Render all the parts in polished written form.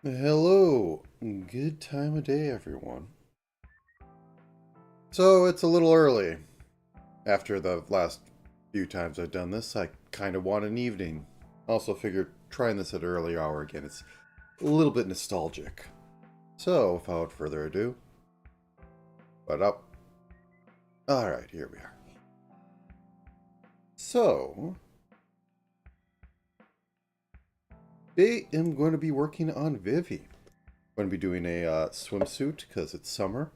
Hello, good time of day, everyone. So it's a little early. After the last few times I've done this, I kind of want an evening. Also figured trying this at an early hour again, it's a little bit nostalgic. So without further ado, but up. Alright, here we are. So, today I'm going to be working on Vivi. I'm going to be doing a swimsuit because it's summer.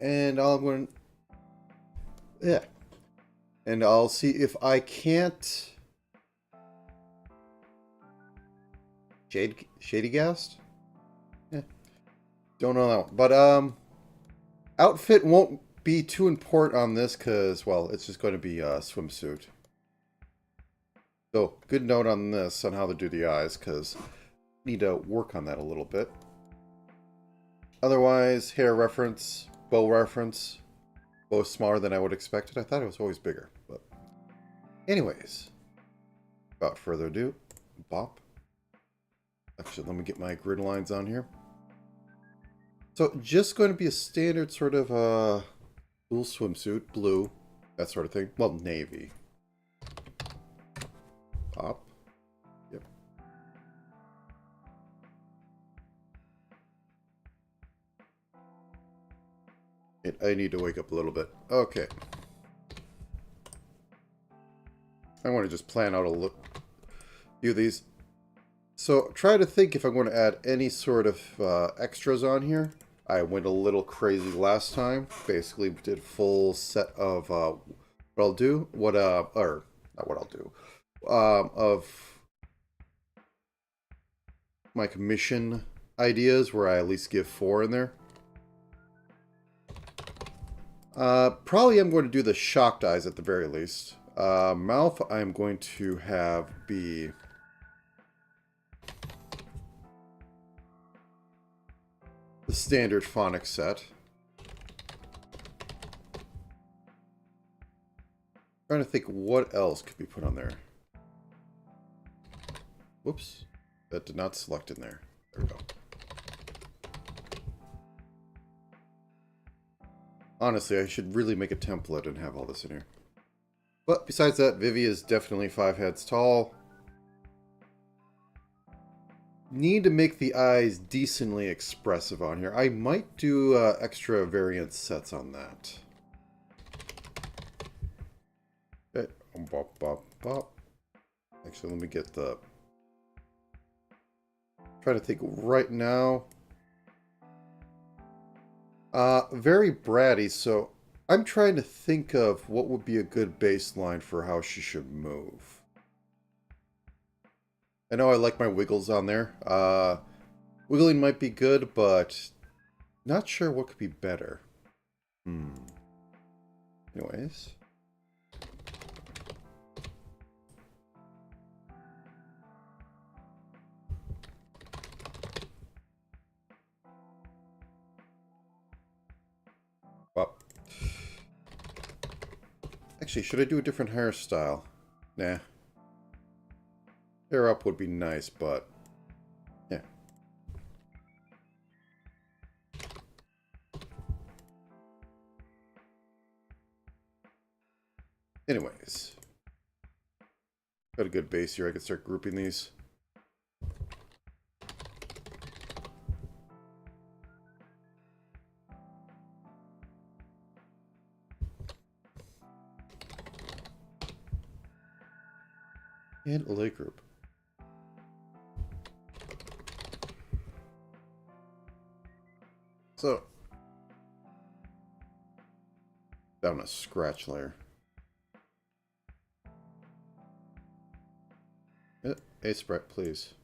And I'm going to... Yeah. And I'll see if I can't... Shady Gast? Yeah. Don't know that one. But, outfit won't be too important on this because, well, it's just going to be a swimsuit. So, good note on this, on how to do the eyes, because need to work on that a little bit. Otherwise, hair reference, bow reference, both smaller than I would expect it. I thought it was always bigger, but anyways, without further ado, bop. Actually, let me get my grid lines on here. So, just going to be a standard sort of blue swimsuit, blue, that sort of thing. Well, navy. Pop. Yep. I need to wake up a little bit. Okay. I want to just plan out a few of these. So try to think if I'm going to add any sort of extras on here. I went a little crazy last time. Basically did full set of what I'll do. Or not what I'll do. Of my commission ideas where I at least give 4 in there. Probably I'm going to do the shocked eyes at the very least. Mouth I'm going to have be... the standard phonic set. Trying to think what else could be put on there. Whoops. That did not select in there. There we go. Honestly, I should really make a template and have all this in here. But besides that, Vivi is definitely 5 heads tall. Need to make the eyes decently expressive on here. I might do extra variant sets on that. Okay. Bop, bop, bop. Actually, let me get the... Trying to think right now. Very bratty, so I'm trying to think of what would be a good baseline for how she should move. I know I like my wiggles on there. Wiggling might be good, but not sure what could be better. Anyways. Well. Actually, should I do a different hairstyle? Nah. Hair up would be nice, but... yeah. Anyways. Got a good base here. I can start grouping these. And a leg group. So, down a scratch layer. A sprite, please.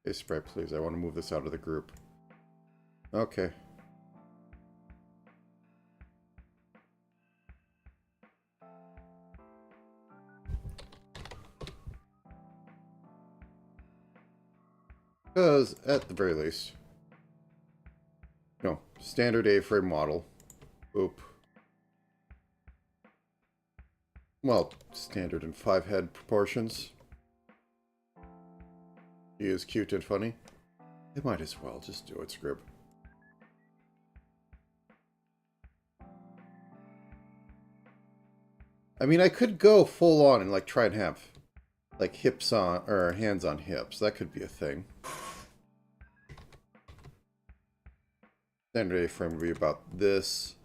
A sprite, please. I want to move this out of the group. Okay. Because, at the very least... no, standard A-frame model. Oop. Well, standard in 5 head proportions. He is cute and funny. They might as well just do it, Scrib. I mean, I could go full on and like try and have like hips on or hands on hips. That could be a thing. Standard A-frame would be about this.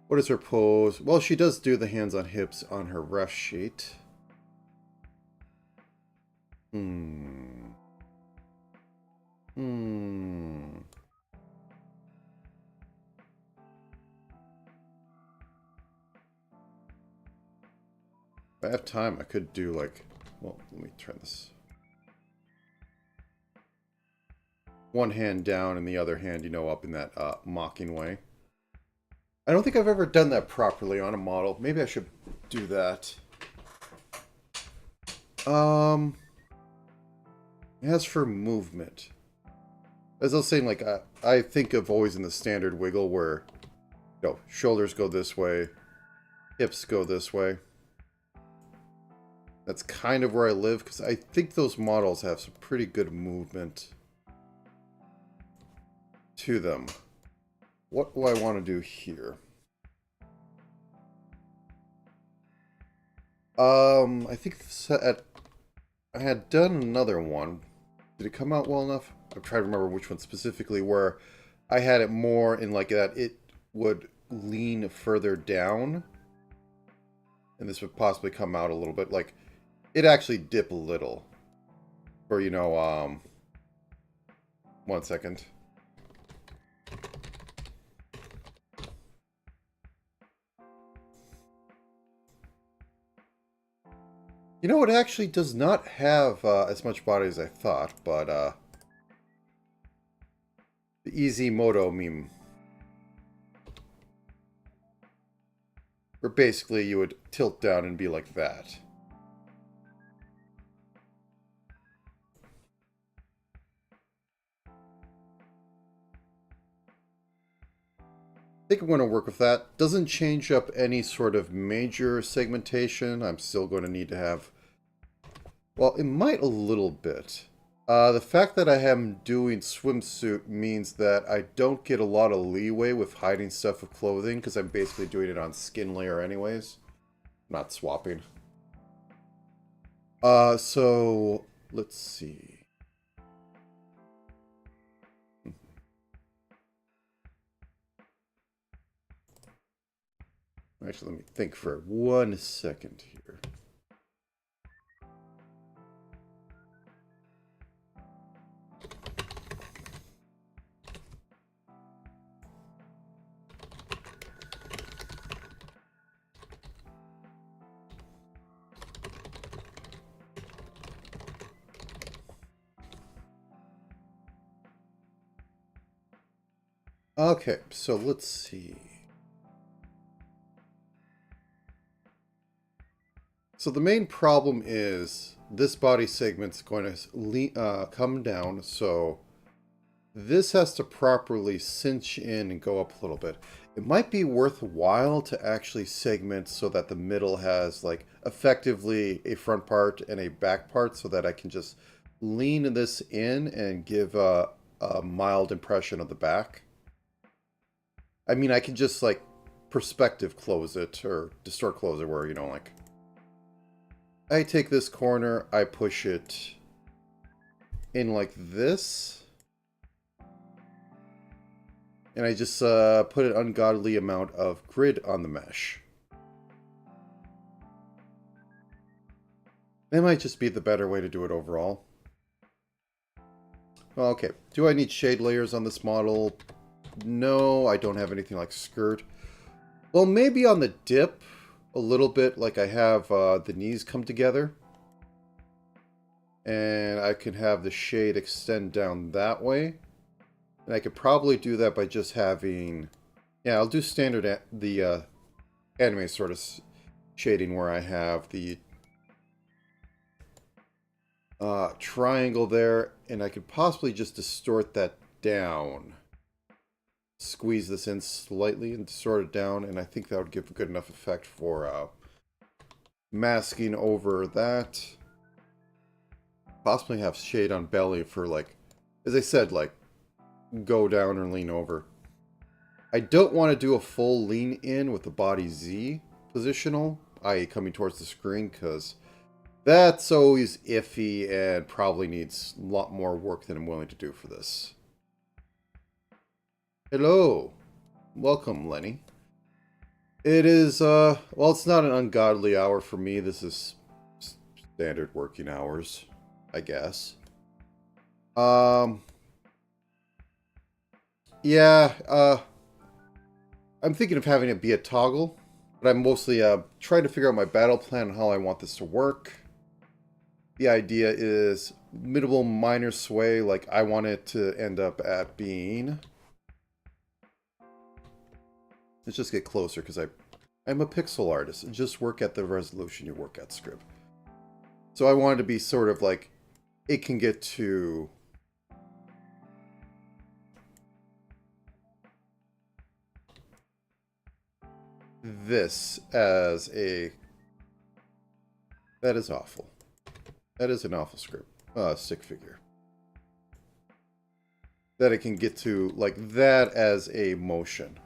What is her pose? Well, she does do the hands on hips on her ref sheet. If I have time, I could do like, well, let me turn this. One hand down and the other hand, you know, up in that mocking way. I don't think I've ever done that properly on a model. Maybe I should do that. As for movement, as I was saying, like I think of always in the standard wiggle where, you know, shoulders go this way, hips go this way. That's kind of where I live because I think those models have some pretty good movement to them. What do I want to do here? I think I had done another one. Did it come out well enough? I'm trying to remember which one specifically where I had it more in like that it would lean further down. And this would possibly come out a little bit. Like, it actually dip a little. Or, you know, 1 second. You know, it actually does not have as much body as I thought, but the Easy Moto meme. Where basically you would tilt down and be like that. I think I'm going to work with that. Doesn't change up any sort of major segmentation. I'm still going to need to have... Well, it might a little bit. The fact that I am doing swimsuit means that I don't get a lot of leeway with hiding stuff with clothing because I'm basically doing it on skin layer anyways. Not swapping. So let's see. Actually, let me think for 1 second here. Okay, so let's see. So the main problem is this body segment's going to come down, so this has to properly cinch in and go up a little bit. It might be worthwhile to actually segment so that the middle has like effectively a front part and a back part so that I can just lean this in and give a mild impression of the back. I mean, I can just like perspective close it or distort close it where, you know, like I take this corner, I push it in like this, and I just put an ungodly amount of grid on the mesh. That might just be the better way to do it overall. Okay, do I need shade layers on this model? No, I don't have anything like skirt. Well, maybe on the dip, a little bit, like I have the knees come together. And I can have the shade extend down that way. And I could probably do that by just having... Yeah, I'll do standard, the anime sort of shading where I have the triangle there. And I could possibly just distort that down. Squeeze this in slightly and distort it down, and I think that would give a good enough effect for masking over that. Possibly have shade on belly for, like, as I said, like, go down or lean over. I don't want to do a full lean in with the body Z positional, i.e. coming towards the screen, because that's always iffy and probably needs a lot more work than I'm willing to do for this. Hello. Welcome, Lenny. It is, well, it's not an ungodly hour for me. This is standard working hours, I guess. Yeah, I'm thinking of having it be a toggle, but I'm mostly trying to figure out my battle plan and how I want this to work. The idea is minimal minor sway, like I want it to end up at being... Let's just get closer, because I'm a pixel artist, and just work at the resolution you work at, script. So I want it to be sort of like, it can get to... this as a... That is awful. That is an awful script. Stick figure. That it can get to, like, that as a motion.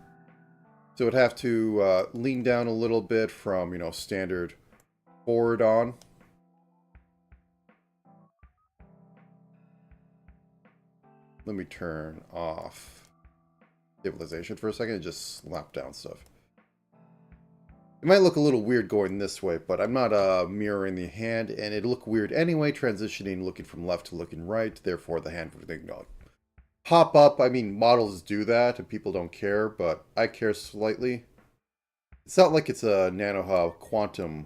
So it'd have to lean down a little bit from, you know, standard forward on. Let me turn off stabilization for a second and just slap down stuff. It might look a little weird going this way, but I'm not mirroring the hand, and it'd look weird anyway, transitioning, looking from left to looking right. Therefore, the hand would pop up. I mean, models do that, and people don't care, but I care slightly. It's not like it's a nano quantum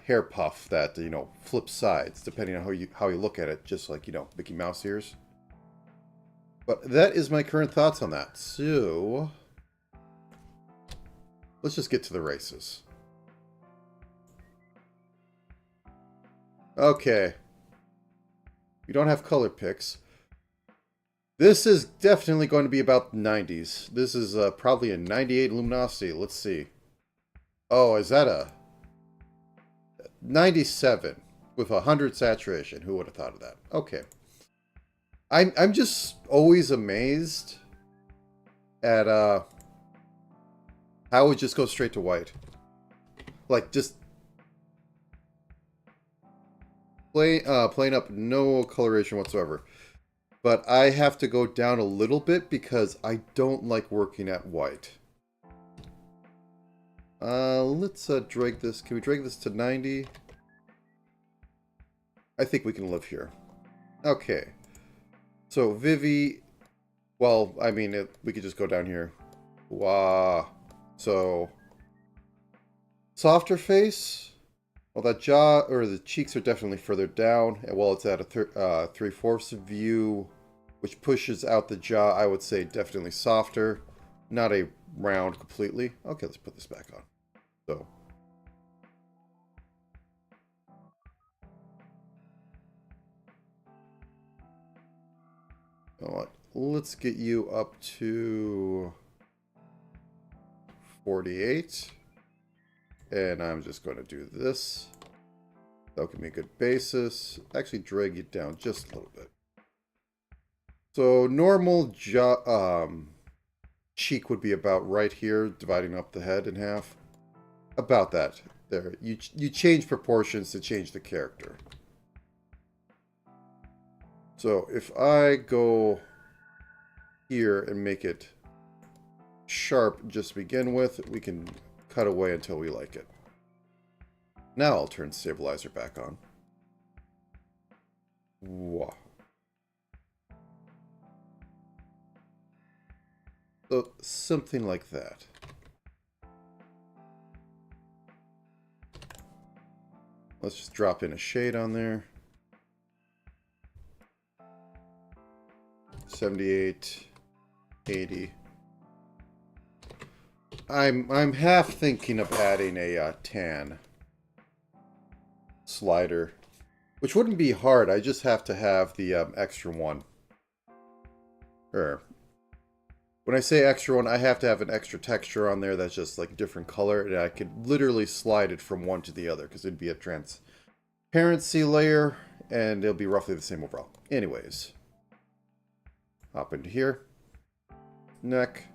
hair puff that, you know, flips sides, depending on how you look at it, just like, you know, Mickey Mouse ears. But that is my current thoughts on that. So... let's just get to the races. Okay. We don't have color picks. This is definitely going to be about the 90s. This is probably a 98 luminosity. Let's see. Oh, is that a 97 with 100 saturation? Who would have thought of that? Okay. I'm just always amazed at how it just goes straight to white. Like, just plain up, no coloration whatsoever. But I have to go down a little bit because I don't like working at white. Let's drag this. Can we drag this to 90? I think we can live here. Okay. So, Vivi... well, I mean, we could just go down here. Wow. So, softer face. Well, that jaw, or the cheeks are definitely further down. And while it's at a 3/4 view, which pushes out the jaw, I would say definitely softer. Not a round completely. Okay, let's put this back on. So. You know what? Let's get you up to 48. And I'm just going to do this. That'll give me a good basis. Actually drag it down just a little bit. So normal jaw, cheek would be about right here, dividing up the head in half. About that. There. You change proportions to change the character. So if I go here and make it sharp just to begin with, we can cut away until we like it. Now I'll turn stabilizer back on. Wow. So something like that. Let's just drop in a shade on there. 78, 80. I'm half thinking of adding a tan slider, which wouldn't be hard. I just have to have the extra one. Or when I say extra one, I have to have an extra texture on there that's just like a different color, and I could literally slide it from one to the other because it'd be a transparency layer, and it'll be roughly the same overall. Anyways, hop into here. Neck.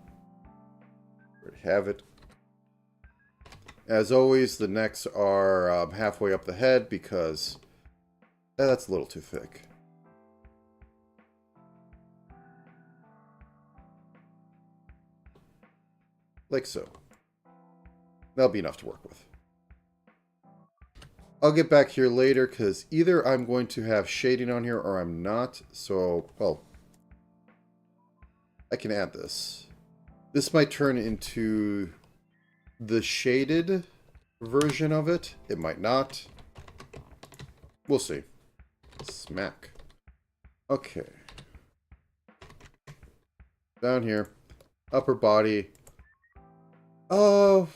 Already have it. As always, the necks are halfway up the head because that's a little too thick. Like so. That'll be enough to work with. I'll get back here later because either I'm going to have shading on here or I'm not. So, well, I can add this. This might turn into the shaded version of it. It might not. We'll see. Smack. Okay. Down here. Upper body. Oh.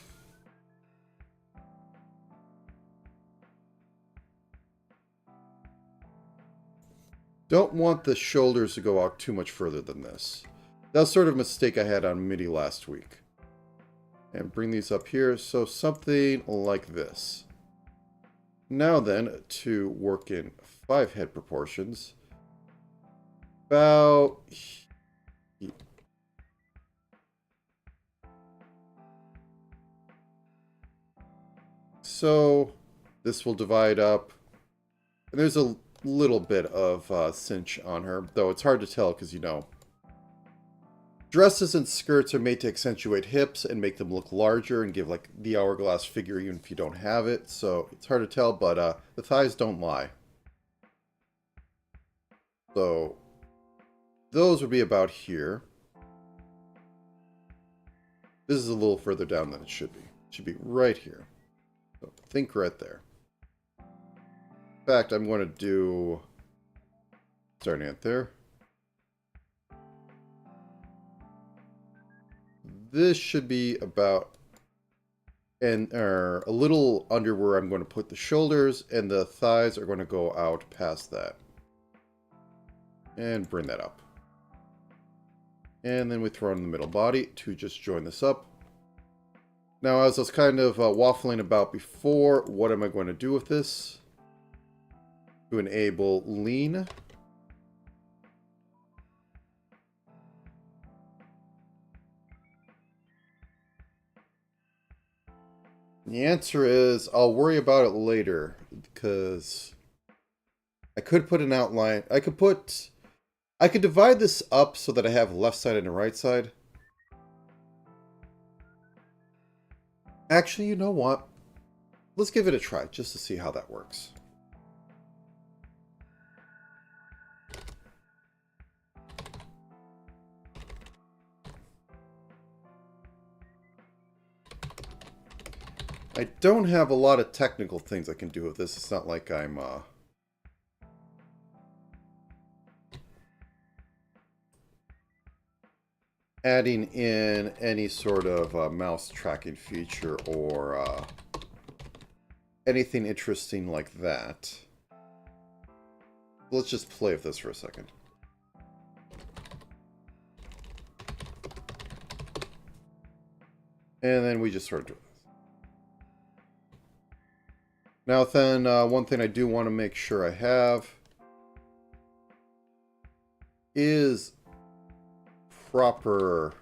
Don't want the shoulders to go out too much further than this. That's sort of a mistake I had on MIDI last week. And bring these up here, so something like this. Now then, to work in 5 head proportions. About... So, this will divide up. And there's a little bit of cinch on her, though it's hard to tell because, you know, dresses and skirts are made to accentuate hips and make them look larger and give like the hourglass figure even if you don't have it, so it's hard to tell, but the thighs don't lie. So those would be about here. This is a little further down than it should be. It should be right here. So think right there. In fact, I'm going to do, starting at there. This should be about, and a little under where I'm going to put the shoulders, and the thighs are going to go out past that. And bring that up. And then we throw in the middle body to just join this up. Now, as I was kind of waffling about before, what am I going to do with this? To enable lean. The answer is I'll worry about it later because I could put an outline. I could divide this up so that I have left side and a right side. Actually, you know what? Let's give it a try just to see how that works. I don't have a lot of technical things I can do with this. It's not like I'm adding in any sort of mouse tracking feature or anything interesting like that. Let's just play with this for a second. And then we just sort of do it. Now then, one thing I do want to make sure I have is proper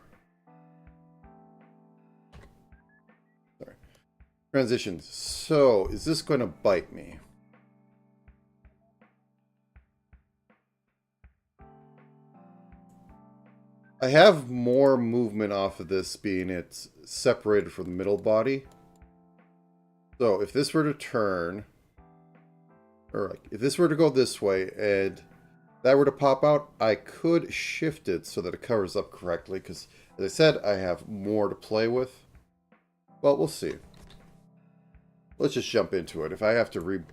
transitions. So, is this going to bite me? I have more movement off of this being it's separated from the middle body. So if this were to turn, or if this were to go this way and that were to pop out, I could shift it so that it covers up correctly because, as I said, I have more to play with. Well, we'll see. Let's just jump into it. If I have to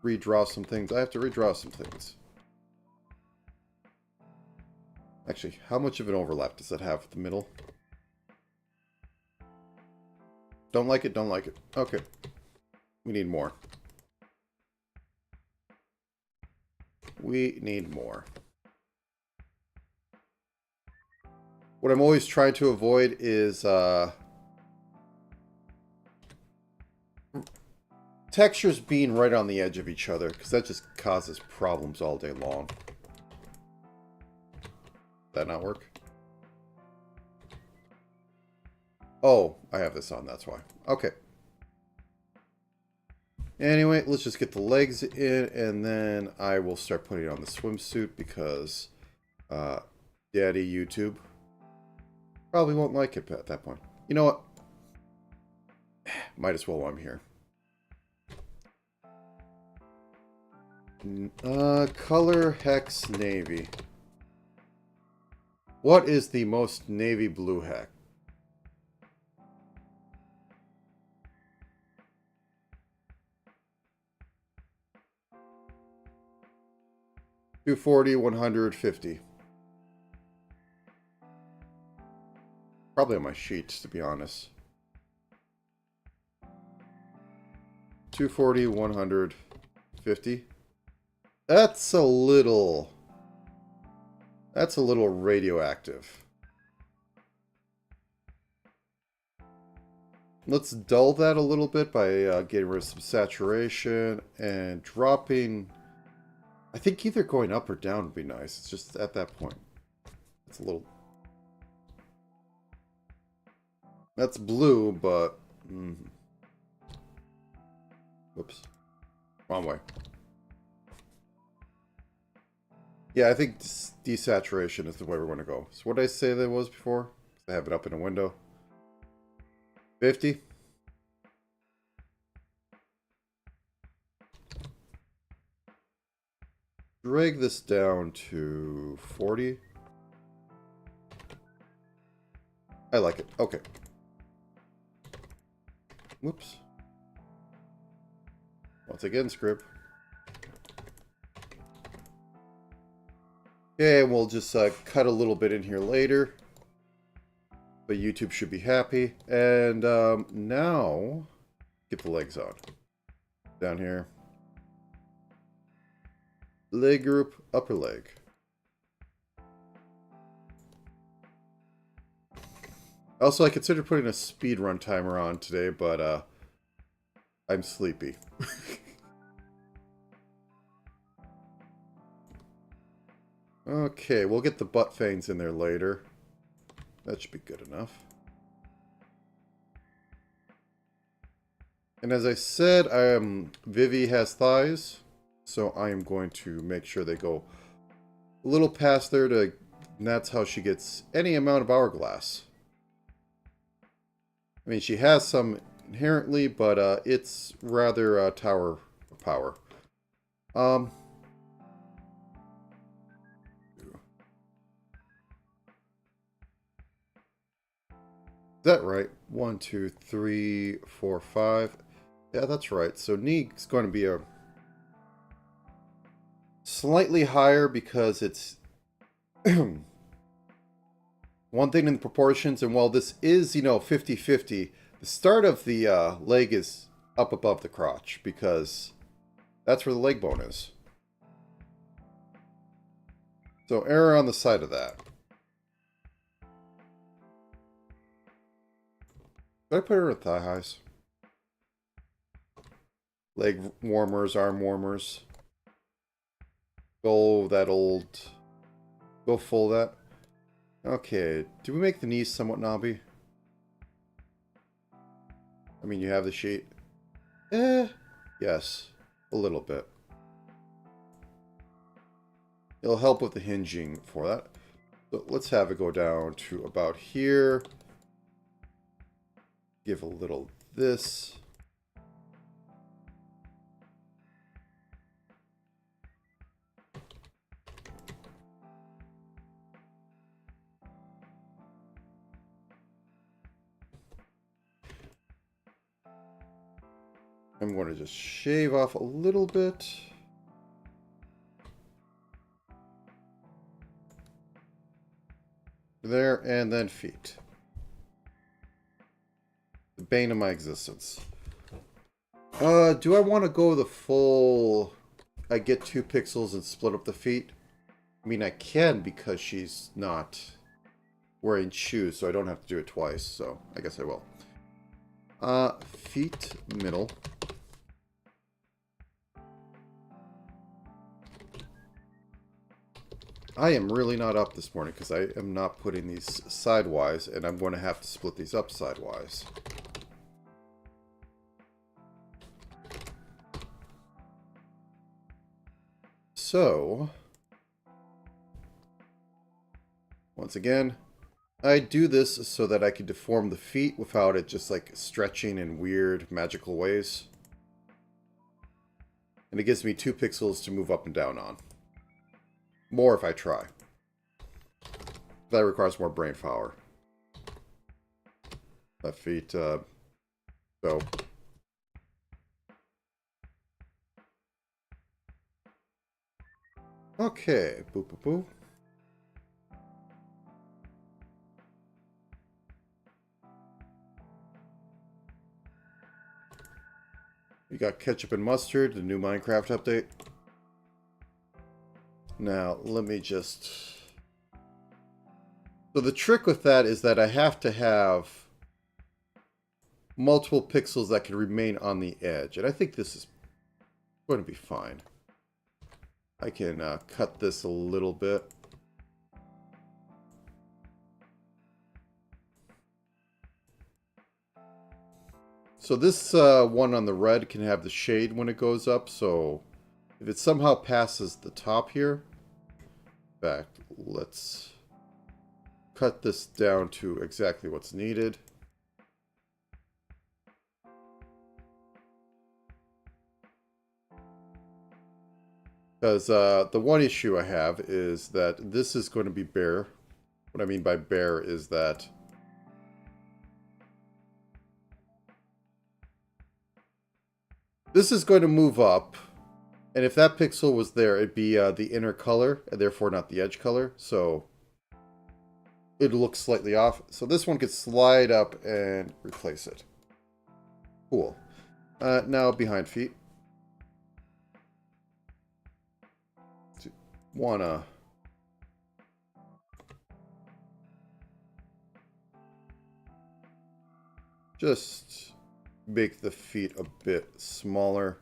redraw some things, I have to redraw some things. Actually, how much of an overlap does that have with the middle? Don't like it, don't like it. Okay. We need more. We need more. What I'm always trying to avoid is textures being right on the edge of each other, because that just causes problems all day long. That not work? Oh, I have this on, that's why. Okay. Anyway, let's just get the legs in, and then I will start putting on the swimsuit, because Daddy YouTube probably won't like it at that point. You know what? Might as well while I'm here. Color hex navy. What is the most navy blue hex? $240, $150. Probably on my sheets, to be honest. $240, $150. That's a little radioactive. Let's dull that a little bit by getting rid of some saturation and dropping. I think either going up or down would be nice. It's just at that point. It's a little. That's blue, but. Whoops. Wrong way. Yeah, I think desaturation is the way we're going to go. So what did I say that was before? I have it up in a window. 50. Drag this down to 40. I like it. Okay. Whoops. Once again, script. Okay, and we'll just cut a little bit in here later. But YouTube should be happy. And now, get the legs on. Down here. Leg group, upper leg. Also, I considered putting a speed run timer on today, but I'm sleepy. Okay, we'll get the butt veins in there later. That should be good enough. And as I said, Vivi has thighs, so I am going to make sure they go a little past there and that's how she gets any amount of hourglass. I mean, she has some inherently, but it's rather tower power. Is that right? 1, 2, 3, 4, 5. Yeah, that's right. So knee is going to be a slightly higher because it's one thing in the proportions, and while this is, 50-50, the start of the leg is up above the crotch because that's where the leg bone is. So error on the side of that. Did I put her at thigh highs? Leg warmers, arm warmers. Go that old. Go full that. Okay. Do we make the knees somewhat knobby? I mean, you have the sheet. Yes. A little bit. It'll help with the hinging for that. So let's have it go down to about here. Give a little this. I'm going to just shave off a little bit. There, and then feet. The bane of my existence. Do I want to go the full... I get 2 pixels and split up the feet? I mean, I can because she's not wearing shoes, so I don't have to do it twice, so I guess I will. Feet, middle. I am really not up this morning because I am not putting these sidewise, and I'm going to have to split these up sidewise. So, once again, I do this so that I can deform the feet without it just like stretching in weird magical ways. And it gives me 2 pixels to move up and down on. More if I try. That requires more brain power. Left feet, so. Okay, boop boop boop. We got ketchup and mustard, the new Minecraft update. Now, let me just... So the trick with that is that I have to have multiple pixels that can remain on the edge. And I think this is going to be fine. I can cut this a little bit. So this one on the red can have the shade when it goes up. So if it somehow passes the top here, in fact, let's cut this down to exactly what's needed. Because the one issue I have is that this is going to be bare. What I mean by bare is that this is going to move up. And if that pixel was there, it'd be the inner color, and therefore not the edge color. So it looks slightly off. So this one could slide up and replace it. Cool. Now behind feet. Wanna just make the feet a bit smaller.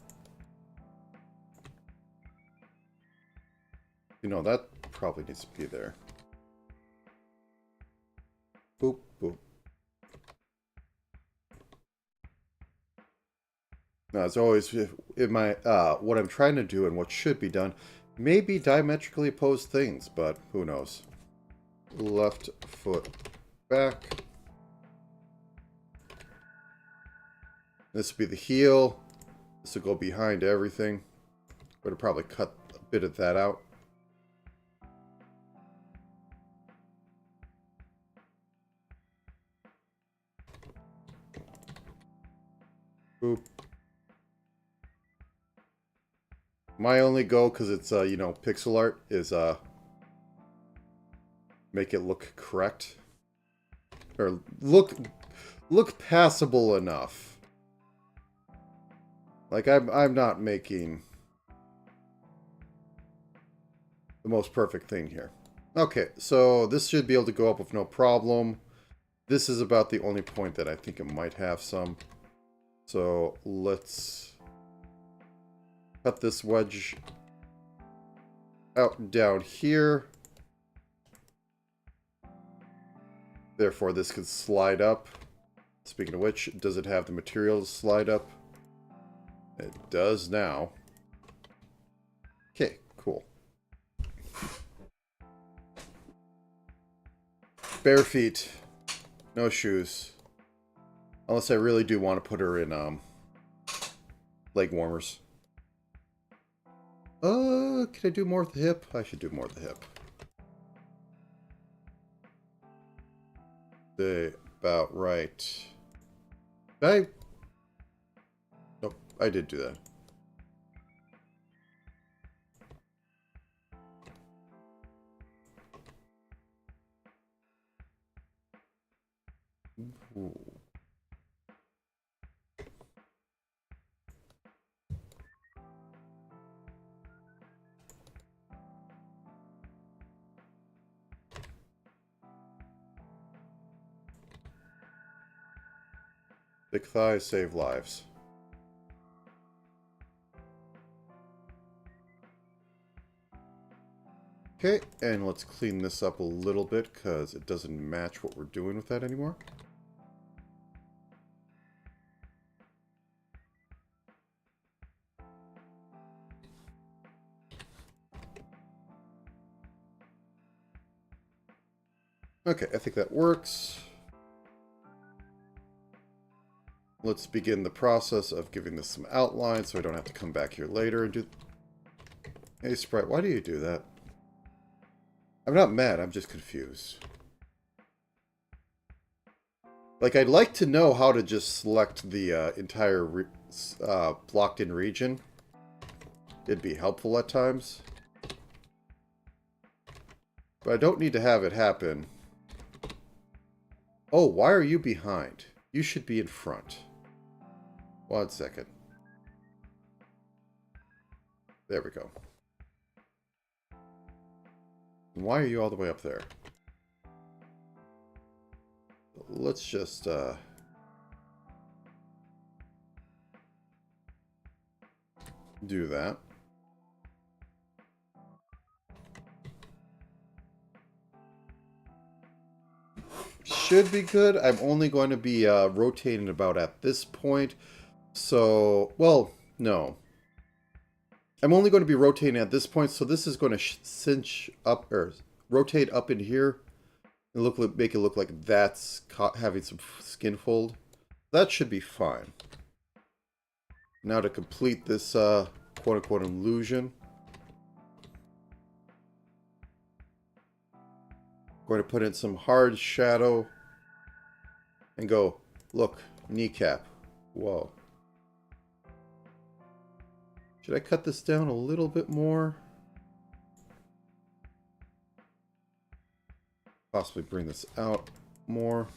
You know, that probably needs to be there. Boop, boop. Now, as always, in my what I'm trying to do and what should be done may be diametrically opposed things, but who knows. Left foot back. This will be the heel. This will go behind everything. I'm going to probably cut a bit of that out. Boop. My only goal, because it's, you know, pixel art, is make it look correct. Or look passable enough. Like, I'm not making the most perfect thing here. Okay, so this should be able to go up with no problem. This is about the only point that I think it might have some. So let's cut this wedge out and down here. Therefore, this could slide up. Speaking of which, does it have the material to slide up? It does now. Okay, cool. Bare feet. No shoes. Unless I really do want to put her in leg warmers. Can I do more with the hip? I should do more with the hip. About right. Nope, I did do that. Ooh. Thick thighs save lives. Okay, and let's clean this up a little bit because it doesn't match what we're doing with that anymore. Okay, I think that works. Let's begin the process of giving this some outline so I don't have to come back here later and do... Hey, Sprite, why do you do that? I'm not mad, I'm just confused. Like, I'd like to know how to just select the entire blocked-in region. It'd be helpful at times. But I don't need to have it happen. Oh, why are you behind? You should be in front. 1 second. There we go. Why are you all the way up there? Let's just, do that. Should be good. I'm only going to be rotating about at this point. So, well, no. I'm only going to be rotating at this point, so this is going to cinch up, or rotate up in here, and make it look like that's having some skin fold. That should be fine. Now to complete this quote-unquote illusion, I'm going to put in some hard shadow and go, look, kneecap. Whoa. Should I cut this down a little bit more? Possibly bring this out more.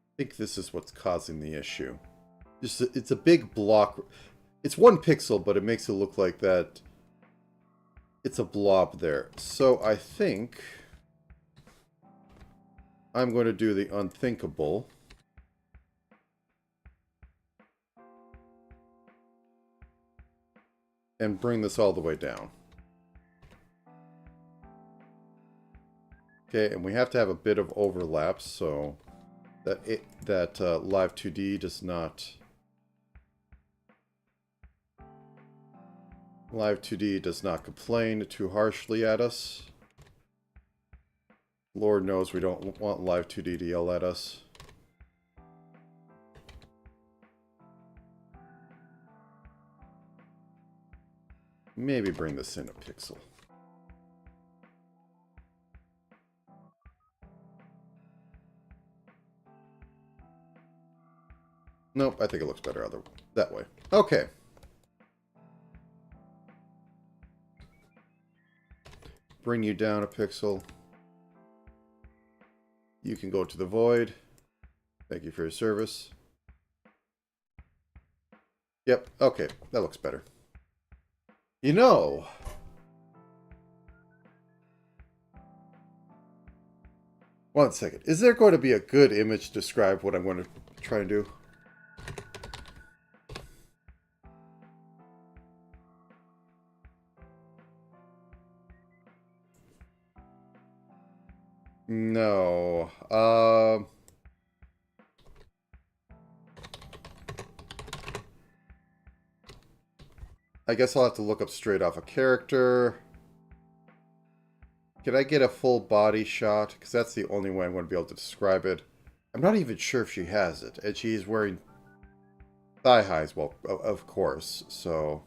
I think this is what's causing the issue. Just it's a big block. It's 1 pixel, but it makes it look like that it's a blob there. So I think I'm going to do the unthinkable. And bring this all the way down. Okay, and we have to have a bit of overlap so that Live 2D does not... Live 2D does not complain too harshly at us. Lord knows we don't want Live 2D to yell at us. Maybe bring this in a pixel. Nope, I think it looks better that way. Okay. Bring you down a pixel. You can go to the void. Thank you for your service. Yep, okay, that looks better. You know, one second. Is there going to be a good image to describe what I'm going to try and do? No. I guess I'll have to look up straight off a character. Can I get a full body shot? Because that's the only way I'm going to be able to describe it. I'm not even sure if she has it. And she's wearing thigh highs, well, of course. So,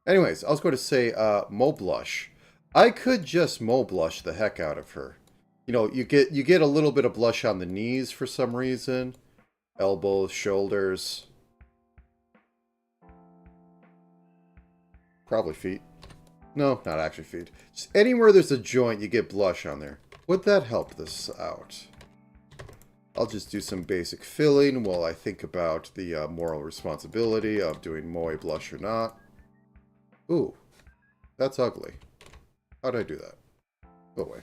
anyways, I was going to say Mo Blush. I could just Mo Blush the heck out of her. You know, you get a little bit of blush on the knees for some reason. Elbows, shoulders. Probably feet. No, not actually feet. Just anywhere there's a joint, you get blush on there. Would that help this out? I'll just do some basic filling while I think about the moral responsibility of doing moe blush or not. Ooh, that's ugly. How'd I do that? Go away.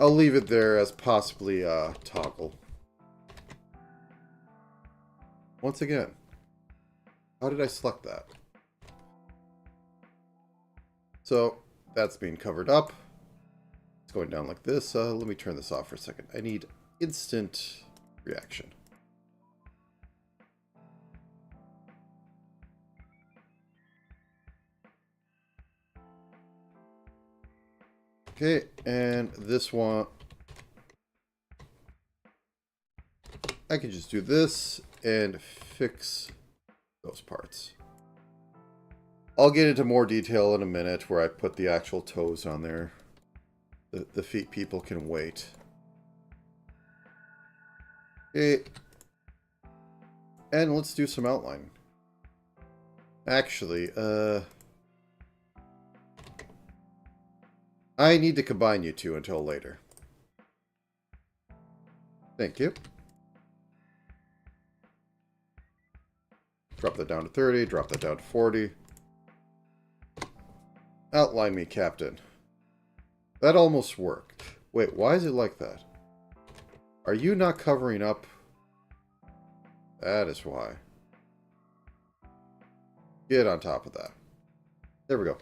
I'll leave it there as possibly a toggle. Once again, how did I select that? So that's being covered up. It's going down like this. Let me turn this off for a second. I need instant reaction. Okay, and this one, I can just do this and fix those parts. I'll get into more detail in a minute where I put the actual toes on there. The feet people can wait. Okay. And let's do some outlining. Actually, I need to combine you two until later. Thank you. Drop that down to 30, drop that down to 40. Outline me, Captain. That almost worked. Wait, why is it like that? Are you not covering up? That is why. Get on top of that. There we go.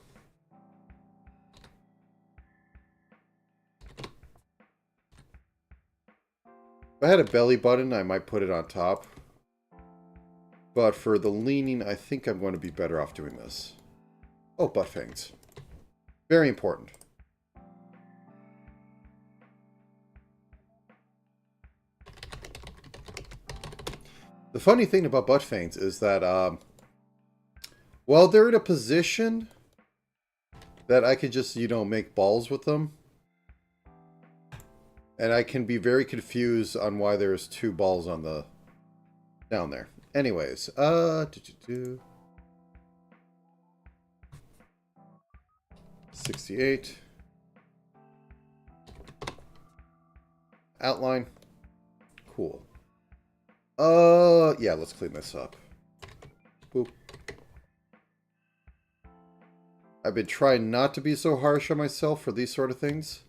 If I had a belly button, I might put it on top. But for the leaning, I think I'm going to be better off doing this. Oh, butt fangs. Very important. The funny thing about butt fangs is that, well, they're in a position that I could just, you know, make balls with them. And I can be very confused on why there's two balls on the down there. Anyways, 68. Outline. Cool. Yeah, let's clean this up. Boop. I've been trying not to be so harsh on myself for these sort of things.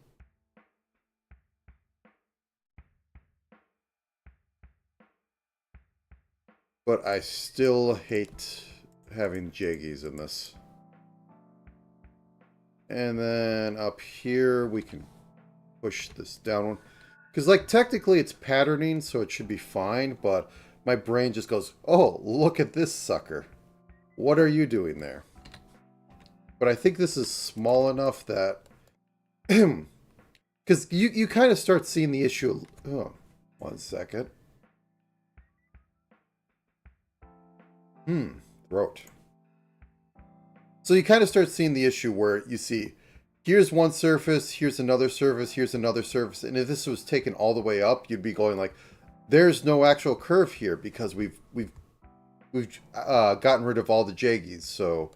But I still hate having jaggies in this. And then up here, we can push this down one. Because, like, technically it's patterning, so it should be fine. But my brain just goes, oh, look at this sucker. What are you doing there? But I think this is small enough that... Because you kind of start seeing the issue... Oh, 1 second. Throat. So you kind of start seeing the issue where you see, here's one surface, here's another surface, here's another surface, and if this was taken all the way up, you'd be going like, there's no actual curve here because we've gotten rid of all the jaggies, so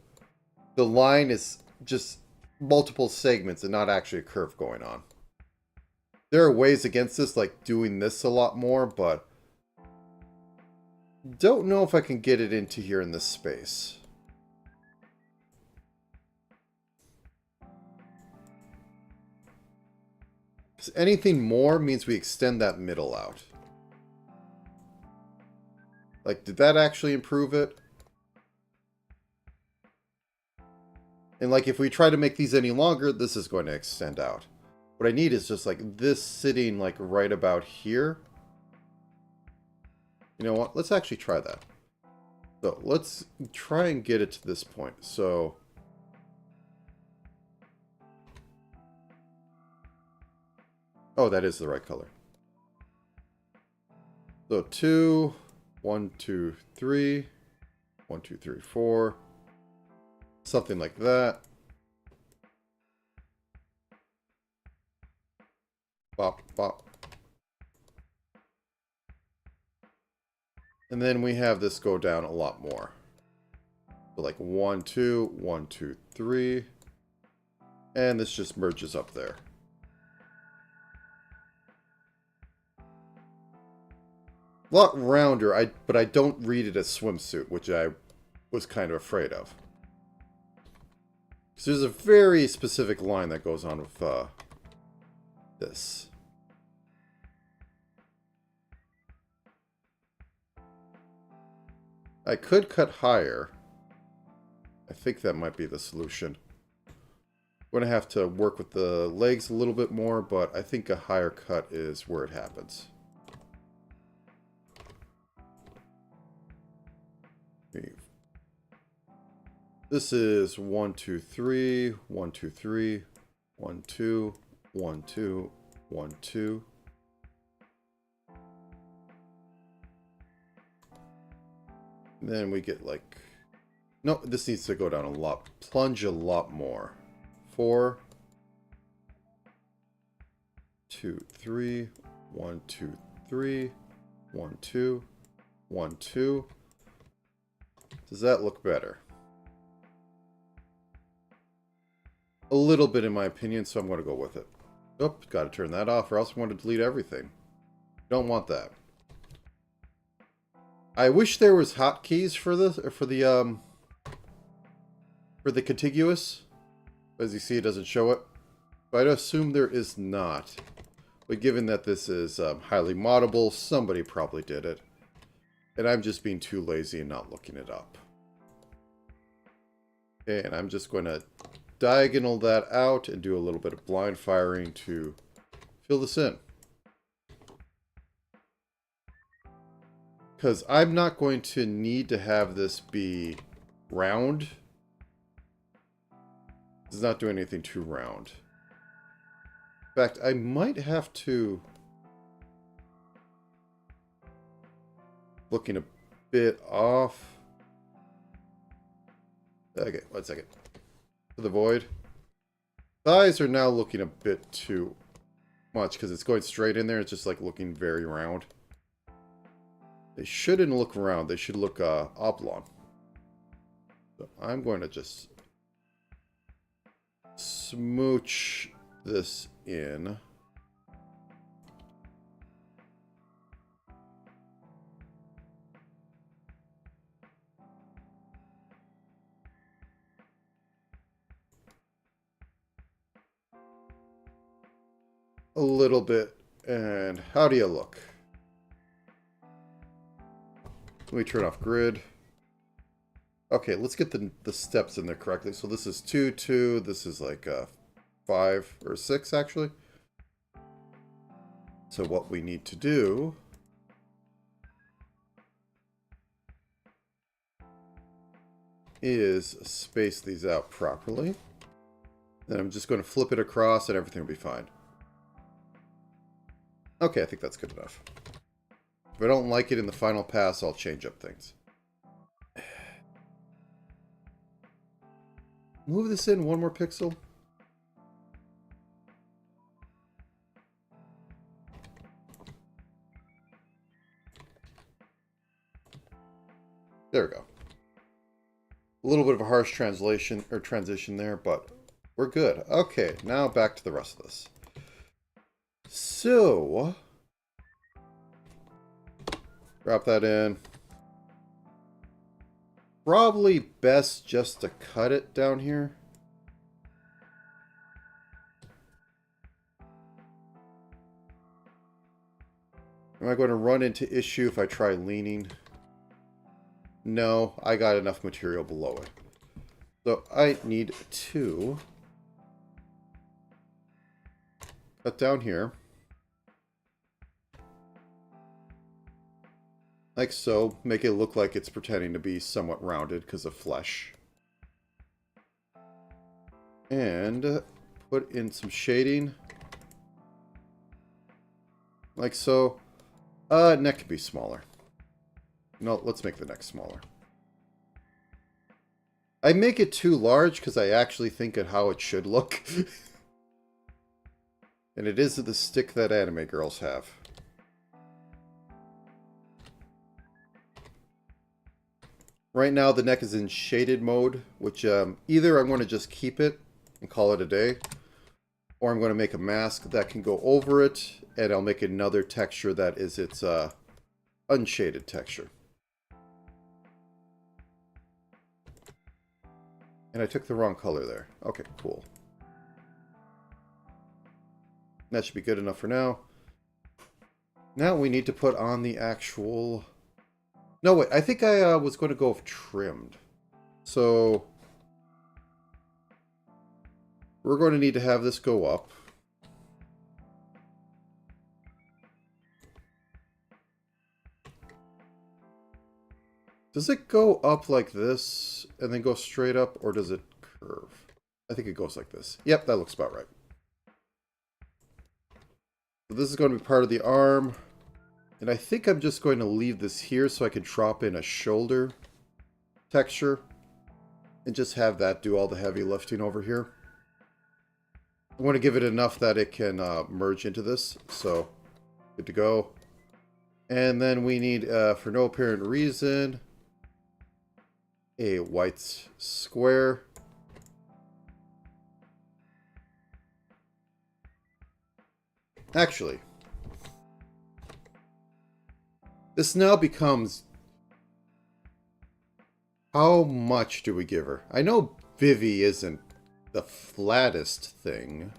the line is just multiple segments and not actually a curve going on. There are ways against this, like doing this a lot more, but don't know if I can get it into here in this space. Because anything more means we extend that middle out. Like, did that actually improve it? And like, if we try to make these any longer, this is going to extend out. What I need is just like this sitting like right about here. You know what? Let's actually try that. So let's try and get it to this point. So oh, that is the right color. So 2, 1, 2, 3, 1, 2, 3, 4, something like that. Bop, bop. And then we have this go down a lot more. So like 1, 2, 1, 2, 3. And this just merges up there. A lot rounder, but I don't read it as swimsuit, which I was kind of afraid of. Because there's a very specific line that goes on with this. I could cut higher. I think that might be the solution. I'm going to have to work with the legs a little bit more, but I think a higher cut is where it happens. This is 1, 2, 3, 1, 2, 3, 1, 2, 1, 2, 1, 2. And then we get like, no, this needs to go down a lot, plunge a lot more. 4, 2, 3, 1, 2, 3, 1, 2, 1, 2. Does that look better? A little bit in my opinion, so I'm going to go with it. Oh, got to turn that off or else I'm going to delete everything. Don't want that. I wish there was hotkeys for this, or for the contiguous. As you see, it doesn't show it. But I'd assume there is not. But given that this is highly moddable, somebody probably did it. And I'm just being too lazy and not looking it up. Okay, and I'm just going to diagonal that out and do a little bit of blind firing to fill this in. Because I'm not going to need to have this be round. It's not doing anything too round. In fact, I might have to... Looking a bit off. Okay, 1 second. For the void. Thighs are now looking a bit too much because it's going straight in there. It's just like looking very round. They shouldn't look round. They should look oblong. So I'm going to just smooch this in. A little bit. And how do you look? Let me turn off grid. Okay, let's get the steps in there correctly. So this is 2, 2. This is like 5 or 6, actually. So what we need to do is space these out properly. Then I'm just going to flip it across and everything will be fine. Okay, I think that's good enough. If I don't like it in the final pass, I'll change up things. Move this in 1 more pixel. There we go. A little bit of a harsh translation or transition there, but we're good. Okay, now back to the rest of this. So, drop that in. Probably best just to cut it down here. Am I going to run into issue if I try leaning? No, I got enough material below it. So I need to cut down here. Like so. Make it look like it's pretending to be somewhat rounded because of flesh. And put in some shading. Like so. Neck could be smaller. No, let's make the neck smaller. I make it too large because I actually think of how it should look. And it is the stick that anime girls have. Right now the neck is in shaded mode, which either I'm going to just keep it and call it a day, or I'm going to make a mask that can go over it, and I'll make another texture that is its unshaded texture. And I took the wrong color there. Okay, cool. That should be good enough for now. Now we need to put on the actual... No, wait. I think I was going to go with trimmed. So... we're going to need to have this go up. Does it go up like this and then go straight up, or does it curve? I think it goes like this. Yep, that looks about right. So this is going to be part of the arm. And I think I'm just going to leave this here so I can drop in a shoulder texture. And just have that do all the heavy lifting over here. I want to give it enough that it can merge into this. So, good to go. And then we need, for no apparent reason, a white square. Actually, this now becomes, how much do we give her? I know Vivi isn't the flattest thing.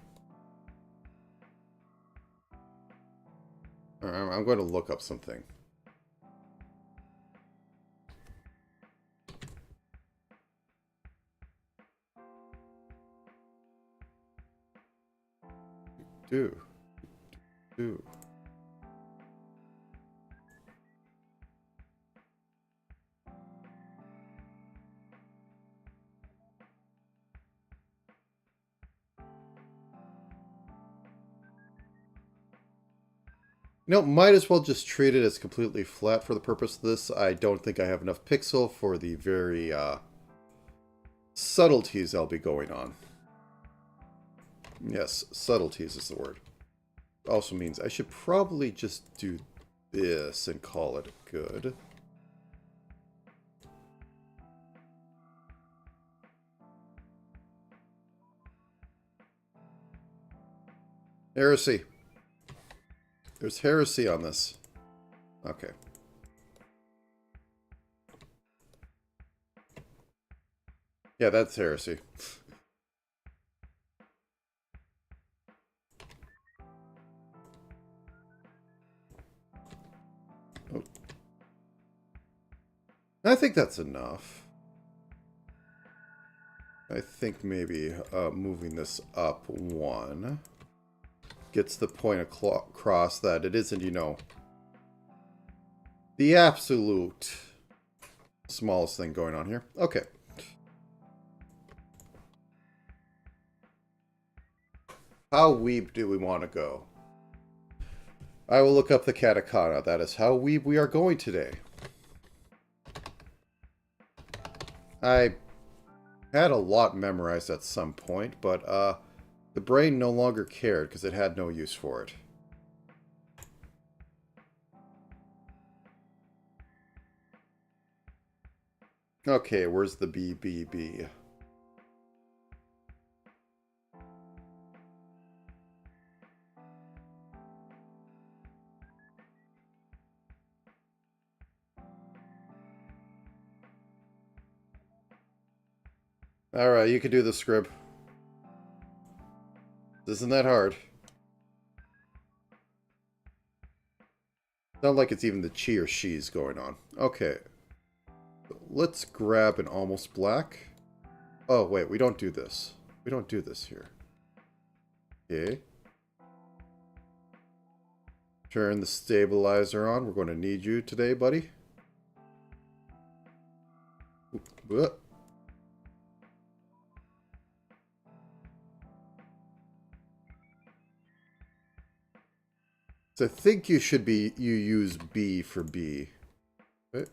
I'm going to look up something. Do. No, might as well just treat it as completely flat for the purpose of this. I don't think I have enough pixel for the very subtleties I'll be going on. Yes, subtleties is the word. Also means I should probably just do this and call it good. Heresy. There's heresy on this. Okay. Yeah, that's heresy. Oh. I think that's enough. I think maybe moving this up one gets the point across that it isn't, you know, the absolute smallest thing going on here. Okay. How weeb do we want to go? I will look up the katakana. That is how weeb we are going today. I had a lot memorized at some point, but the brain no longer cared because it had no use for it. Okay, where's the BBB? Alright, you can do the scrib. Isn't that hard? Not like it's even the she or she's going on. Okay. Let's grab an almost black. Oh, wait, we don't do this. We don't do this here. Okay. Turn the stabilizer on. We're going to need you today, buddy. Oop. So I think you should be, you use B for B. Okay.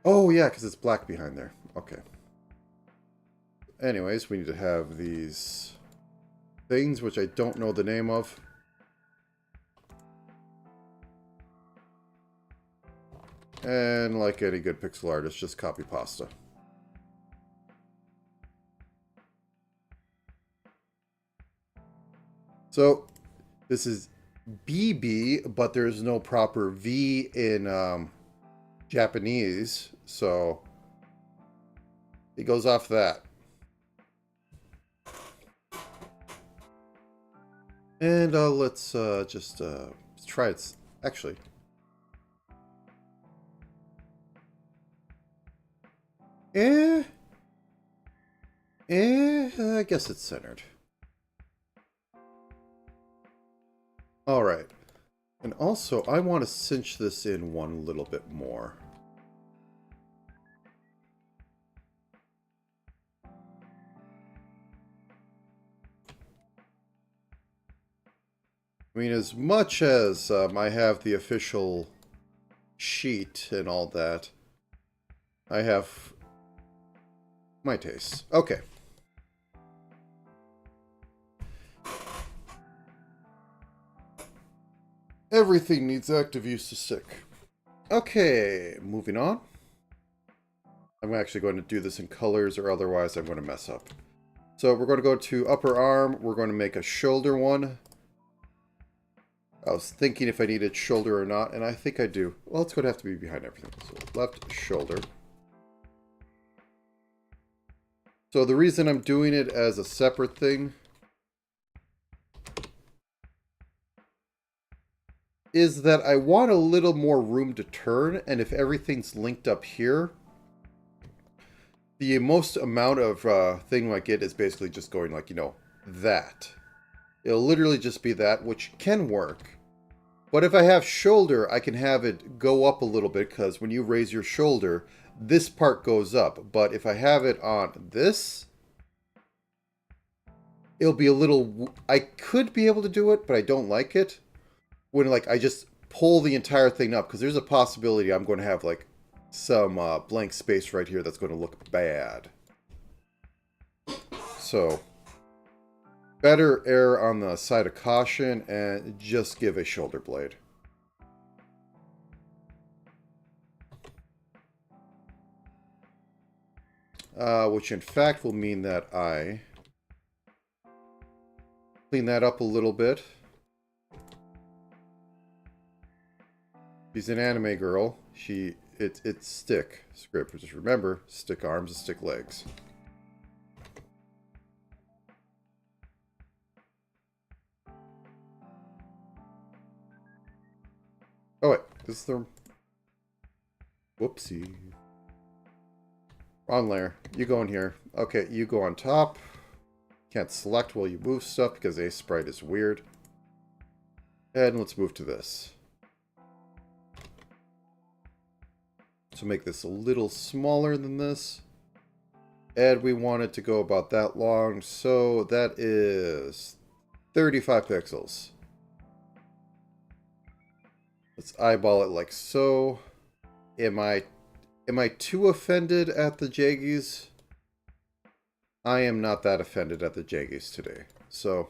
Oh, yeah, because it's black behind there. Okay. Anyways, we need to have these things, which I don't know the name of. And like any good pixel artist, just copy pasta. So, this is BB, but there's no proper V in Japanese, so he goes off that. And let's just try it. Actually, I guess it's centered. All right. And also, I want to cinch this in one little bit more. I mean, as much as I have the official sheet and all that, I have my tastes. Okay. Everything needs active use to stick. Okay, moving on. I'm actually going to do this in colors, or otherwise I'm going to mess up. So we're going to go to upper arm. We're going to make a shoulder one. I was thinking if I needed shoulder or not, and I think I do. Well, it's going to have to be behind everything. So left shoulder. So the reason I'm doing it as a separate thing is that I want a little more room to turn, and if everything's linked up here, the most amount of thing I get is basically just going like, you know, that. It'll literally just be that, which can work. But if I have shoulder, I can have it go up a little bit, because when you raise your shoulder, this part goes up. But if I have it on this, it'll be a little... I could be able to do it, but I don't like it. When, like, I just pull the entire thing up, because there's a possibility I'm going to have, like, some blank space right here that's going to look bad. So, better err on the side of caution and just give a shoulder blade. Which in fact will mean that I clean that up a little bit. She's an anime girl. It's stick script. Just remember, stick arms and stick legs. Oh wait, this is the... Whoopsie. Wrong layer. You go in here. Okay, you go on top. Can't select while you move stuff because a sprite is weird. And let's move to this. So make this a little smaller than this. And we want it to go about that long, so that is 35 pixels. Let's eyeball it like so. Am I too offended at the Jaggies? I am not that offended at the Jaggies today. So,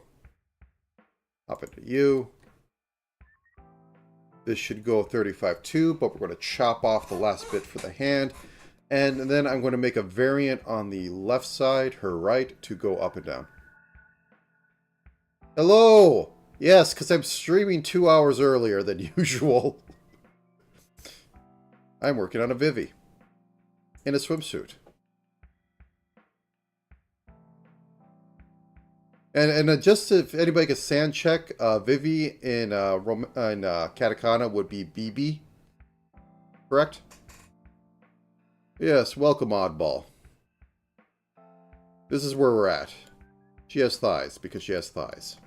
hop into you. This should go 35 too, but we're going to chop off the last bit for the hand. And then I'm going to make a variant on the left side, her right, to go up and down. Hello! Yes, because I'm streaming 2 hours earlier than usual. I'm working on a Vivi. In a swimsuit. And just if anybody can sand check, Vivi in Katakana would be BB. Correct? Yes, welcome Oddball. This is where we're at. She has thighs, because she has thighs.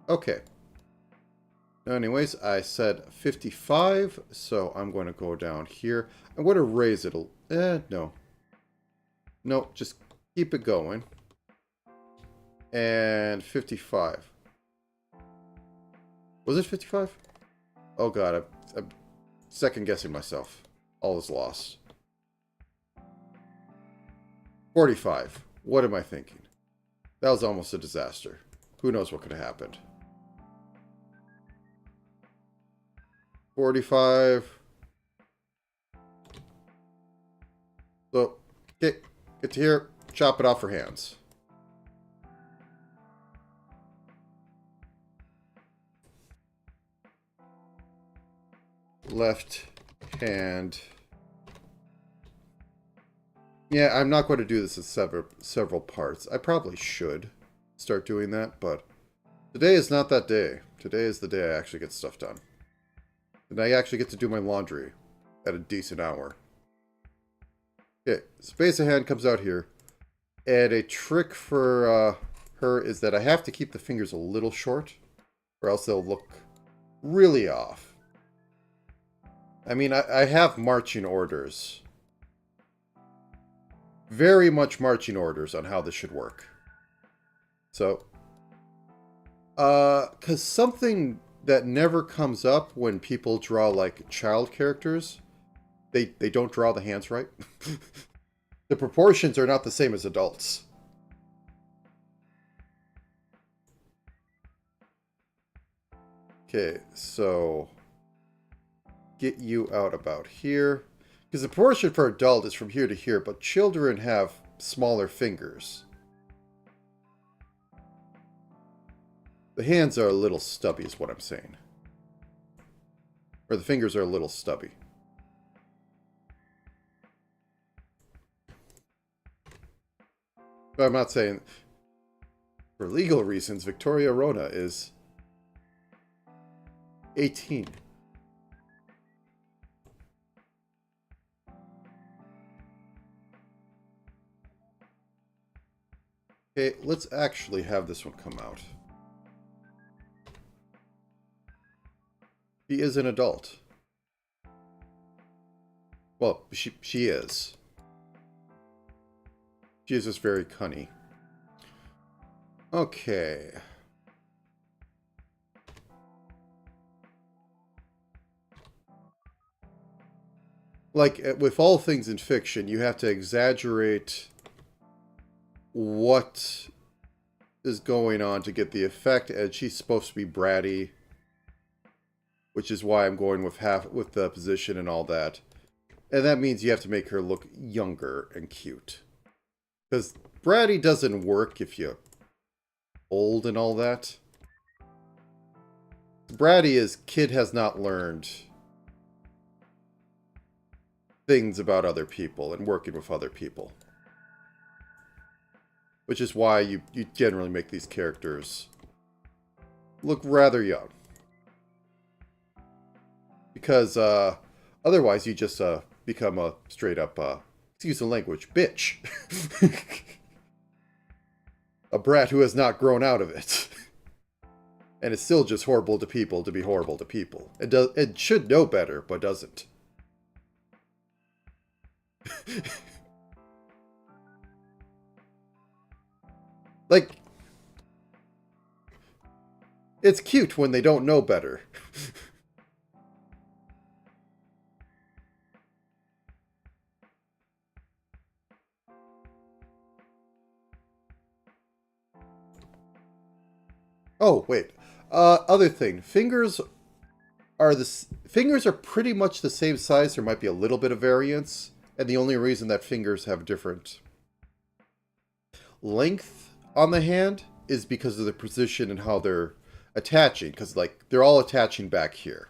Okay. Anyways, I said 55, so I'm going to go down here. I'm going to raise it a... no. No, just keep it going. And 55. Was it 55? Oh god, I'm second-guessing myself. All is lost. 45. What am I thinking? That was almost a disaster. Who knows what could have happened. 45. So, get to here, chop it off for hands. Left hand Yeah, I'm not going to do this in several parts. I probably should start doing that, but today is not that day. Today is the day I actually get stuff done. And I actually get to do my laundry at a decent hour. Okay, so base of hand comes out here. And a trick for her is that I have to keep the fingers a little short, or else they'll look really off. I mean, I have marching orders. Very much marching orders on how this should work. So, because something that never comes up when people draw, like, child characters, they don't draw the hands right. The proportions are not the same as adults. Okay, so get you out about here. Because the proportion for adult is from here to here, but children have smaller fingers. The hands are a little stubby is what I'm saying. Or the fingers are a little stubby. But I'm not saying... For legal reasons, Viktoria Riona is 18. Okay, let's actually have this one come out. She is an adult. Well, she is. She is just very cunny. Okay. Like, with all things in fiction, you have to exaggerate what is going on to get the effect, and she's supposed to be bratty, which is why I'm going with with the position and all that. And that means you have to make her look younger and cute. Because bratty doesn't work if you're old and all that. Bratty is kid has not learned things about other people and working with other people. Which is why you generally make these characters look rather young. Because otherwise you just become a straight up, excuse the language, bitch. A brat who has not grown out of it. And it's still just horrible to people to be horrible to people. It should know better, but doesn't. Like, it's cute when they don't know better. Oh, wait. Other thing. Fingers are pretty much the same size. There might be a little bit of variance. And the only reason that fingers have different length on the hand is because of the position and how they're attaching. Because, like, they're all attaching back here.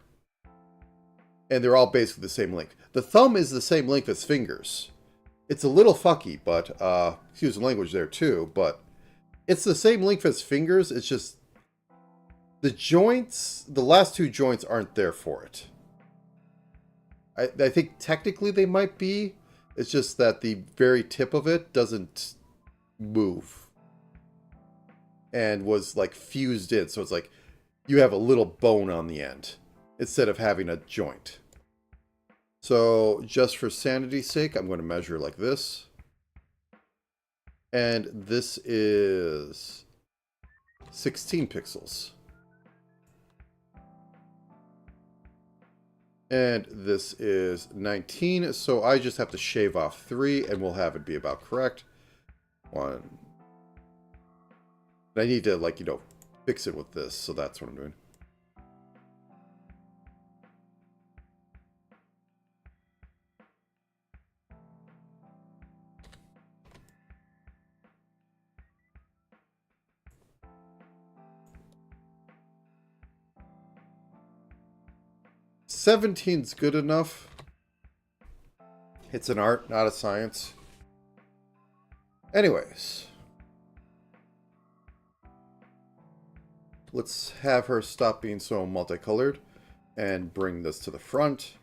And they're all basically the same length. The thumb is the same length as fingers. It's a little fucky, but, excuse the language there too, but it's the same length as fingers. It's just the joints, the last two joints aren't there for it. I think technically they might be. It's just that the very tip of it doesn't move. And was like fused in. So it's like you have a little bone on the end instead of having a joint. So just for sanity's sake, I'm going to measure like this. And this is 16 pixels. And this is 19, so I just have to shave off 3, and we'll have it be about correct. 1. I need to, like, fix it with this, so that's what I'm doing. "17's good enough. It's an art, not a science. Anyways. Let's have her stop being so multicolored and bring this to the front.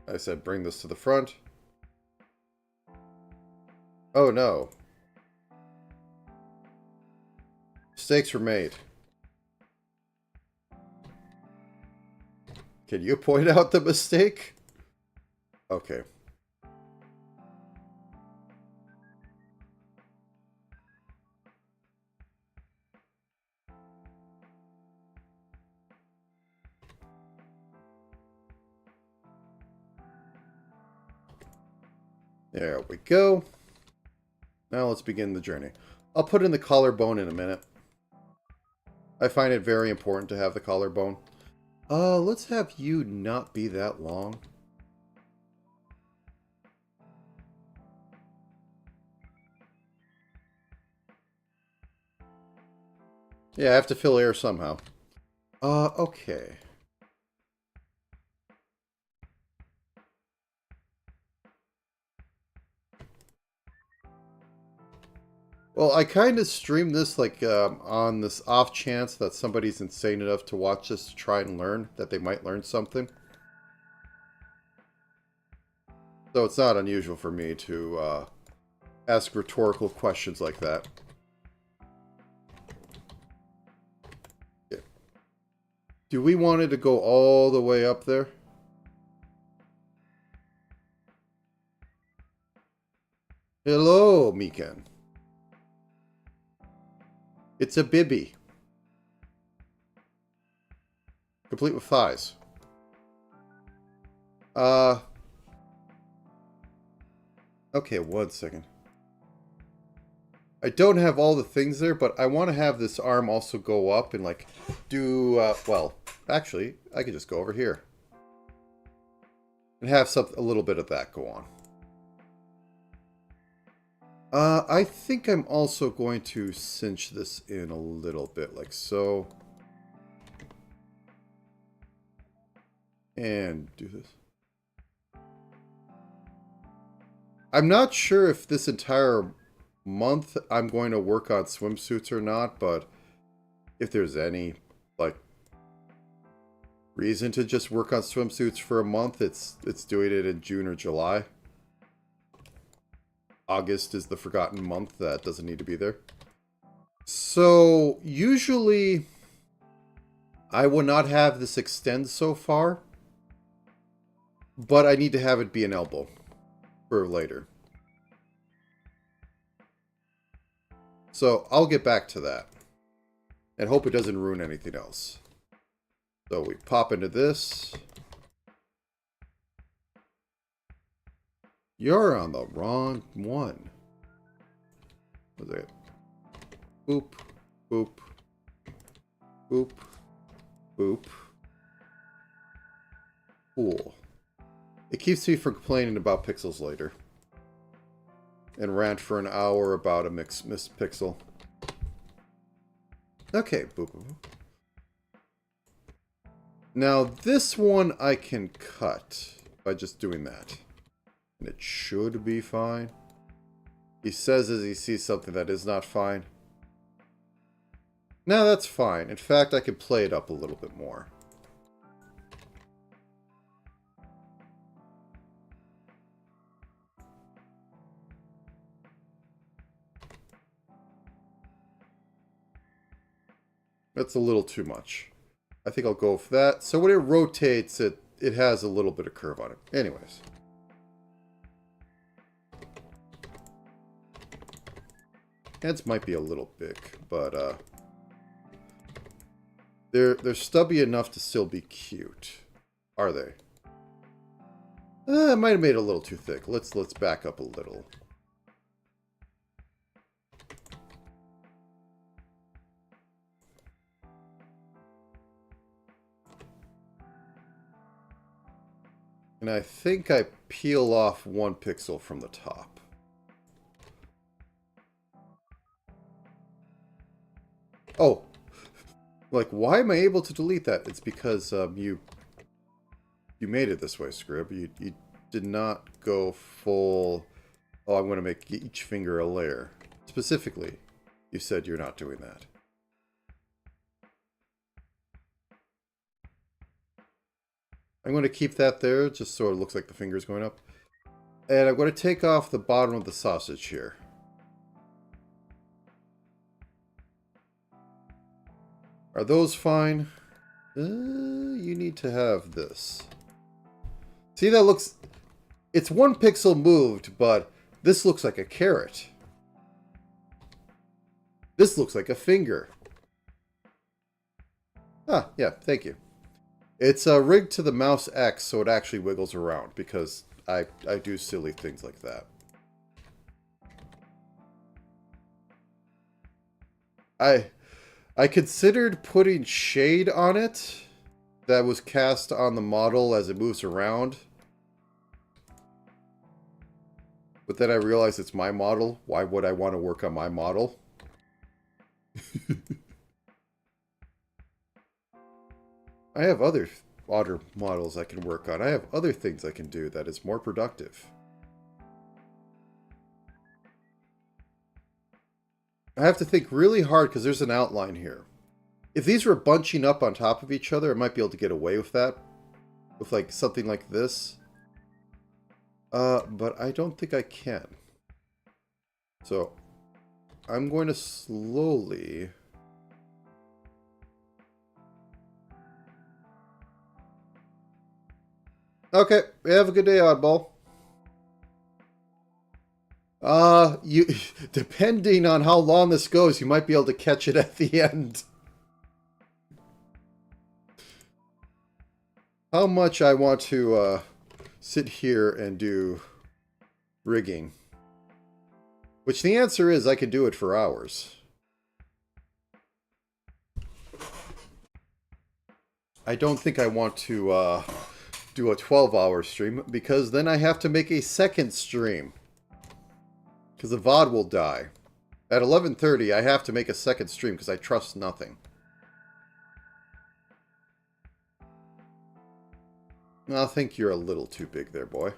I said bring this to the front. Oh no. Mistakes were made. Can you point out the mistake? Okay. There we go. Now let's begin the journey. I'll put in the collarbone in a minute. I find it very important to have the collarbone. Let's have you not be that long. Yeah, I have to fill air somehow. Okay. Well, I kind of streamed this like on this off chance that somebody's insane enough to watch this to try and learn, that they might learn something. So it's not unusual for me to ask rhetorical questions like that. Yeah. Do we want it to go all the way up there? Hello, Mikan. It's a bibby. Complete with thighs. Okay, 1 second. I don't have all the things there, but I want to have this arm also go up and, like, do, well, actually, I could just go over here. And have a little bit of that go on. I think I'm also going to cinch this in a little bit, like so. And do this. I'm not sure if this entire month I'm going to work on swimsuits or not, but if there's any, like, reason to just work on swimsuits for a month, it's doing it in June or July. August is the forgotten month that doesn't need to be there. So, usually, I will not have this extend so far, but I need to have it be an elbow for later. So, I'll get back to that. And hope it doesn't ruin anything else. So, we pop into this. You're on the wrong one. What's it? Boop, boop, boop, boop. Cool. It keeps me from complaining about pixels later. And rant for an hour about a missed pixel. Okay, boop, boop, boop. Now, this one I can cut by just doing that. And it should be fine. He says as he sees something that is not fine. No, that's fine. In fact, I could play it up a little bit more. That's a little too much. I think I'll go with that. So when it rotates, it has a little bit of curve on it. Anyways. Heads might be a little big, but they're stubby enough to still be cute. Are they? I might have made it a little too thick. Let's back up a little. And I think I peel off 1 pixel from the top. Oh, like, why am I able to delete that? It's because you made it this way, Scrib. You did not go full, oh, I'm going to make each finger a layer. Specifically, you said you're not doing that. I'm going to keep that there just so it looks like the finger's going up. And I'm going to take off the bottom of the sausage here. Are those fine? You need to have this. See, that looks... It's 1 pixel moved, but this looks like a carrot. This looks like a finger. Ah, yeah, thank you. It's rigged to the mouse X so it actually wiggles around because I do silly things like that. I considered putting shade on it that was cast on the model as it moves around. But then I realized it's my model. Why would I want to work on my model? I have other water models I can work on. I have other things I can do that is more productive. I have to think really hard because there's an outline here. If these were bunching up on top of each other, I might be able to get away with that. With like something like this. But I don't think I can. So, I'm going to slowly... Okay, have a good day, Oddball. You depending on how long this goes, you might be able to catch it at the end. How much I want to sit here and do rigging. Which the answer is I could do it for hours. I don't think I want to do a 12-hour stream because then I have to make a second stream. Because the VOD will die. At 11:30, I have to make a second stream because I trust nothing. I think you're a little too big there, boy.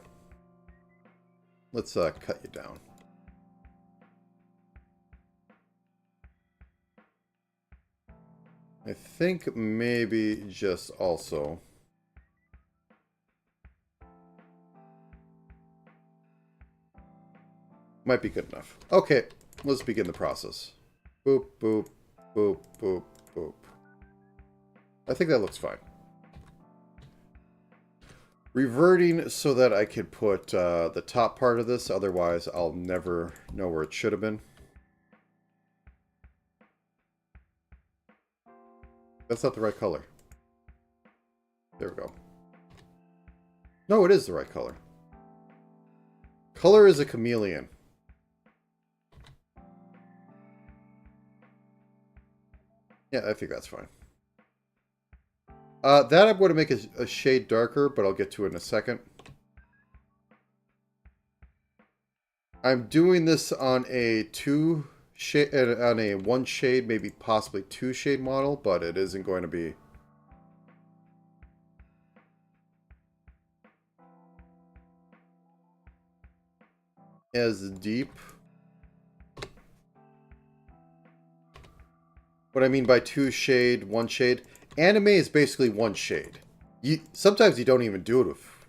Let's cut you down. I think maybe just also... Might be good enough. Okay, let's begin the process. Boop, boop, boop, boop, boop. I think that looks fine. Reverting so that I could put the top part of this, otherwise I'll never know where it should have been. That's not the right color. There we go. No, it is the right color. Color is a chameleon. Yeah, I think that's fine. That I'm going to make a shade darker, but I'll get to it in a second. I'm doing this on a 1 shade, maybe possibly 2 shade model, but it isn't going to be as deep. What I mean by 2 shade, 1 shade, anime is basically 1 shade. Sometimes you don't even do it with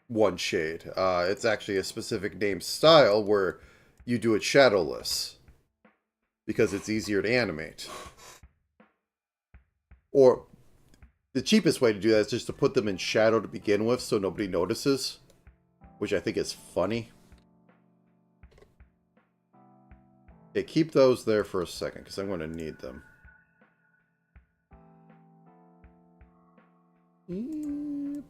1 shade. It's actually a specific name style where you do it shadowless because it's easier to animate. Or the cheapest way to do that is just to put them in shadow to begin with so nobody notices, which I think is funny. Okay, keep those there for a second, because I'm going to need them. Boop.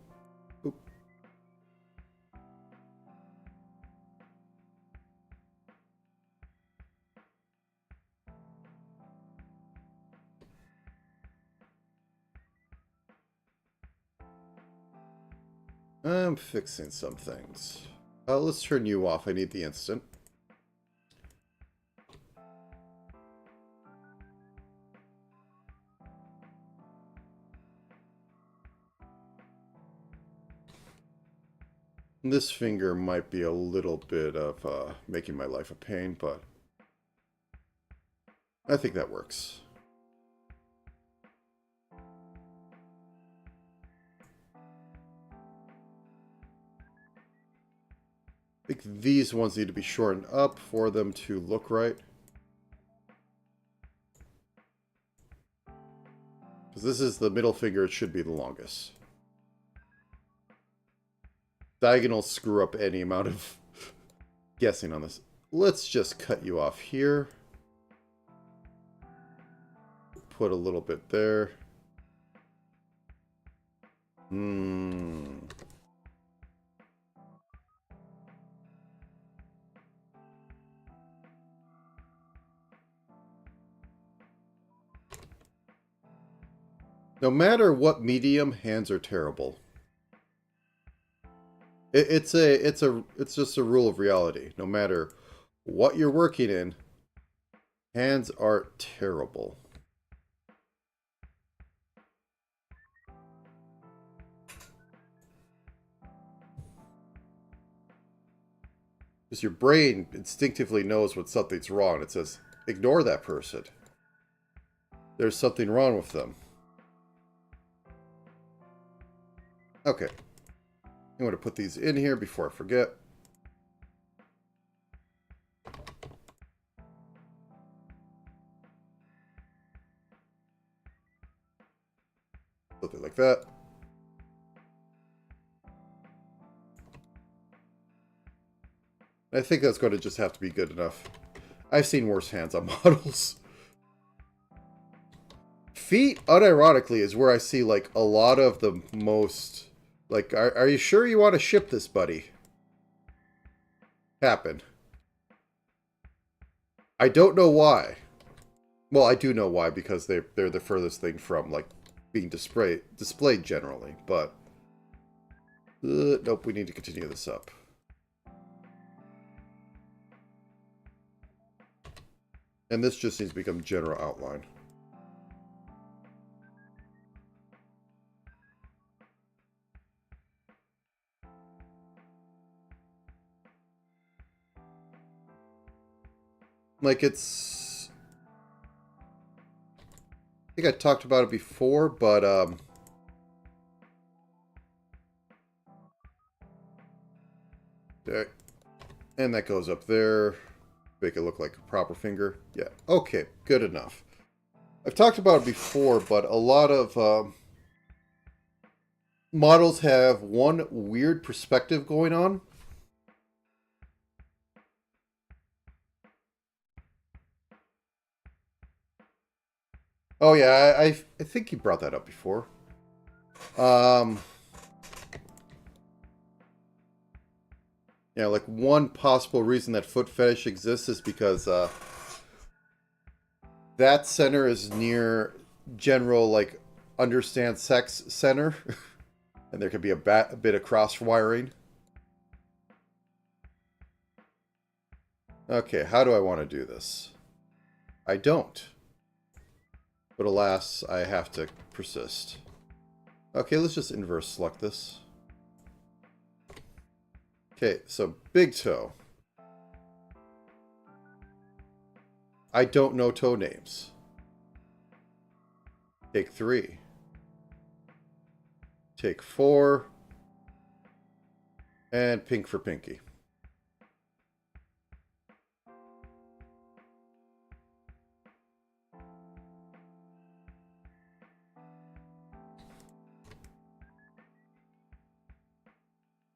I'm fixing some things. Let's turn you off. I need the instant. This finger might be a little bit of making my life a pain, but I think that works. I think these ones need to be shortened up for them to look right. Because this is the middle finger, it should be the longest. Diagonals screw up any amount of guessing on this. Let's just cut you off here. Put a little bit there. No matter what medium, hands are terrible. It's just a rule of reality. No matter what you're working in, hands are terrible. Because your brain instinctively knows when something's wrong. It says, ignore that person. There's something wrong with them. Okay. I'm going to put these in here before I forget. Something like that. I think that's going to just have to be good enough. I've seen worse hands on models. Feet, unironically, is where I see, like, a lot of the most... Like, are you sure you want to ship this, buddy? Happen. I don't know why. Well, I do know why, because they're the furthest thing from, like, being displayed generally, but... nope, we need to continue this up. And this just needs to become general outline. Like, it's... I think I talked about it before, but, okay. And that goes up there. Make it look like a proper finger. Yeah, okay, good enough. I've talked about it before, but a lot of models have one weird perspective going on. Oh yeah, I think you brought that up before. Yeah, like one possible reason that foot fetish exists is because that center is near general, like, understand sex center. And there could be a bit of cross wiring. Okay, how do I want to do this? I don't. But alas, I have to persist. Okay, let's just inverse select this. Okay, so big toe. I don't know toe names. Take 3. Take 4. And pink for pinky.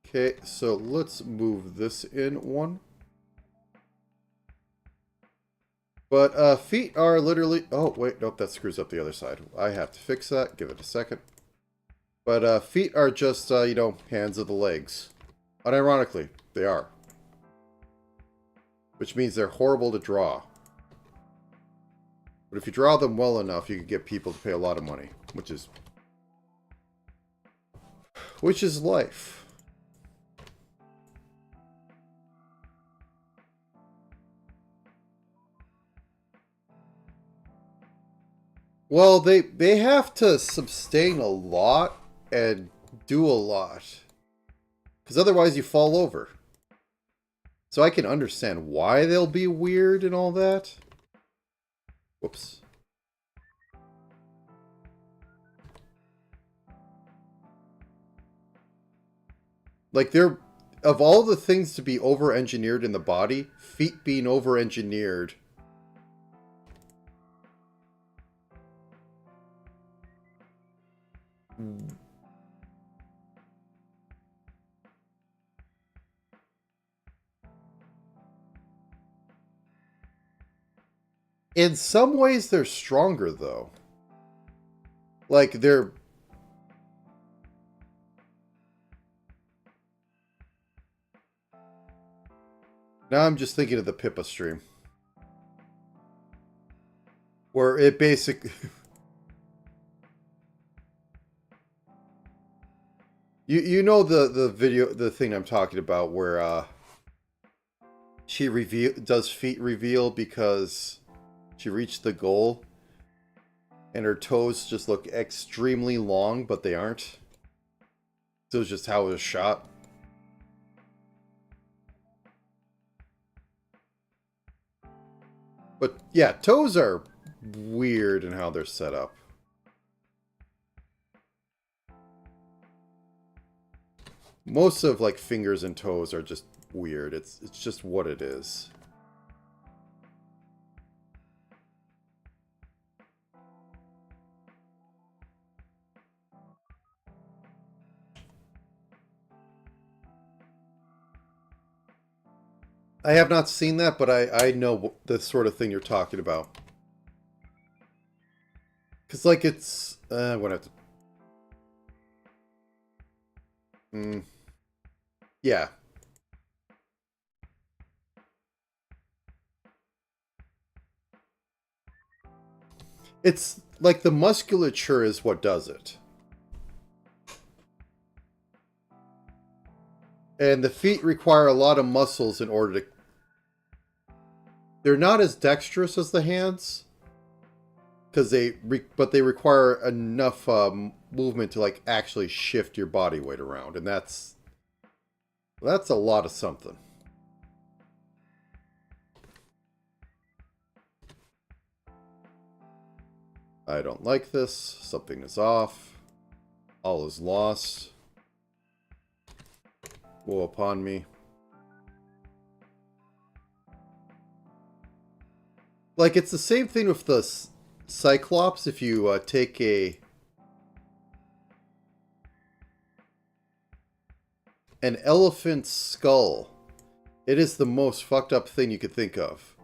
Okay, so let's move this in one. But feet are literally... Oh, wait, nope, that screws up the other side. I have to fix that. Give it a second. But feet are just, you know, hands of the legs. Unironically, they are. Which means they're horrible to draw. But if you draw them well enough, you can get people to pay a lot of money. Which is life. Well, they have to sustain a lot and do a lot. Because otherwise you fall over. So I can understand why they'll be weird and all that. Whoops. Like, they're... Of all the things to be over-engineered in the body, feet being over-engineered... In some ways, they're stronger, though. Like, they're... Now I'm just thinking of the Pippa stream. Where it basically... you know the video, the thing I'm talking about where she does feet reveal because she reached the goal and her toes just look extremely long, but they aren't. So it's just how it was shot. But yeah, toes are weird in how they're set up. Most of like fingers and toes are just weird. It's just what it is. I have not seen that, but I know the sort of thing you're talking about. Because, like, it's... I'm going to have to... Yeah. It's, like, the musculature is what does it. And the feet require a lot of muscles in order to... They're not as dexterous as the hands. Because but they require enough movement to, like, actually shift your body weight around. And that's a lot of something. I don't like this. Something is off. All is lost. Woe upon me. Like, it's the same thing with the Cyclops. If you take an elephant's skull, it is the most fucked up thing you could think of.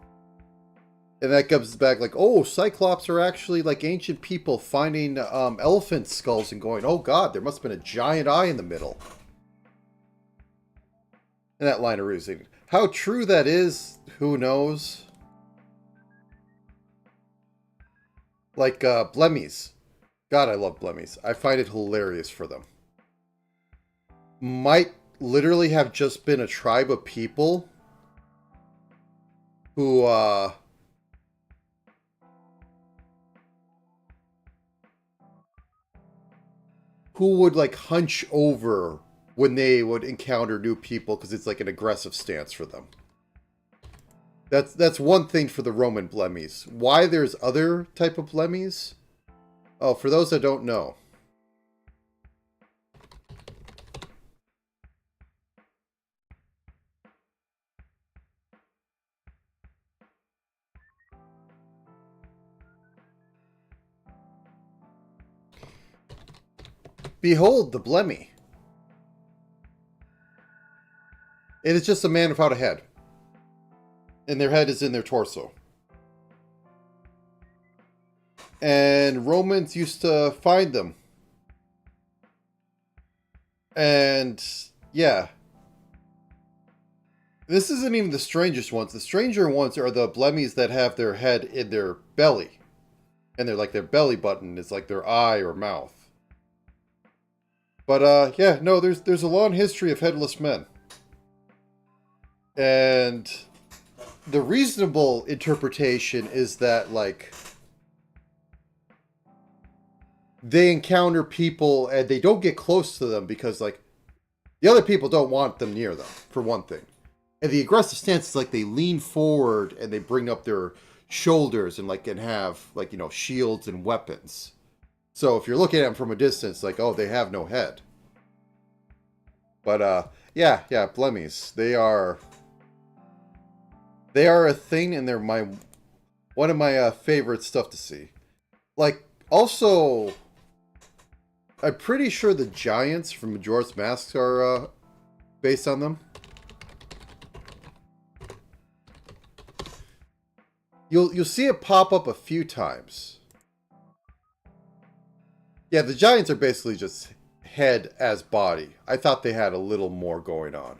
And that comes back like, oh, Cyclops are actually like ancient people finding elephant skulls and going, oh god, there must have been a giant eye in the middle. And that line of reasoning. How true that is, who knows? Like, blemmies. God, I love blemmies. I find it hilarious for them. Might literally have just been a tribe of people who, would, like, hunch over when they would encounter new people because it's, like, an aggressive stance for them. That's one thing for the Roman blemmies. Why there's other type of blemmies? Oh, for those that don't know. Behold the blemmy. It is just a man without a head. And their head is in their torso. And Romans used to find them. And, yeah. This isn't even the strangest ones. The stranger ones are the blemmies that have their head in their belly. And they're like their belly button is like their eye or mouth. But, yeah, no, there's a long history of headless men. And the reasonable interpretation is that, like, they encounter people and they don't get close to them because, like, The other people don't want them near them, for one thing. And the aggressive stance is like they lean forward and they bring up their shoulders and like can have like, you know, shields and weapons. So if you're looking at them from a distance, like, oh, they have no head. But yeah, blemmies. They are a thing, and they're one of my favorite stuff to see. Like, also, I'm pretty sure the giants from Majora's Mask are based on them. You'll see it pop up a few times. Yeah, the giants are basically just head as body. I thought they had a little more going on.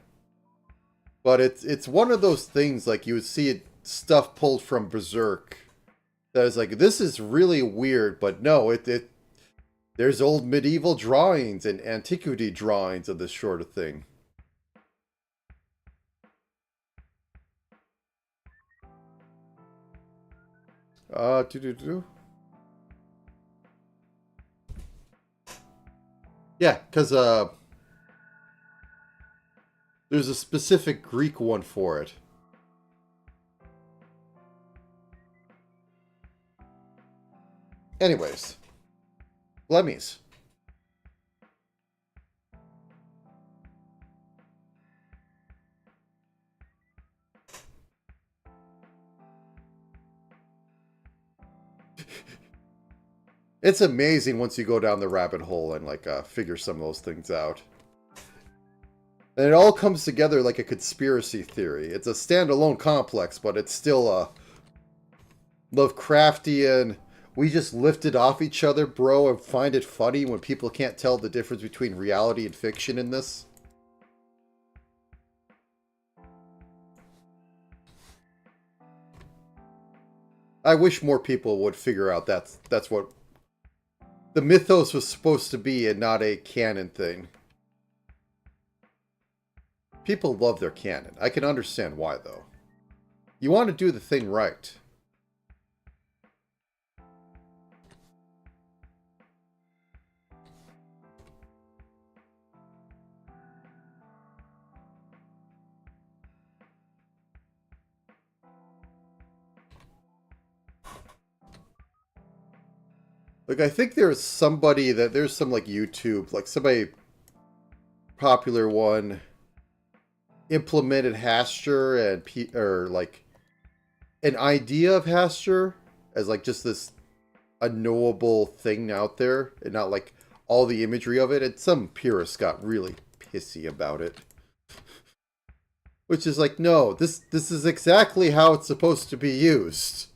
But it's one of those things, like, you would see it, stuff pulled from Berserk that is like, this is really weird, but no, there's old medieval drawings and antiquity drawings of this sort of thing. Yeah, because there's a specific Greek one for it. Anyways, blemmies. It's amazing once you go down the rabbit hole and like figure some of those things out. And it all comes together like a conspiracy theory. It's a standalone complex, but it's still a Lovecraftian, we just lift it off each other, bro, and find it funny when people can't tell the difference between reality and fiction in this. I wish more people would figure out that's what the mythos was supposed to be and not a canon thing. People love their canon. I can understand why, though. You want to do the thing right. Like, I think there's some like YouTube, like somebody popular one implemented Hastur or like an idea of Hastur as like just this unknowable thing out there and not like all the imagery of it. And some purists got really pissy about it. Which is like, no, this is exactly how it's supposed to be used.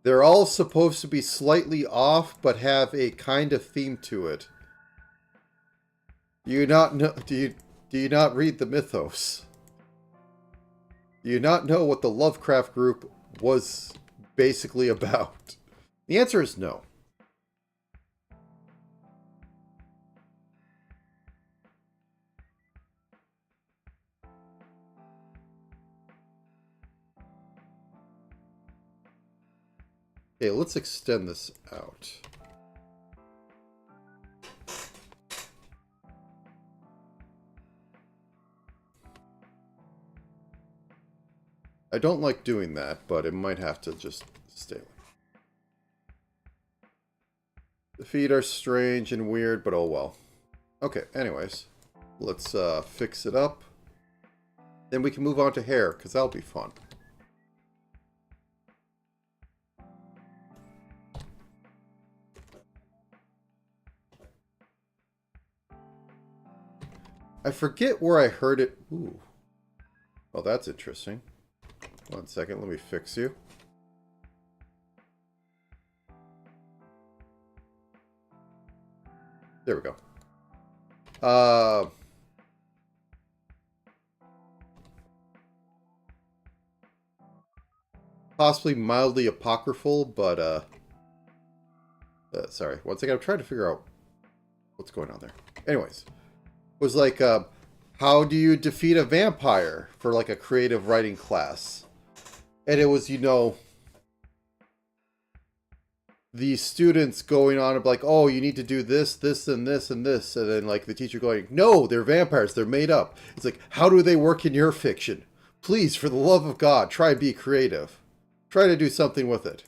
They're all supposed to be slightly off, but have a kind of theme to it. Do you not know? Do you not read the mythos? Do you not know what the Lovecraft group was basically about? The answer is no. Okay, let's extend this out. I don't like doing that, but it might have to just stay. The feet are strange and weird, but oh well. Okay, anyways. Let's fix it up. Then we can move on to hair, because that'll be fun. I forget where I heard it. Ooh. Well, that's interesting. 1 second, let me fix you. There we go. Possibly mildly apocryphal, but sorry. 1 second, I'm trying to figure out what's going on there. Anyways. Was like, how do you defeat a vampire for like a creative writing class? And it was, you know, the students going on and like, oh, you need to do this, this, and this, and this. And then like the teacher going, no, they're vampires. They're made up. It's like, how do they work in your fiction? Please, for the love of God, try and be creative. Try to do something with it.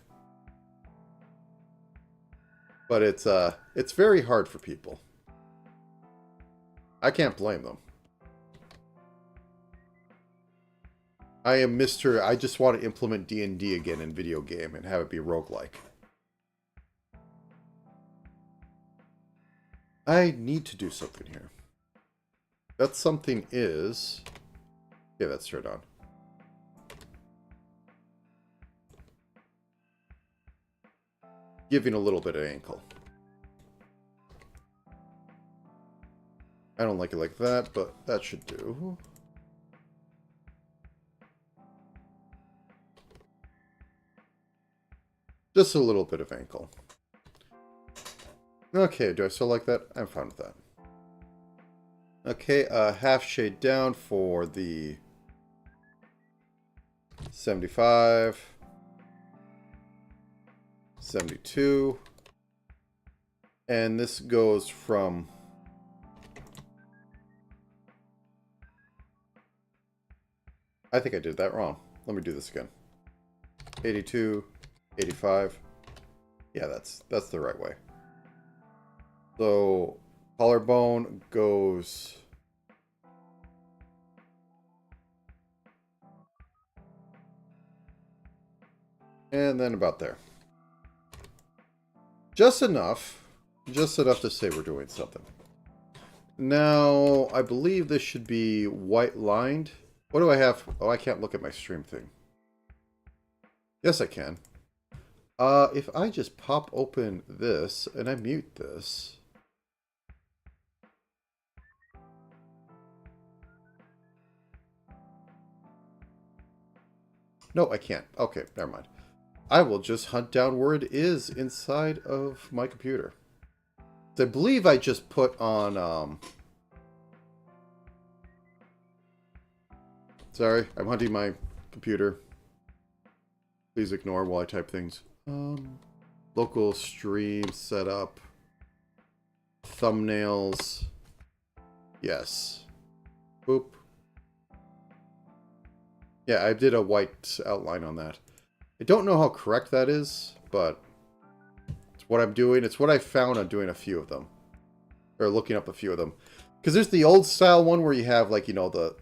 But it's very hard for people. I can't blame them. I am Mr. I just want to implement D&D again in video game and have it be roguelike. I need to do something here. That something is... Yeah, that's turned on. Giving a little bit of ankle. I don't like it like that, but that should do. Just a little bit of ankle. Okay, do I still like that? I'm fine with that. Okay, half shade down for the 75. 72. And this goes from... I think I did that wrong. Let me do this again. 82, 85. Yeah, that's the right way. So, collarbone goes... And then about there. Just enough to say we're doing something. Now, I believe this should be white lined. What do I have? Oh, I can't look at my stream thing. Yes, I can. If I just pop open this and I mute this. No, I can't. Okay, never mind. I will just hunt down where it is inside of my computer. I believe I just put on, Sorry, I'm hunting my computer. Please ignore while I type things. Local stream setup. Thumbnails. Yes. Boop. Yeah, I did a white outline on that. I don't know how correct that is, but it's what I'm doing. It's what I found on doing a few of them. Or looking up a few of them. Because there's the old style one where you have, like, you know, the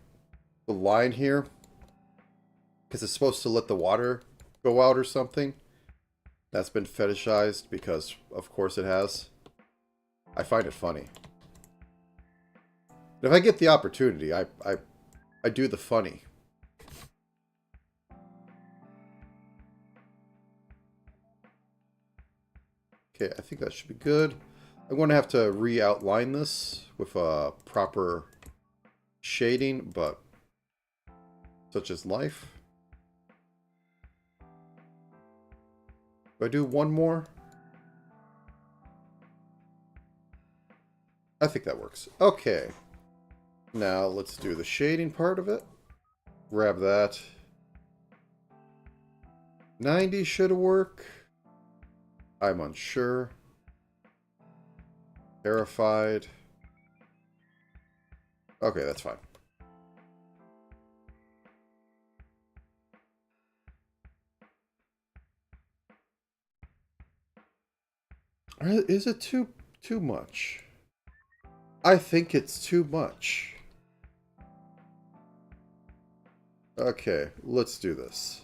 line here. Because it's supposed to let the water go out or something. That's been fetishized because, of course, it has. I find it funny. If I get the opportunity, I do the funny. Okay, I think that should be good. I'm going to have to re-outline this with a proper shading, but such is life. Do I do one more? I think that works. Okay. Now let's do the shading part of it. Grab that. 90 should work. I'm unsure. Terrified. Okay, that's fine. Is it too much? I think it's too much. Okay, let's do this.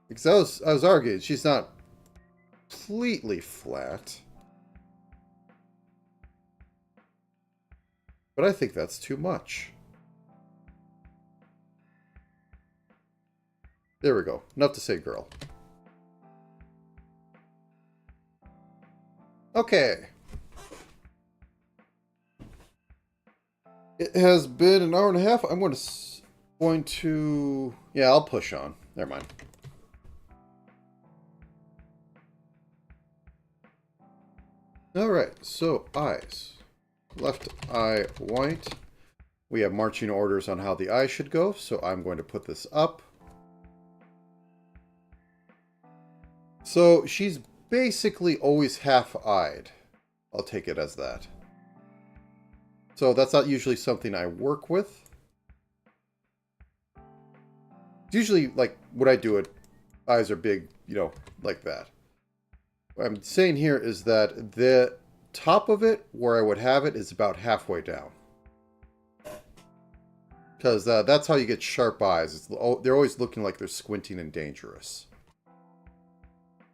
Because I was arguing, she's not completely flat. But I think that's too much. There we go. Enough to say girl. Okay. It has been an hour and a half. I'm going to... Yeah, I'll push on. Never mind. Alright, so eyes. Left eye white. We have marching orders on how the eye should go, so I'm going to put this up. So she's basically always half-eyed. I'll take it as that. So that's not usually something I work with. It's usually, like, when I do it, eyes are big, you know, like that. What I'm saying here is that the top of it, where I would have it, is about halfway down. Because that's how you get sharp eyes. They're always looking like they're squinting and dangerous.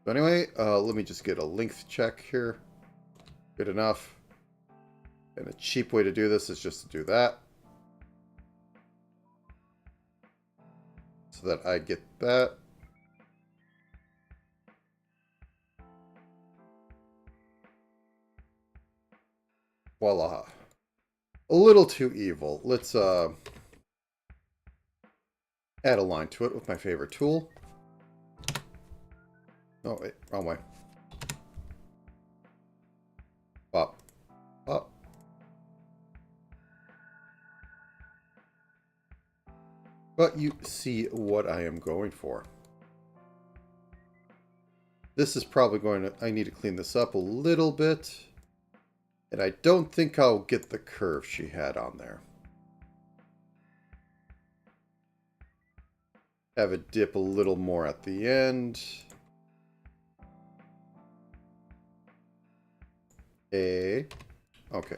So anyway, let me just get a length check here. Good enough. And a cheap way to do this is just to do that. So that I get that. Voila. A little too evil. Let's add a line to it with my favorite tool. Oh, wait, wrong way. Up. Up. But you see what I am going for. This is probably going to... I need to clean this up a little bit. And I don't think I'll get the curve she had on there. Have it dip a little more at the end. Okay.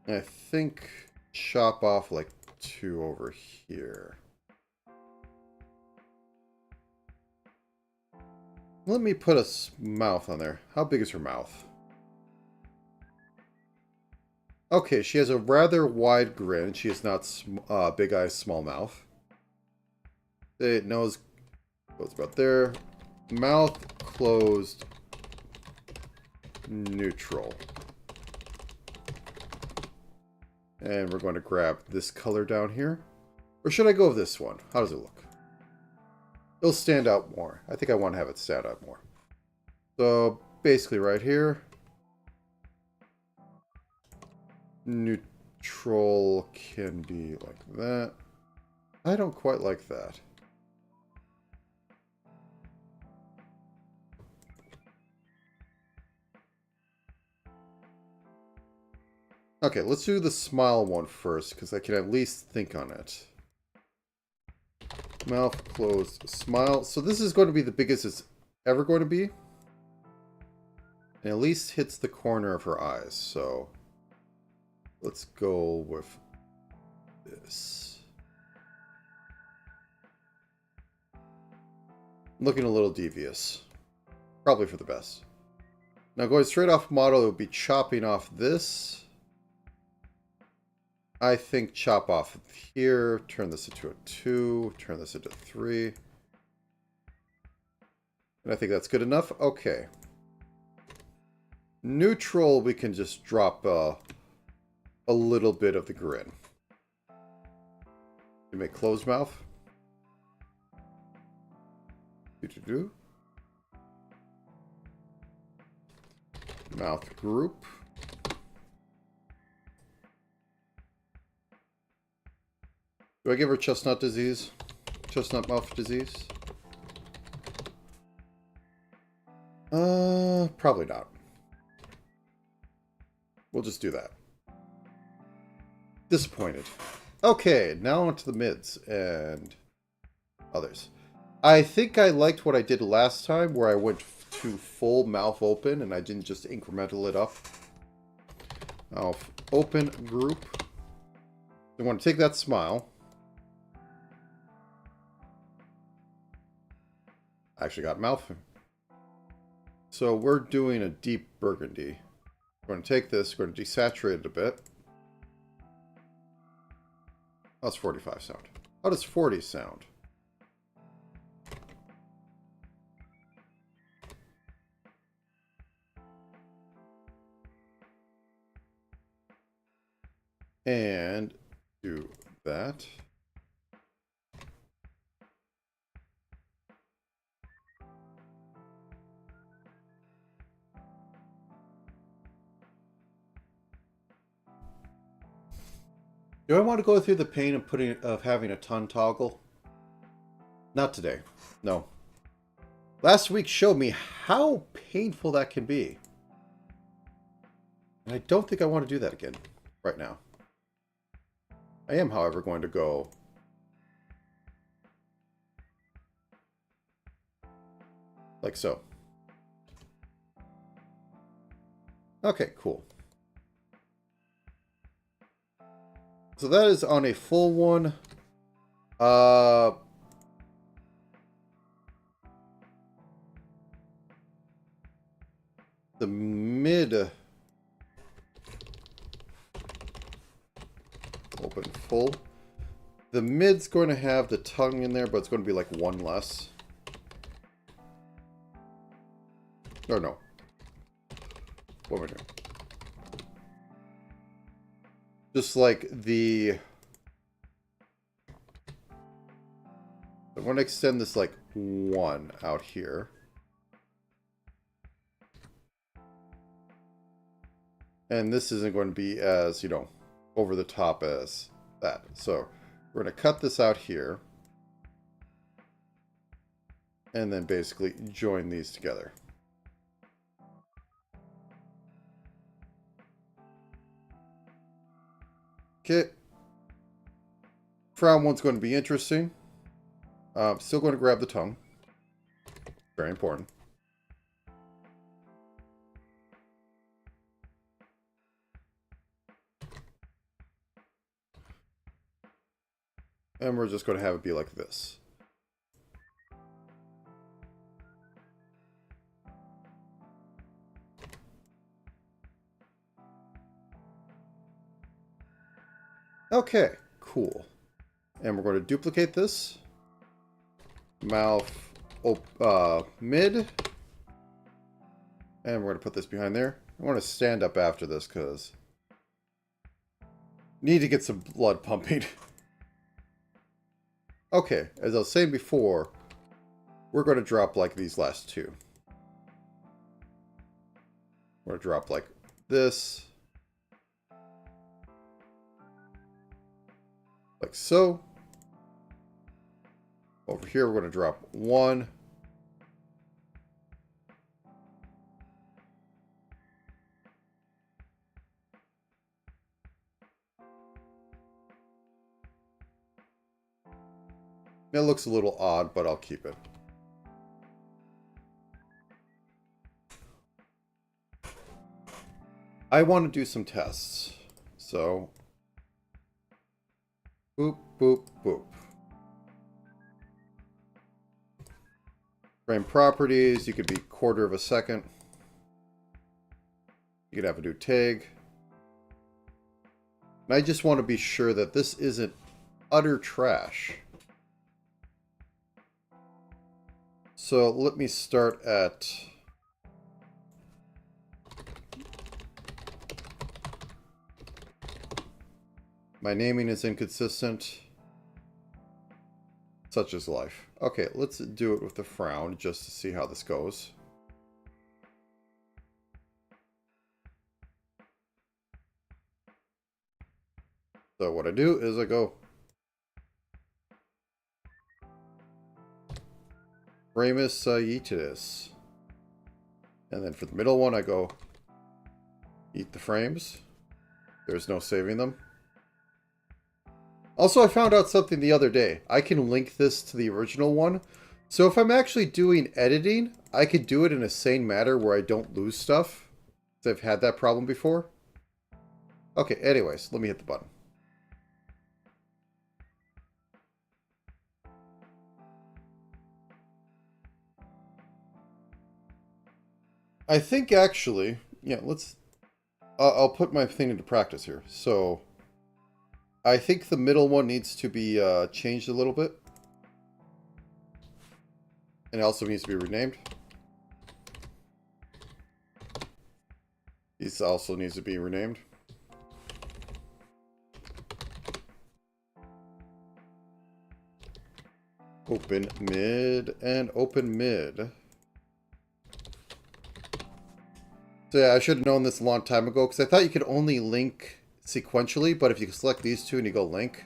I think chop off like 2 over here. Let me put a mouth on there. How big is her mouth? Okay, she has a rather wide grin. She is not big eyes, small mouth. The nose goes about there. Mouth closed, neutral. And we're going to grab this color down here. Or should I go with this one? How does it look? It'll stand out more. I think I want to have it stand out more. So basically right here. Neutral can be like that. I don't quite like that. Okay, let's do the smile one first, because I can at least think on it. Mouth closed, smile. So this is going to be the biggest it's ever going to be. And at least hits the corner of her eyes, so let's go with this. Looking a little devious. Probably for the best. Now going straight off model, it would be chopping off this. I think chop off here, turn this into a 2, turn this into 3. And I think that's good enough. Okay. Neutral, we can just drop a little bit of the grin. You make closed mouth. Do-do-do. Mouth group. Do I give her chestnut disease? Chestnut mouth disease? Probably not. We'll just do that. Disappointed. Okay, now on to the mids and others. I think I liked what I did last time, where I went to full mouth open and I didn't just incremental it up. Mouth open group. I want to take that smile. I actually got mouth. So we're doing a deep burgundy. We're going to take this, we're going to desaturate it a bit. How's 45 sound? How does 40 sound? And do that. Do I want to go through the pain of having a ton toggle? Not today. No. Last week showed me how painful that can be. And I don't think I want to do that again right now. I am, however, going to go like so. Okay, cool. So that is on a full one. The mid open full. The mid's going to have the tongue in there, but it's going to be like one less. Or no. What am I doing? Just like the... I'm going to extend this like one out here. And this isn't going to be as, you know, over the top as that. So we're going to cut this out here. And then basically join these together. Okay. Frown one's going to be interesting. Still going to grab the tongue. Very important. And we're just going to have it be like this. Okay, cool. And we're going to duplicate this. Mouth mid. And we're going to put this behind there. I want to stand up after this because need to get some blood pumping. Okay, as I was saying before, we're going to drop like these last two. We're going to drop like this. Like so. Over here, we're going to drop one. It looks a little odd, but I'll keep it. I want to do some tests. So, boop, boop, boop. Frame properties, you could be quarter of a second. You could have a new tag. And I just want to be sure that this isn't utter trash. So let me start at... My naming is inconsistent. Such is life. Okay, let's do it with the frown just to see how this goes. So what I do is I go Framus Yeetis. And then for the middle one I go eat the frames. There's no saving them. Also, I found out something the other day. I can link this to the original one. So if I'm actually doing editing, I could do it in a sane manner where I don't lose stuff. Because I've had that problem before. Okay, anyways, let me hit the button. I think actually, yeah, let's... I'll put my thing into practice here. So... I think the middle one needs to be changed a little bit. And it also needs to be renamed. This also needs to be renamed. Open mid and open mid. So yeah, I should have known this a long time ago because I thought you could only link sequentially, but if you select these two and you go link,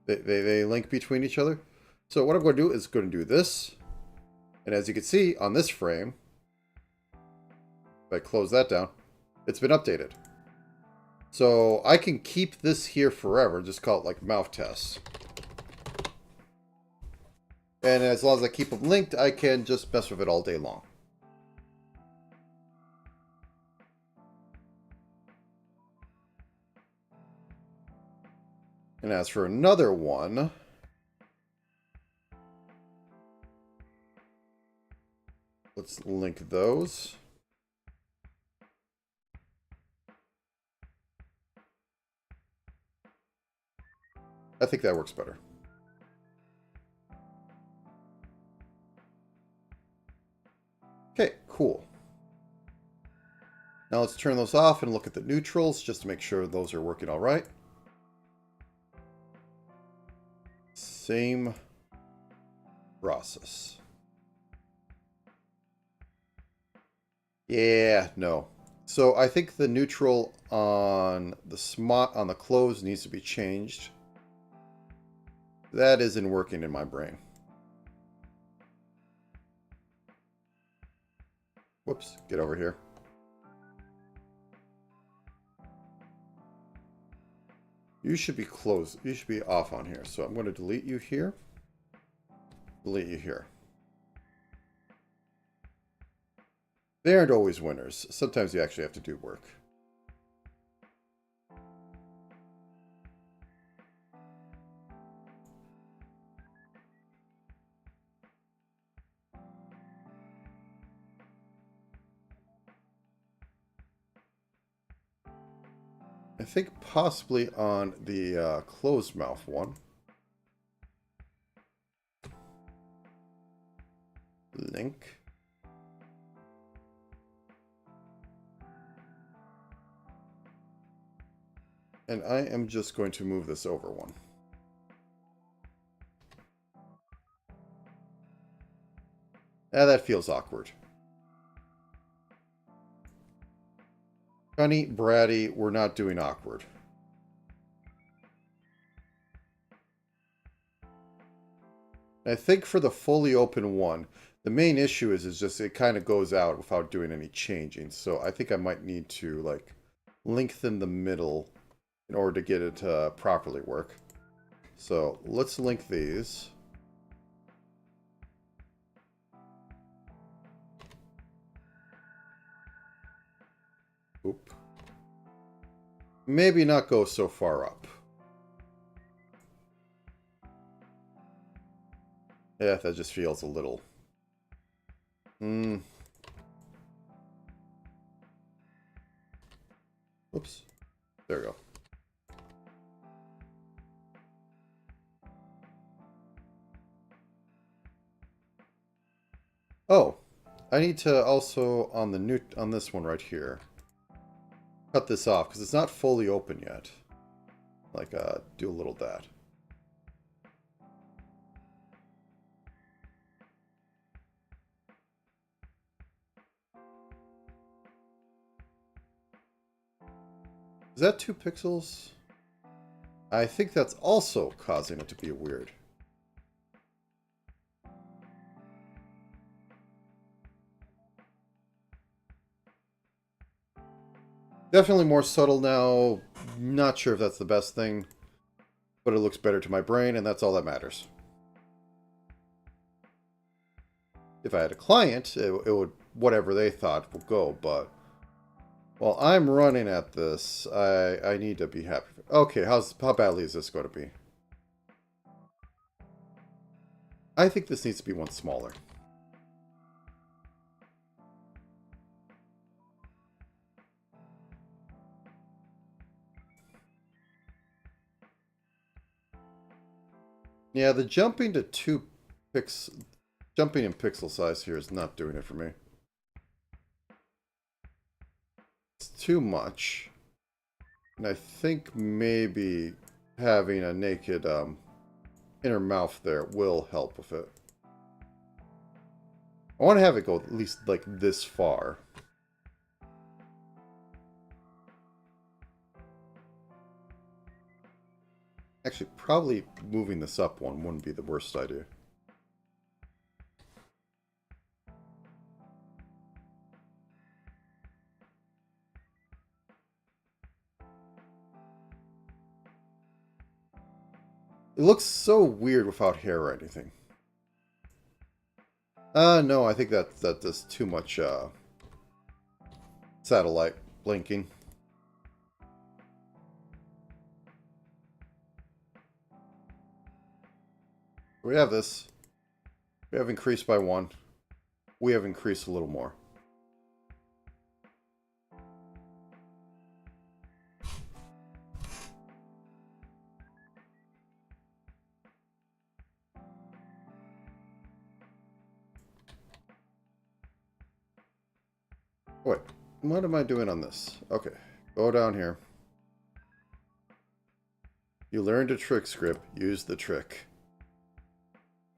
they link between each other. So what I'm going to do is going to do this. And as you can see on this frame, if I close that down, it's been updated. So I can keep this here forever, just call it like mouth tests. And as long as I keep them linked, I can just mess with it all day long. And as for another one, let's link those. I think that works better. Okay, cool. Now let's turn those off and look at the neutrals just to make sure those are working all right. Same process. Yeah, no. So I think the neutral on the close needs to be changed. That isn't working in my brain. Whoops, get over here. You should be closed. You should be off on here. So I'm going to delete you here. Delete you here. They aren't always winners. Sometimes you actually have to do work. I think possibly on the closed mouth one. Link. And I am just going to move this over one. Ah, that feels awkward. Funny, bratty, we're not doing awkward. I think for the fully open one, the main issue is just it kind of goes out without doing any changing. So I think I might need to like lengthen the middle in order to get it to properly work. So let's link these. Oop. Maybe not go so far up. Yeah, that just feels a little... Oops. There we go. Oh, I need to also on this one right here cut this off because it's not fully open yet. Like do a little of that. Is that 2 pixels? I think that's also causing it to be weird. Definitely more subtle now. Not sure if that's the best thing, but it looks better to my brain, and that's all that matters. If I had a client, it would, whatever they thought would go, but while I'm running at this, I need to be happy. Okay, how badly is this going to be? I think this needs to be one smaller. Yeah, the jumping to jumping in pixel size here is not doing it for me. It's too much. And I think maybe having a naked inner mouth there will help with it. I want to have it go at least like this far. Actually, probably moving this up one wouldn't be the worst idea. It looks so weird without hair or anything. No, I think that does too much satellite blinking. We have this. We have increased by 1. We have increased a little more. Wait, what am I doing on this? Okay, go down here. You learned a trick script. Use the trick.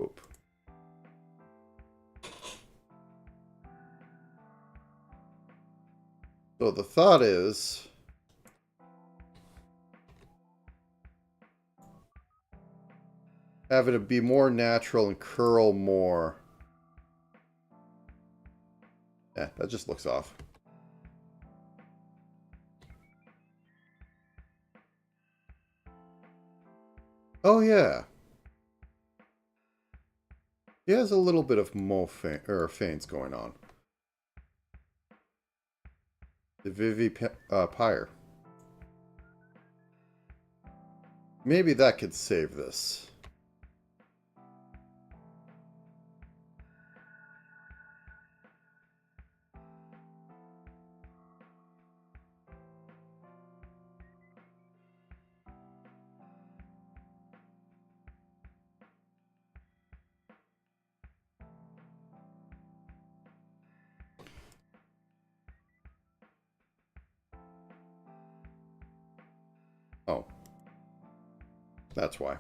Oop. So the thought is... have it be more natural and curl more. Yeah, that just looks off. Oh yeah. He has a little bit of feints going on. The Vivi Pyre. Maybe that could save this. Oh. That's why.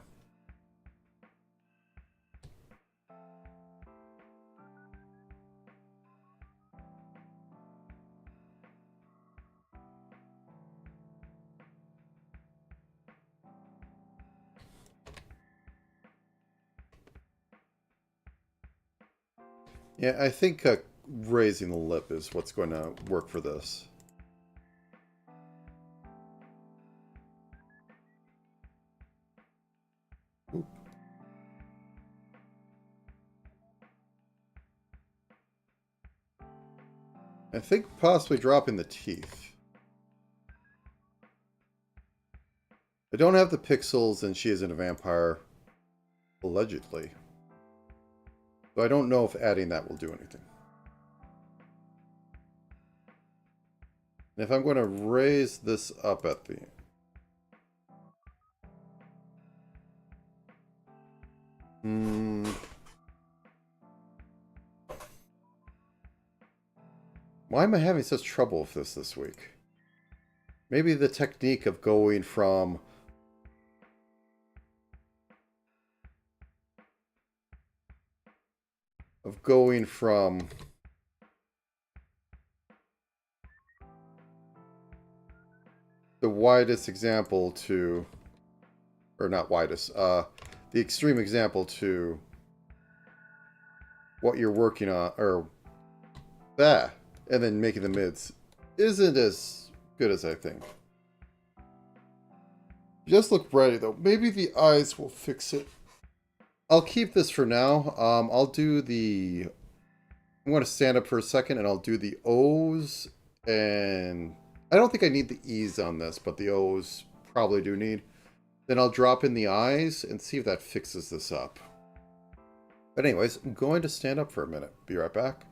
Yeah, I think raising the lip is what's going to work for this. Oop. I think possibly dropping the teeth. I don't have the pixels and she isn't a vampire, allegedly. So I don't know if adding that will do anything. And if I'm going to raise this up at the... Why am I having such trouble with this week? Maybe the technique of going from... the widest example to... or not widest, the extreme example to what you're working on, or that, and then making the mids isn't as good as I think. Just look ready though. Maybe the eyes will fix it. I'll keep this for now. I'll do the... I'm going to stand up for a second and I'll do the O's, and I don't think I need the E's on this, but the O's probably do need. Then I'll drop in the eyes and see if that fixes this up. But anyways, I'm going to stand up for a minute. Be right back.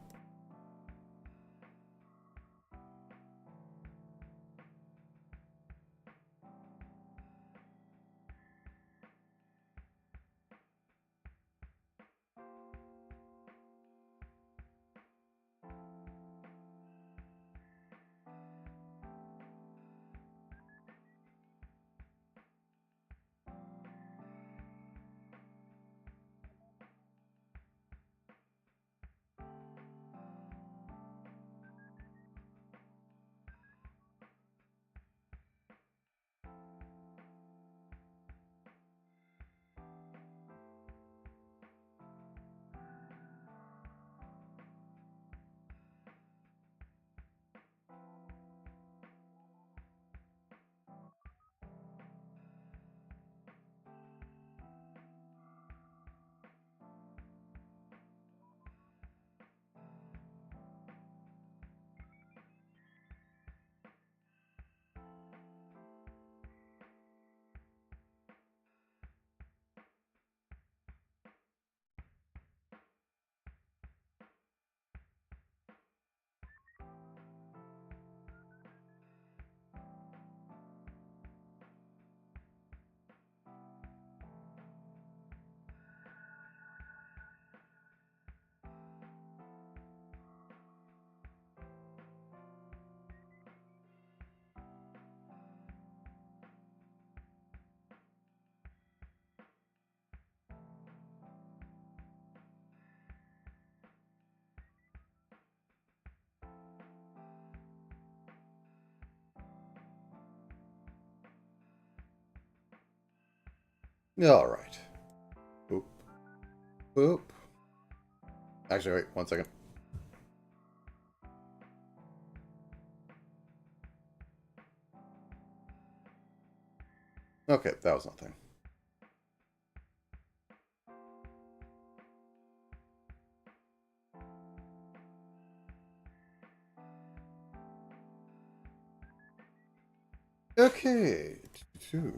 Alright. Boop. Boop. Actually, wait, 1 second. Okay, that was nothing. Okay. Two.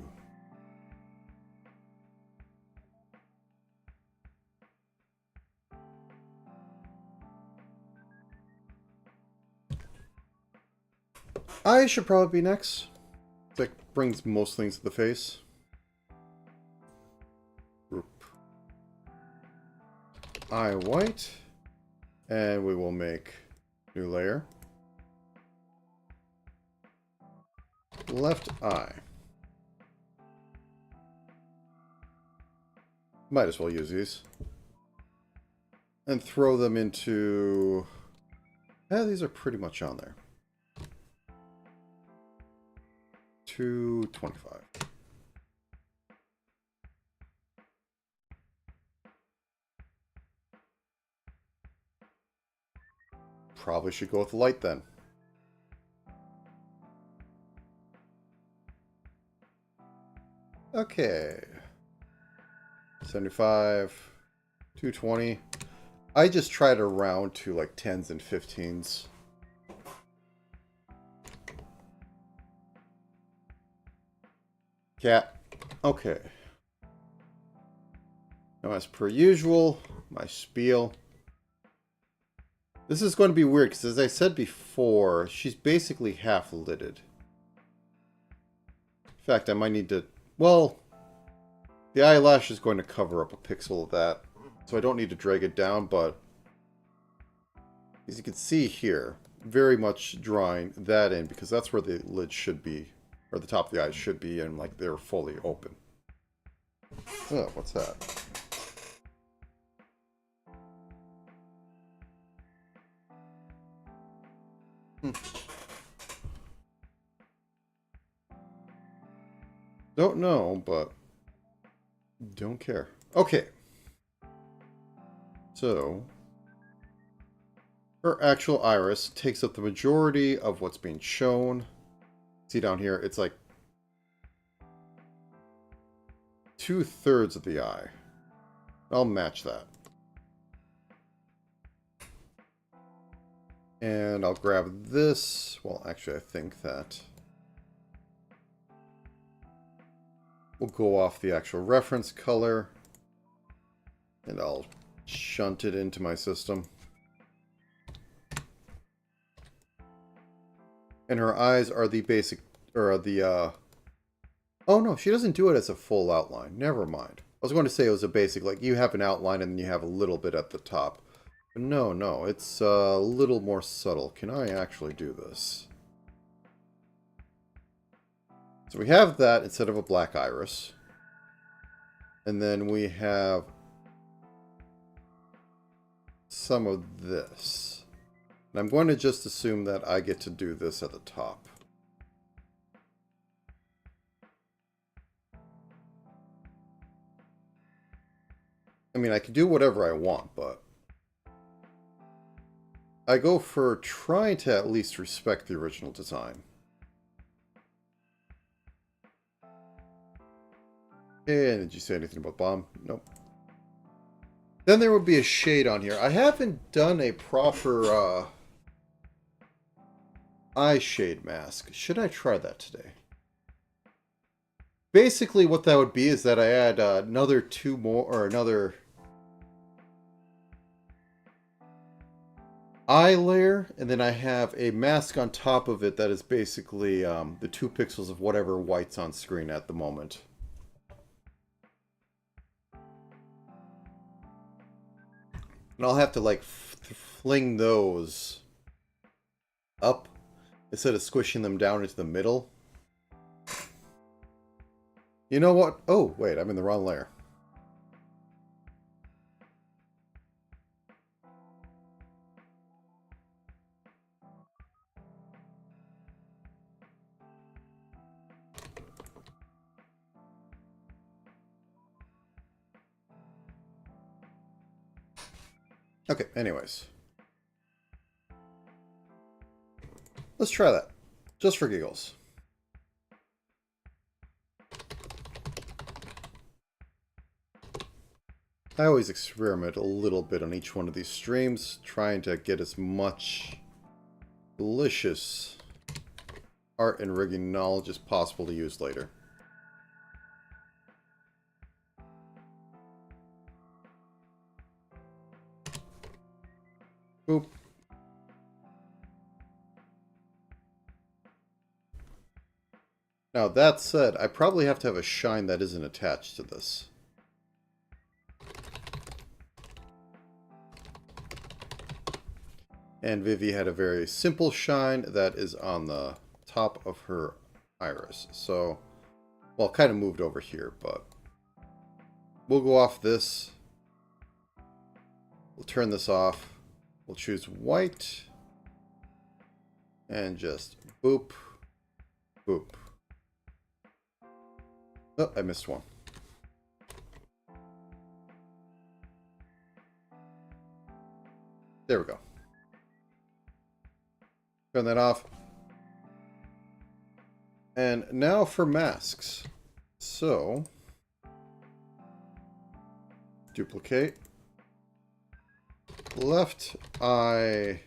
I should probably be next. That brings most things to the face. Group. Eye white. And we will make new layer. Left eye. Might as well use these. And throw them into... Yeah, these are pretty much on there. 225. Probably should go with light then. Okay. 75. 220. I just try to round to like 10s and 15s. Cat. Okay. Now, as per usual, my spiel. This is going to be weird because, as I said before, she's basically half-lidded. In fact, I might need to... Well, the eyelash is going to cover up a pixel of that, so I don't need to drag it down, but as you can see here, very much drawing that in because that's where the lid should be, or the top of the eyes should be, and like they're fully open. Oh, what's that? Don't know, but don't care. Okay. So, her actual iris takes up the majority of what's being shown. See down here, it's like 2/3 of the eye. I'll match that. And I'll grab this. Well, actually, I think that we'll go off the actual reference color. And I'll shunt it into my system. And her eyes are the basic, or the, oh no, she doesn't do it as a full outline. Never mind. I was going to say it was a basic, like you have an outline and then you have a little bit at the top. But no, it's a little more subtle. Can I actually do this? So we have that instead of a black iris. And then we have some of this. And I'm going to just assume that I get to do this at the top. I mean, I can do whatever I want, but I go for trying to at least respect the original design. And did you say anything about bomb? Nope. Then there would be a shade on here. I haven't done a proper eye shade mask. Should I try that today? Basically what that would be is that I add another two more, or another eye layer, and then I have a mask on top of it that is basically the 2 pixels of whatever white's on screen at the moment. And I'll have to like fling those up instead of squishing them down into the middle. You know what? Oh, wait, I'm in the wrong layer. Okay, anyways. Let's try that. Just for giggles. I always experiment a little bit on each one of these streams, trying to get as much delicious art and rigging knowledge as possible to use later. Boop. Now, that said, I probably have to have a shine that isn't attached to this. And Vivi had a very simple shine that is on the top of her iris. So, well, kind of moved over here, but we'll go off this. We'll turn this off. We'll choose white. And just boop, boop. Oh, I missed one. There we go. Turn that off. And now for masks. So, duplicate. Left eye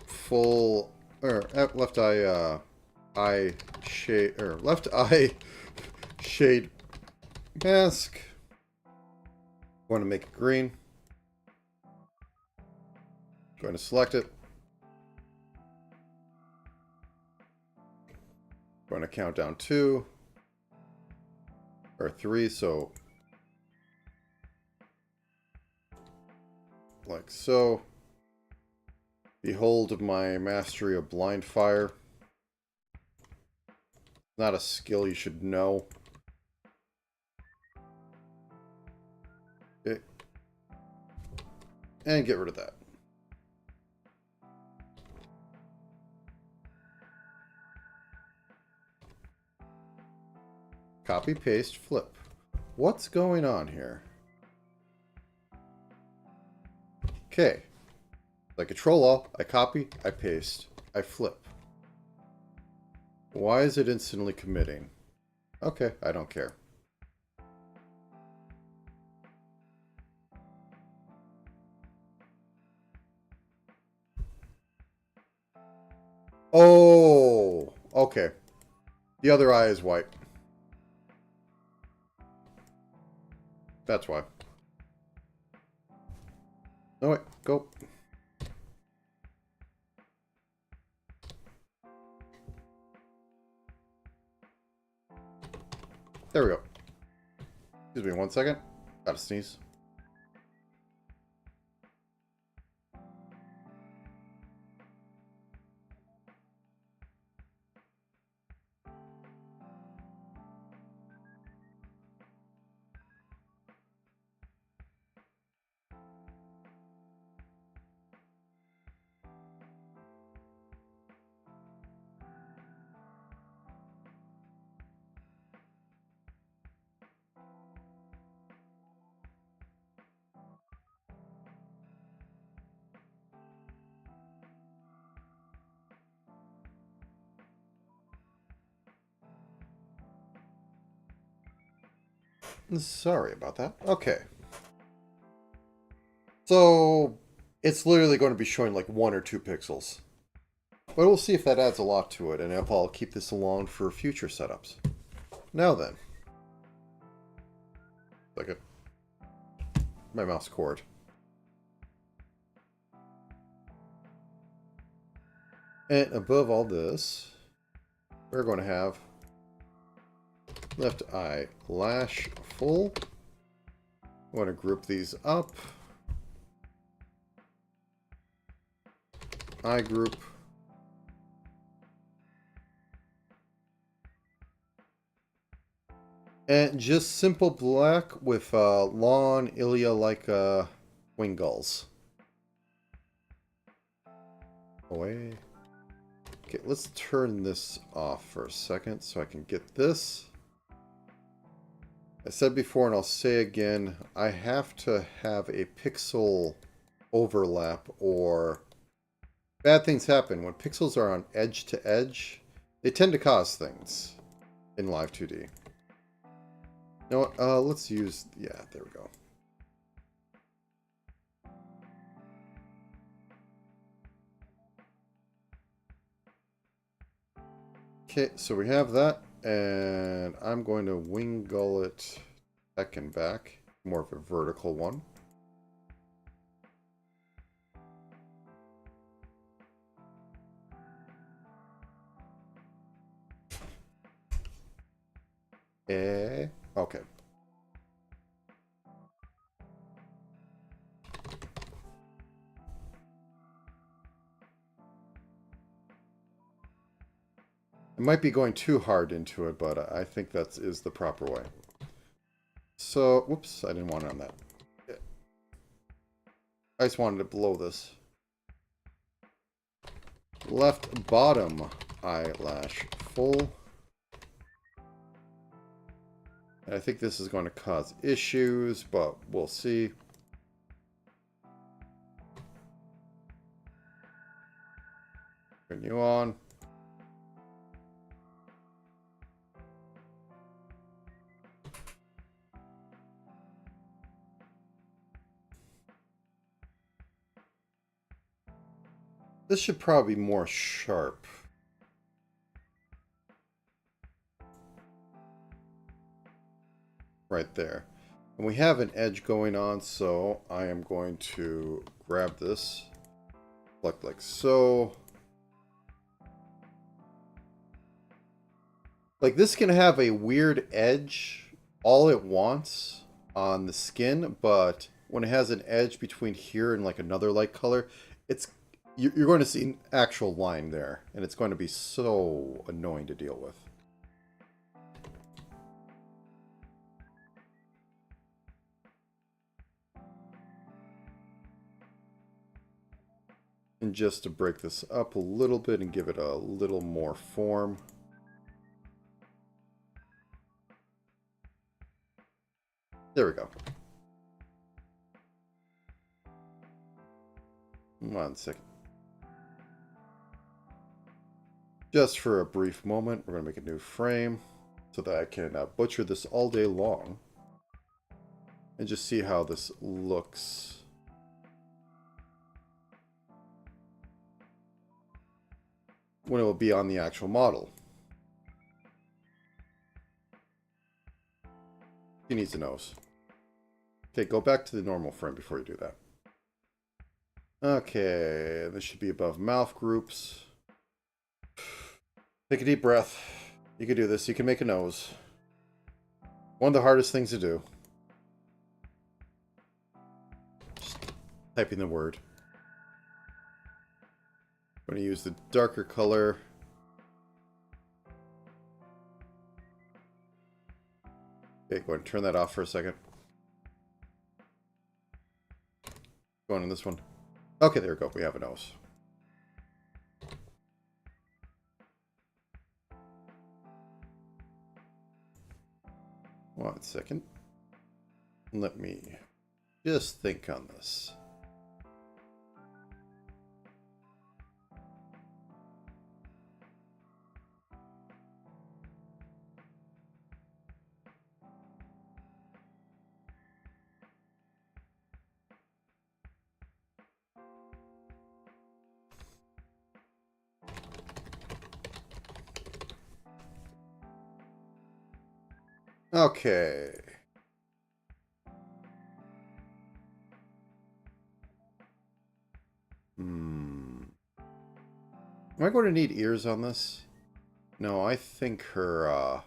full, or left eye eye shade, or left eye shade mask. Want to make it green. Going to select it. Going to count down 2 or 3, so like so. Behold my mastery of blind fire. Not a skill you should know. Okay. And get rid of that. Copy, paste, flip. What's going on here? Okay. I control all, I copy, I paste, I flip. Why is it instantly committing? Okay, I don't care. Oh, okay. The other eye is white. That's why. Oh wait, go. There we go. Excuse me 1 second. Gotta sneeze. Sorry about that. Okay. So, it's literally going to be showing like 1 or 2 pixels. But we'll see if that adds a lot to it, and if I'll keep this along for future setups. Now then. Second. My mouse cord. And above all this, we're going to have left eye lash full. I want to group these up. Eye group. And just simple black with long ilia-like wing gulls. Away. Okay, let's turn this off for a second so I can get this. I said before and I'll say again, I have to have a pixel overlap or bad things happen. When pixels are on edge to edge, they tend to cause things in Live 2D. You know what? Let's use... Yeah, there we go. Okay, so we have that, and I'm going to wing gullet back and back. More of a vertical one. Okay. I might be going too hard into it, but I think that is the proper way. So, whoops, I didn't want it on that. I just wanted to blow this. Left bottom eyelash full. And I think this is going to cause issues, but we'll see. Turn you on. This should probably be more sharp. Right there. And we have an edge going on, so I am going to grab this. Like so. Like this can have a weird edge all it wants on the skin, but when it has an edge between here and like another light color, you're going to see an actual line there, and it's going to be so annoying to deal with. And just to break this up a little bit and give it a little more form. There we go. 1 second. Just for a brief moment, we're going to make a new frame so that I can butcher this all day long and just see how this looks. When it will be on the actual model. He needs a nose. Okay, go back to the normal frame before you do that. Okay, this should be above mouth groups. Take a deep breath. You can do this. You can make a nose. One of the hardest things to do. Just typing the word. I'm going to use the darker color. Okay, go ahead and turn that off for a second. Going on this one. Okay, there we go. We have a nose. One second. Let me just think on this. Okay. Am I going to need ears on this? No, I think her, I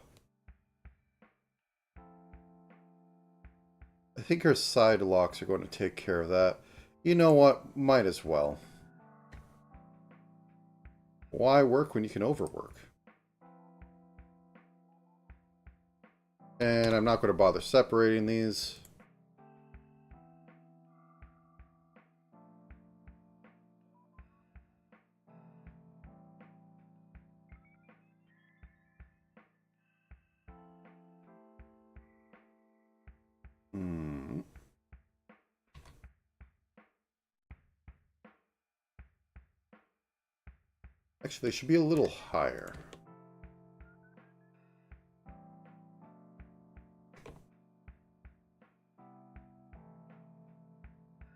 think her side locks are going to take care of that. You know what? Might as well. Why work when you can overwork? And I'm not going to bother separating these. Actually, they should be a little higher.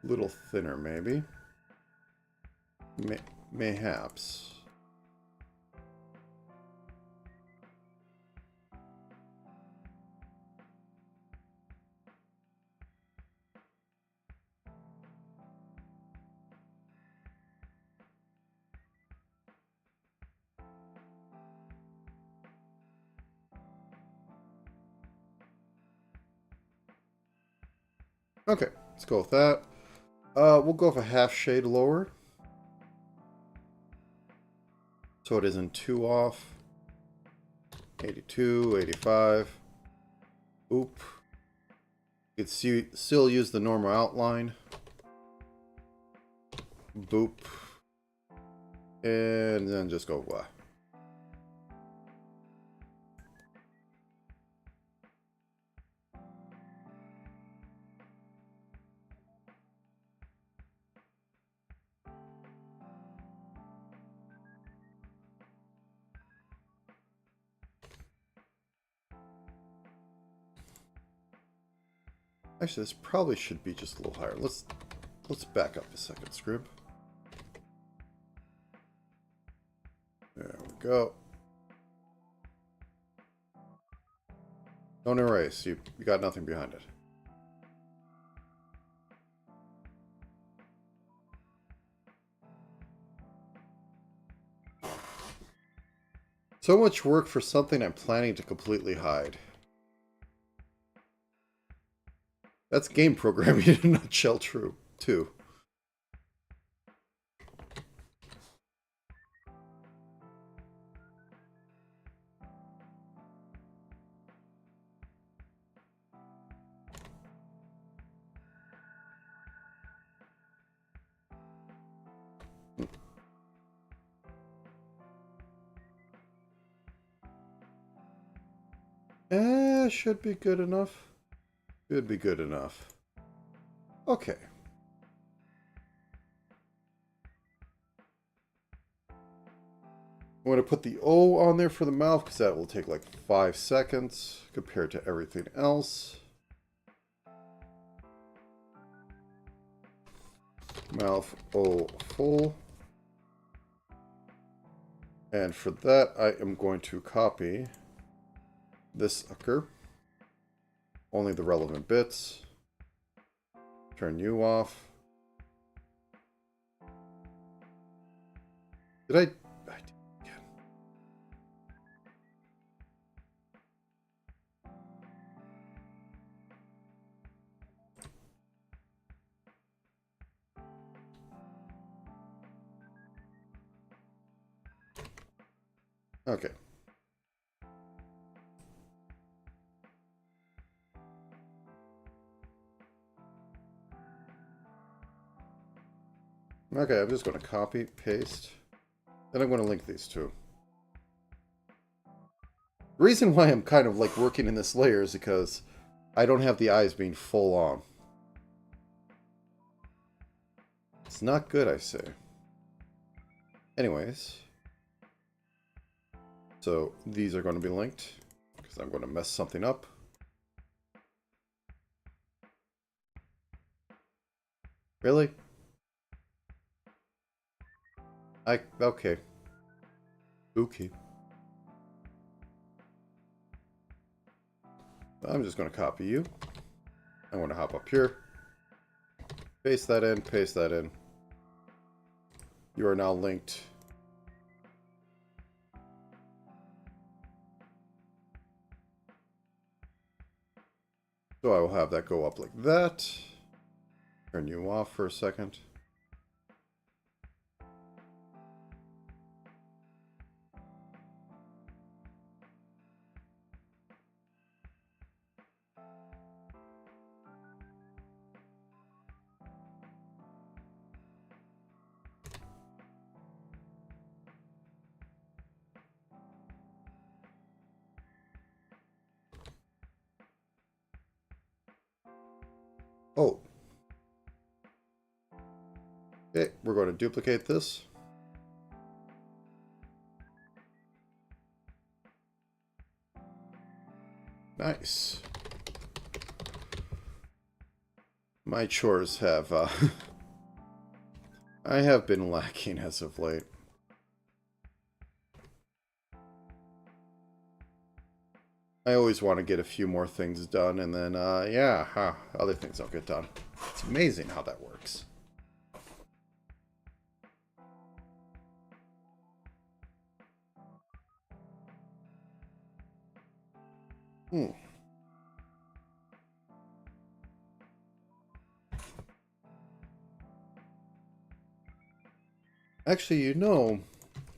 A little thinner, maybe. Mayhaps. Okay, let's go with that. We'll go with a half shade lower. So it isn't too off. 82, 85. Oop. You could still use the normal outline. Boop. And then just go blah. Actually, this probably should be just a little higher. Let's back up a second, Scrib. There we go. Don't erase. You got nothing behind it. So much work for something I'm planning to completely hide. That's game programming in a nutshell, true, too. Should be good enough. Should be good enough. Okay. I'm going to put the O on there for the mouth because that will take like 5 seconds compared to everything else. Mouth O full. And for that, I am going to copy this sucker. Only the relevant bits. Turn you off. Did I did it again. Okay. Okay, I'm just going to copy, paste. Then I'm going to link these two. The reason why I'm kind of like working in this layer is because I don't have the eyes being full on. It's not good, I say. Anyways. So these are going to be linked because I'm going to mess something up. Really? Okay. Okay. I'm just going to copy you. I'm going to hop up here. Paste that in, paste that in. You are now linked. So I will have that go up like that. Turn you off for a second. Oh. Okay, we're going to duplicate this. Nice. My chores have, I have been lacking as of late. I always want to get a few more things done, and then, yeah, other things don't get done. It's amazing how that works. Actually, you know,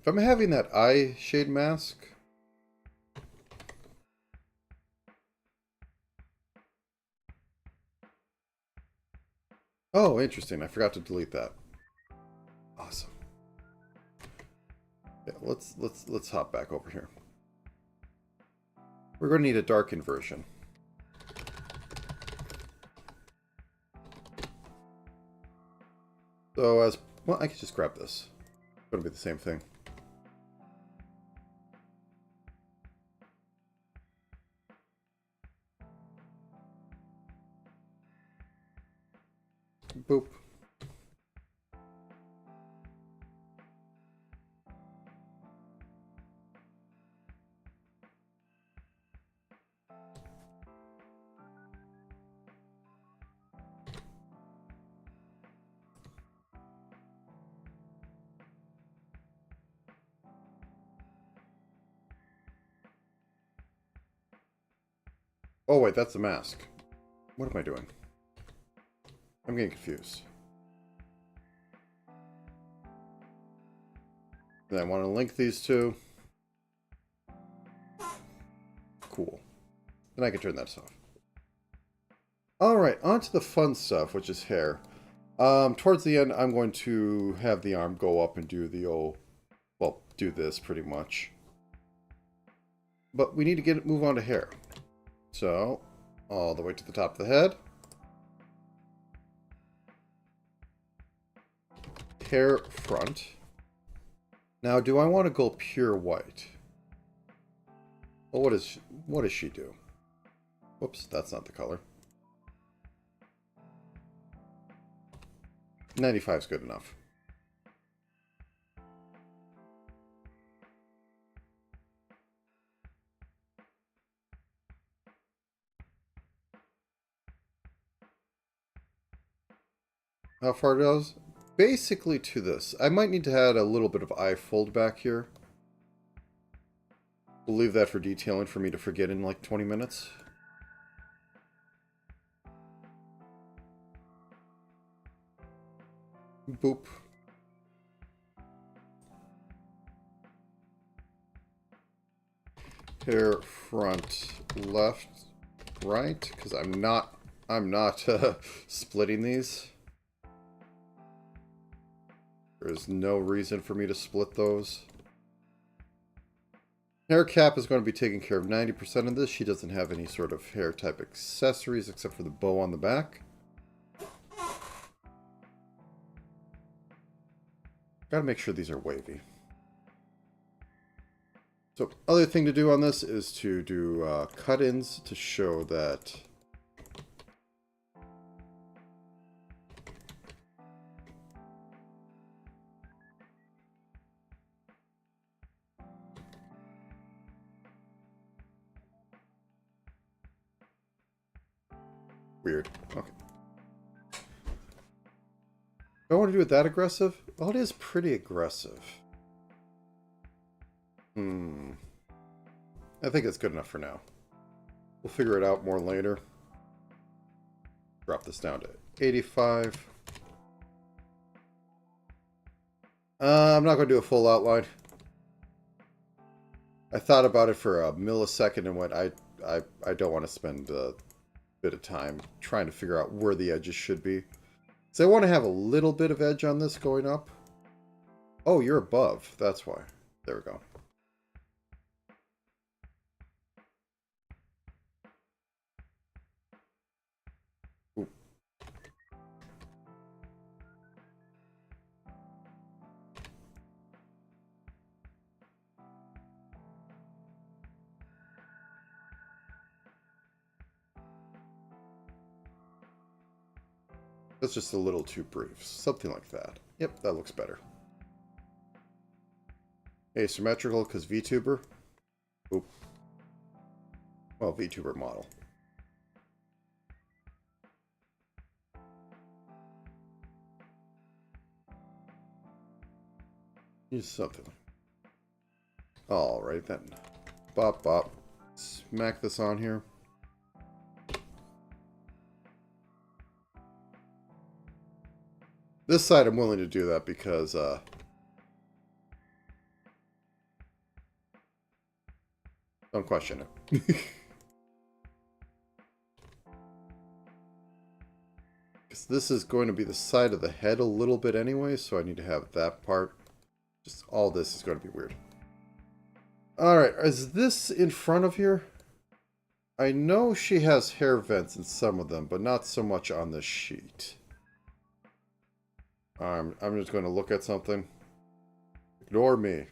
if I'm having that eye shade mask... Oh, interesting. I forgot to delete that. Awesome. Yeah, let's hop back over here. We're going to need a darkened version. So as well, I can just grab this. It's going to be the same thing. Boop. Oh wait, that's the mask. What am I doing? I'm getting confused. Then I want to link these two. Cool. Then I can turn that off. Alright, on to the fun stuff, which is hair. Towards the end, I'm going to have the arm go up and do the old... Well, do this pretty much. But we need to move on to hair. So, all the way to the top of the head. Hair front. Now, do I want to go pure white? Well, what does she do? Whoops, that's not the color. 95 is good enough. How far goes? Basically to this. I might need to add a little bit of eye fold back here. We'll leave that for detailing for me to forget in like 20 minutes. Boop. Hair front left, right, because I'm not splitting these. There's no reason for me to split those. Hair cap is going to be taking care of 90% of this. She doesn't have any sort of hair type accessories except for the bow on the back. Gotta make sure these are wavy. So, other thing to do on this is to do cut-ins to show that weird. Okay. Do I want to do it that aggressive? Well, it is pretty aggressive. I think it's good enough for now. We'll figure it out more later. Drop this down to 85. I'm not going to do a full outline. I thought about it for a millisecond and went, I don't want to spend a bit of time trying to figure out where the edges should be. So I want to have a little bit of edge on this going up. Oh, you're above. That's why. There we go. Ooh. That's just a little too brief. Something like that. Yep, that looks better. Asymmetrical because VTuber. Oop. Well, VTuber model. Use something. Alright then. Bop bop. Smack this on here. This side I'm willing to do that because don't question it. Because this is going to be the side of the head a little bit anyway, so I need to have that part. Just all this is going to be weird. Alright, is this in front of here? I know she has hair vents in some of them, but not so much on this sheet. I'm just going to look at something. Ignore me.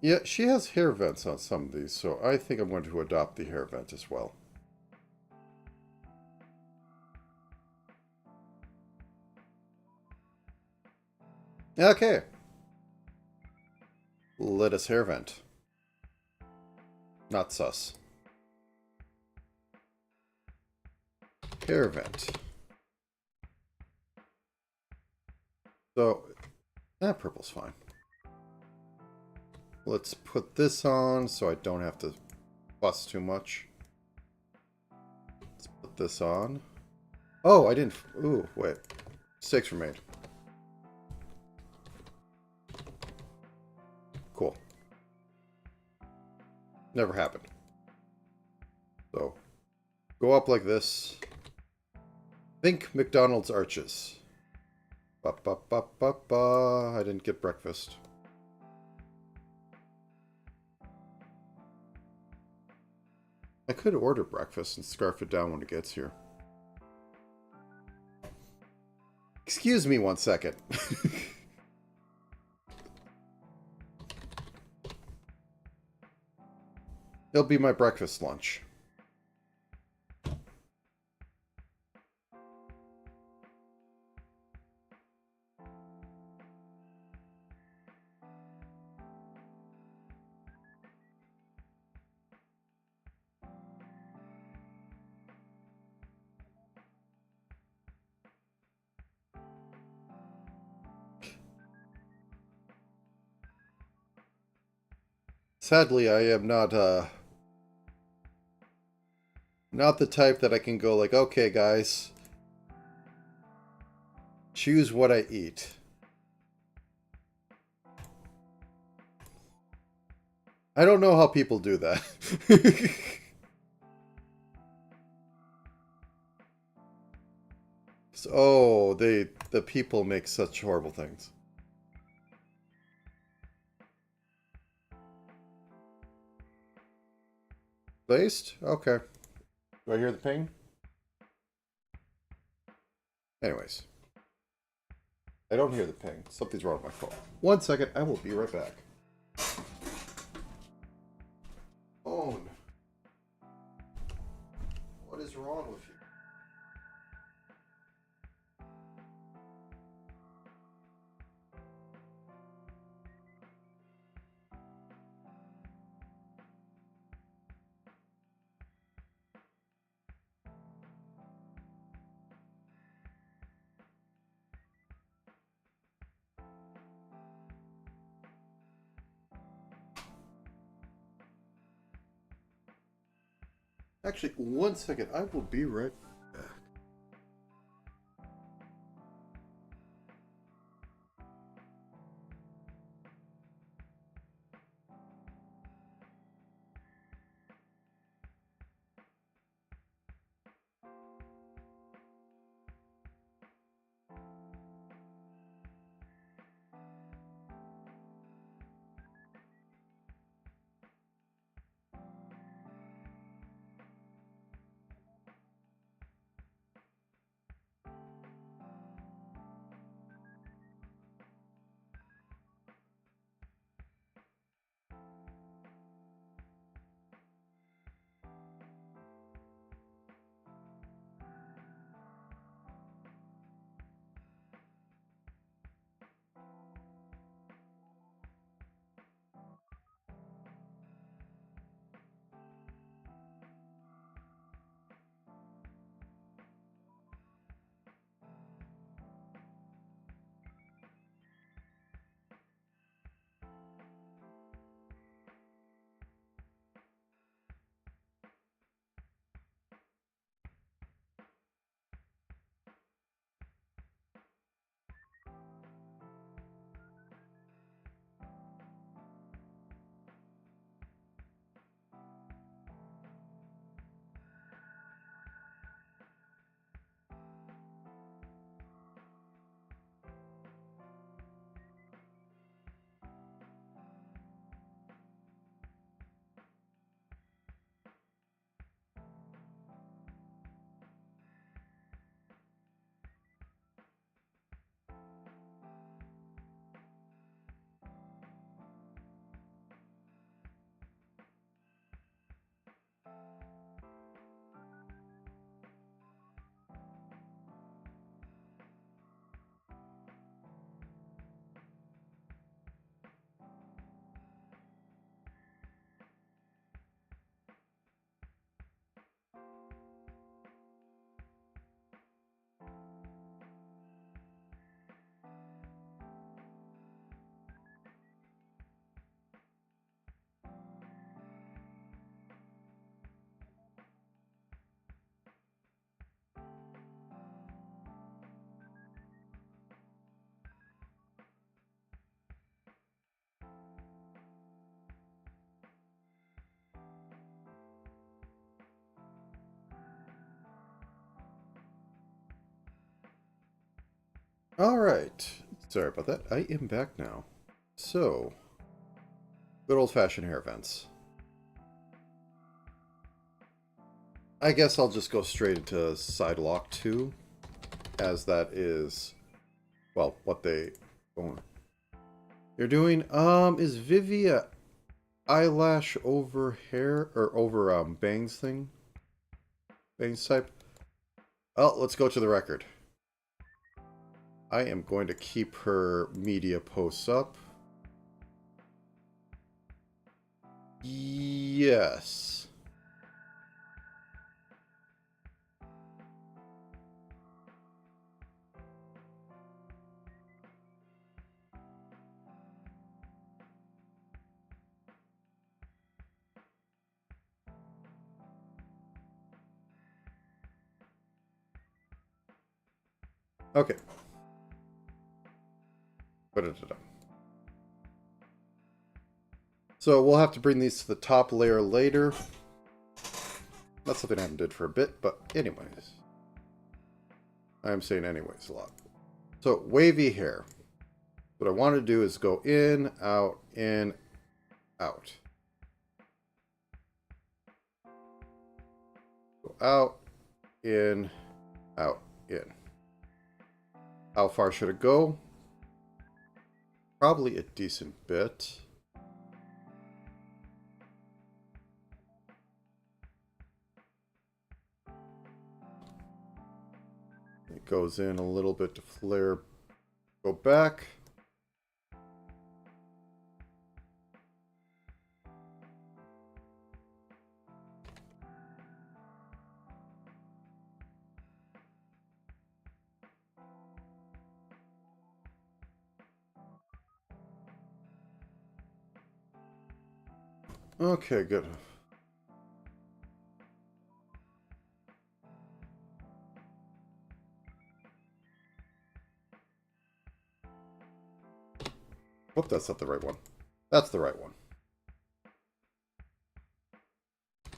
Yeah, she has hair vents on some of these, so I think I'm going to adopt the hair vent as well. Okay. Let us hair vent. Not sus. Hair vent. So, that purple's fine. Let's put this on so I don't have to fuss too much. Let's put this on. Oh, I didn't... Ooh, wait. Mistakes were made. Cool. Never happened. So, go up like this. Think McDonald's arches. Ba ba ba ba ba. I didn't get breakfast. I could order breakfast and scarf it down when it gets here. Excuse me 1 second. It'll be my breakfast lunch. Sadly, I am not the type that I can go like, okay, guys, choose what I eat. I don't know how people do that. So, oh, the people make such horrible things. Based? Okay. Do I hear the ping? Anyways. I don't hear the ping. Something's wrong with my phone. 1 second, I will be right back. Phone. What is wrong with you? Actually, 1 second, I will be right back. Alright. Sorry about that. I am back now. So, good old-fashioned hair vents. I guess I'll just go straight into side lock 2, as that is, well, what they... You're doing, is Vivi a eyelash over hair, or over, bangs thing? Bangs type? Oh, let's go to the record. I am going to keep her media posts up. Yes. Okay. So we'll have to bring these to the top layer later. That's something I haven't did for a bit, but anyways. I am saying anyways a lot. So, wavy hair. What I want to do is go in, out, out. Go out, in, out, in. How far should it go? Probably a decent bit. It goes in a little bit to flare. Go back. Okay, good. Whoop, that's not the right one. That's the right one.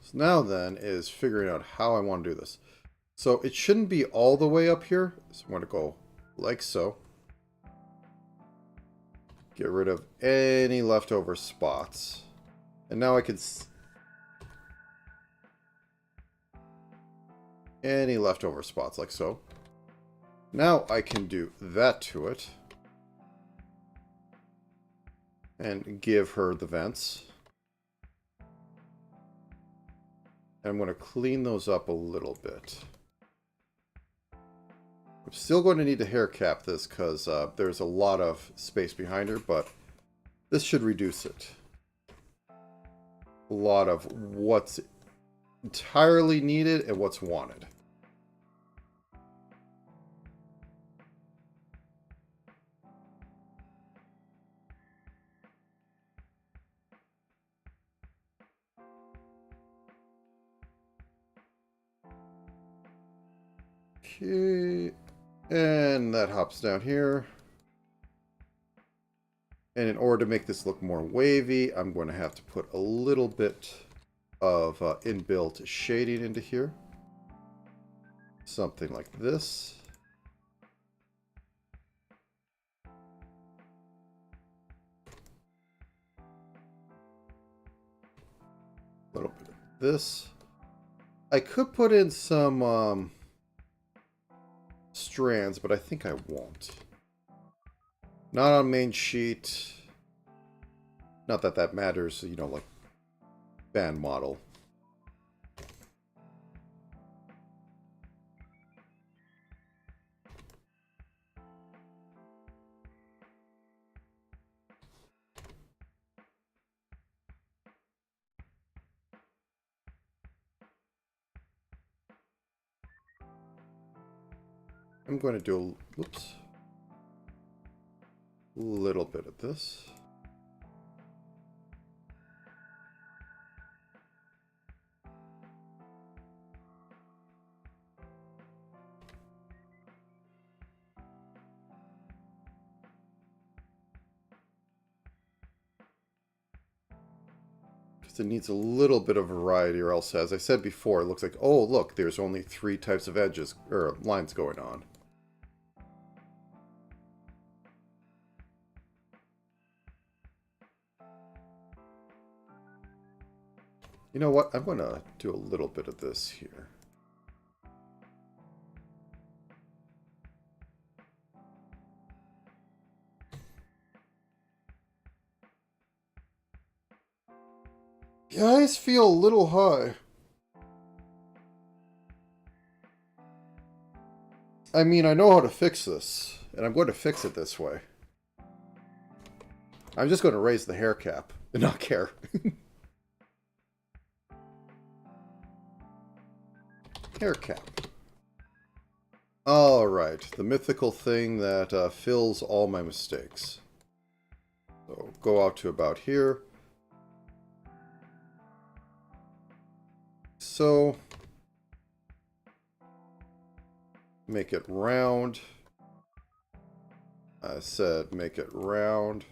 So now then is figuring out how I want to do this. So it shouldn't be all the way up here. So I'm going to go like so. Get rid of any leftover spots. And now I can... any leftover spots, like so. Now I can do that to it. And give her the vents. And I'm going to clean those up a little bit. I'm still going to need to hair cap this because there's a lot of space behind her, but this should reduce it. A lot of what's entirely needed and what's wanted. Okay, and that hops down here. And in order to make this look more wavy, I'm going to have to put a little bit of inbuilt shading into here. Something like this. A little bit of this. I could put in some strands, but I think I won't. Not on main sheet. Not that that matters, you know, like band model. I'm going to do a, whoops, a little bit of this. Because it needs a little bit of variety, or else, as I said before, it looks like, oh, look, there's only 3 types of edges, or lines going on. You know what? I'm going to do a little bit of this here. The eyes feel a little high. I mean, I know how to fix this, and I'm going to fix it this way. I'm just going to raise the hair cap and not care. Hair cap. Alright, the mythical thing that fills all my mistakes. So go out to about here. So make it round. I said make it round.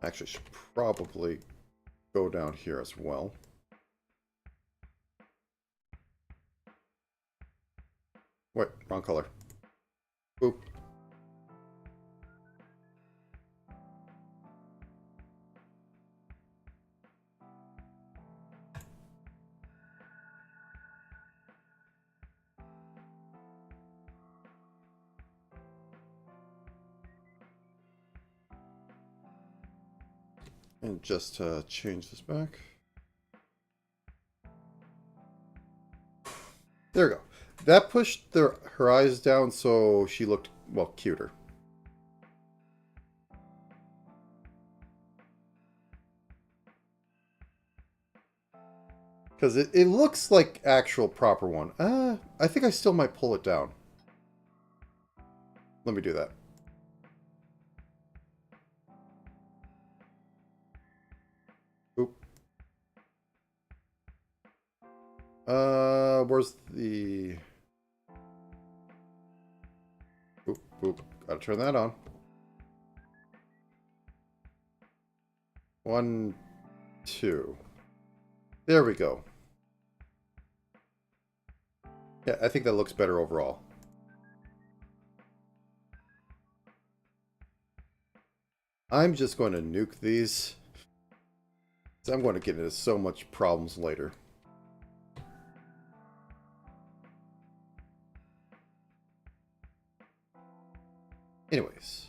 Actually, should probably go down here as well. Wait, wrong color. Boop. And just change this back. There we go. That pushed her eyes down so she looked, well, cuter. Because it looks like actual proper one. I think I still might pull it down. Let me do that. Oop. Where's the... Oop, oop. Gotta turn that on. 1, 2. There we go. Yeah, I think that looks better overall. I'm just going to nuke these. I'm going to get into so much problems later. Anyways.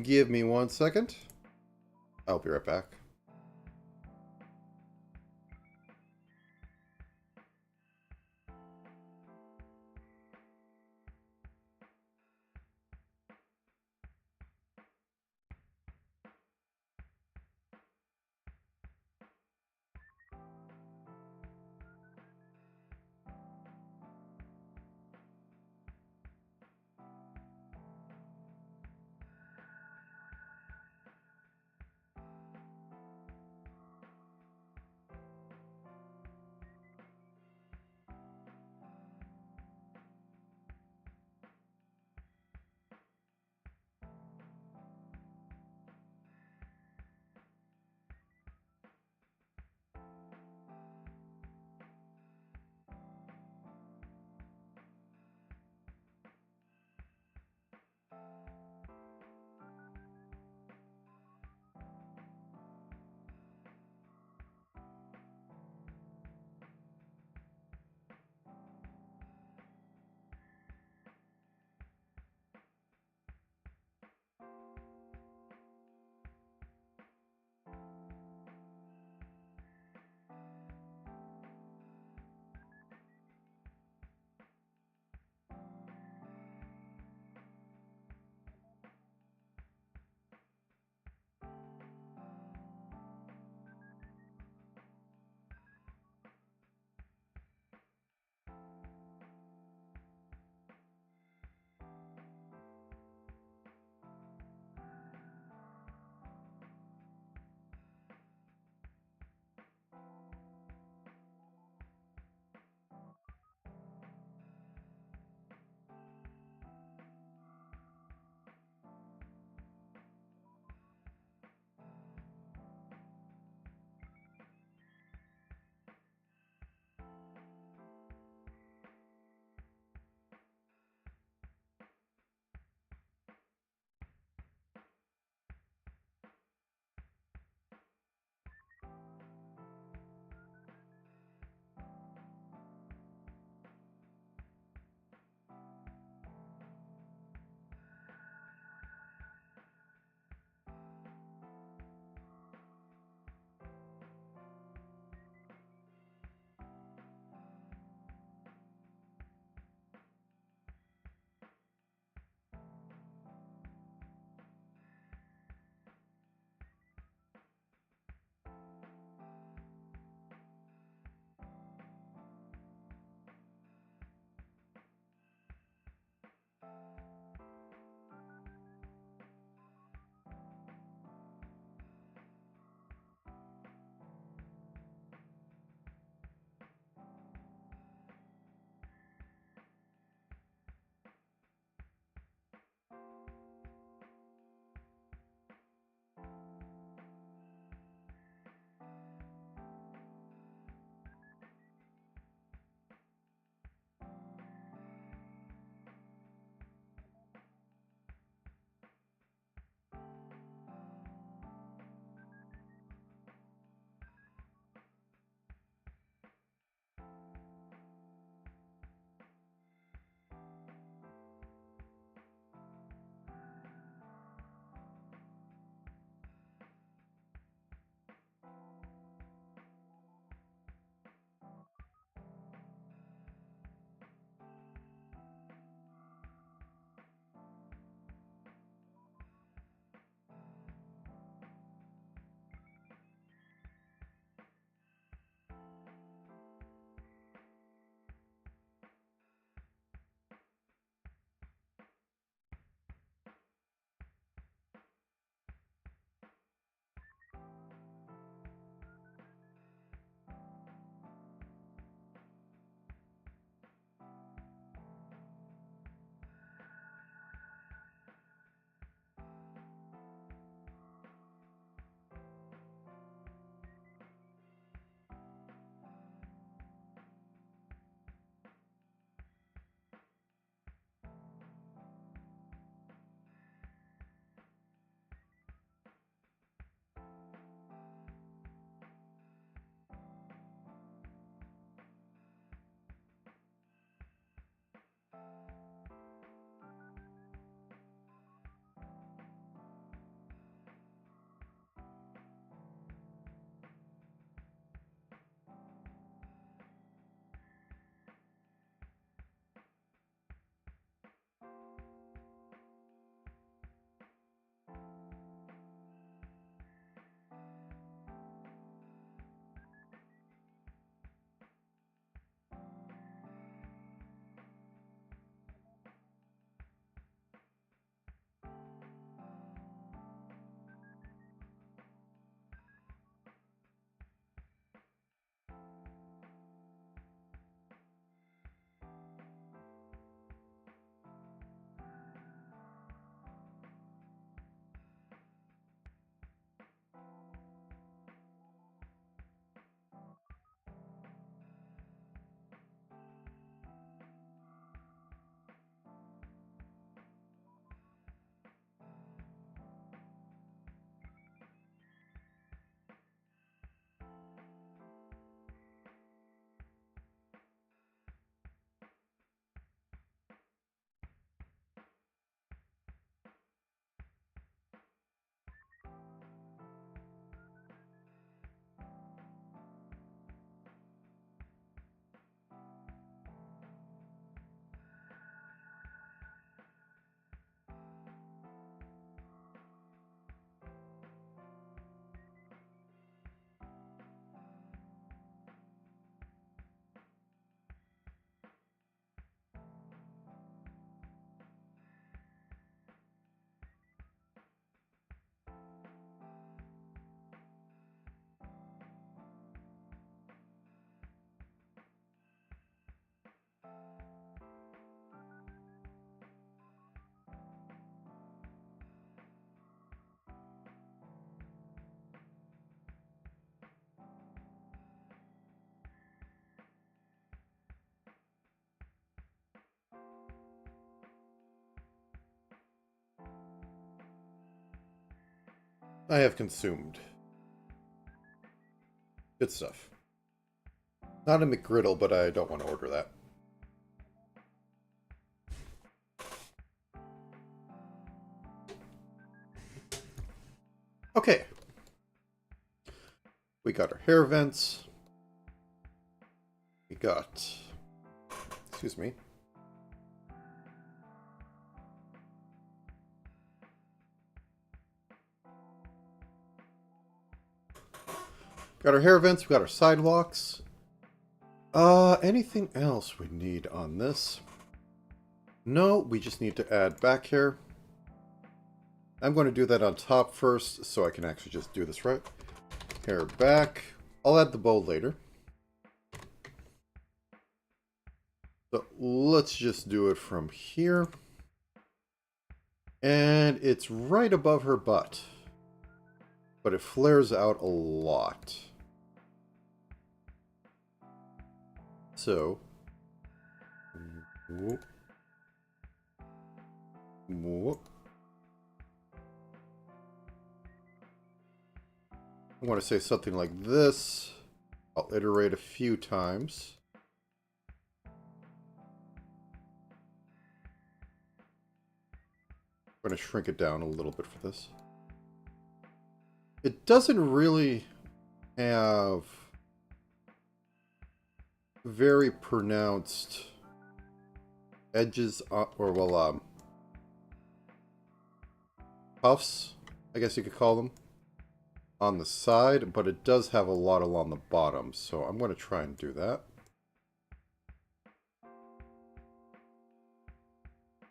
Give me 1 second. I'll be right back. I have consumed. Good stuff. Not a McGriddle, but I don't want to order that. Okay. We got our hair vents. We got... Excuse me. Got our hair vents, we got our sidewalks. Anything else we need on this? No, we just need to add back hair. I'm going to do that on top first, so I can actually just do this right. Hair back. I'll add the bow later. So let's just do it from here. And it's right above her butt. But it flares out a lot. So, whoop, whoop. I want to say something like this. I'll iterate a few times. I'm going to shrink it down a little bit for this. It doesn't really have very pronounced edges, or well, puffs, I guess you could call them, on the side, but it does have a lot along the bottom, so I'm going to try and do that.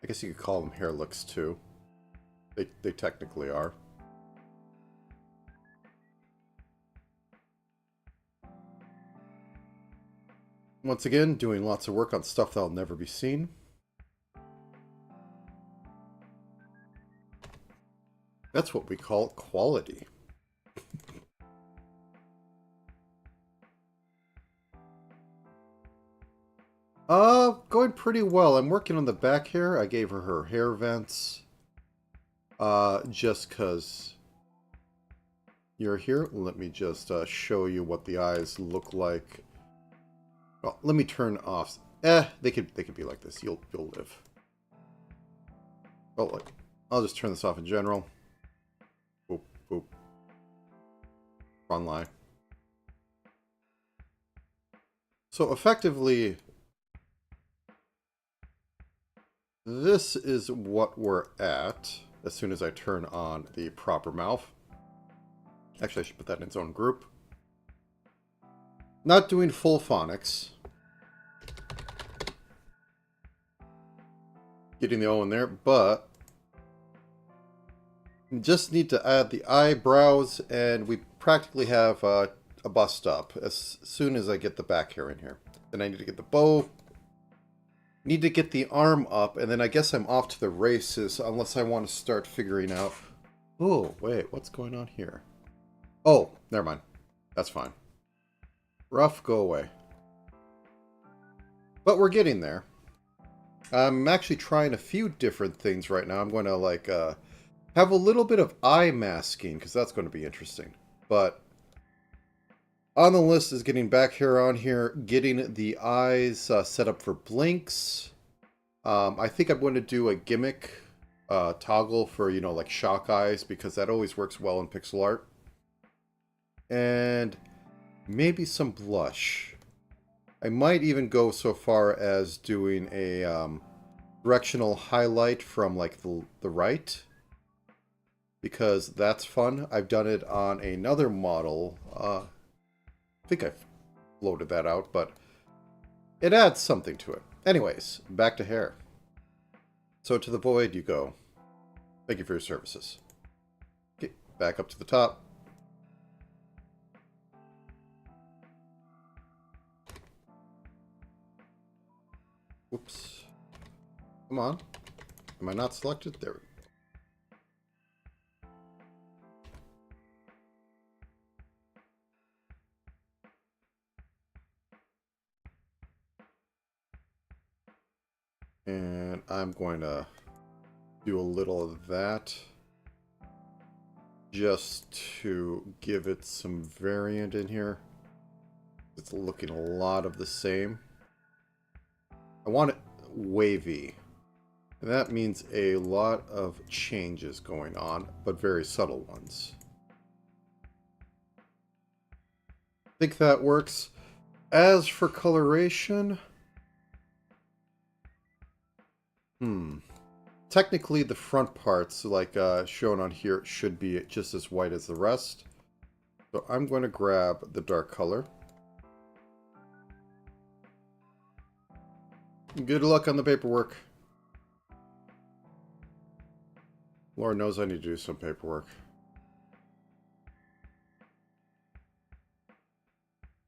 I guess you could call them hair looks too. They technically are. Once again, doing lots of work on stuff that'll never be seen. That's what we call quality. Going pretty well. I'm working on the back hair. I gave her hair vents. Just because you're here. Let me just show you what the eyes look like. Well, let me turn off. They could be like this. You'll live. Oh, look. I'll just turn this off in general. Boop, boop. Wrong line. So effectively, this is what we're at as soon as I turn on the proper mouth. Actually, I should put that in its own group. Not doing full phonics. Getting the O in there, but just need to add the eyebrows, and we practically have a bust up as soon as I get the back hair in here. Then I need to get the bow, need to get the arm up, and then I guess I'm off to the races unless I want to start figuring out... Oh, wait, what's going on here? Oh, never mind. That's fine. Rough, go away. But we're getting there. I'm actually trying a few different things right now. I'm going to, like, have a little bit of eye masking, because that's going to be interesting. But on the list is getting back hair on here, getting the eyes set up for blinks. I think I'm going to do a gimmick toggle for, you know, like shock eyes, because that always works well in pixel art. And maybe some blush. I might even go so far as doing a directional highlight from like the right, because that's fun. I've done it on another model. I think I've loaded that out, but it adds something to it. Anyways, back to hair. So to the void you go. Thank you for your services. Okay, back up to the top. Whoops. Come on. Am I not selected? There we go. And I'm going to do a little of that. just to give it some variant in here. It's looking a lot of the same. I want it wavy. And that means a lot of changes going on, but very subtle ones. I think that works. As for coloration, technically the front parts, like shown on here, should be just as white as the rest. So I'm going to grab the dark color. Good luck on the paperwork. Lord knows I need to do some paperwork.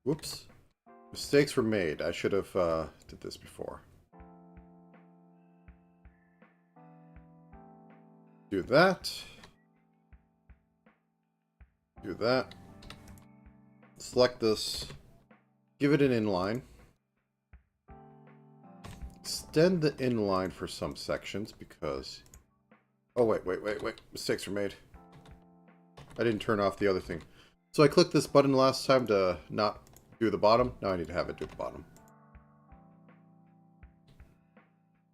Whoops. Mistakes were made. I should have did this before. Do that. Do that. Select this. Give it an inline. Extend the inline for some sections because... Oh, wait. Mistakes were made. I didn't turn off the other thing. So I clicked this button last time to not do the bottom. Now I need to have it do the bottom.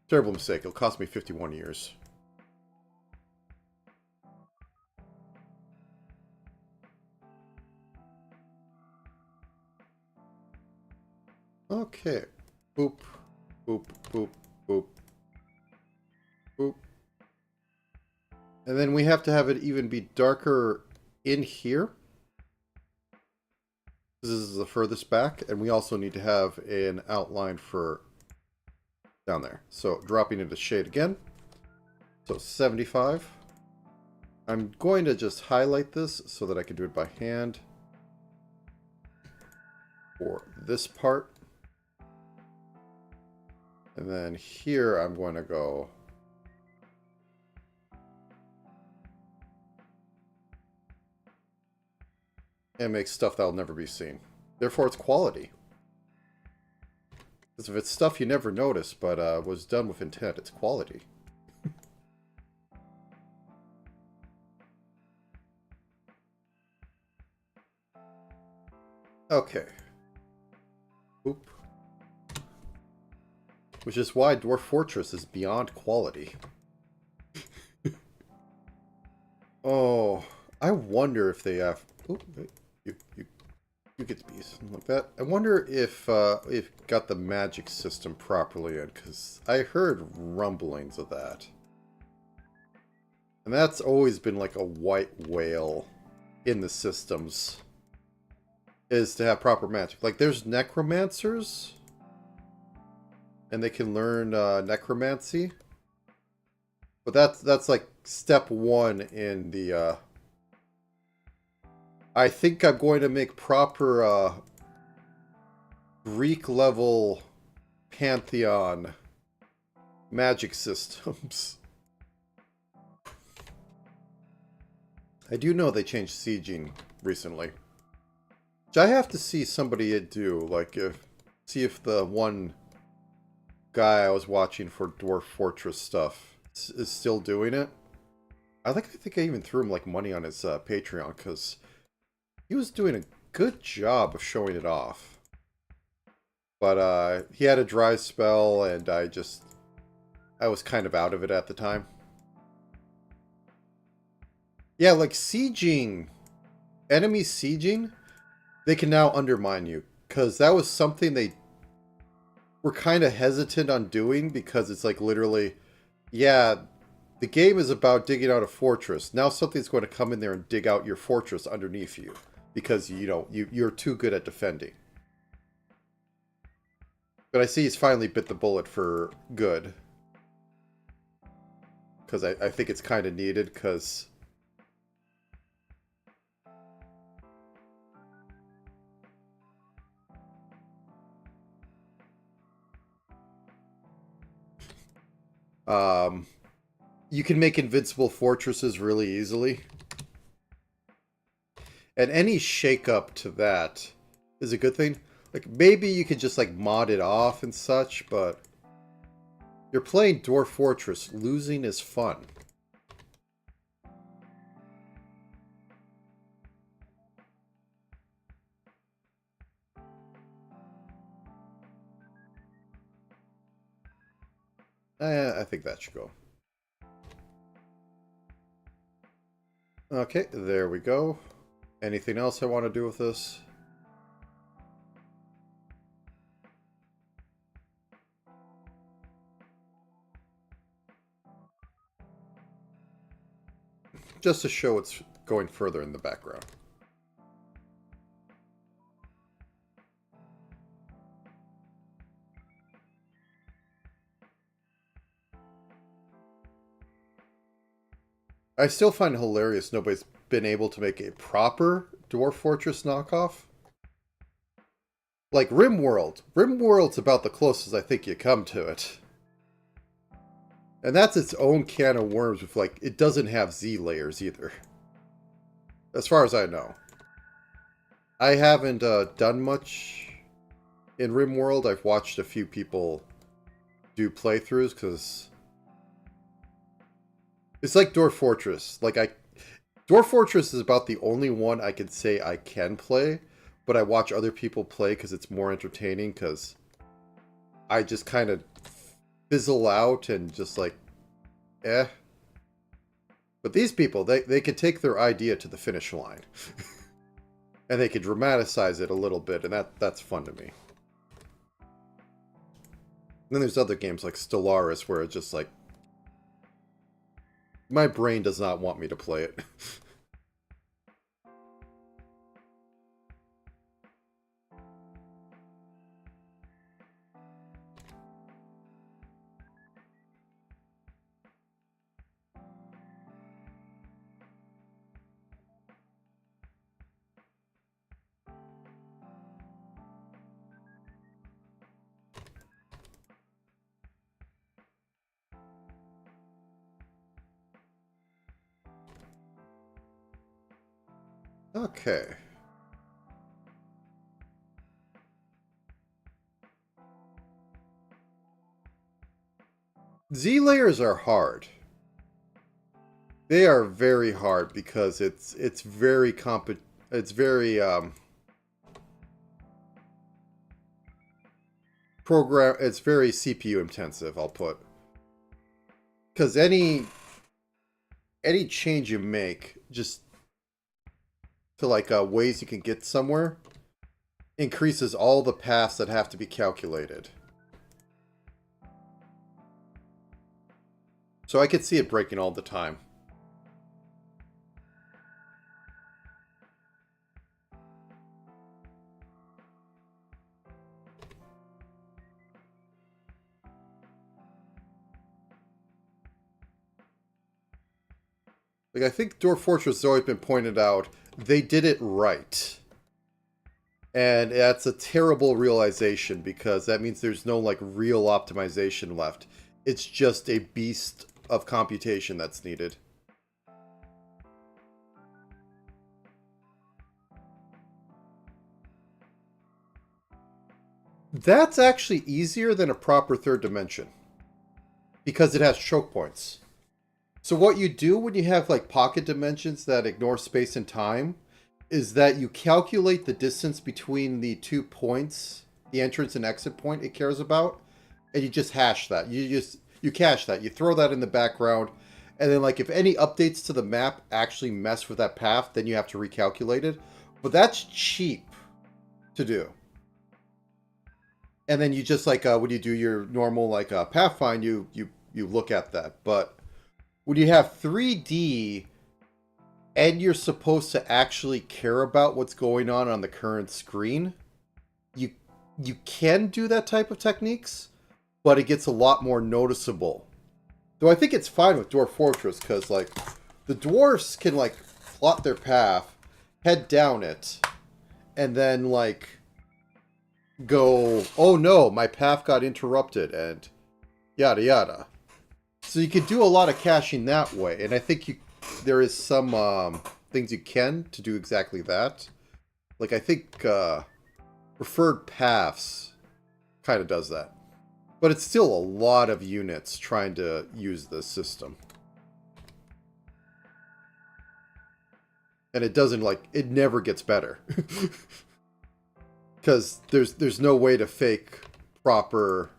Terrible mistake. It'll cost me 51 years. Okay. Boop. Boop. Boop. Boop. Boop. And then we have to have it even be darker in here. This is the furthest back, and we also need to have an outline for down there. So dropping into shade again. So 75. I'm going to just highlight this so that I can do it by hand for this part. And then here I'm going to go and make stuff that'll never be seen. Therefore, it's quality. Because if it's stuff you never notice, but was done with intent, it's quality. Okay. Oop. Which is why Dwarf Fortress is beyond quality. Oh, I wonder if they have... Oop, you get the bees, something like that. I wonder if got the magic system properly in, because I heard rumblings of that. And that's always been like a white whale in the systems, is to have proper magic. Like, there's necromancers, and they can learn necromancy. But that's like step one in the... I think I'm going to make proper Greek-level Pantheon magic systems. I do know they changed sieging recently. Which I have to see somebody do. Like, see if the one guy I was watching for Dwarf Fortress stuff is still doing it. I think I even threw him like money on his Patreon, because he was doing a good job of showing it off. But he had a dry spell, and I was kind of out of it at the time. Yeah, like sieging, enemy sieging, they can now undermine you. Because that was something they were kind of hesitant on doing, because it's like literally, yeah, the game is about digging out a fortress. Now something's going to come in there and dig out your fortress underneath you. Because, you know, you're too good at defending. But I see he's finally bit the bullet for good. Because I think it's kind of needed, because... you can make invincible fortresses really easily. And any shake-up to that is a good thing. Like, maybe you could just, like, mod it off and such, but... You're playing Dwarf Fortress. Losing is fun. I think that should go. Okay, there we go. Anything else I want to do with this? Just to show it's going further in the background. I still find it hilarious nobody's been able to make a proper Dwarf Fortress knockoff. Like RimWorld. RimWorld's about the closest I think you come to it. And that's its own can of worms with, like, it doesn't have Z layers either. As far as I know. I haven't done much in RimWorld. I've watched a few people do playthroughs because it's like Dwarf Fortress. Dwarf Fortress is about the only one I can say I can play, but I watch other people play because it's more entertaining because I just kind of fizzle out and just like, eh. But these people, they could take their idea to the finish line. And they could dramatize it a little bit, and that's fun to me. And then there's other games like Stellaris where it's just like, my brain does not want me to play it. Okay. Z layers are hard. They are very hard because it's very it's very CPU intensive, I'll put. Because any change you make just to like ways you can get somewhere increases all the paths that have to be calculated. So I could see it breaking all the time. Like, I think Dwarf Fortress has always been pointed out, they did it right. And that's a terrible realization because that means there's no, like, real optimization left. It's just a beast of computation that's needed. That's actually easier than a proper third dimension. Because it has choke points. So what you do when you have like pocket dimensions that ignore space and time is that you calculate the distance between the 2 points, the entrance and exit point it cares about, and you just hash that. You cache that. You throw that in the background, and then like if any updates to the map actually mess with that path, then you have to recalculate it. But that's cheap to do. And then you just like when you do your normal like path find, you look at that. But when you have 3D and you're supposed to actually care about what's going on the current screen, you can do that type of techniques, but it gets a lot more noticeable. Though I think it's fine with Dwarf Fortress because like the dwarfs can like plot their path, head down it, and then like go, oh no, my path got interrupted and yada yada. So you could do a lot of caching that way, and I think there is some things you can to do exactly that. Like I think preferred paths kind of does that, but it's still a lot of units trying to use this system, and it doesn't like it never gets better because there's no way to fake proper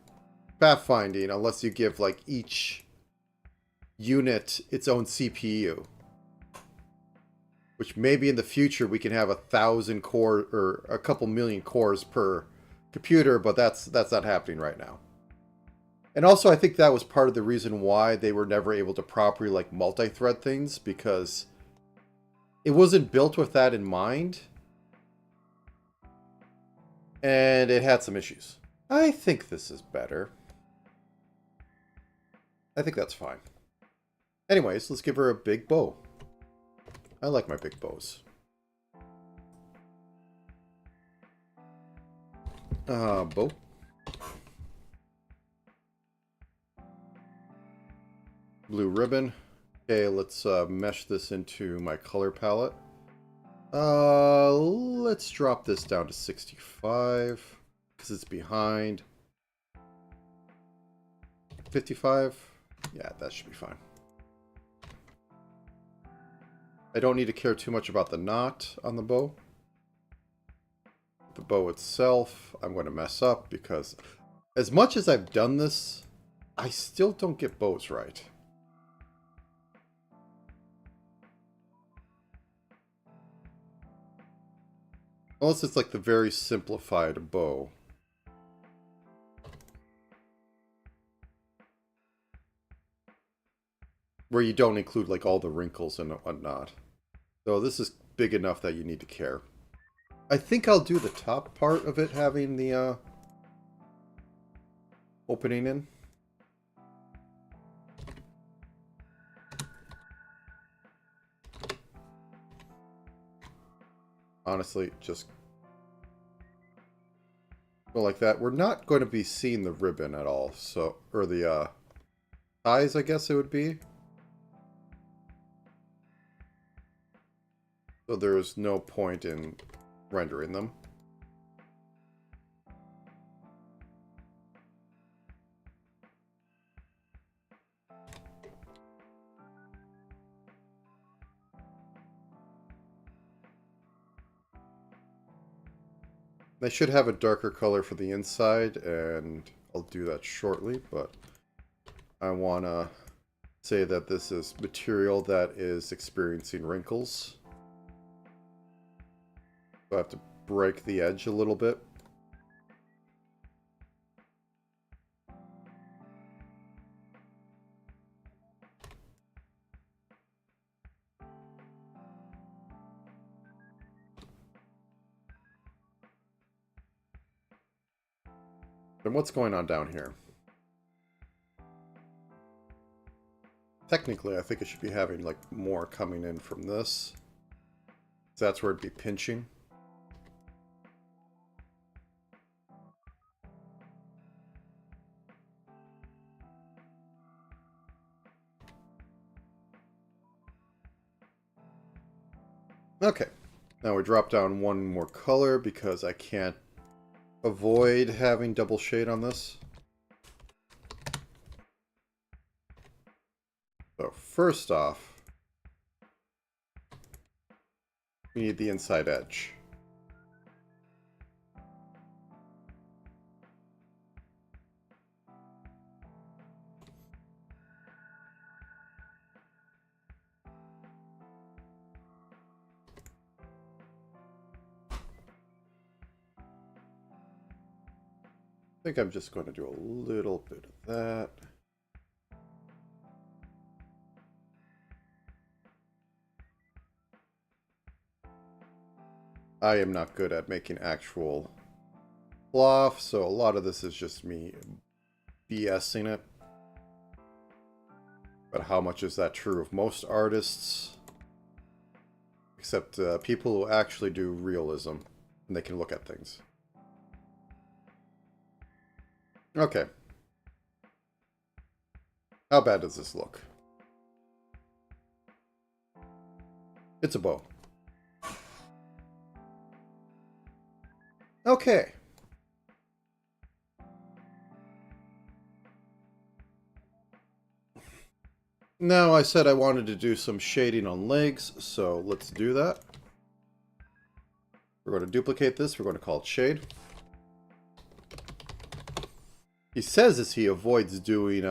pathfinding unless you give like each unit its own CPU. Which maybe in the future we can have 1,000 core or a couple million cores per computer, but that's not happening right now. And also I think that was part of the reason why they were never able to properly like multi-thread things, because it wasn't built with that in mind. And it had some issues. I think this is better. I think that's fine. Anyways, let's give her a big bow. I like my big bows. Bow. Blue ribbon. Okay, let's mesh this into my color palette. Let's drop this down to 65 because it's behind. 55. Yeah, that should be fine. I don't need to care too much about the knot on the bow. The bow itself, I'm going to mess up because as much as I've done this, I still don't get bows right. Unless it's like the very simplified bow. Where you don't include like all the wrinkles and whatnot. So this is big enough that you need to care. I think I'll do the top part of it having the opening in. Honestly, just go like that. We're not going to be seeing the ribbon at all, so, or the ties, I guess it would be. So there's no point in rendering them. They should have a darker color for the inside, and I'll do that shortly, but I want to say that this is material that is experiencing wrinkles. So I have to break the edge a little bit. And what's going on down here? Technically, I think it should be having like more coming in from this. So that's where it'd be pinching. Okay, now we drop down one more color because I can't avoid having double shade on this. So first off, we need the inside edge. I think I'm just going to do a little bit of that. I am not good at making actual cloth, so a lot of this is just me BSing it. But how much is that true of most artists? Except people who actually do realism, and they can look at things. Okay. How bad does this look? It's a bow. Okay. Now I said I wanted to do some shading on legs, so let's do that. We're going to duplicate this. We're going to call it shade. He says as he avoids doing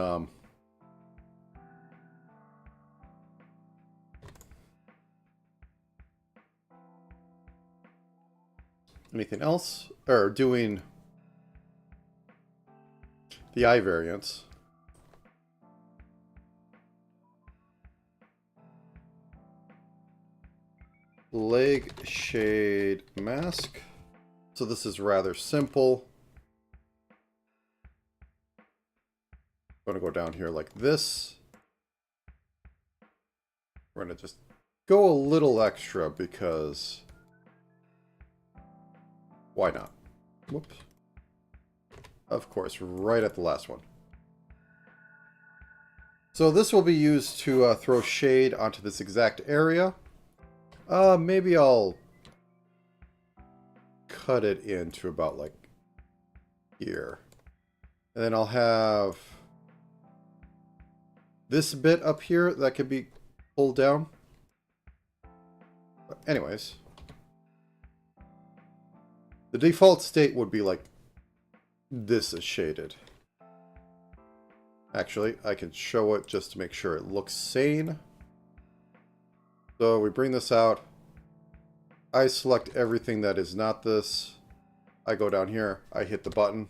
anything else, or doing the eye variants. Leg shade mask. So this is rather simple. I'm going to go down here like this. We're going to just go a little extra because why not? Whoops. Of course, right at the last one. So this will be used to throw shade onto this exact area. Maybe I'll cut it into about like here. And then I'll have this bit up here that can be pulled down. But anyways, the default state would be like this is shaded. Actually, I can show it just to make sure it looks sane. So we bring this out. I select everything that is not this. I go down here. I hit the button.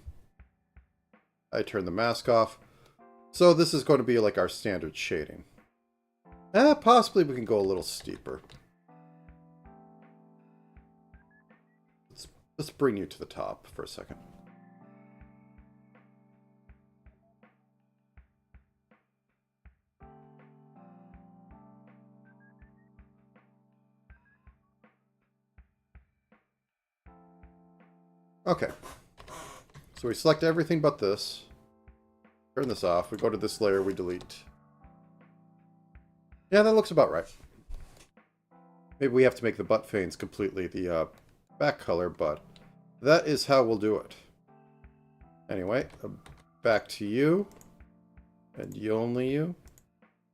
I turn the mask off. So this is going to be like our standard shading. Possibly we can go a little steeper. Let's bring you to the top for a second. Okay. So we select everything but this. Turn this off. We go to this layer, we delete. Yeah, that looks about right. Maybe we have to make the butt veins completely the back color, but that is how we'll do it. Anyway, back to you. And you only you.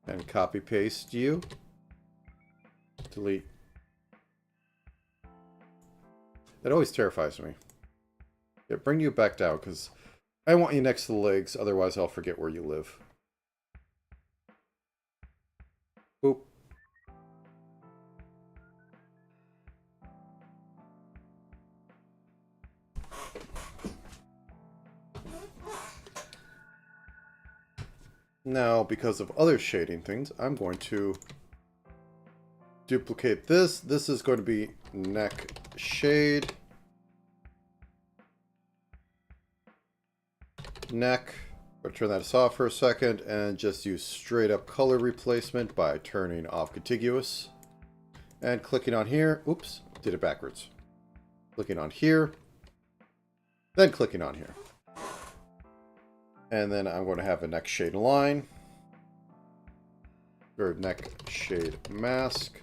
And copy paste you. Delete. That always terrifies me. Yeah, bring you back down, because I want you next to the legs, otherwise I'll forget where you live. Boop. Now, because of other shading things, I'm going to duplicate this. This is going to be neck shade. Neck. I'm going to turn that off for a second and just use straight up color replacement by turning off contiguous and clicking on here. Oops, did it backwards. Clicking on here, then clicking on here. And then I'm going to have a neck shade line or neck shade mask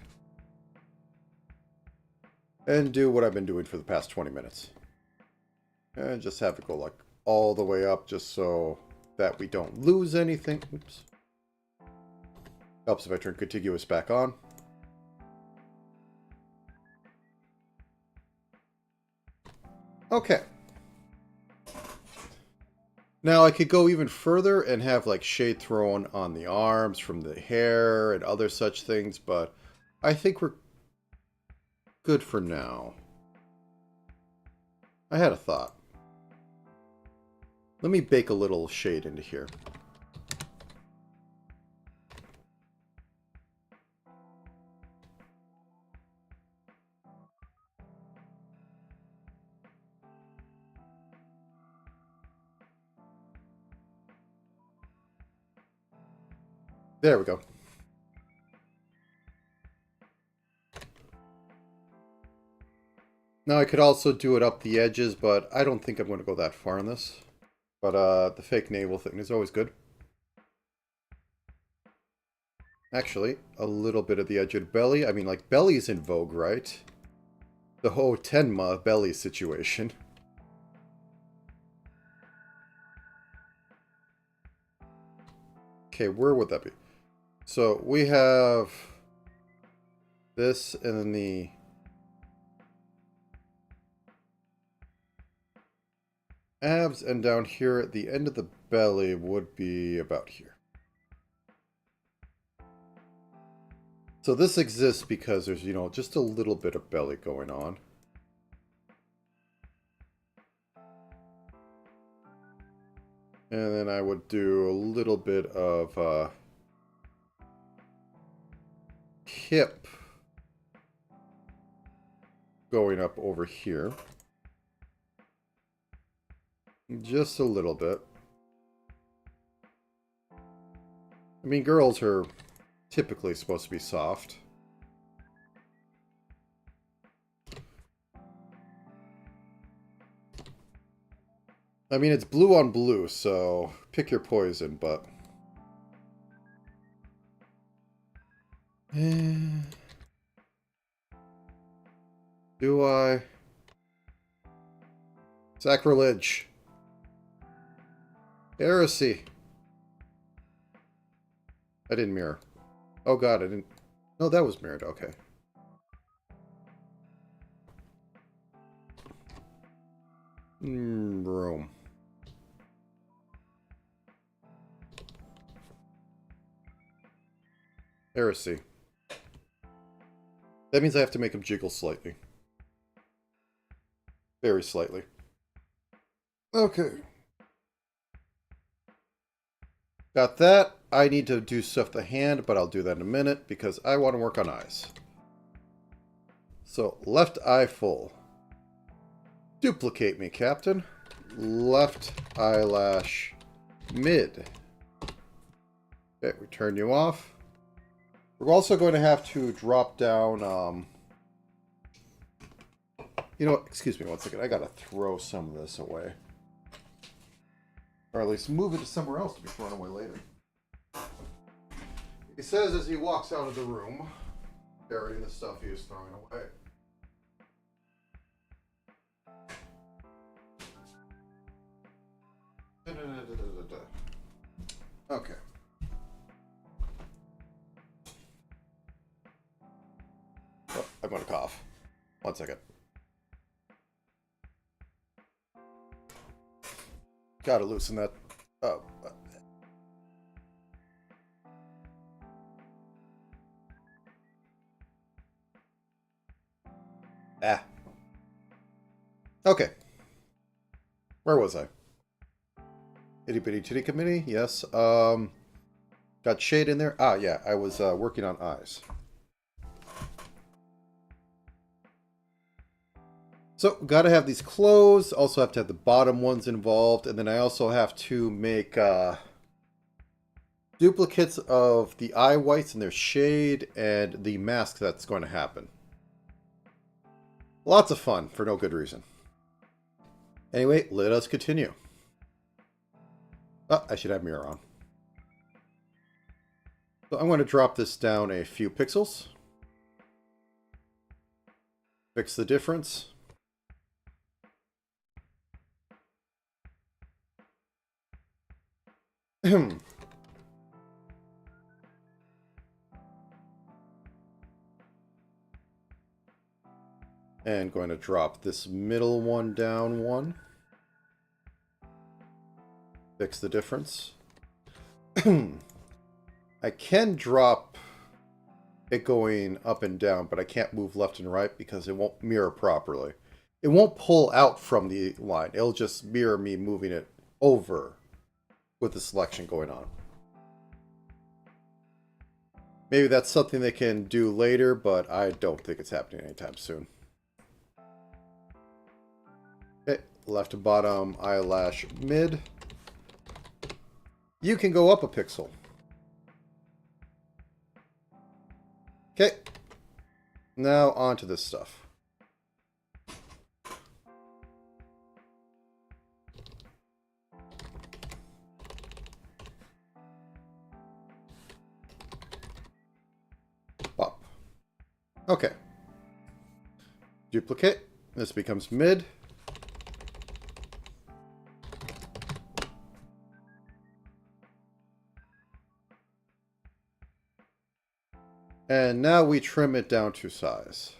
and do what I've been doing for the past 20 minutes. And just have it go like all the way up just so that we don't lose anything. Oops. Helps if I turn contiguous back on. Okay. Now I could go even further and have like shade thrown on the arms from the hair and other such things, but I think we're good for now. I had a thought. Let me bake a little shade into here. There we go. Now I could also do it up the edges, but I don't think I'm going to go that far in this. But the fake navel thing is always good. Actually, a little bit of the edge of the belly. I mean, like, belly's in vogue, right? The whole Tenma belly situation. Okay, where would that be? So we have this and then the... abs, and down here at the end of the belly would be about here. So this exists because there's, you know, just a little bit of belly going on. And then I would do a little bit of hip going up over here. Just a little bit. I mean, girls are typically supposed to be soft. I mean, it's blue on blue, so pick your poison, but... Do I? Sacrilege. Heresy. I didn't mirror. Oh god, I didn't... No, that was mirrored, okay. Room. Heresy. That means I have to make him jiggle slightly. Very slightly. Okay. Got that. I need to do stuff the hand, but I'll do that in a minute because I want to work on eyes. So, left eye full. Duplicate me, Captain. Left eyelash mid. Okay, we turn you off. We're also going to have to drop down, you know what? Excuse me one second. I gotta throw some of this away. Or at least move it to somewhere else to be thrown away later. He says as he walks out of the room, carrying the stuff he is throwing away. Okay. Oh, I'm gonna cough. 1 second. Gotta loosen that up. Ah. Okay. Where was I? Itty Bitty Titty Committee? Yes. Got shade in there? Ah, yeah. I was working on eyes. So, gotta have these closed. Also have to have the bottom ones involved. And then I also have to make duplicates of the eye whites and their shade and the mask that's going to happen. Lots of fun for no good reason. Anyway, let us continue. Oh, I should have mirror on. So I'm going to drop this down a few pixels. Fix the difference. And going to drop this middle one down one. Fix the difference. I can drop it going up and down, but I can't move left and right because it won't mirror properly. It won't pull out from the line. It'll just mirror me moving it over with the selection going on. Maybe that's something they can do later, but I don't think it's happening anytime soon. Okay, left to bottom eyelash mid. You can go up a pixel. Okay. Now on to this stuff. Pop. Okay. Duplicate. This becomes mid. And now we trim it down to size.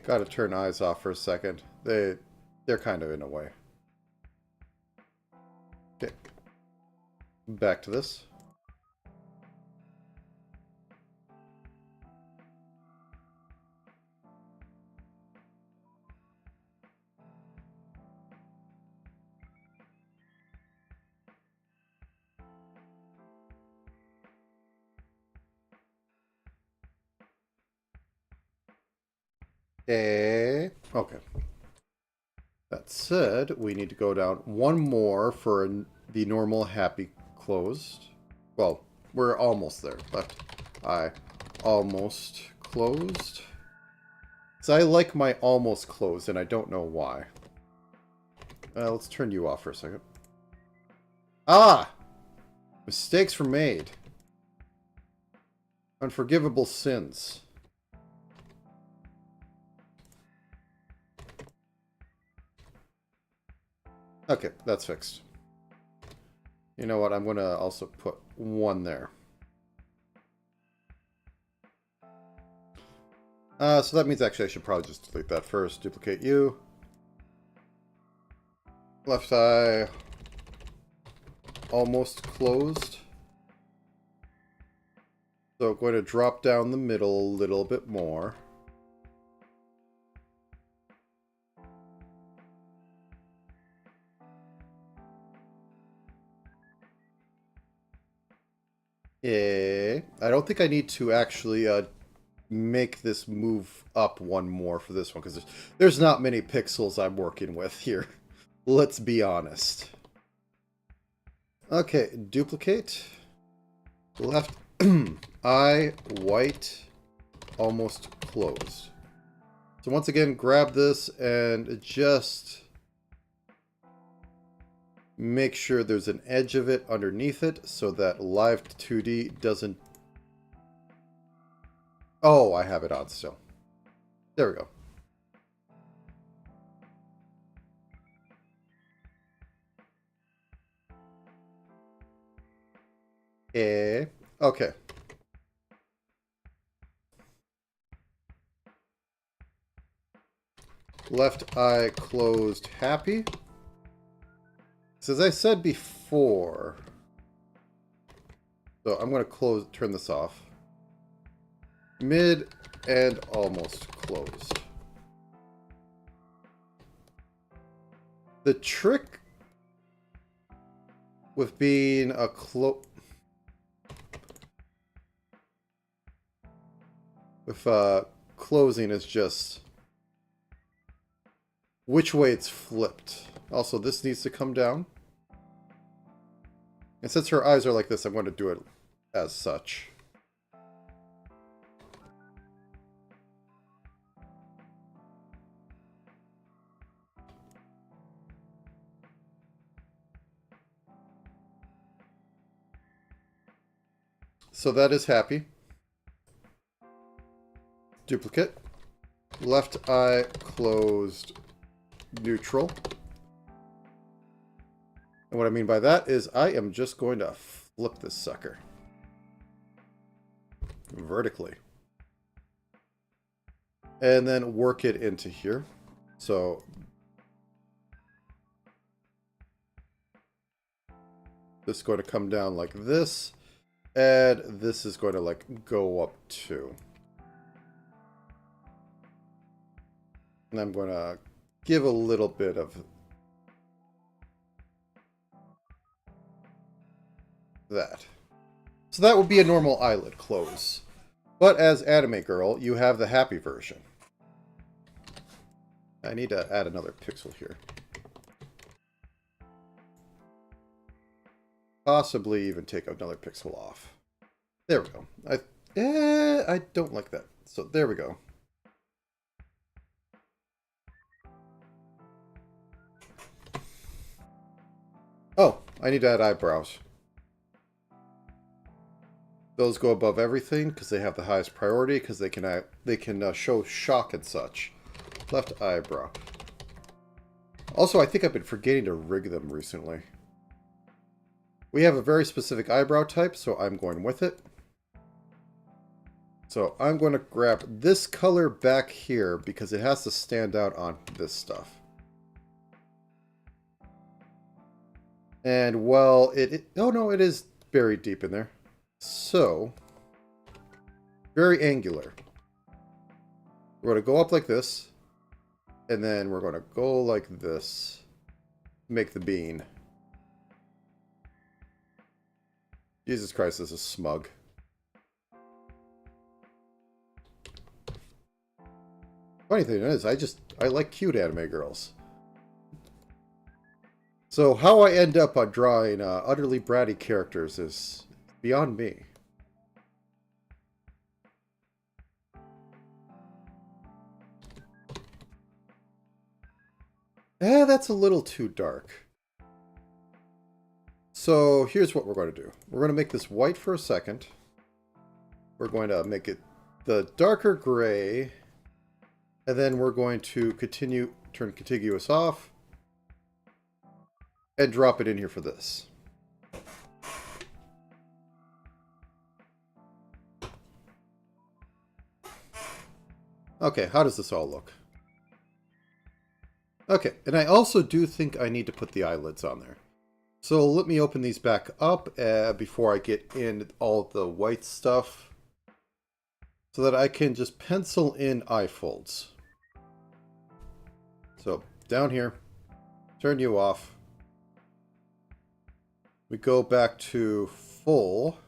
Gotta turn eyes off for a second. they're kind of in a way. Okay. Back to this. Okay. That said, we need to go down one more for the normal happy closed. Well, we're almost there. Left eye almost closed. So I like my almost closed, and I don't know why. Let's turn you off for a second. Ah! Mistakes were made. Unforgivable sins. Okay, that's fixed. You know what? I'm going to also put one there. So that means actually I should probably just delete that first. Duplicate you. Left eye almost closed. So I'm going to drop down the middle a little bit more. I don't think I need to actually make this move up one more for this one, because there's not many pixels I'm working with here. Let's be honest. Okay, duplicate. Left eye white almost closed. So once again, grab this and just make sure there's an edge of it underneath it so that live 2D doesn't... Oh, I have it on still. There we go. Okay. Left eye closed happy. So as I said before, so I'm going to turn this off. Mid and almost closed. The trick with being a closing is just which way it's flipped. Also, this needs to come down. And since her eyes are like this, I'm going to do it as such. So that is happy. Duplicate. Left eye closed neutral. And what I mean by that is I am just going to flip this sucker vertically. And then work it into here. So this is going to come down like this. And this is going to like go up too. And I'm going to give a little bit of that. So that would be a normal eyelid close. But as Anime Girl, you have the happy version. I need to add another pixel here. Possibly even take another pixel off. There we go. I don't like that. So there we go. Oh, I need to add eyebrows. Those go above everything because they have the highest priority because they can show shock and such. Left eyebrow. Also, I think I've been forgetting to rig them recently. We have a very specific eyebrow type, so I'm going with it. So I'm going to grab this color back here because it has to stand out on this stuff. And well, oh no, it is buried deep in there. So, very angular. We're going to go up like this. And then we're going to go like this. Make the bean. Jesus Christ, this is smug. Funny thing is, I like cute anime girls. So how I end up on drawing utterly bratty characters is beyond me. That's a little too dark. So here's what we're going to do. We're going to make this white for a second. We're going to make it the darker gray. And then we're going to turn contiguous off. And drop it in here for this. Okay, how does this all look? Okay, and I also do think I need to put the eyelids on there. So let me open these back up before I get in all the white stuff. So that I can just pencil in eye folds. So down here, turn you off. We go back to full.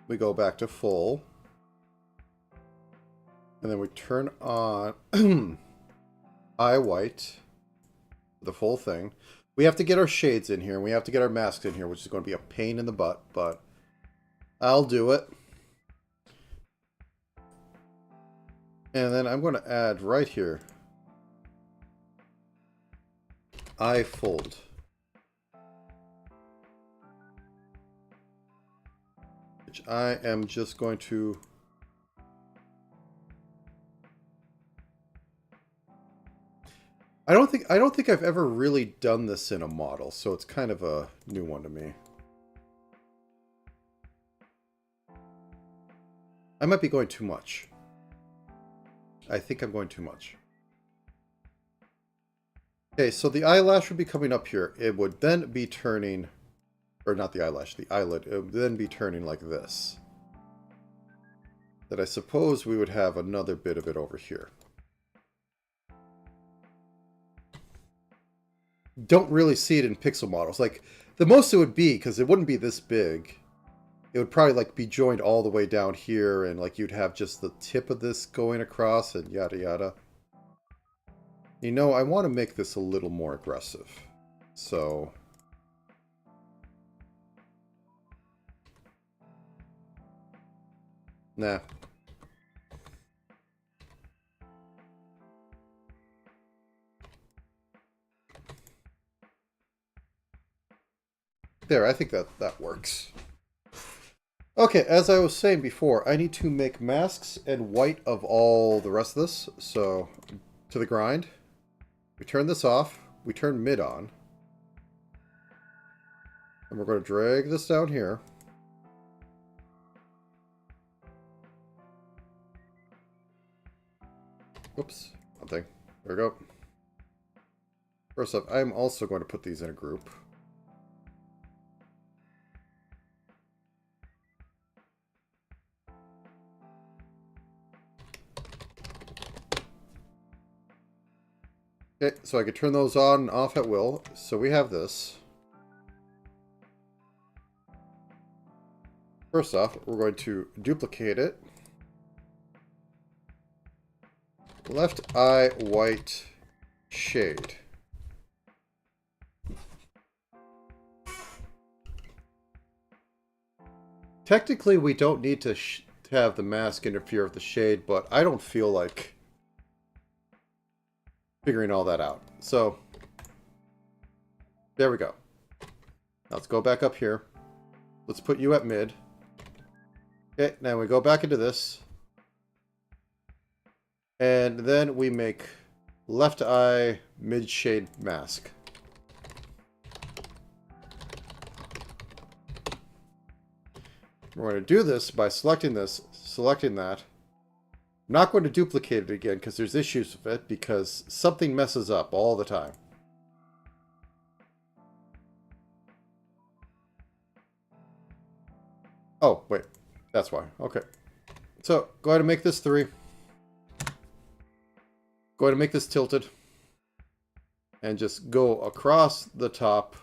We go back to full. And then we turn on eye white, the full thing. We have to get our shades in here, and we have to get our masks in here, which is going to be a pain in the butt, but I'll do it. And then I'm going to add right here, eye fold. Which I am just going to... I don't think I've ever really done this in a model, so it's kind of a new one to me. I might be going too much. I think I'm going too much. Okay, so the eyelash would be coming up here. It would then be turning, or not the eyelash, the eyelid. It would then be turning like this. That I suppose we would have another bit of it over here. Don't really see it in pixel models. Like, the most it would be, because it wouldn't be this big, it would probably like be joined all the way down here, and like you'd have just the tip of this going across and yada yada. You know, I want to make this a little more aggressive. So nah. There, I think that works. Okay, as I was saying before, I need to make masks and white of all the rest of this. So, to the grind. We turn this off. We turn mid on. And we're going to drag this down here. Oops, one thing. There we go. First up, I'm also going to put these in a group. Okay, so I can turn those on and off at will. So we have this. First off, we're going to duplicate it. Left eye white shade. Technically, we don't need to have the mask interfere with the shade, but I don't feel like figuring all that out. So, there we go. Now let's go back up here. Let's put you at mid. Okay, now we go back into this. And then we make left eye mid shade mask. We're going to do this by selecting this, selecting that. I'm not going to duplicate it again because there's issues with it because something messes up all the time. Oh, wait. That's why. Okay. So, go ahead and make this 3. Go ahead and make this tilted. And just go across the top.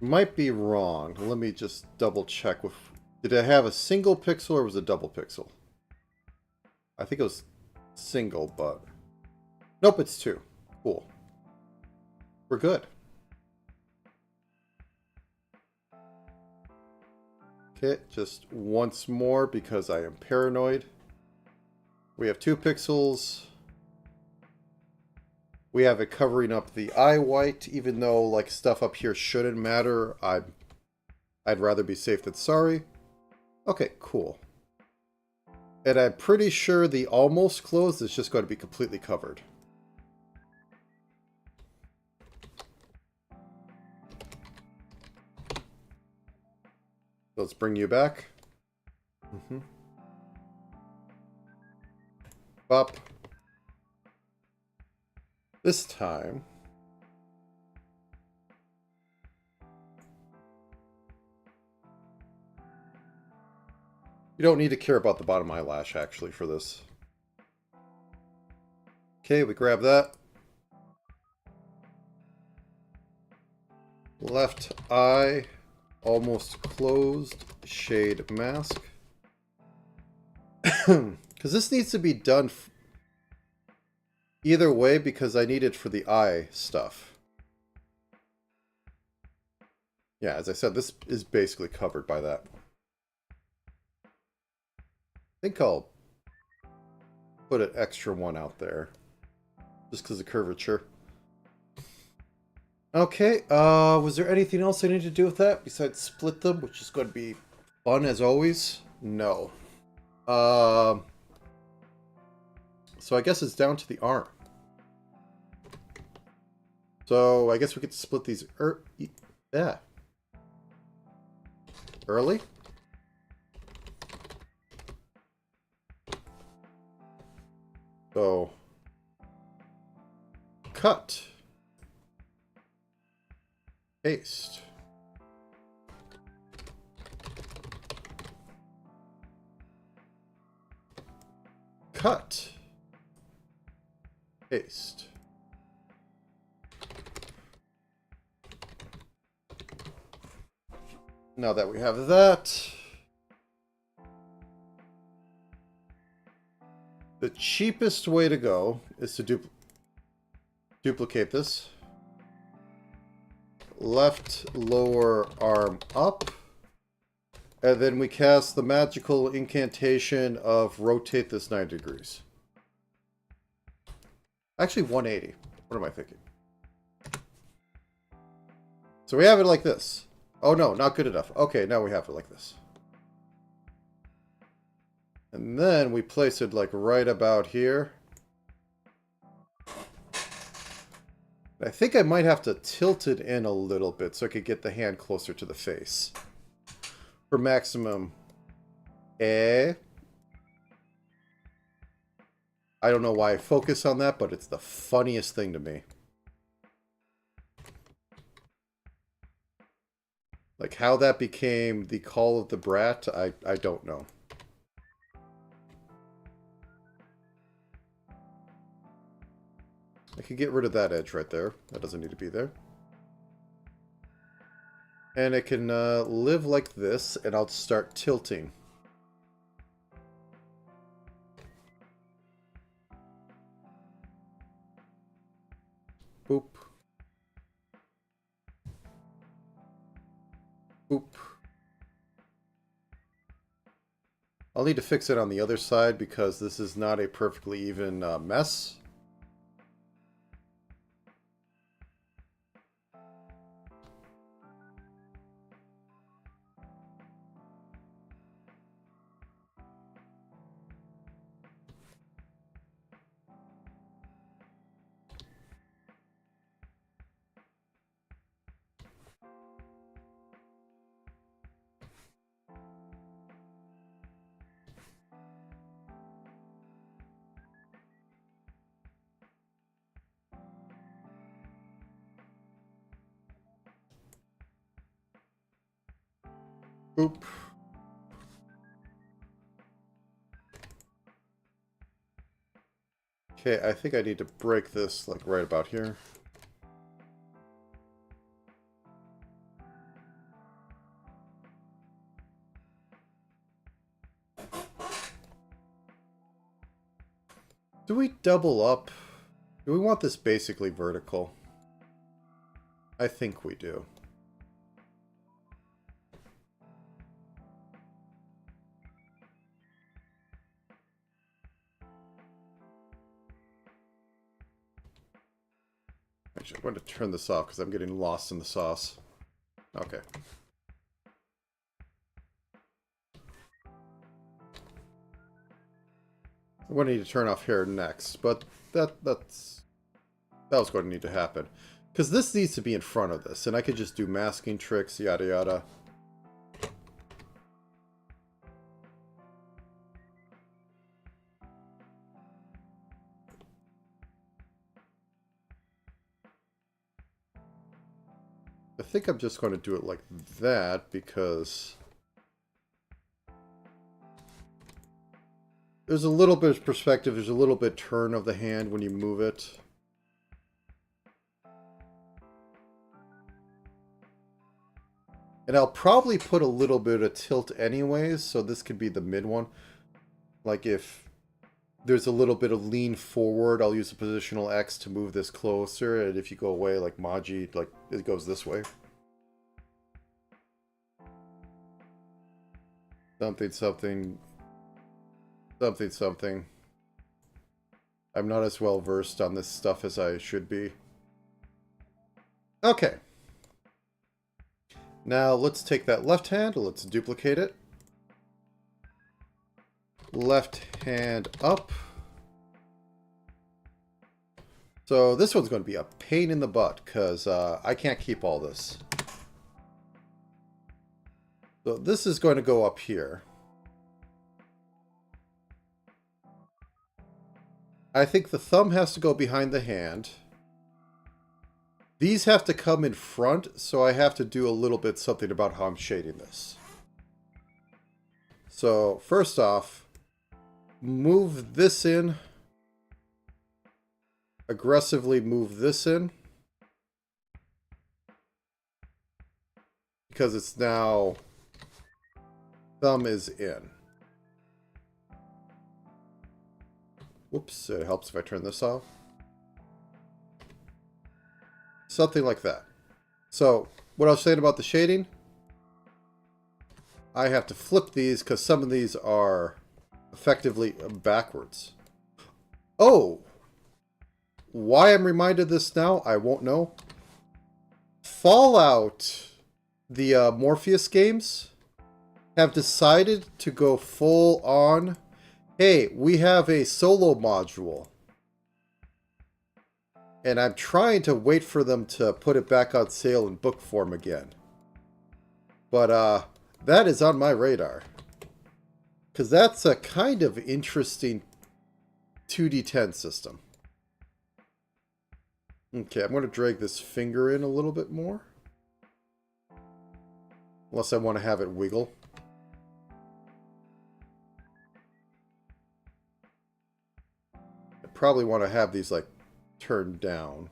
Might be wrong. Let me just double check with... Did I have a single pixel or was it a double pixel? I think it was single, but... Nope, it's 2. Cool. We're good. Okay, just once more because I am paranoid. We have 2 pixels. We have it covering up the eye white, even though like stuff up here shouldn't matter. I'd rather be safe than sorry. Okay, cool. And I'm pretty sure the almost closed is just going to be completely covered. Let's bring you back. Up. This time, you don't need to care about the bottom eyelash, actually, for this. Okay, we grab that. Left eye, almost closed, shade mask. Because this needs to be done either way, because I need it for the eye stuff. Yeah, as I said, this is basically covered by that. I think I'll put an extra one out there. Just because of curvature. Okay, was there anything else I need to do with that besides split them, which is going to be fun as always? No. So I guess it's down to the arm. So I guess we get to split these early. So cut, paste, cut, paste. Now that we have that, the cheapest way to go is to duplicate this. Left lower arm up. And then we cast the magical incantation of rotate this 90 degrees. Actually 180. What am I thinking? So we have it like this. Oh no, not good enough. Okay, now we have it like this. And then we place it like right about here. I think I might have to tilt it in a little bit so I could get the hand closer to the face. For maximum I don't know why I focus on that, but it's the funniest thing to me. Like, how that became the call of the brat, I don't know. I can get rid of that edge right there. That doesn't need to be there. And it can live like this, and I'll start tilting. Boop. Boop. I'll need to fix it on the other side because this is not a perfectly even mess. Oop. Okay, I think I need to break this like right about here. Do we double up? Do we want this basically vertical? I think we do. Actually, I'm going to turn this off because I'm getting lost in the sauce. Okay. I'm going to need to turn off hair next, but that was going to need to happen. Because this needs to be in front of this, and I could just do masking tricks, yada yada. I think I'm just going to do it like that because there's a little bit of perspective, there's a little bit turn of the hand when you move it. And I'll probably put a little bit of tilt anyways, so this could be the mid one. Like if there's a little bit of lean forward, I'll use the positional X to move this closer, and if you go away like Maji, like it goes this way. Something, something, something, something. I'm not as well versed on this stuff as I should be. Okay. Now let's take that left hand, let's duplicate it. Left hand up. So this one's going to be a pain in the butt because I can't keep all this. So this is going to go up here. I think the thumb has to go behind the hand. These have to come in front, so I have to do a little bit something about how I'm shading this. So first off, move this in. Aggressively move this in. Because it's now, thumb is in. Whoops, it helps if I turn this off. Something like that. So, what I was saying about the shading, I have to flip these because some of these are effectively backwards. Oh! Why I'm reminded of this now, I won't know. Fallout, the Morpheus games, have decided to go full on. Hey, we have a solo module. And I'm trying to wait for them to put it back on sale in book form again. But that is on my radar. Because that's a kind of interesting 2d10 system. Okay, I'm going to drag this finger in a little bit more. Unless I want to have it wiggle. I probably want to have these like turned down.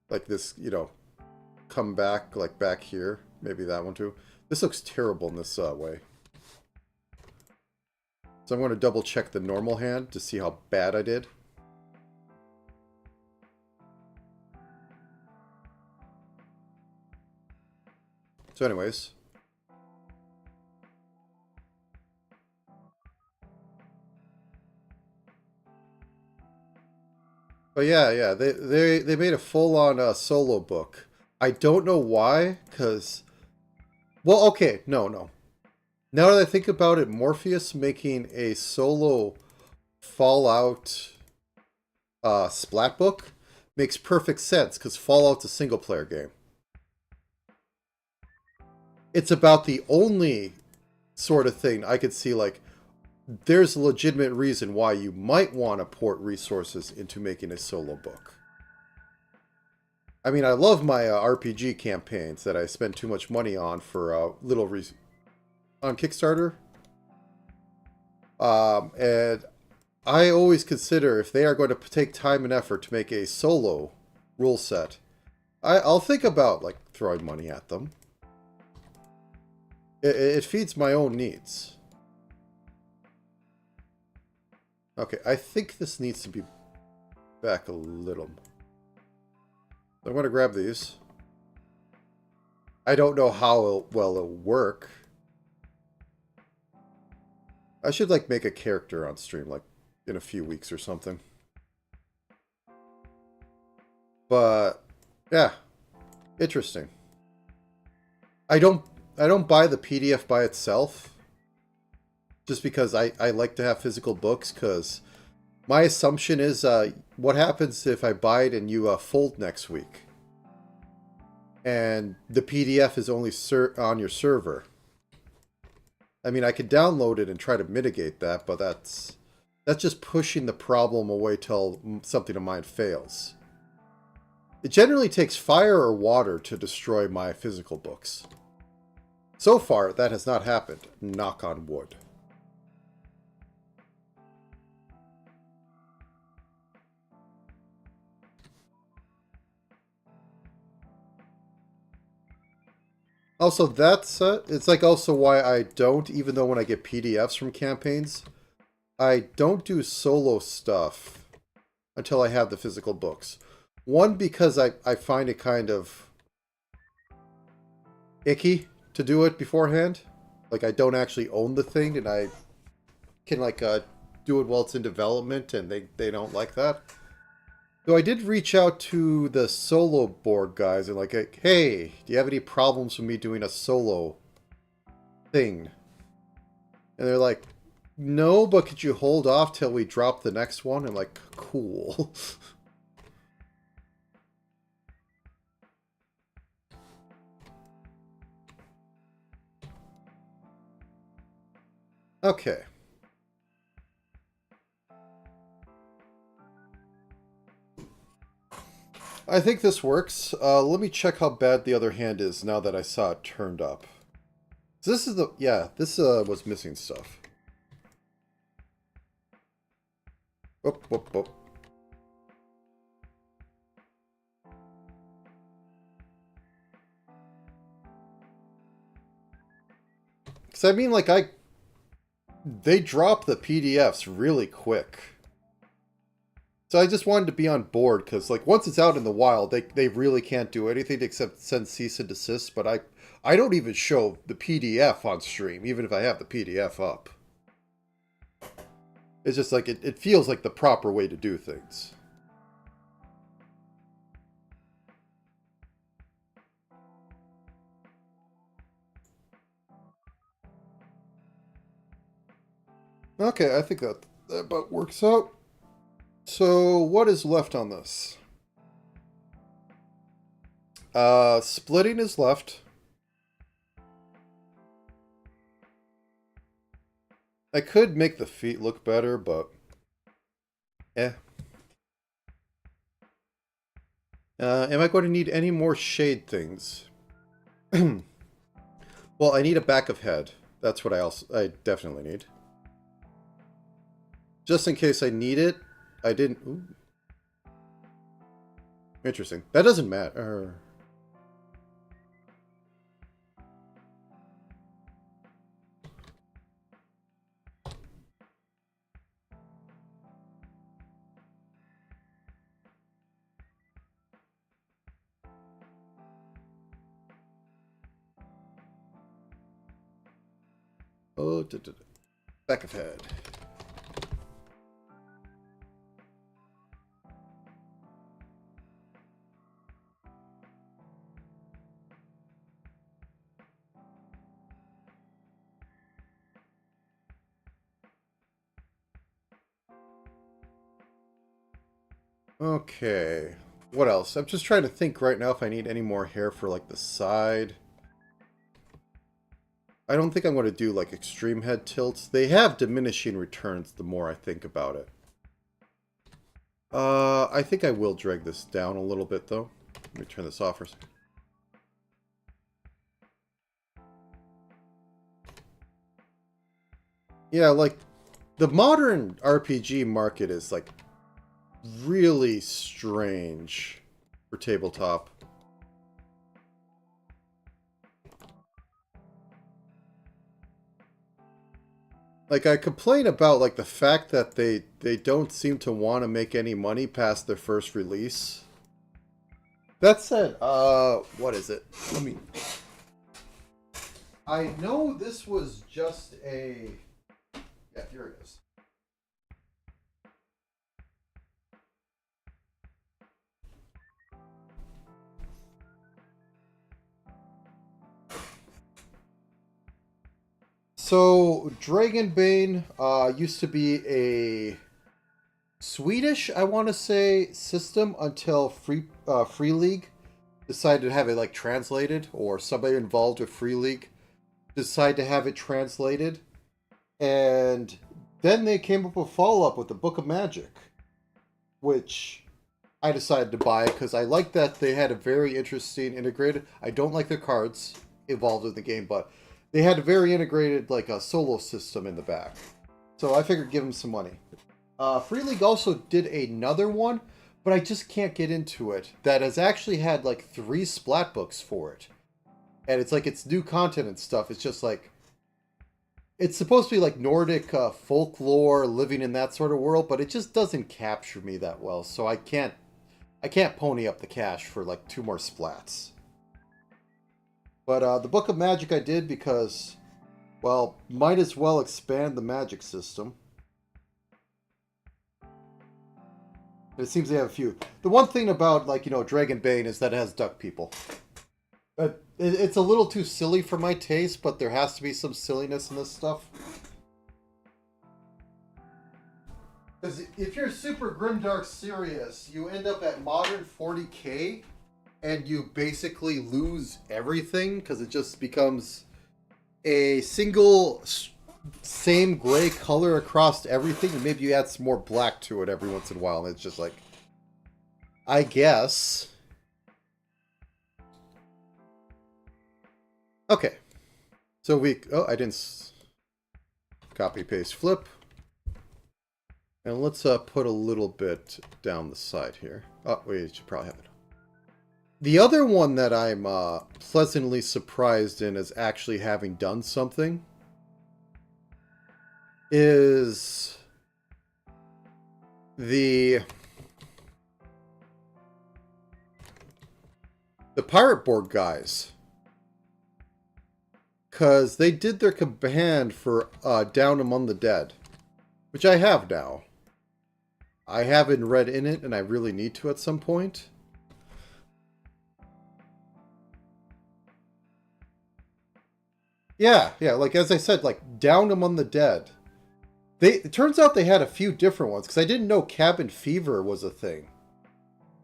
Like this, you know, come back like back here. Maybe that one too. This looks terrible in this way. So I'm going to double check the normal hand to see how bad I did. So anyways. But yeah, they made a full-on solo book. I don't know why, because... Well, okay, no. Now that I think about it, Morpheus making a solo Fallout splat book makes perfect sense, because Fallout's a single-player game. It's about the only sort of thing I could see, like, there's a legitimate reason why you might want to port resources into making a solo book. I mean, I love my RPG campaigns that I spend too much money on for on Kickstarter. And I always consider if they are going to take time and effort to make a solo rule set, I'll think about like throwing money at them. It feeds my own needs. Okay, I think this needs to be back a little. I'm going to grab these. I don't know how well it'll work. I should like make a character on stream like in a few weeks or something. But yeah, interesting. I don't buy the PDF by itself just because I like to have physical books, because my assumption is what happens if I buy it and you fold next week and the PDF is only on your server. I mean, I could download it and try to mitigate that, but that's just pushing the problem away till something of mine fails. It generally takes fire or water to destroy my physical books. So far, that has not happened. Knock on wood. Also, that's it's like also why I don't, even though when I get PDFs from campaigns, I don't do solo stuff until I have the physical books. One, because I find it kind of icky to do it beforehand. Like, I don't actually own the thing, and I can, like, do it while it's in development, and they don't like that. So I did reach out to the solo board guys and like, hey, do you have any problems with me doing a solo thing? And they're like, no, but could you hold off till we drop the next one? I'm like, cool. Okay. I think this works. Let me check how bad the other hand is now that I saw it turned up. So this is the... Yeah, this was missing stuff. Whoop, whoop, whoop. Because I mean, like, they drop the PDFs really quick. So I just wanted to be on board, because, like, once it's out in the wild, they really can't do anything except send cease and desist, but I don't even show the PDF on stream, even if I have the PDF up. It's just like, it feels like the proper way to do things. Okay, I think that about works out. So, what is left on this? Splitting is left. I could make the feet look better, but... Am I going to need any more shade things? Well, I need a back of head. That's what I definitely need. Just in case I need it, I didn't... Ooh. Interesting. That doesn't matter. Oh, back of head. Okay. What else? I'm just trying to think right now if I need any more hair for, like, the side. I don't think I'm going to do, like, extreme head tilts. They have diminishing returns the more I think about it. I think I will drag this down a little bit, though. Let me turn this off for a second. Yeah, like, the modern RPG market is, like, really strange for tabletop. Like, I complain about, like, the fact that they don't seem to want to make any money past their first release. That said, what is it? Let me... I know this was just a... Yeah, here it is. So, Dragonbane used to be a Swedish, I want to say, system until Free League decided to have it like translated, or somebody involved with Free League decided to have it translated, and then they came up with a follow-up with the Book of Magic, which I decided to buy because I like that they had a very interesting integrated. I don't like their cards involved in the game, but they had a very integrated, like, a solo system in the back. So I figured give them some money. Free League also did another one, but I just can't get into it, that has actually had, like, 3 splat books for it. And it's like, it's new content and stuff. It's just like, it's supposed to be like Nordic folklore, living in that sort of world, but it just doesn't capture me that well. So I can't pony up the cash for, like, 2 more splats. But the Book of Magic I did because, well, might as well expand the magic system. And it seems they have a few. The one thing about, like, you know, Dragonbane is that it has duck people. It's a little too silly for my taste, but there has to be some silliness in this stuff. Because if you're super grimdark serious, you end up at modern 40k, and you basically lose everything because it just becomes a single same gray color across everything, and maybe you add some more black to it every once in a while, and it's just like, I guess. Okay. So I didn't copy, paste, flip. And let's put a little bit down the side here. Oh, wait, you should probably have it. The other one that I'm pleasantly surprised in as actually having done something is the Pirate Board guys. Because they did their command for Down Among the Dead, which I have now. I haven't read in it, and I really need to at some point. Yeah, like, as I said, like, Down Among the Dead. It turns out they had a few different ones, because I didn't know Cabin Fever was a thing.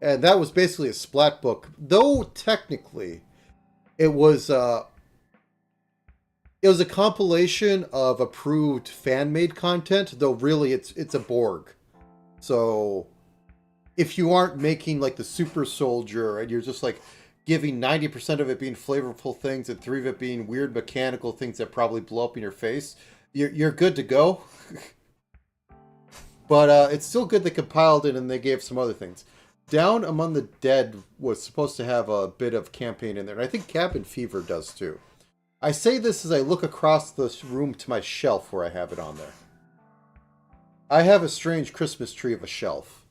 And that was basically a splat book, though technically it was a compilation of approved fan-made content, though really it's a Borg. So if you aren't making, like, the super soldier, and you're just, like, giving 90% of it being flavorful things and 3 of it being weird mechanical things that probably blow up in your face, you're good to go. But it's still good they compiled it and they gave some other things. Down Among the Dead was supposed to have a bit of campaign in there, and I think Cabin Fever does too. I say this as I look across this room to my shelf where I have it on there. I have a strange Christmas tree of a shelf.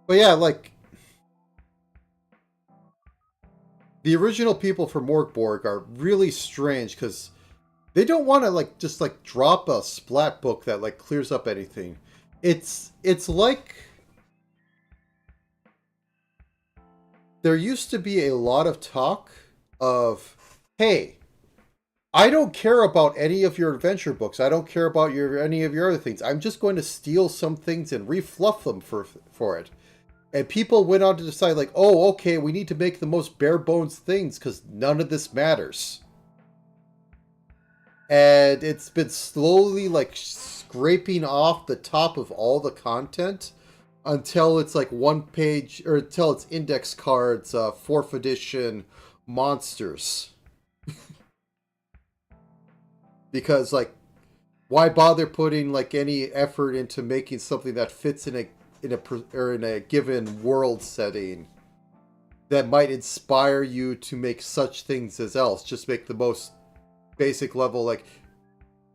But yeah, like, the original people for Morgborg are really strange because they don't want to, like, just, like, drop a splat book that, like, clears up anything. It's like there used to be a lot of talk of, hey, I don't care about any of your adventure books. I don't care about any of your other things. I'm just going to steal some things and refluff them for it. And people went on to decide, like, oh, okay, we need to make the most bare bones things because none of this matters. And it's been slowly, like, scraping off the top of all the content until it's, like, one page, or until it's index cards, 4th edition monsters. Because, like, why bother putting, like, any effort into making something that fits in a given world setting that might inspire you to make such things as else? Just make the most basic level, like,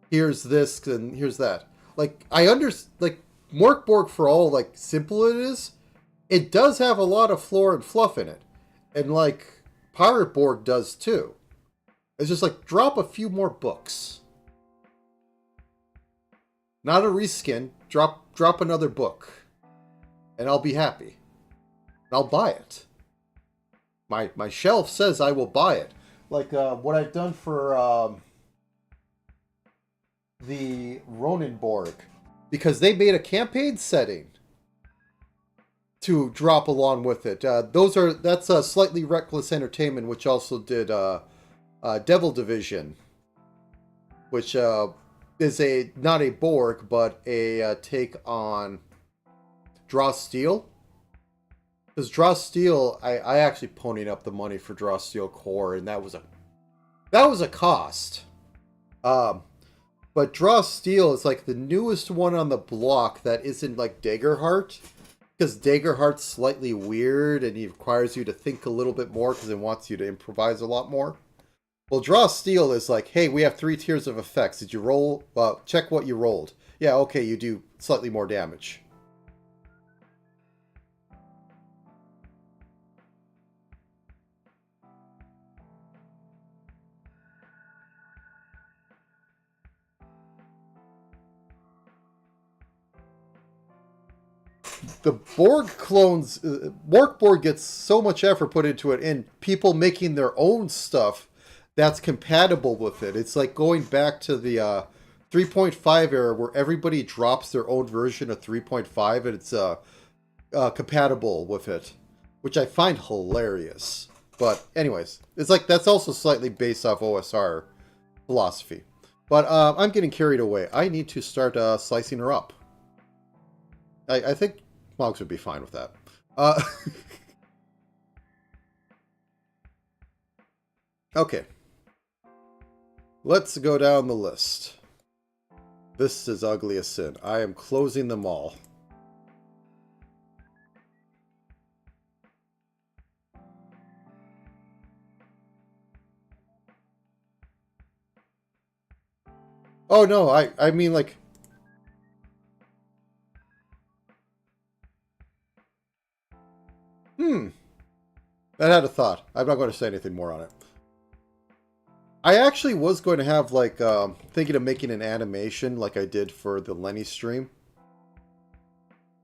here's this and here's that. Like, like, Morkborg, for all, like, simple it is, it does have a lot of floor and fluff in it. And, like, Pirate Borg does too. It's just like, drop a few more books. Not a reskin, drop another book. And I'll be happy. And I'll buy it. My shelf says I will buy it. Like, what I've done for the Ronenborg, because they made a campaign setting to drop along with it. That's a Slightly Reckless Entertainment, which also did Devil Division, which is not a Borg, but a take on Draw Steel. Because Draw Steel, I actually ponied up the money for Draw Steel Core, and that was a cost. But Draw Steel is like the newest one on the block that isn't like Daggerheart. Because Daggerheart's slightly weird and it requires you to think a little bit more because it wants you to improvise a lot more. Well, Draw Steel is like, hey, we have 3 tiers of effects. Did you roll? Check what you rolled. Yeah, okay, you do slightly more damage. The Borg clones, Morkborg gets so much effort put into it, and people making their own stuff that's compatible with it. It's like going back to the 3.5 era where everybody drops their own version of 3.5 and it's compatible with it, which I find hilarious. But anyways, it's like that's also slightly based off OSR philosophy. But I'm getting carried away. I need to start slicing her up. I think Mogs would be fine with that. Okay. Let's go down the list. This is ugly as sin. I am closing them all. Oh no, I mean like... That had a thought. I'm not going to say anything more on it. I actually was going to have, like, thinking of making an animation like I did for the Lenny stream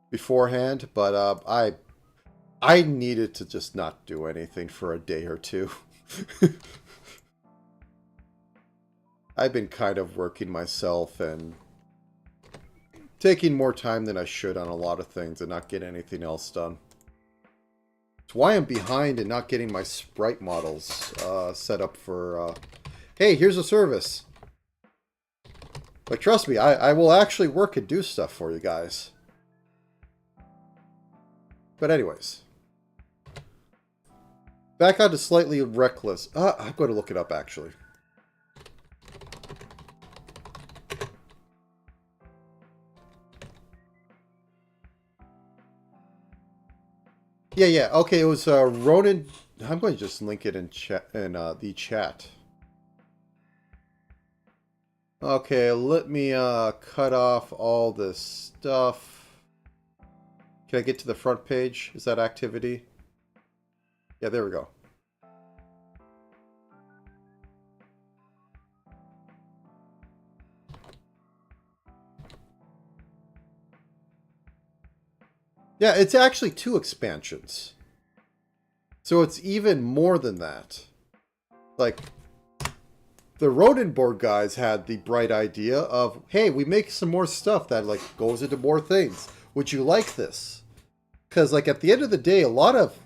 beforehand, but I needed to just not do anything for a day or two. I've been kind of working myself and taking more time than I should on a lot of things and not getting anything else done. It's why I'm behind and not getting my sprite models set up for... hey, here's a service. But trust me, I will actually work and do stuff for you guys. But anyways. Back on to Slightly Reckless. I'm going to look it up, actually. Yeah. Okay, it was Ronan. I'm going to just link it in the chat. Okay, let me cut off all this stuff. Can I get to the front page? Is that activity? Yeah, there we go. Yeah, it's actually 2 expansions. So it's even more than that. Like, the Ronenborg guys had the bright idea of, hey, we make some more stuff that, like, goes into more things. Would you like this? Because like at the end of the day, a lot of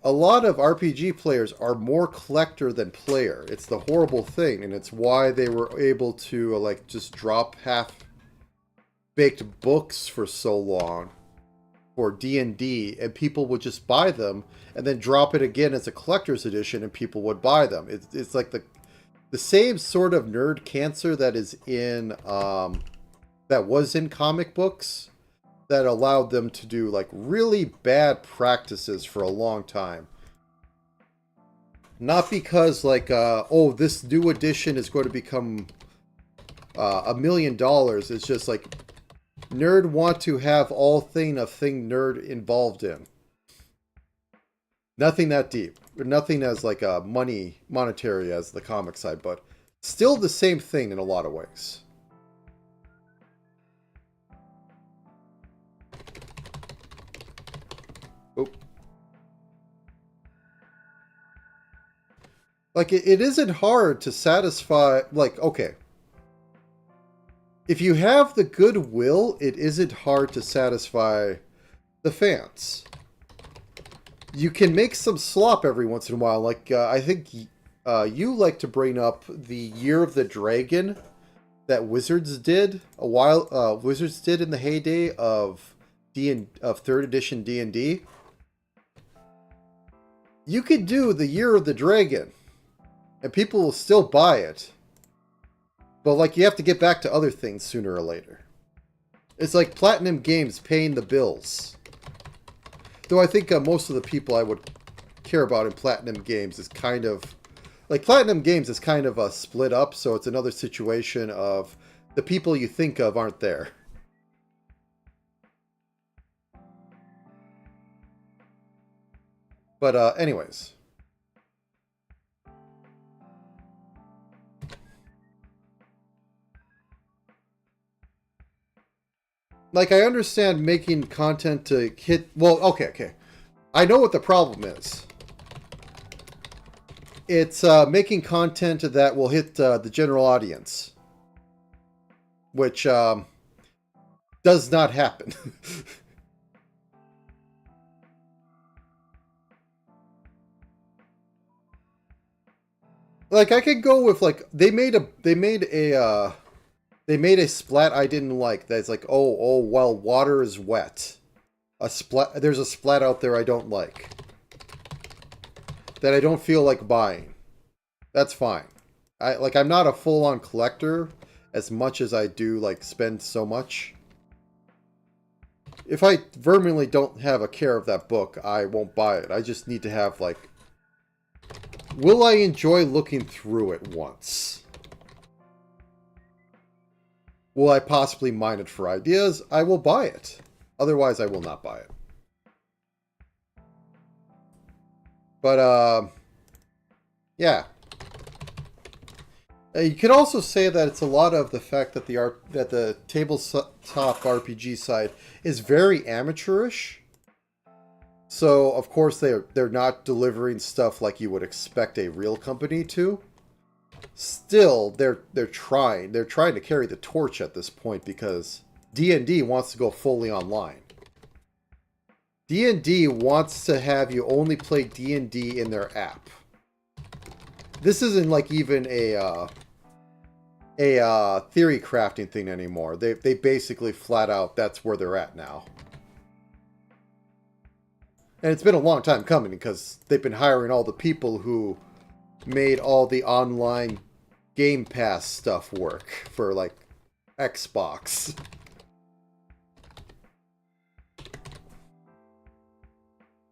RPG players are more collector than player. It's the horrible thing, and it's why they were able to like just drop half-baked books for so long for D&D, and people would just buy them and then drop it again as a collector's edition, and people would buy them. It's like the same sort of nerd cancer that is in that was in comic books that allowed them to do like really bad practices for a long time. Not because like oh, this new edition is going to become $1 million. It's just like nerd want to have a thing nerd involved in. Nothing that deep. Nothing as like a monetary as the comic side, but still the same thing in a lot of ways. Oh. Like it isn't hard to satisfy, like, okay. If you have the goodwill, it isn't hard to satisfy the fans. You can make some slop every once in a while. Like, I think you like to bring up the Year of the Dragon that Wizards did a while. Wizards did in the heyday of of 3rd edition D&D. You could do the Year of the Dragon, and people will still buy it. But like, you have to get back to other things sooner or later. It's like Platinum Games paying the bills. Though I think most of the people I would care about in Platinum Games is kind of... Like, Platinum Games is kind of split up, so it's another situation of the people you think of aren't there. But anyways. Like, I understand making content to hit... Well, okay. I know what the problem is. It's making content that will hit the general audience. Which does not happen. Like, I could go with, like, they made a splat I didn't like. That's like, oh, well, water is wet. There's a splat out there I don't like. That I don't feel like buying. That's fine. I'm not a full-on collector as much as I do, like, spend so much. If I verminly don't have a care of that book, I won't buy it. I just need to have, like... Will I enjoy looking through it once? Will I possibly mine it for ideas? I will buy it. Otherwise, I will not buy it. But, yeah. You could also say that it's a lot of the fact that the tabletop RPG side is very amateurish. So, of course, they're not delivering stuff like you would expect a real company to. Still, they're trying. They're trying to carry the torch at this point because D&D wants to go fully online. D&D wants to have you only play D&D in their app. This isn't like even a theory crafting thing anymore. They basically flat out, that's where they're at now. And it's been a long time coming because they've been hiring all the people who made all the online Game Pass stuff work for, like, Xbox.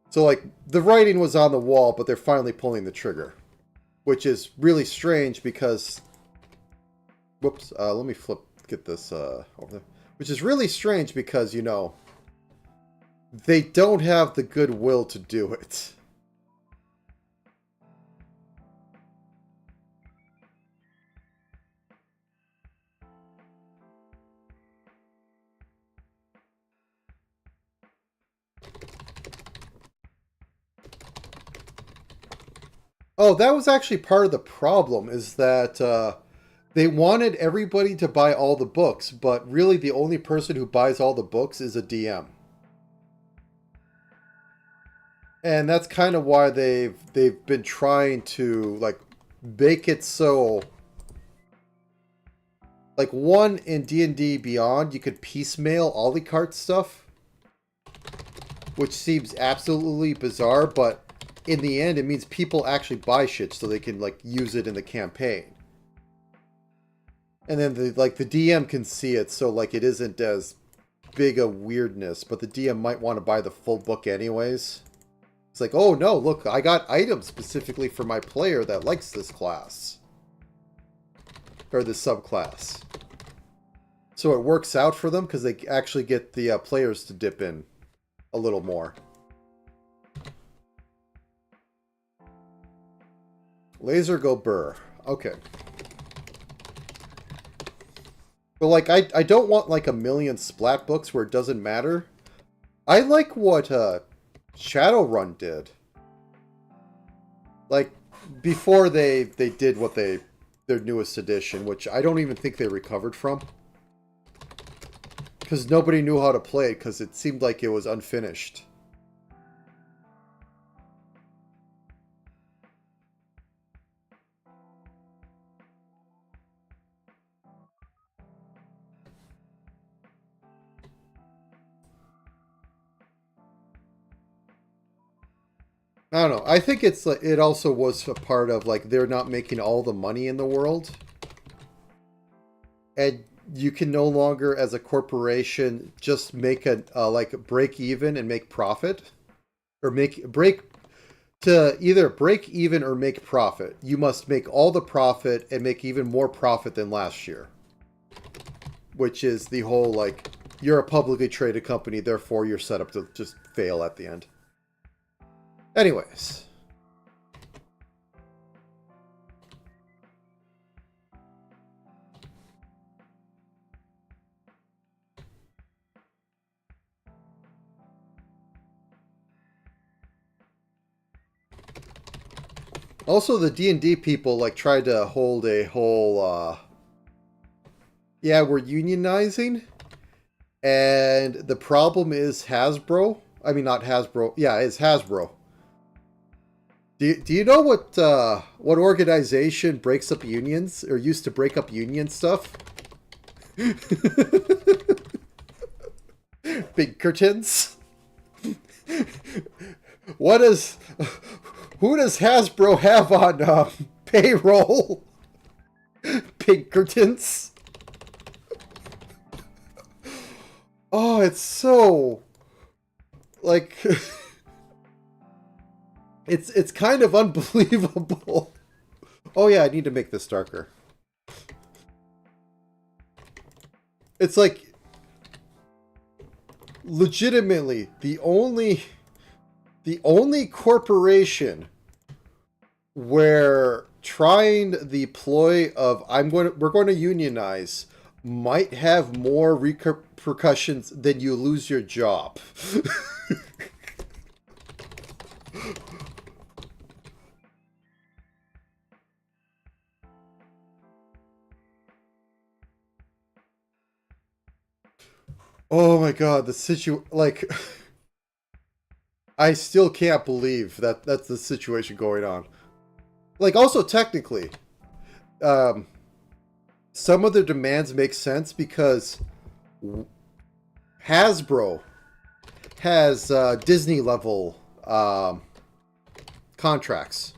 So, like, the writing was on the wall, but they're finally pulling the trigger. Which is really strange because... Whoops, let me get this over there. Which is really strange because, you know, they don't have the goodwill to do it. Oh, that was actually part of the problem, is that they wanted everybody to buy all the books, but really the only person who buys all the books is a DM. And that's kind of why they've been trying to like make it so like one in D&D Beyond you could piecemeal all the cart stuff, which seems absolutely bizarre, but in the end it means people actually buy shit so they can like use it in the campaign. And then the DM can see it, so like it isn't as big a weirdness, but the DM might want to buy the full book anyways. It's like, oh no, look, I got items specifically for my player that likes this class. Or this subclass. So it works out for them because they actually get the players to dip in a little more. Laser go burr. Okay. But like, I don't want like a million splat books where it doesn't matter. I like what Shadowrun did. Like, before they did what their newest edition, which I don't even think they recovered from. Because nobody knew how to play it, because it seemed like it was unfinished. I don't know. I think it's like it also was a part of like they're not making all the money in the world. And you can no longer, as a corporation, just make a like break even and make profit, or either break even or make profit. You must make all the profit and make even more profit than last year, which is the whole like you're a publicly traded company, therefore you're set up to just fail at the end. Anyways. Also, the D&D people like tried to hold a whole, yeah, we're unionizing, and the problem is Hasbro. I mean, not Hasbro. Yeah, it's Hasbro. Do you know what organization breaks up unions or used to break up union stuff? Pinkertons. Who does Hasbro have on payroll? Pinkertons. Oh, it's so like it's kind of unbelievable. Oh yeah, I need to make this darker. It's like legitimately the only corporation where trying the ploy of we're going to unionize might have more repercussions than you lose your job. Oh my god, like I still can't believe that that's the situation going on. Like, also technically, some of their demands make sense because Hasbro has Disney level contracts.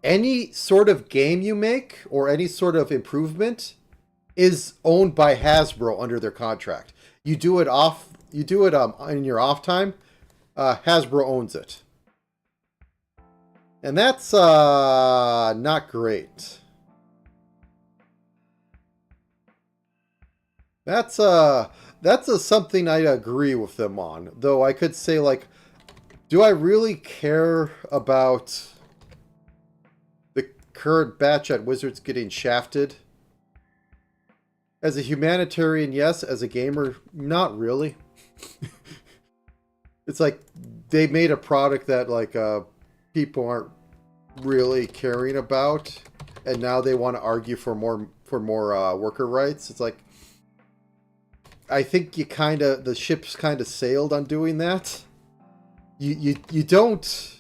Any sort of game you make or any sort of improvement is owned by Hasbro under their contract. You do it in your off time. Hasbro owns it. And that's not great. That's something I agree with them on. Though I could say, like, do I really care about the current batch at Wizards getting shafted? As a humanitarian, yes. As a gamer, not really. It's like they made a product that like people aren't really caring about, and now they want to argue for more worker rights. It's like I think the ship's kind of sailed on doing that. you don't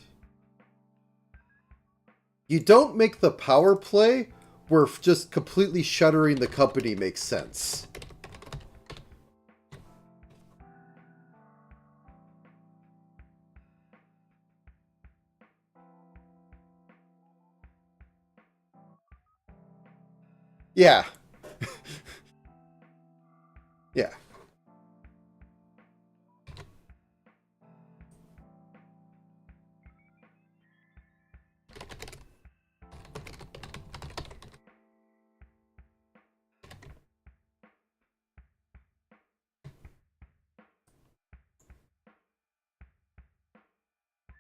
make the power play where just completely shuttering the company makes sense. Yeah. Yeah.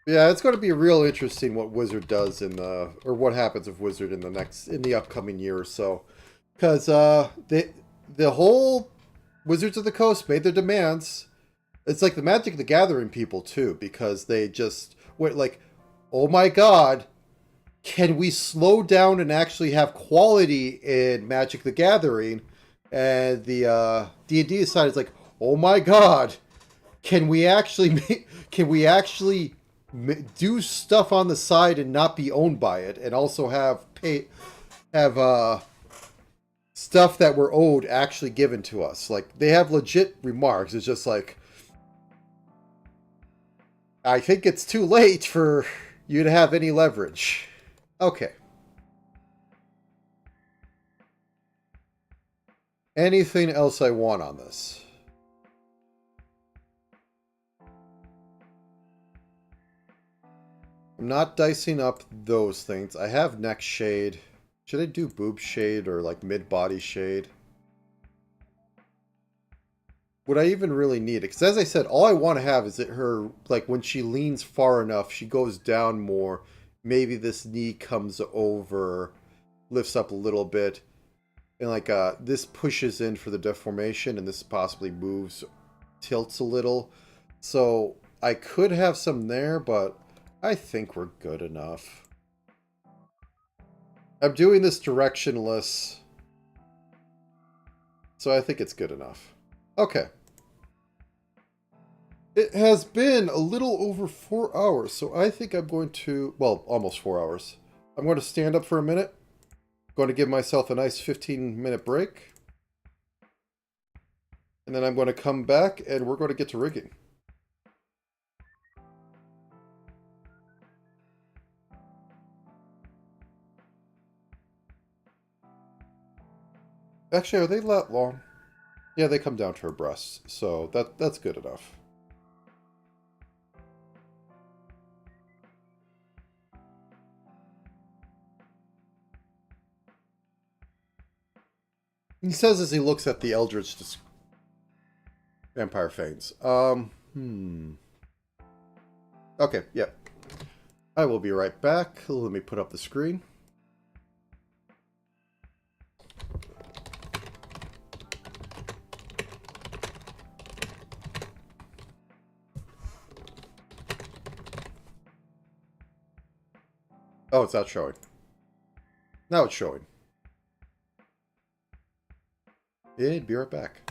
Yeah, it's going to be real interesting what Wizard does in the, or what happens with Wizard in the upcoming year or so, because the whole Wizards of the Coast made their demands. It's like the Magic the Gathering people too, because they just went like, oh my god, can we slow down and actually have quality in Magic the Gathering? And the D&D side is like, oh my god, can we actually do stuff on the side and not be owned by it, and also have stuff that we're owed actually given to us? Like, they have legit remarks. It's just like, I think it's too late for you to have any leverage. Okay. Anything else I want on this? I'm not dicing up those things. I have neck shade. Should I do boob shade or like mid-body shade? Would I even really need it? Because as I said, all I want to have is that her, like when she leans far enough, she goes down more. Maybe this knee comes over, lifts up a little bit. And like this pushes in for the deformation, and this possibly moves, tilts a little. So I could have some there, but I think we're good enough. I'm doing this directionless, so I think it's good enough. Okay. It has been a little over 4 hours, so I think I'm going to, well, almost 4 hours. I'm going to stand up for a minute. Going to give myself a nice 15-minute break. And then I'm going to come back and we're going to get to rigging. Actually, are they that long? Yeah, they come down to her breasts, so that's good enough. He says as he looks at the Eldritch Vampire Fanes. Okay, yeah. I will be right back. Let me put up the screen. Oh, it's not showing. Now it's showing. And be right back.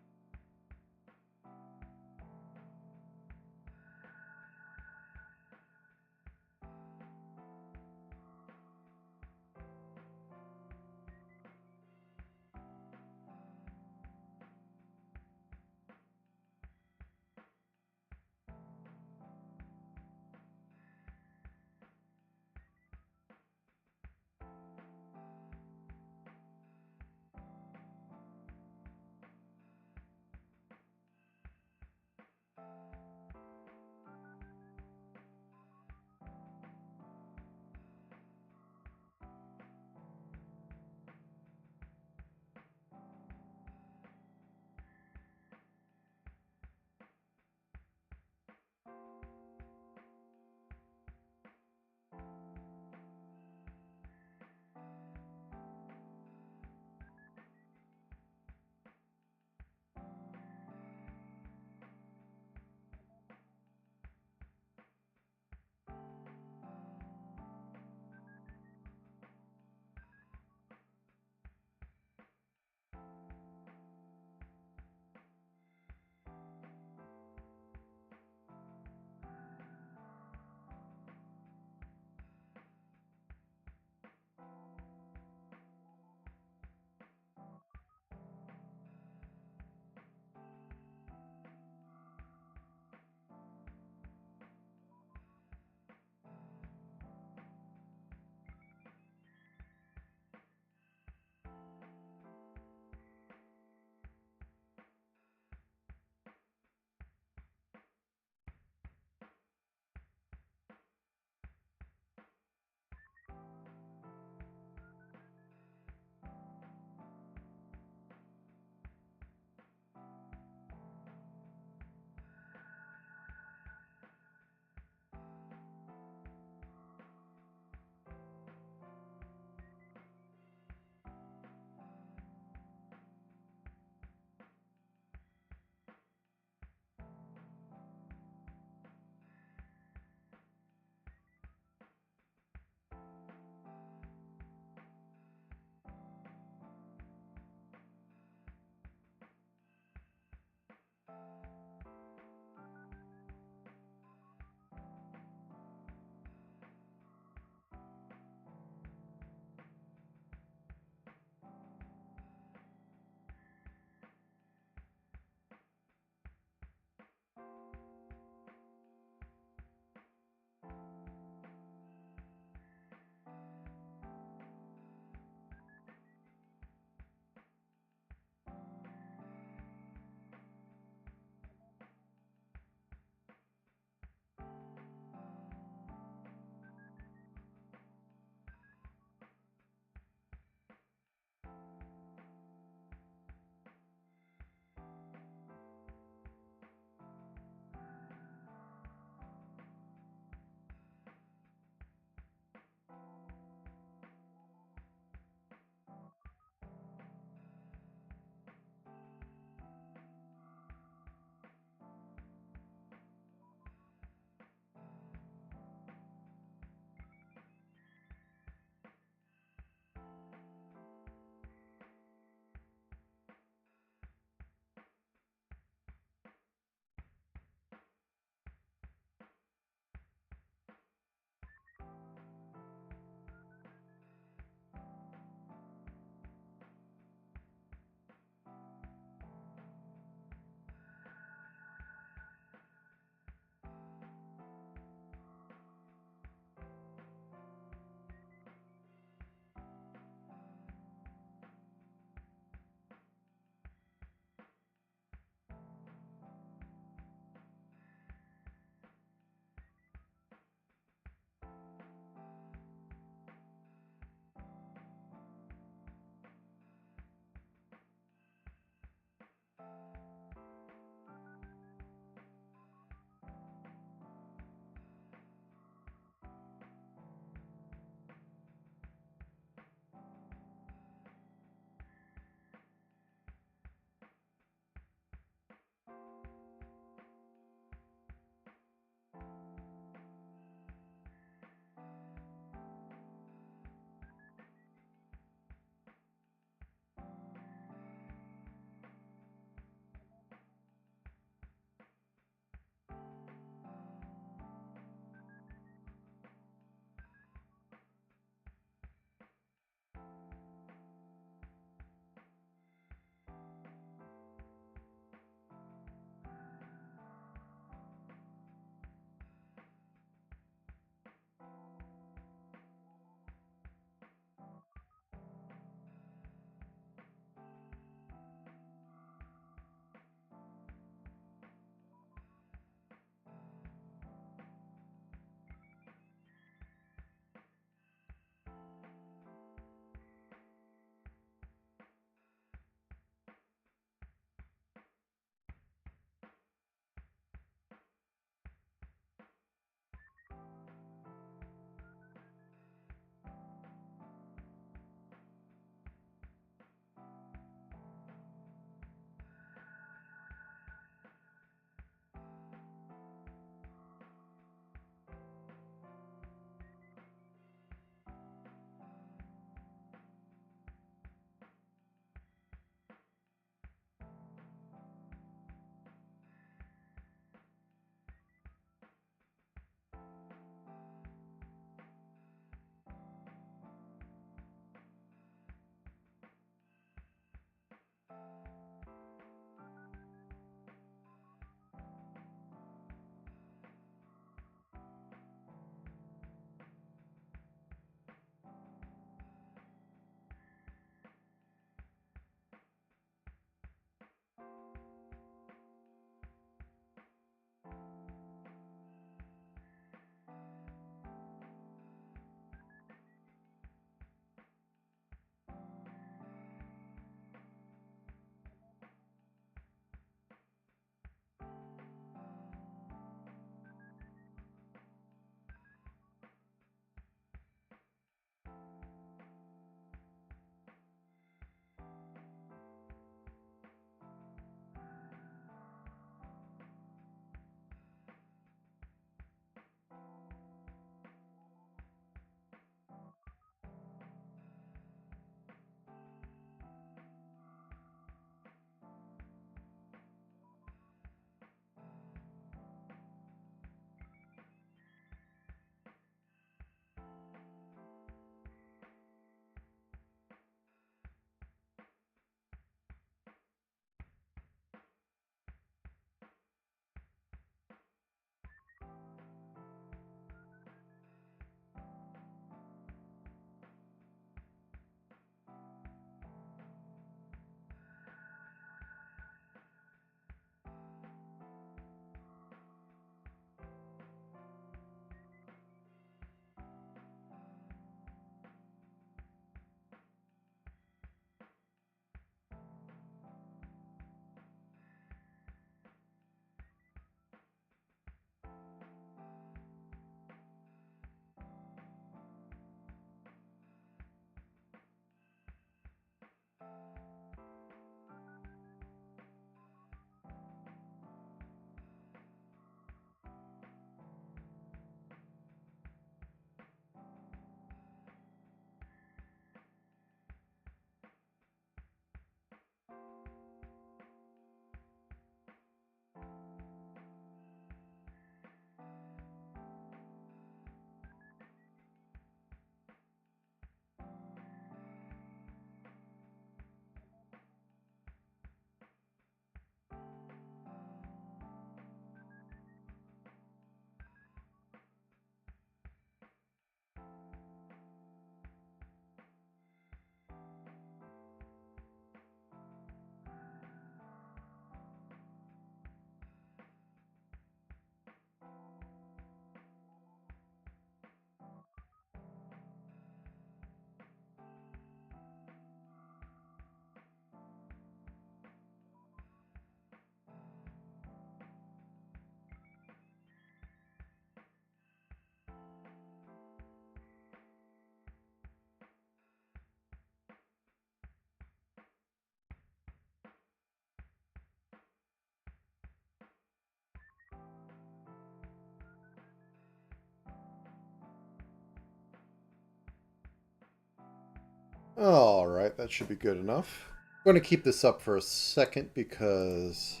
Alright, that should be good enough. I'm going to keep this up for a second because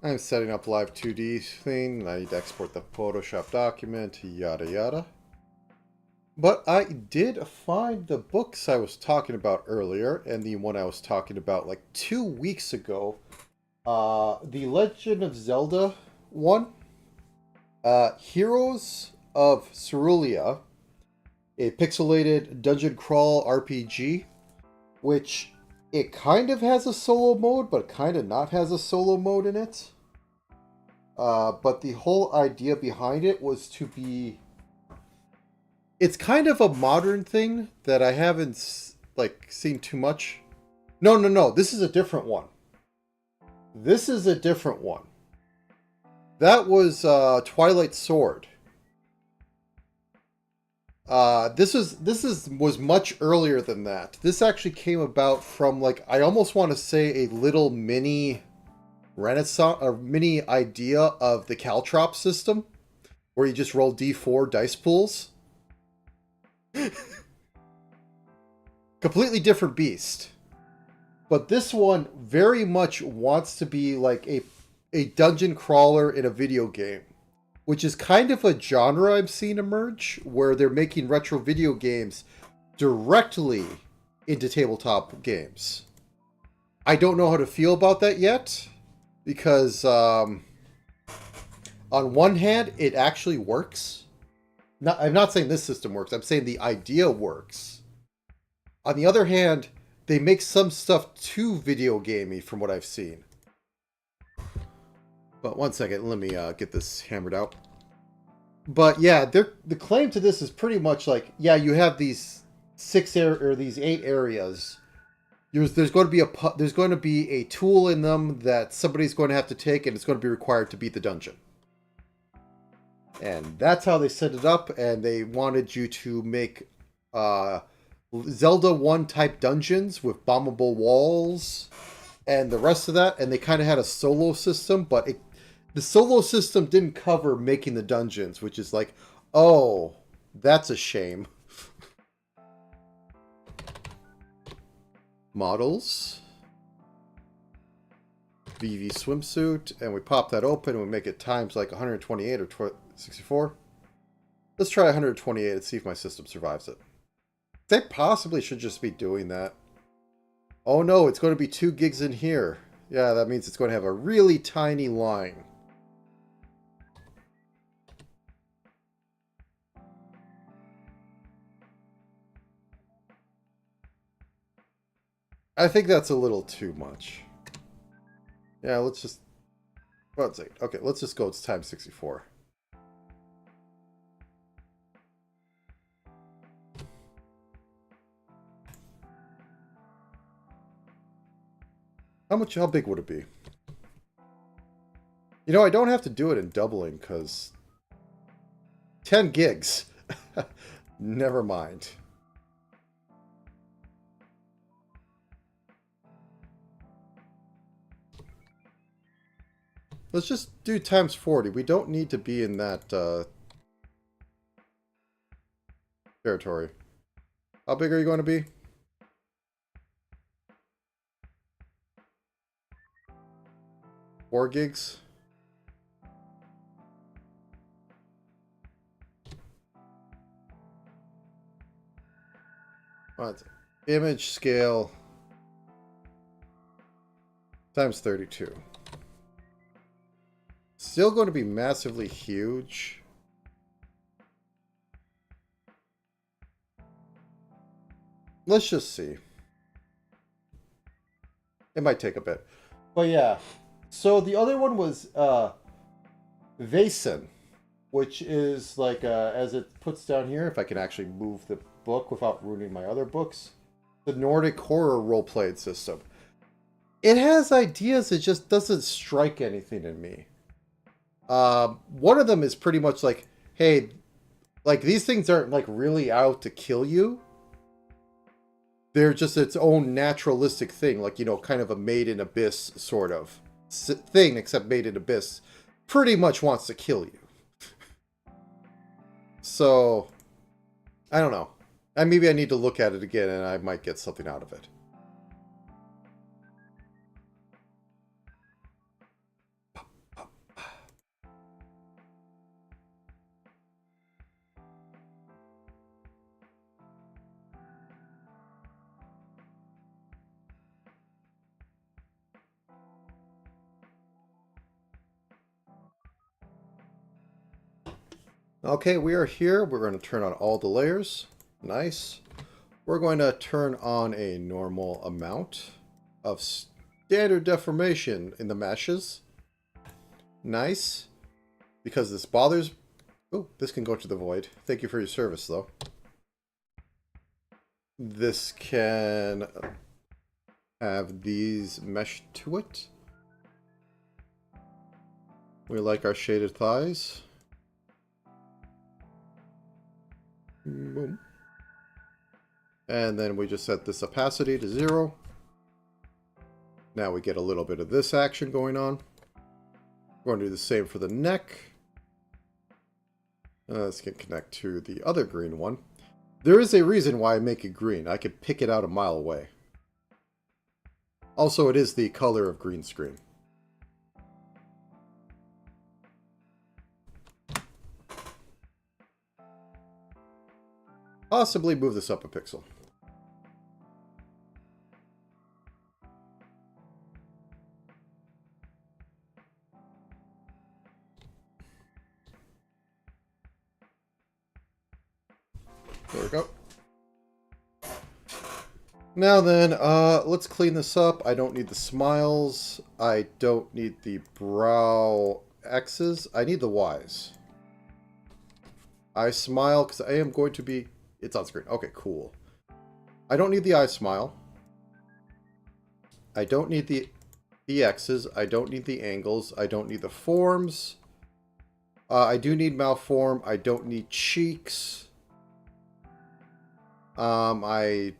I'm setting up live 2D thing. I need to export the Photoshop document, yada yada. But I did find the books I was talking about earlier, and the one I was talking about like 2 weeks ago. The Legend of Zelda one. Heroes of Cerulean, a pixelated dungeon crawl RPG, which it kind of has a solo mode, but kind of not has a solo mode in it. But the whole idea behind it was to be... It's kind of a modern thing that I haven't, like, seen too much. No. This is a different one. This is a different one. That was Twilight Sword. This was much earlier than that. This actually came about from, like, I almost want to say a little mini renaissance or mini idea of the caltrop system, where you just roll d4 dice pools. Completely different beast. But this one very much wants to be like a dungeon crawler in a video game, which is kind of a genre I've seen emerge, where they're making retro video games directly into tabletop games. I don't know how to feel about that yet, because on one hand, it actually works. I'm not saying this system works, I'm saying the idea works. On the other hand, they make some stuff too video gamey from what I've seen. But one second, let me get this hammered out. But yeah, the claim to this is pretty much like, yeah, you have these these 8 areas. There's going to be a tool in them that somebody's going to have to take, and it's going to be required to beat the dungeon. And that's how they set it up, and they wanted you to make Zelda 1 type dungeons with bombable walls and the rest of that, and they kind of had a solo system, but the solo system didn't cover making the dungeons, which is like, oh, that's a shame. Models. Vivi swimsuit, and we pop that open and we make it times like 128 or 64. Let's try 128 and see if my system survives it. They possibly should just be doing that. Oh no, it's going to be 2 gigs in here. Yeah, that means it's going to have a really tiny line. I think that's a little too much. Yeah, let's just... One second. Okay, let's just go. It's times 64. How big would it be? You know, I don't have to do it in doubling, because 10 gigs. Never mind. Let's just do times 40. We don't need to be in that territory. How big are you going to be? Four gigs? What? Image scale times 32. Still going to be massively huge. Let's just see. It might take a bit. But yeah. So the other one was Vaesen, which is like, as it puts down here, if I can actually move the book without ruining my other books, the Nordic horror role-playing system. It has ideas, it just doesn't strike anything in me. One of them is pretty much like, hey, like these things aren't like really out to kill you. They're just its own naturalistic thing, like, you know, kind of a Made in Abyss sort of thing, except Made in Abyss pretty much wants to kill you. So, I don't know. And maybe I need to look at it again and I might get something out of it. Okay, we are here. We're going to turn on all the layers. Nice. We're going to turn on a normal amount of standard deformation in the meshes. Nice. Because this bothers... Oh, this can go to the void. Thank you for your service, though. This can have these mesh to it. We like our shaded thighs. Boom. And then we just set this opacity to 0. Now we get a little bit of this action going on. We're going to do the same for the neck. This can connect to the other green one. There is a reason why I make it green. I could pick it out a mile away. Also, it is the color of green screen. Possibly move this up a pixel. There we go. Now then, let's clean this up. I don't need the smiles. I don't need the brow X's. I need the Y's. I smile because I am going to be... It's on screen. Okay, cool. I don't need the eye smile. I don't need the X's. I don't need the angles. I don't need the forms. I do need malform. I don't need cheeks. I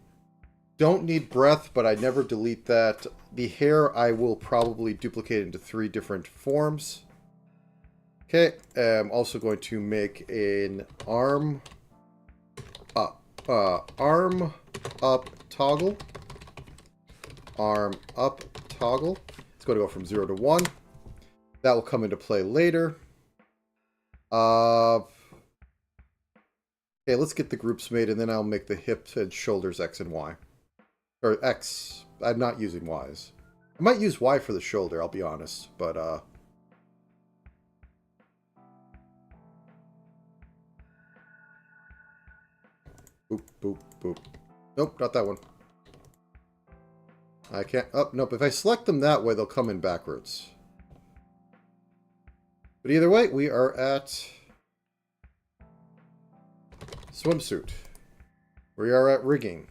don't need breath, but I never delete that. The hair I will probably duplicate into 3 different forms. Okay, I'm also going to make an arm up toggle. Arm up toggle. It's going to go from 0 to 1. That will come into play later. Okay, let's get the groups made, and then I'll make the hips and shoulders X and Y. Or X. I'm not using Ys. I might use Y for the shoulder, I'll be honest, but, boop, boop, boop. Nope, not that one. I can't... Oh, nope. If I select them that way, they'll come in backwards. But either way, we are at... swimsuit. We are at rigging.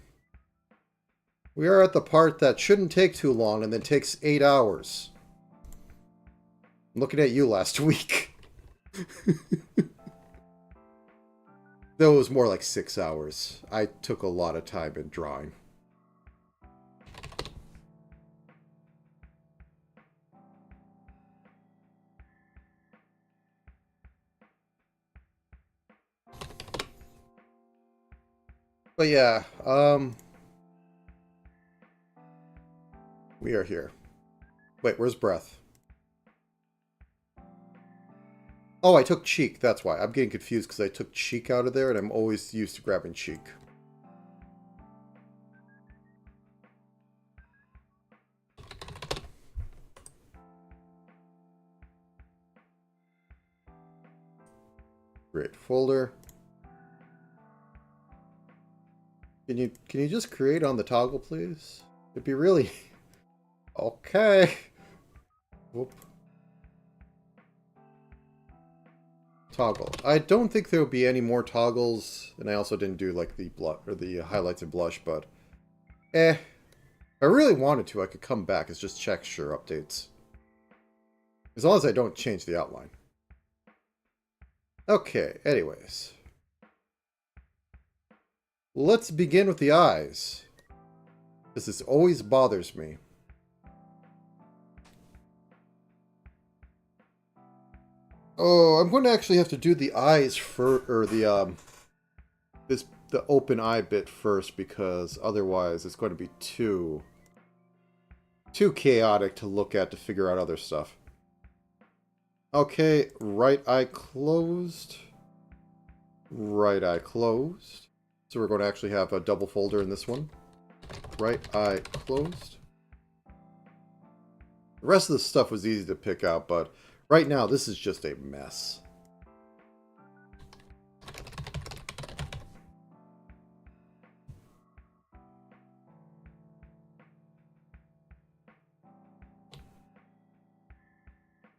We are at the part that shouldn't take too long and then takes 8 hours. I'm looking at you last week. Though it was more like 6 hours. I took a lot of time in drawing. But yeah, we are here. Wait, where's breath? Oh, I took cheek, that's why. I'm getting confused because I took cheek out of there, and I'm always used to grabbing cheek. Create folder. Can you just create on the toggle, please? It'd be really... Okay. Whoop. Toggle. I don't think there will be any more toggles, and I also didn't do like the highlights and blush, but if I really wanted to, I could come back. It's just texture updates. As long as I don't change the outline. Okay, anyways. Let's begin with the eyes. This always bothers me. Oh, I'm going to actually have to do the eyes for, or the, this the open eye bit first, because otherwise it's going to be too chaotic to look at to figure out other stuff. Okay, right eye closed. Right eye closed. So we're going to actually have a double folder in this one. Right eye closed. The rest of the stuff was easy to pick out, but right now this is just a mess.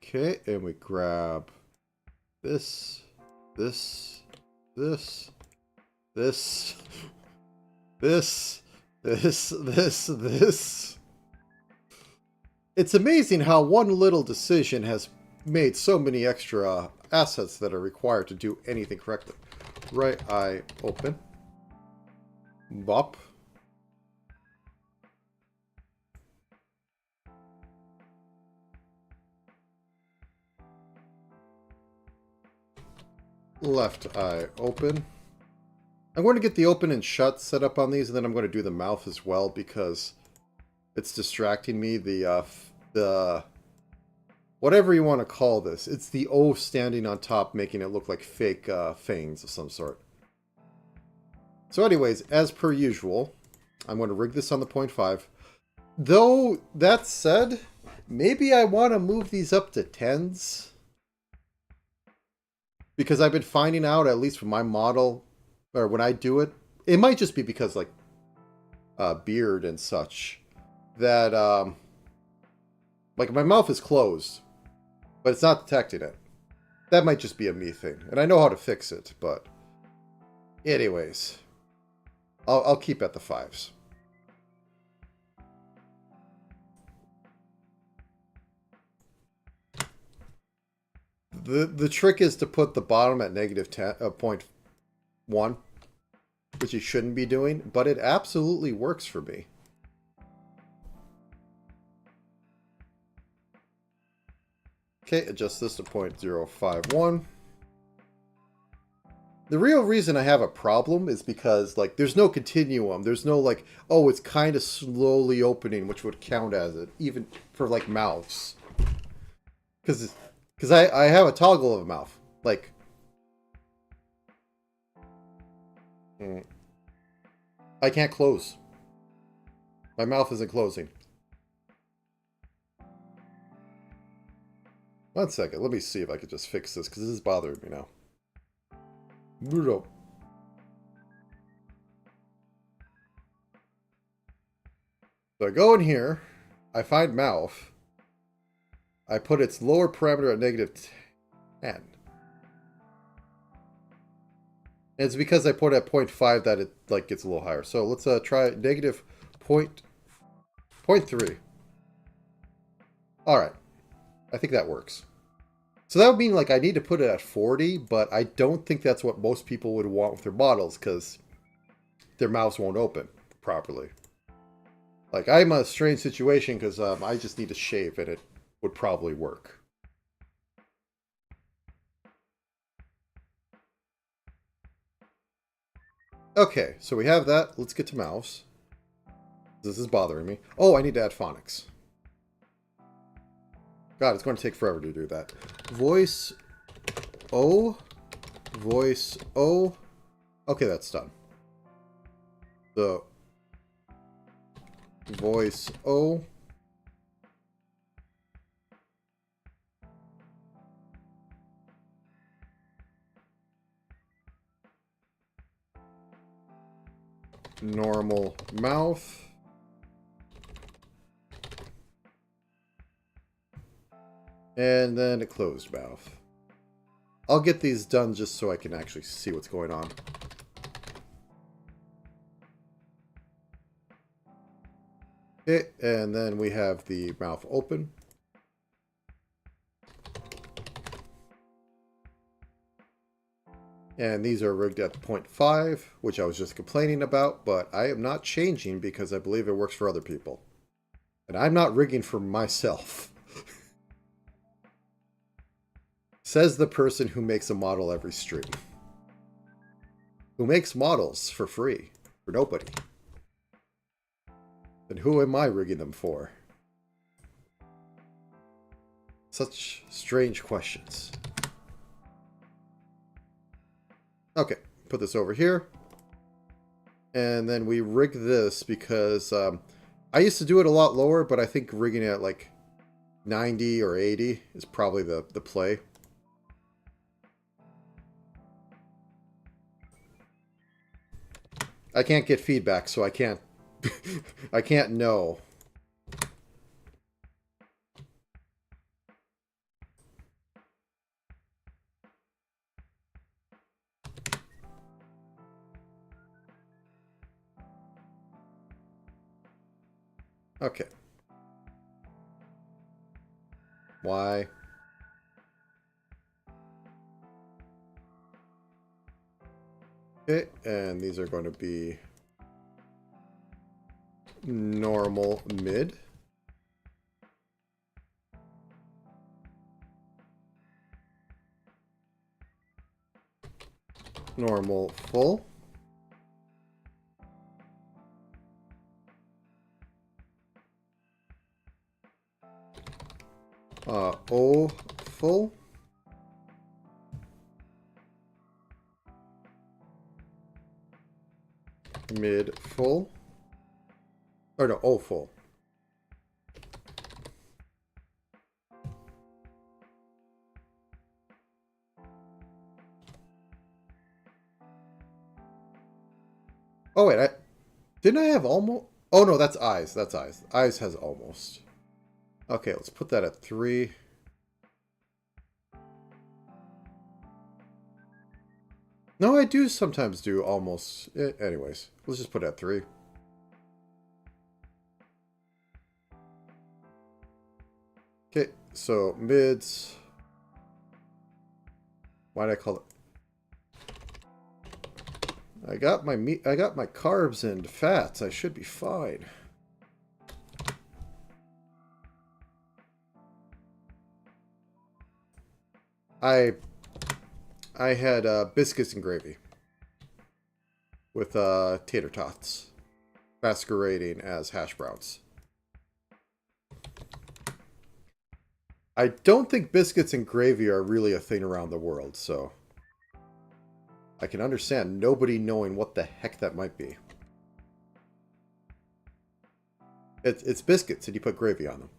Okay, and we grab this, this, this, this, this, this. It's amazing how one little decision has made so many extra assets that are required to do anything correctly. Right eye open. Bop. Left eye open. I'm going to get the open and shut set up on these, and then I'm going to do the mouth as well because it's distracting me. The whatever you want to call this, it's the O standing on top, making it look like fake fangs of some sort. So anyways, as per usual, I'm going to rig this on the 0.5. Though, that said, maybe I want to move these up to 10s. Because I've been finding out, at least with my model, or when I do it, it might just be because, like, beard and such, that, like, my mouth is closed, but it's not detecting it. That might just be a me thing. And I know how to fix it, but anyways, I'll keep at the 5s. The trick is to put the bottom at negative 0.1, which you shouldn't be doing, but it absolutely works for me. Okay, adjust this to 0.051. The real reason I have a problem is because, like, there's no continuum. There's no, like, oh, it's kind of slowly opening, which would count as it, even for, like, mouths. Because I have a toggle of a mouth. Like, I can't close. My mouth isn't closing. One second, let me see if I could just fix this, because this is bothering me now. Brutal. So I go in here, I find mouth, I put its lower parameter at negative 10. And it's because I put it at 0.5 that it, like, gets a little higher. So let's try negative 0.3. Alright. I think that works. So that would mean, like, I need to put it at 40, but I don't think that's what most people would want with their models, because their mouths won't open properly. Like, I'm in a strange situation, because I just need to shave, and it would probably work. Okay, so we have that. Let's get to mouths. This is bothering me. Oh, I need to add phonics. God, it's going to take forever to do that. Voice O. Voice O. Okay, that's done. So, voice O. Normal mouth. And then a closed mouth. I'll get these done just so I can actually see what's going on. Okay, and then we have the mouth open. And these are rigged at 0.5, which I was just complaining about, but I am not changing because I believe it works for other people. And I'm not rigging for myself. Says the person who makes a model every stream. who makes models for free, for nobody. And who am I rigging them for? Such strange questions. Okay, put this over here. And then we rig this because I used to do it a lot lower, but I think rigging it at like 90 or 80 is probably the play. I can't get feedback, so I can't I can't know. Okay. Why? Okay, and these are going to be normal mid. Normal full. O full. Mid full. Or no, O full. Oh wait, didn't I have almost? Oh no, that's eyes. That's eyes. Eyes has almost. Okay, let's put that at 3. No, I do sometimes do almost. Anyways, let's just put it at 3. Okay, so mids. Why did I call it? I got my meat. I got my carbs and fats. I should be fine. I had biscuits and gravy with tater tots masquerading as hash browns. I don't think biscuits and gravy are really a thing around the world, so I can understand nobody knowing what the heck that might be. It's biscuits and you put gravy on them.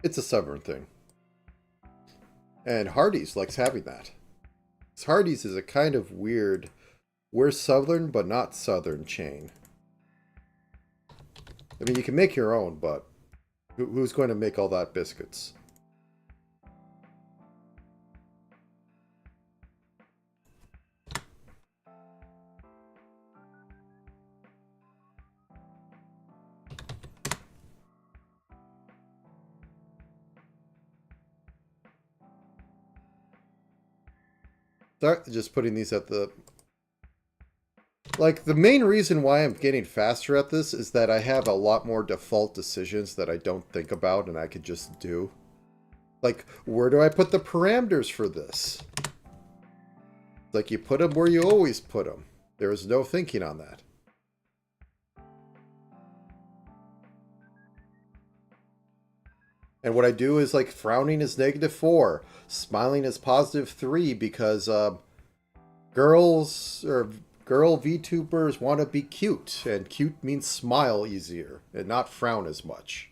It's a Southern thing. And Hardee's likes having that. Hardee's is a kind of weird, we're Southern but not Southern chain. I mean, you can make your own, but who's going to make all that biscuits? Start just putting these at the... Like, the main reason why I'm getting faster at this is that I have a lot more default decisions that I don't think about and I could just do. Like, where do I put the parameters for this? Like, you put them where you always put them. There is no thinking on that. And what I do is, like, frowning is -4. Smiling is +3 because girls or girl VTubers want to be cute. And cute means smile easier and not frown as much.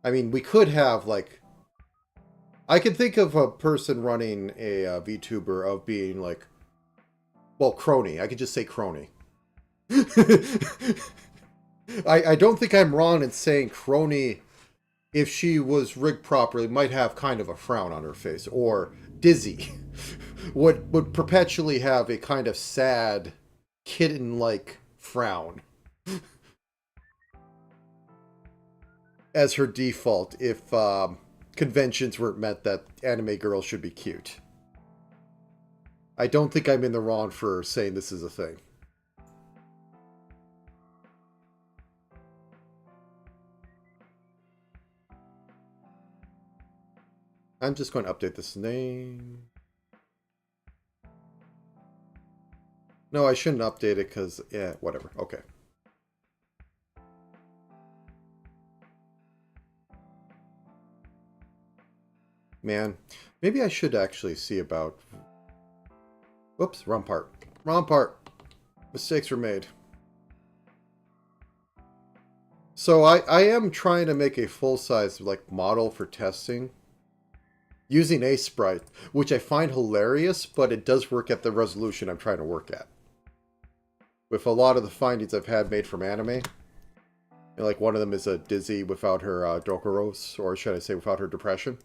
I mean, we could have, like... I can think of a person running a VTuber of being, like... Well, crony. I could just say crony. I don't think I'm wrong in saying crony, if she was rigged properly, might have kind of a frown on her face. Or dizzy. would perpetually have a kind of sad, kitten-like frown. As her default, if conventions weren't met that anime girls should be cute. I don't think I'm in the wrong for saying this is a thing. I'm just going to update this name. No, I shouldn't update it because, yeah, whatever. Okay. Man, maybe I should actually see about... Whoops, wrong part. Wrong part. Mistakes were made. So I am trying to make a full-size like model for testing using a sprite, which I find hilarious, but it does work at the resolution I'm trying to work at. With a lot of the findings I've had made from anime, and like one of them is a Dizzy without her Dokuros, or should I say without her depression.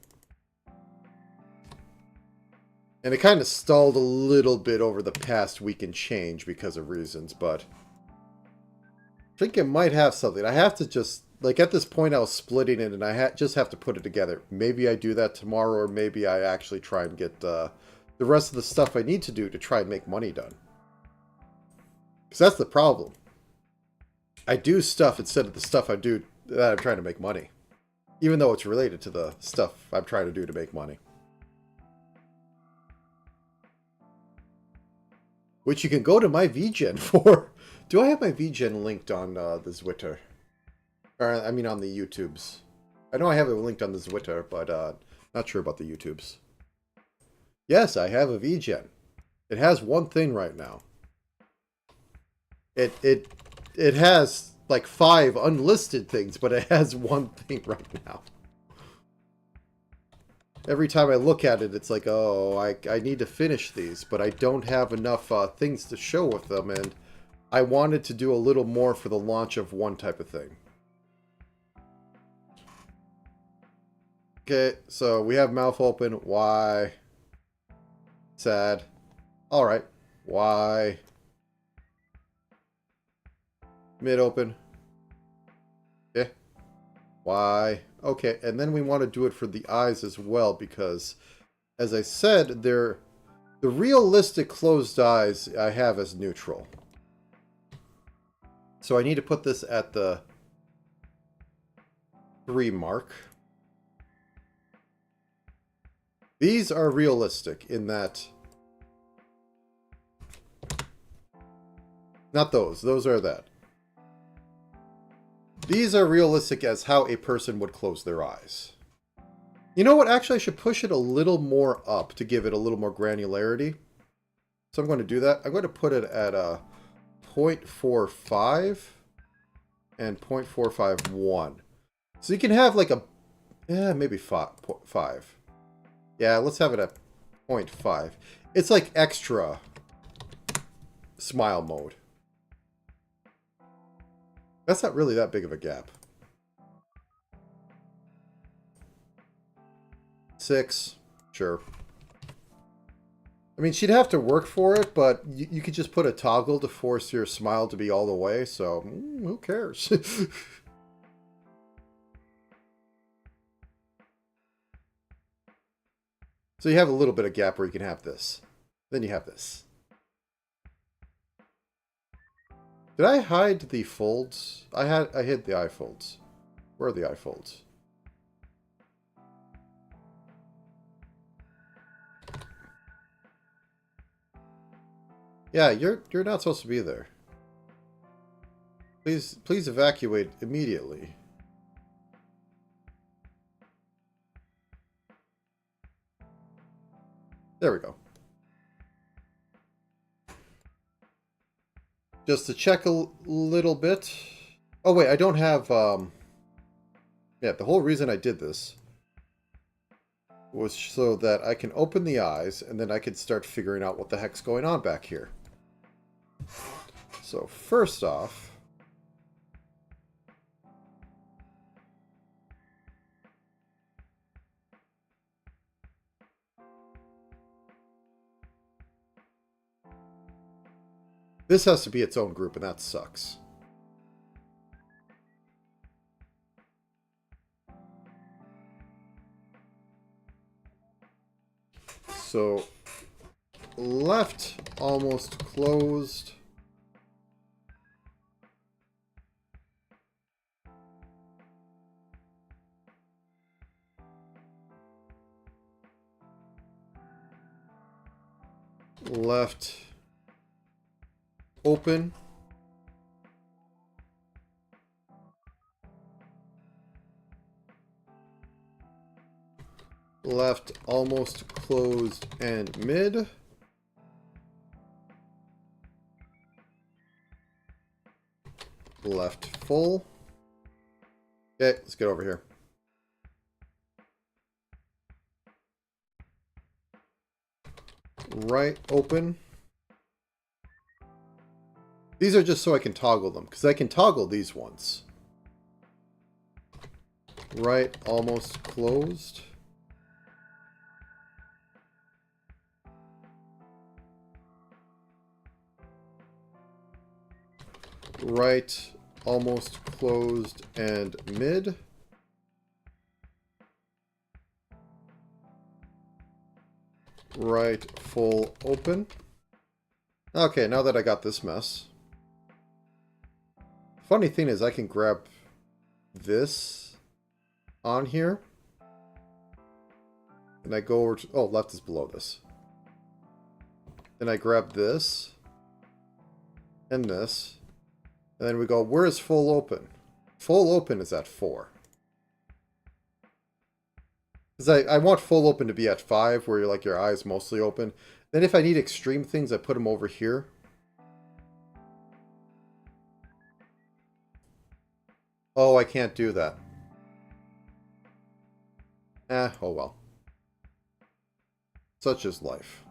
And it kind of stalled a little bit over the past week and change because of reasons, but I think it might have something. I have to just, like at this point I was splitting it and I just have to put it together. Maybe I do that tomorrow, or maybe I actually try and get the rest of the stuff I need to do to try and make money done. Because that's the problem. I do stuff instead of the stuff I do that I'm trying to make money. Even though it's related to the stuff I'm trying to do to make money. Which you can go to my VGen for. Do I have my VGen linked on this witter? Or, I mean on the YouTubes. I know I have it linked on this witter, but not sure about the YouTubes. Yes, I have a VGen. It has one thing right now. It has like 5 unlisted things, but it has one thing right now. Every time I look at it, it's like, oh, I need to finish these, but I don't have enough things to show with them, and I wanted to do a little more for the launch of one type of thing. Okay, so we have mouth open. Why? Sad. Alright. Why? Mid open. Okay. Why? Okay, and then we want to do it for the eyes as well, because, as I said, the realistic closed eyes I have as neutral. So I need to put this at the 3 mark. These are realistic in that... Not those. Those are that. These are realistic as how a person would close their eyes. You know what? Actually, I should push it a little more up to give it a little more granularity. So I'm going to do that. I'm going to put it at 0.45 and 0.451. So you can have like a... maybe 5. Yeah, let's have it at 0.5. It's like extra smile mode. That's not really that big of a gap. 6, sure. I mean, she'd have to work for it, but you could just put a toggle to force your smile to be all the way, so who cares? So you have a little bit of gap where you can have this. Then you have this. Did I hide the folds? I hid the eye folds. Where are the eye folds? Yeah, you're not supposed to be there. Please evacuate immediately. There we go. Just to check a little bit. Oh wait, I don't have yeah, the whole reason I did this was so that I can open the eyes and then I can start figuring out what the heck's going on back here. So first off, this has to be its own group, and that sucks. So left almost closed. left open. Left almost closed and mid. Left full. Okay, let's get over here. Right open. These are just so I can toggle them, because I can toggle these ones. Right almost closed. Right almost closed and mid. Right full open. Okay, now that I got this mess. Funny thing is I can grab this on here. And I go over to... Oh, left is below this. Then I grab this. And this. And then we go, where is full open? Full open is at 4. Because I want full open to be at 5, where you're like your eyes mostly open. Then if I need extreme things, I put them over here. Oh, I can't do that. Oh well. Such is life.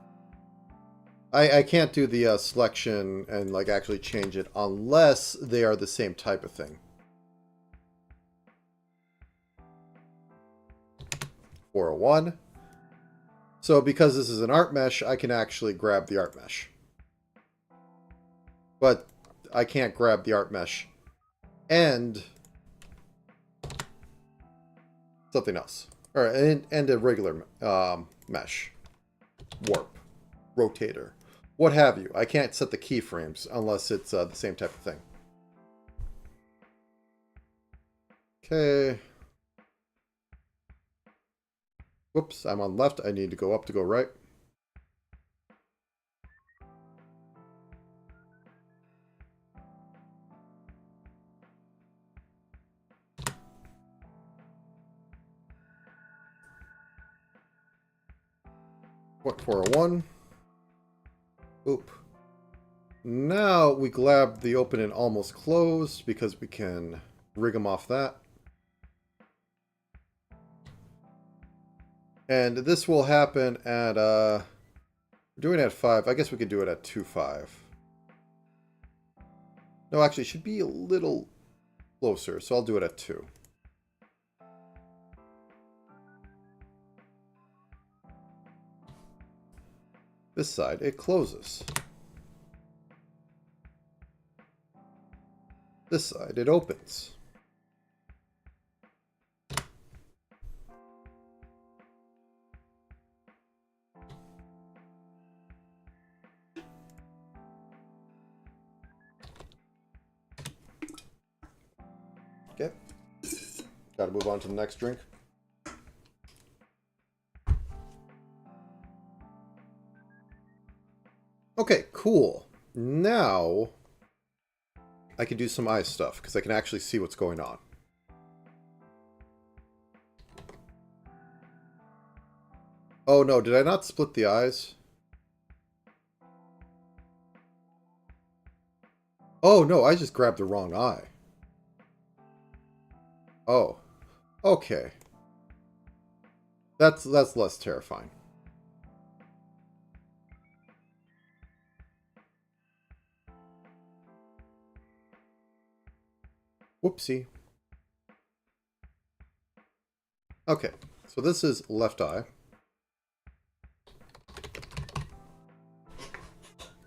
I can't do the selection and like actually change it unless they are the same type of thing. 401. So because this is an art mesh, I can actually grab the art mesh. But I can't grab the art mesh and something else. Or and a regular mesh. Warp. Rotator. What have you. I can't set the keyframes unless it's the same type of thing. Okay. Whoops, I'm on left. I need to go up to go right. What, 401? Oop. Now we grab the open and almost closed because we can rig them off that. And this will happen at, we're doing it at 5. I guess we could do it at 2.5. No, actually, it should be a little closer, so I'll do it at 2. This side, it closes. This side, it opens. Okay. Gotta move on to the next drink. Okay, cool. Now I can do some eye stuff because I can actually see what's going on. Oh no, did I not split the eyes? Oh no, I just grabbed the wrong eye. Oh, okay. That's less terrifying. Whoopsie. Okay, so this is left eye.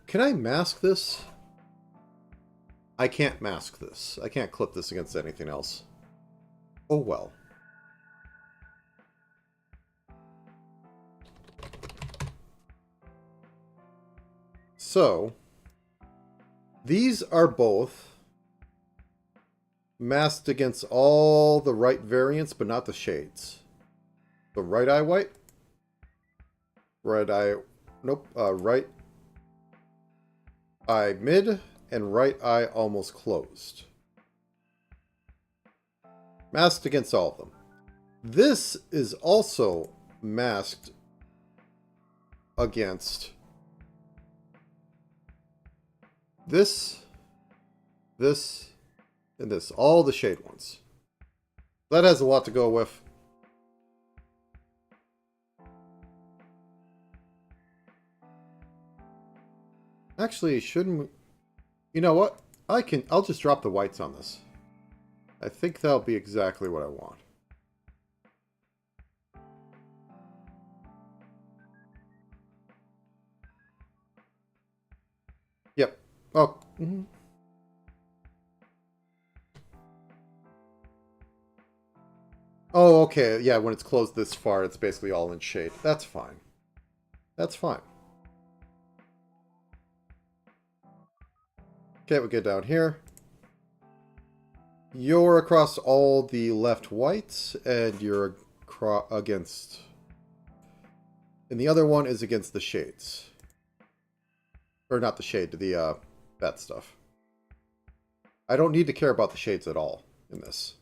Can I mask this? I can't mask this. I can't clip this against anything else. Oh well. So, these are both masked against all the right variants, but not the shades. The right eye white. Right eye... Nope. Right eye mid and right eye almost closed. Masked against all of them. This is also masked against this, this, and this. All the shade ones. That has a lot to go with. Actually, shouldn't we... You know what? I'll just drop the whites on this. I think that'll be exactly what I want. Yep. Oh. Mm-hmm. Oh, okay. Yeah, when it's closed this far, it's basically all in shade. That's fine. That's fine. Okay, we get down here. You're across all the left whites, and you're against... And the other one is against the shades. Or not the shade, the, that stuff. I don't need to care about the shades at all in this.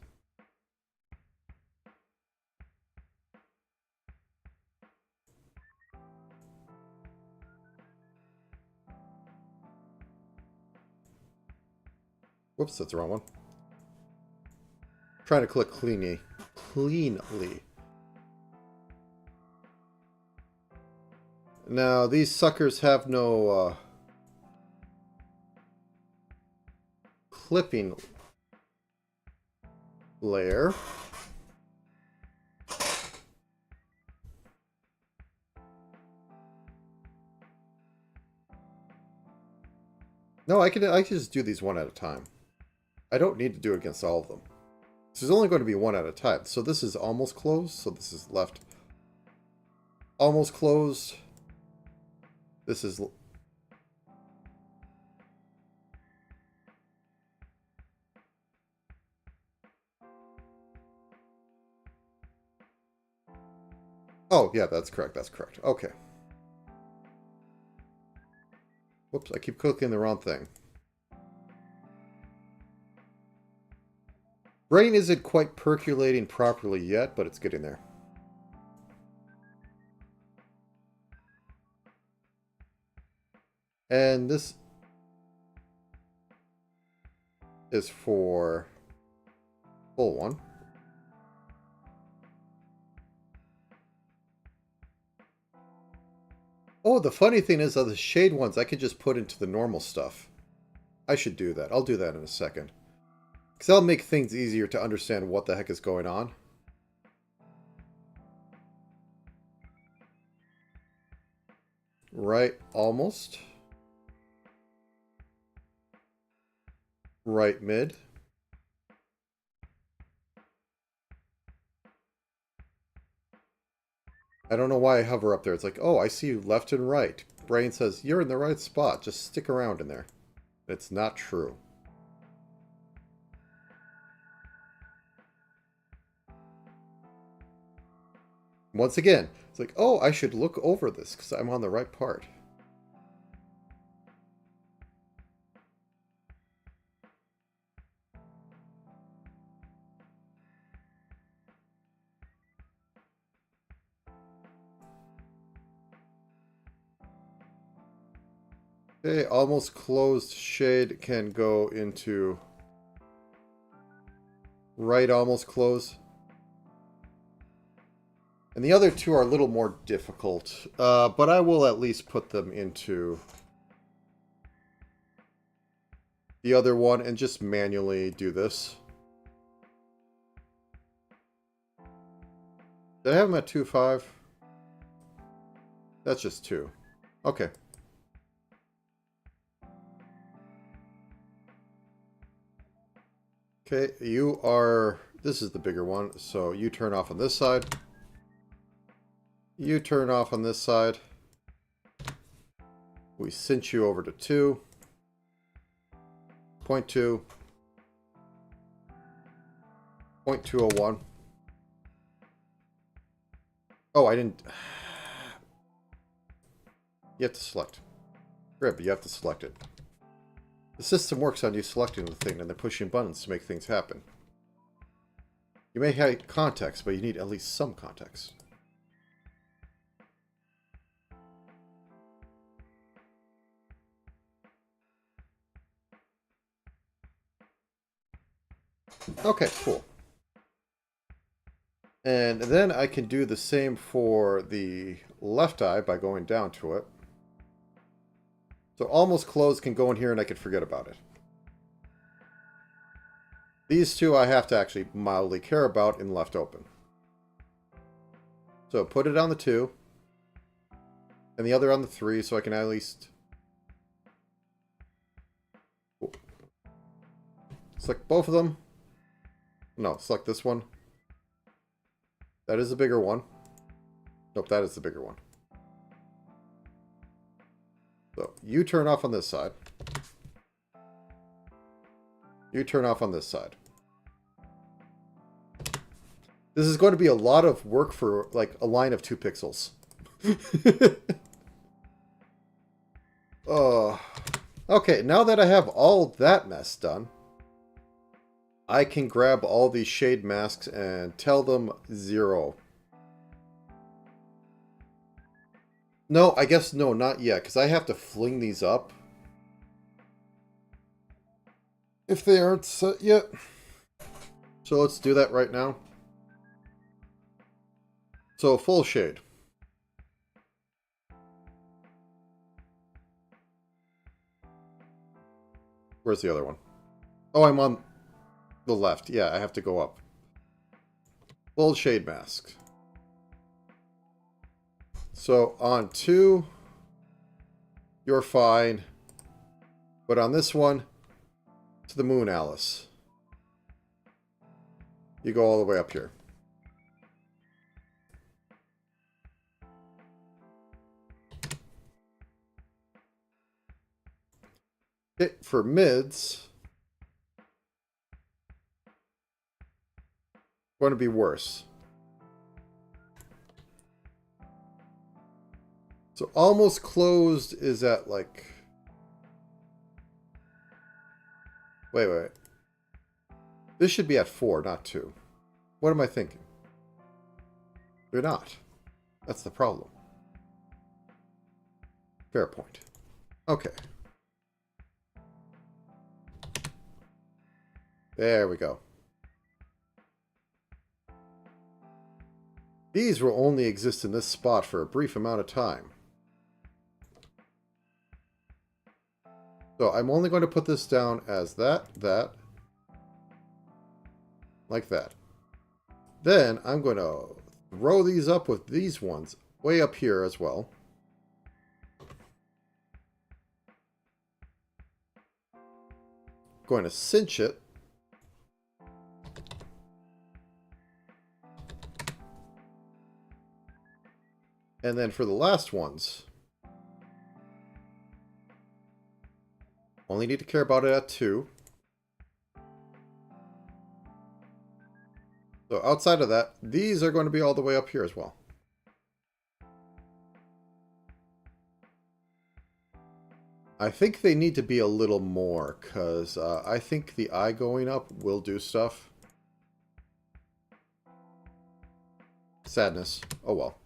Whoops, that's the wrong one. Trying to click cleanly. Now, these suckers have no clipping layer. No, I can just do these one at a time. I don't need to do it against all of them. This is only going to be one at a time. So this is almost closed. So this is left almost closed. This is... Oh, yeah, that's correct. That's correct. Okay. Whoops, I keep clicking the wrong thing. Brain isn't quite percolating properly yet, but it's getting there. And this is for full one. Oh, the funny thing is, the shade ones I could just put into the normal stuff. I should do that. I'll do that in a second. Because that'll make things easier to understand what the heck is going on. Right, almost. Right mid. I don't know why I hover up there. It's like, oh, I see you left and right. Brain says, you're in the right spot. Just stick around in there. It's not true. Once again, it's like, oh, I should look over this because I'm on the right part. Okay, almost closed shade can go into right almost close. And the other two are a little more difficult, but I will at least put them into the other one and just manually do this. Did I have them at 2.5? That's just 2. Okay. Okay, you are... This is the bigger one, so you turn off on this side. You turn off on this side. We cinch you over to 2. 0.2. 0.201. Oh, I didn't... You have to select. Rip, you have to select it. The system works on you selecting the thing and then pushing buttons to make things happen. You may have context, but you need at least some context. Okay, cool. And then I can do the same for the left eye by going down to it. So almost closed can go in here and I can forget about it. These two I have to actually mildly care about in left open. So put it on the 2. And the other on the 3 so I can at least... select both of them. No, select this one. That is the bigger one. Nope, that is the bigger one. So, you turn off on this side. You turn off on this side. This is going to be a lot of work for, like, a line of 2 pixels. Okay, now that I have all that mess done, I can grab all these shade masks and tell them 0. No, I guess no, not yet, because I have to fling these up. If they aren't set yet. So let's do that right now. So full shade. Where's the other one? Oh, I'm on the left. Yeah, I have to go up. Full shade mask. So on 2, you're fine. But on this one, to the moon, Alice. You go all the way up here. Okay, for mids, going to be worse. So almost closed is at like... Wait. This should be at 4, not 2. What am I thinking? They're not. That's the problem. Fair point. Okay. There we go. These will only exist in this spot for a brief amount of time. So I'm only going to put this down as that, like that. Then I'm going to throw these up with these ones way up here as well. Going to cinch it. And then for the last ones, only need to care about it at 2. So outside of that, these are going to be all the way up here as well. I think they need to be a little more, because I think the eye going up will do stuff. Sadness. Oh well.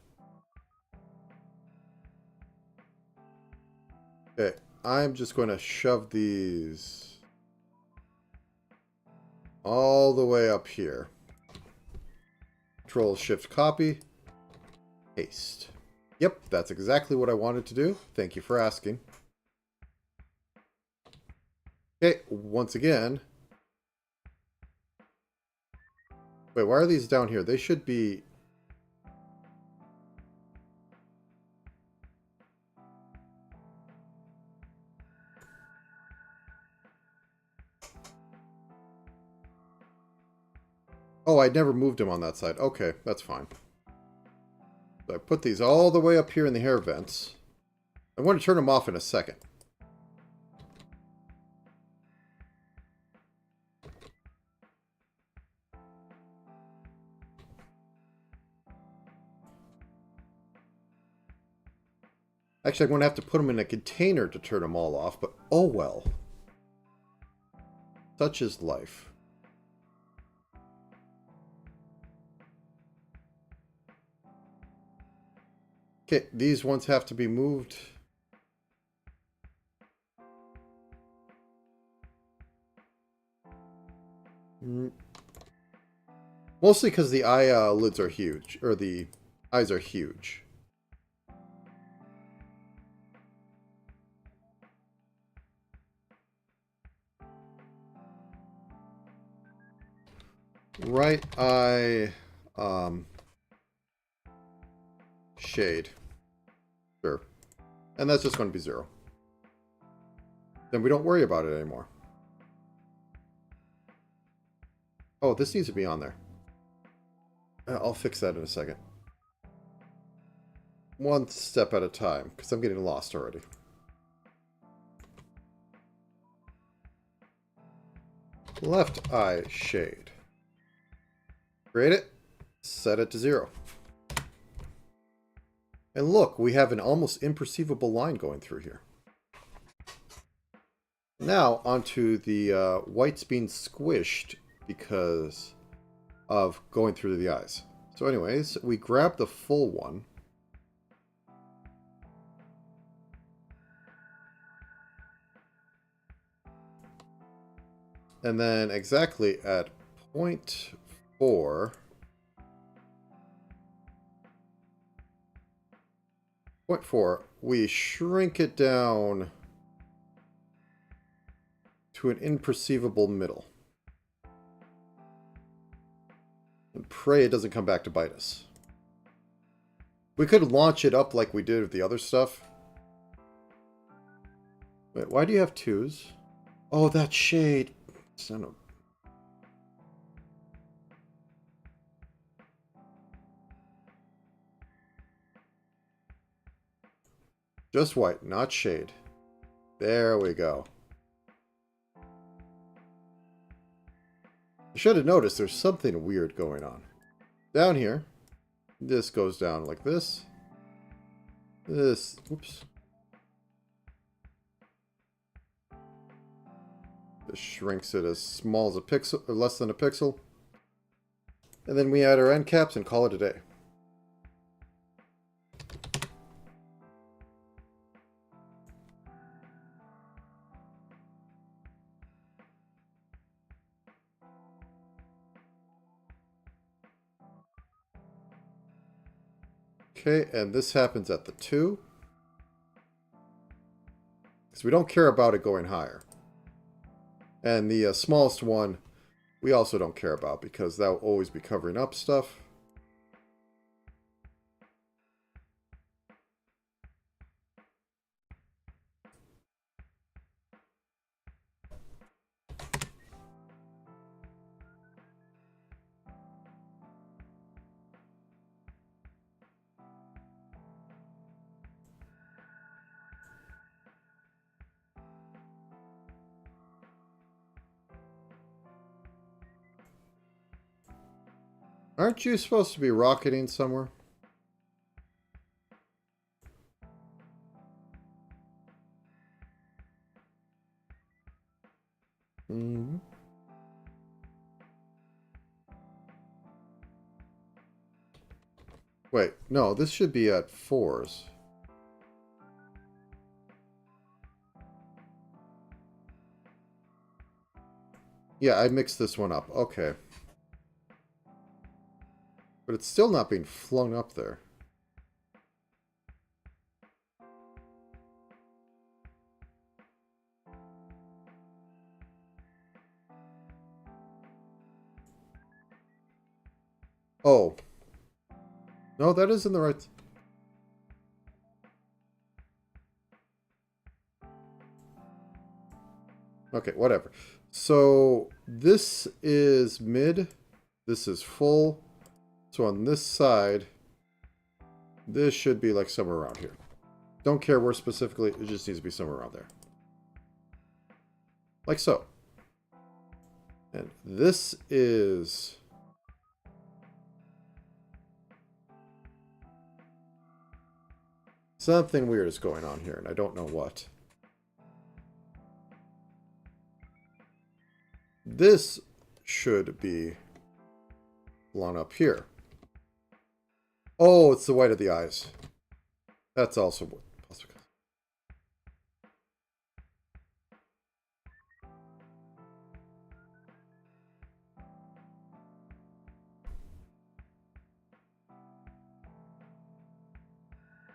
Okay, I'm just going to shove these all the way up here. Control-Shift-Copy. Paste. Yep, that's exactly what I wanted to do. Thank you for asking. Okay, once again. Wait, why are these down here? They should be... Oh, I never moved him on that side. Okay, that's fine. So I put these all the way up here in the hair vents. I'm going to turn them off in a second. Actually, I'm going to have to put them in a container to turn them all off, but oh well. Such is life. Okay, these ones have to be moved. Mostly because the eye lids are huge, or the eyes are huge. Right eye, shade. Sure. And that's just going to be 0. Then we don't worry about it anymore. Oh, this needs to be on there. I'll fix that in a second. One step at a time, because I'm getting lost already. Left eye shade. Create it. Set it to 0. And look, we have an almost imperceivable line going through here. Now, onto the whites being squished because of going through the eyes. So anyways, we grab the full one. And then exactly at 0.4... 0.4, we shrink it down to an imperceivable middle. And pray it doesn't come back to bite us. We could launch it up like we did with the other stuff. Wait, why do you have 2s? Oh, that shade. Son of... Just white, not shade. There we go. You should have noticed there's something weird going on. Down here, this goes down like this. This, oops. This shrinks it as small as a pixel, or less than a pixel. And then we add our end caps and call it a day. Okay, and this happens at the 2. Because we don't care about it going higher. And the smallest one, we also don't care about because that will always be covering up stuff. Aren't you supposed to be rocketing somewhere? Mm-hmm. Wait, no, this should be at 4s. Yeah, I mixed this one up. Okay. But it's still not being flung up there. Oh. No, that isn't the right... Okay, whatever. So, this is mid. This is full. So on this side, this should be like somewhere around here. Don't care where specifically, it just needs to be somewhere around there. Like so. And this is... something weird is going on here, and I don't know what. this should be along up here. Oh, it's the white of the eyes. That's also what.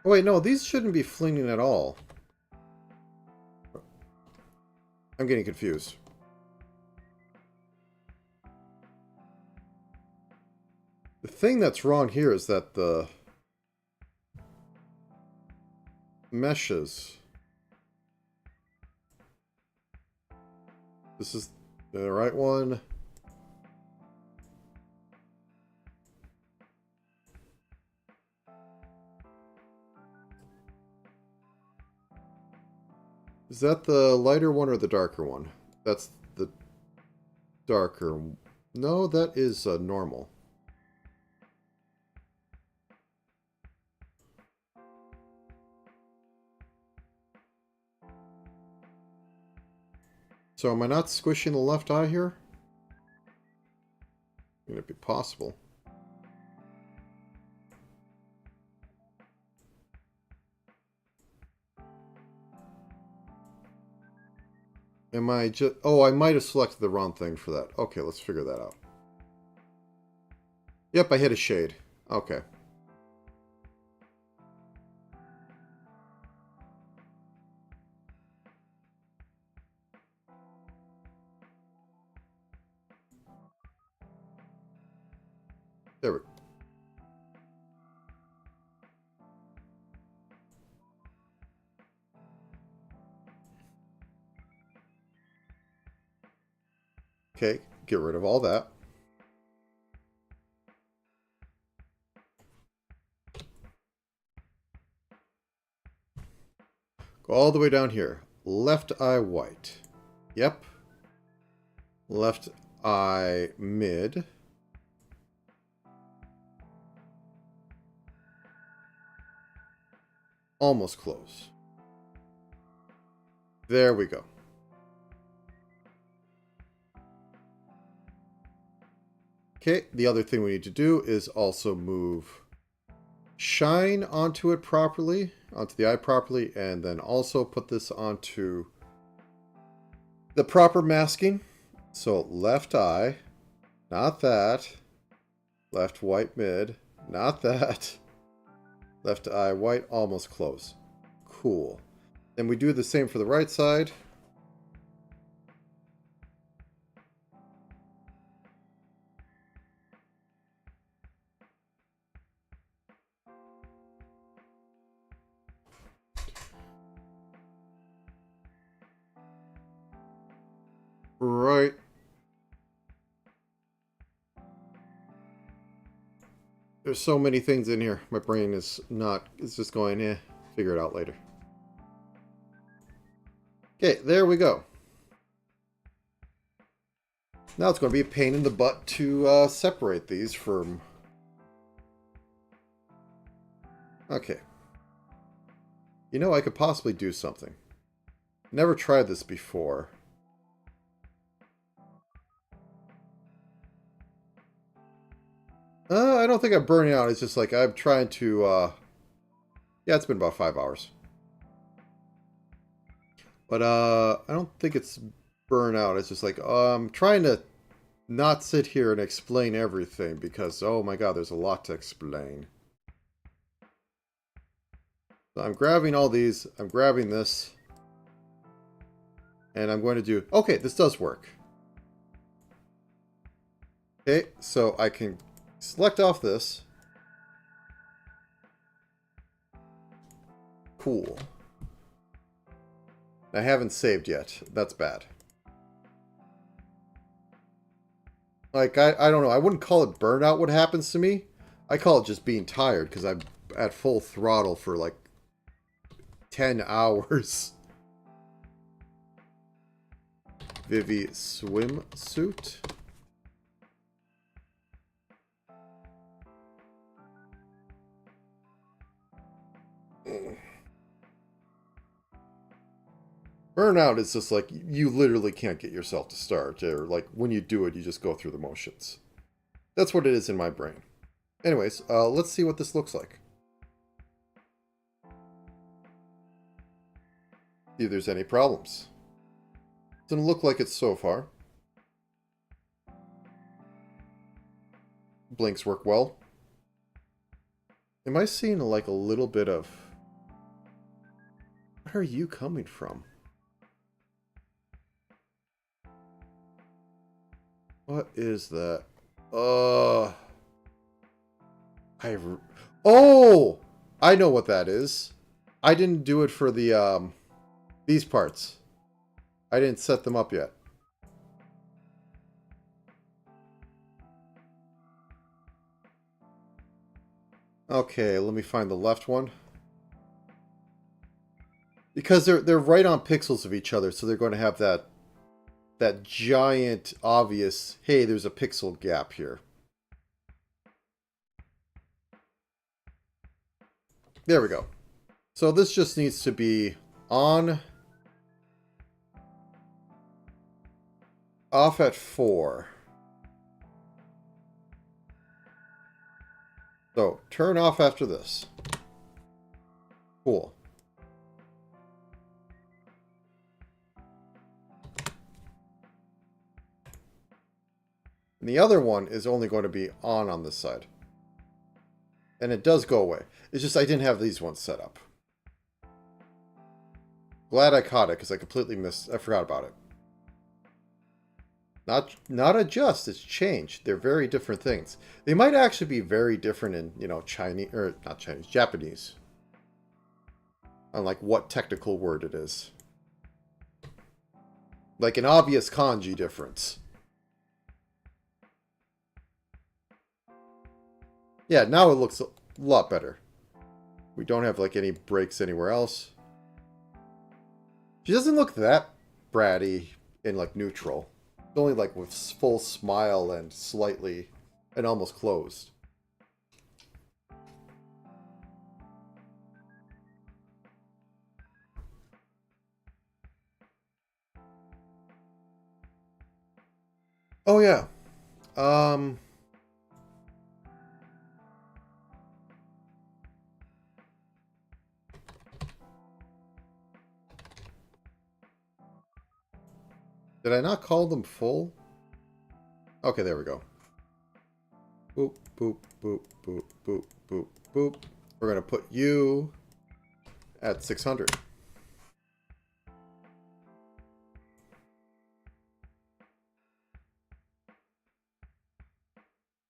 Oh wait, no, these shouldn't be flinging at all. I'm getting confused. The thing that's wrong here is that the meshes. This is the right one. Is that the lighter one or the darker one? That's the darker. No, that is normal. So am I not squishing the left eye here? Can it be possible? Am I just... Oh, I might have selected the wrong thing for that. Okay, let's figure that out. Yep, I hit a shade. Okay. There we go. Okay, get rid of all that. Go all the way down here. Left eye white. Yep. Left eye mid. Almost close. There we go. Okay, the other thing we need to do is also move shine onto it properly, onto the eye properly, and then also put this onto the proper masking. So left eye, not that. Left white mid, not that. Left eye white, almost close. Cool. Then we do the same for the right side. Right. There's so many things in here. My brain is not, it's just going, figure it out later. Okay, there we go. Now it's going to be a pain in the butt to separate these from... Okay. You know, I could possibly do something. Never tried this before. I don't think I'm burning out. It's just like I'm trying to... Yeah, it's been about 5 hours. But I don't think it's burnout. It's just like I'm trying to not sit here and explain everything because, oh my god, there's a lot to explain. So I'm grabbing all these. I'm grabbing this. And I'm going to do... Okay, this does work. Okay, so I can select off this. Cool. I haven't saved yet. That's bad. Like, I don't know. I wouldn't call it burnout what happens to me. I call it just being tired because I'm at full throttle for like 10 hours. Vivi swimsuit. Burnout is just like, you literally can't get yourself to start, or like when you do it, you just go through the motions. That's what it is in my brain. Anyways, let's see what this looks like. See if there's any problems. Doesn't look like it so far. Blinks work well. Am I seeing like a little bit of... Where are you coming from? What is that? Oh! I know what that is. I didn't do it for the, these parts. I didn't set them up yet. Okay, let me find the left one. Because they're right on pixels of each other, so they're going to have that giant, obvious, hey, there's a pixel gap here. There we go. So this just needs to be on, off at 4. So turn off after this. Cool. And the other one is only going to be on this side. And it does go away. It's just I didn't have these ones set up. Glad I caught it because I completely I forgot about it. Not adjust, it's change. They're very different things. They might actually be very different in, you know, Chinese, or not Chinese, Japanese. On like what technical word it is. Like an obvious kanji difference. Yeah, now it looks a lot better. We don't have like any breaks anywhere else. She doesn't look that bratty in like neutral. It's only like with full smile and slightly and almost closed. Oh yeah. Did I not call them full? Okay, there we go. Boop, boop, boop, boop, boop, boop, boop. We're going to put you at 600.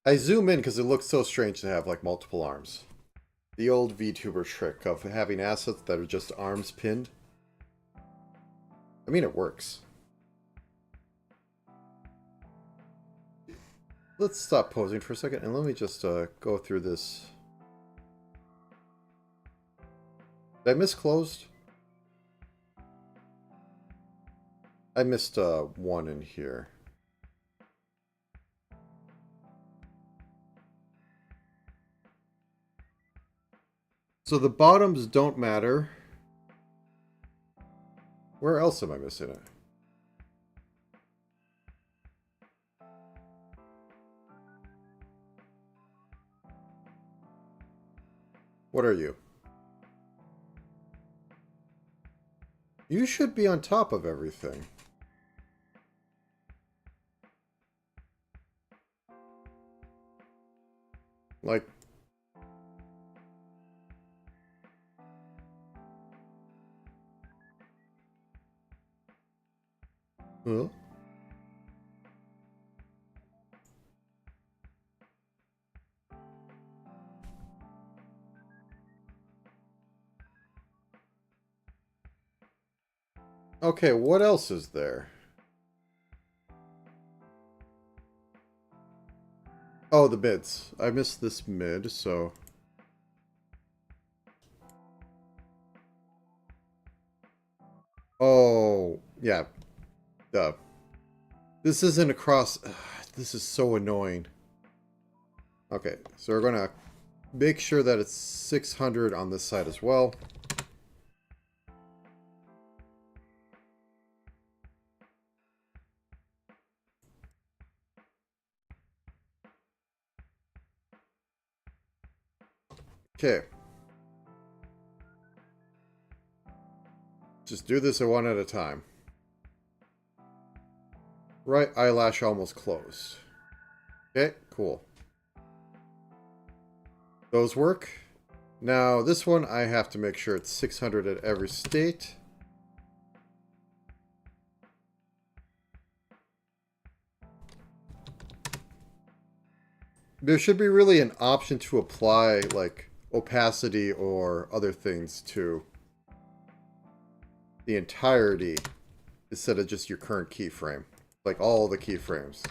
I zoom in because it looks so strange to have like multiple arms. The old VTuber trick of having assets that are just arms pinned. I mean, it works. Let's stop posing for a second and let me just go through this. Did I miss closed? I missed one in here. So the bottoms don't matter. Where else am I missing it? What are you? You should be on top of everything. Like... Huh? Okay, what else is there? Oh, the mids. I missed this mid, so... Oh, yeah. Duh. This isn't across... This is so annoying. Okay, so we're going to make sure that it's 600 on this side as well. Okay. Just do this one at a time. Right eyelash almost closed. Okay, cool. Those work. Now, this one, I have to make sure it's 600 at every state. There should be really an option to apply, like, opacity or other things to the entirety instead of just your current keyframe. Like, all the keyframes.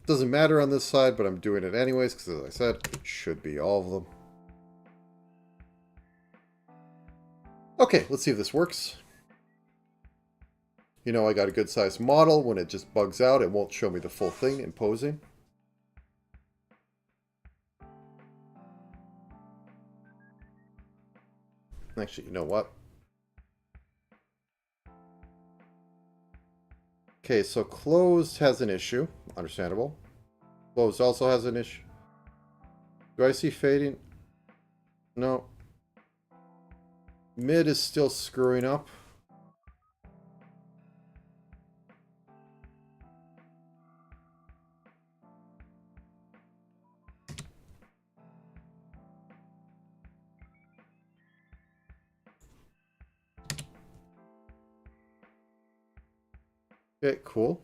Doesn't matter on this side, but I'm doing it anyways, because as I said, it should be all of them. Okay, let's see if this works. You know, I got a good sized model. When it just bugs out, it won't show me the full thing in posing. Actually, you know what? Okay, so closed has an issue. Understandable. Closed also has an issue. Do I see fading? No. Mid is still screwing up. Okay, cool.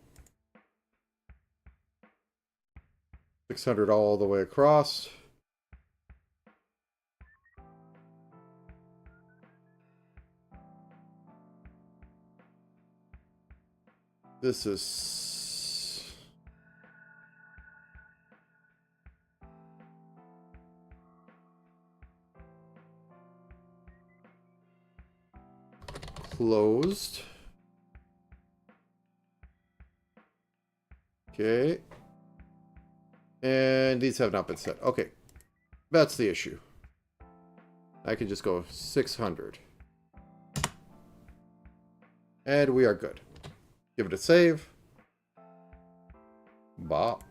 600 all the way across. This is... closed. Okay. And these have not been set. Okay. That's the issue. I can just go 600. And we are good. Give it a save. Bop.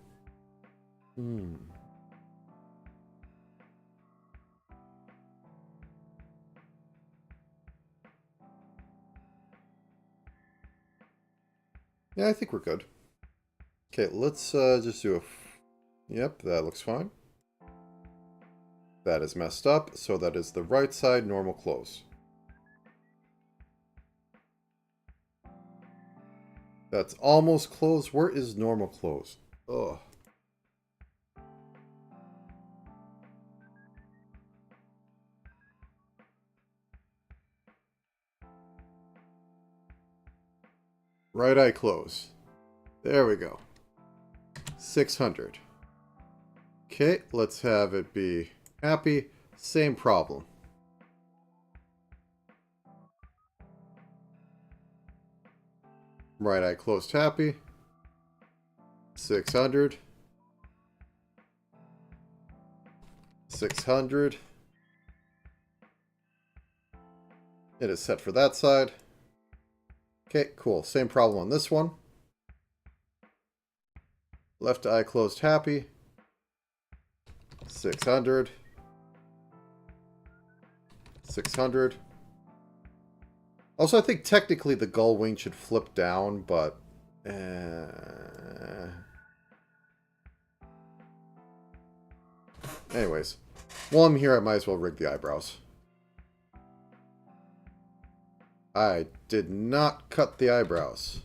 Yeah, I think we're good. Okay, let's just do a... Yep, that looks fine. That is messed up, so that is the right side normal close. That's almost closed. Where is normal close? Ugh. Right eye close. There we go. 600. Okay, let's have it be happy. Same problem. Right eye closed happy. 600. 600. It is set for that side. Okay, cool. Same problem on this one. Left eye closed happy. 600. 600. Also, I think technically the gull wing should flip down, but... Anyways. While I'm here, I might as well rig the eyebrows. I did not cut the eyebrows.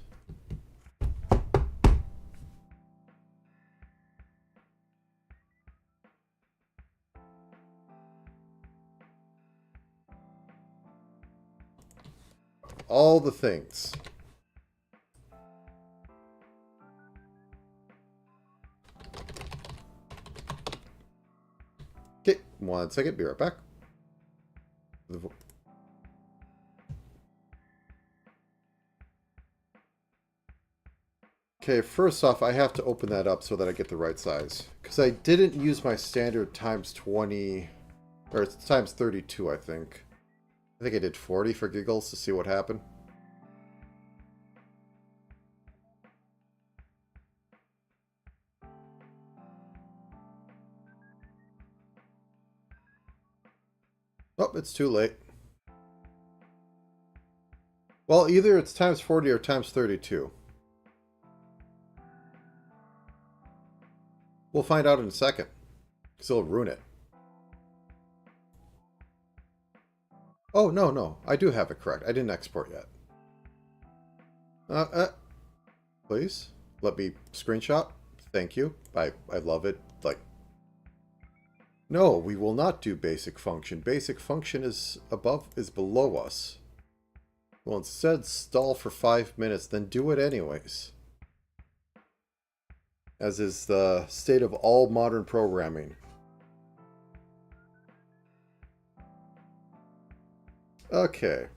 All the things. Okay, 1 second, be right back. Okay, first off, I have to open that up so that I get the right size. Because I didn't use my standard times 20, or times 32, I think. I think I did 40 for giggles to see what happened. Oh, it's too late. Well, either it's times 40 or times 32. We'll find out in a second, because it'll ruin it. Oh, no. I do have it correct. I didn't export yet. Please, let me screenshot. Thank you. I love it. Like, no, we will not do basic function. Basic function is below us. Well, instead stall for 5 minutes, then do it anyways. As is the state of all modern programming. Okay.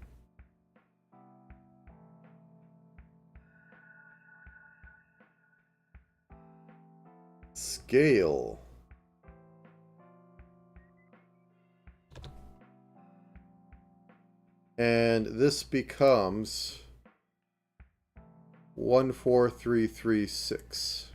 Scale. And this becomes 14336.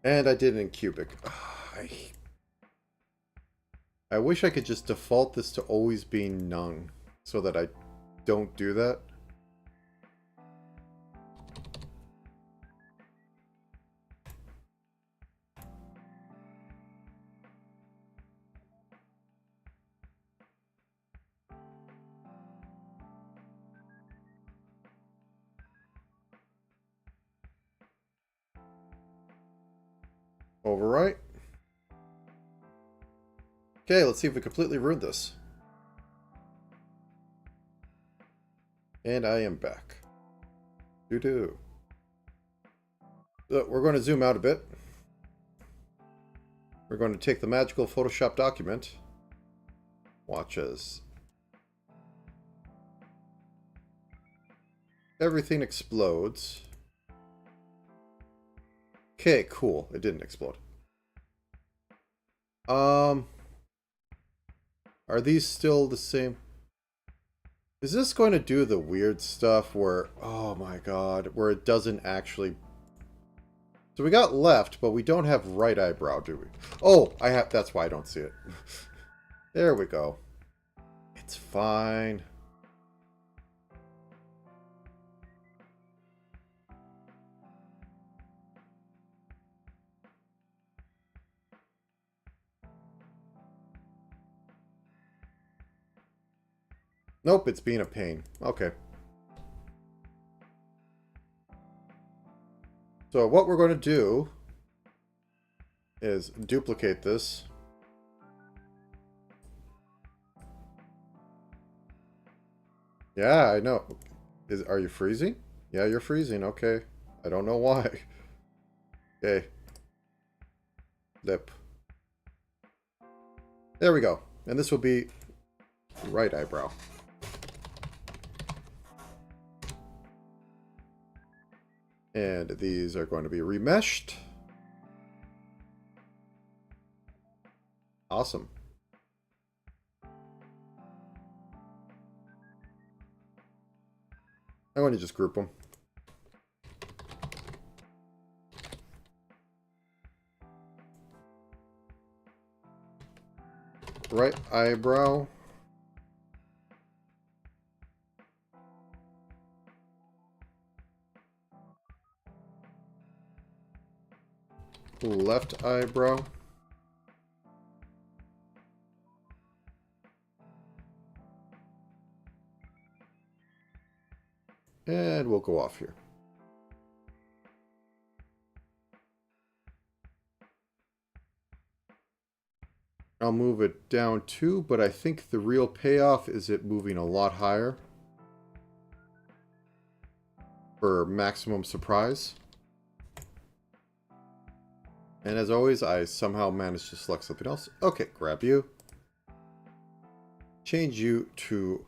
And I did it in cubic. I wish I could just default this to always being none, so that I don't do that. Overwrite. Okay, let's see if we completely ruined this. And I am back. Doo-doo. So we're going to zoom out a bit. We're going to take the magical Photoshop document. Watch as everything explodes. Okay, cool. It didn't explode. Are these still the same? Is this going to do the weird stuff where, oh my god, where it doesn't actually... So we got left, but we don't have right eyebrow, do we? Oh, I have, that's why I don't see it. There we go. It's fine. Nope, it's being a pain. Okay. So what we're going to do is duplicate this. Yeah, I know. Are you freezing? Yeah, you're freezing. Okay. I don't know why. Okay. Lip. There we go. And this will be right eyebrow. And these are going to be remeshed. Awesome. I'm going to just group them. Right eyebrow. Left eyebrow. And we'll go off here. I'll move it down too, but I think the real payoff is it moving a lot higher for maximum surprise. And as always, I somehow managed to select something else. Okay, grab you. Change you to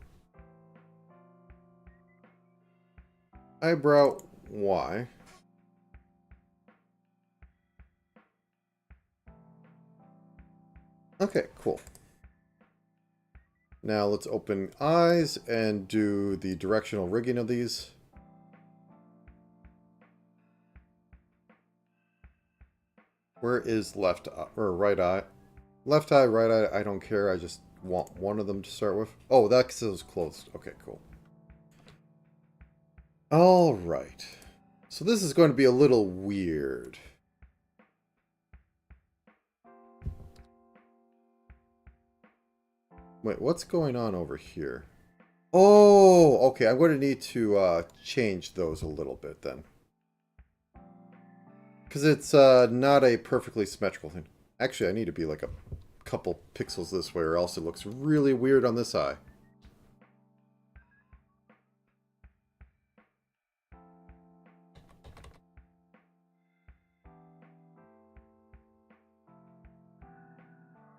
eyebrow Y. Okay, cool. Now let's open eyes and do the directional rigging of these. Where is left eye, or right eye? Left eye, right eye, I don't care. I just want one of them to start with. Oh, that says closed. Okay, cool. All right. So this is going to be a little weird. Wait, what's going on over here? Oh, okay. I'm going to need to change those a little bit then. Because it's not a perfectly symmetrical thing. Actually, I need to be like a couple pixels this way or else it looks really weird on this eye.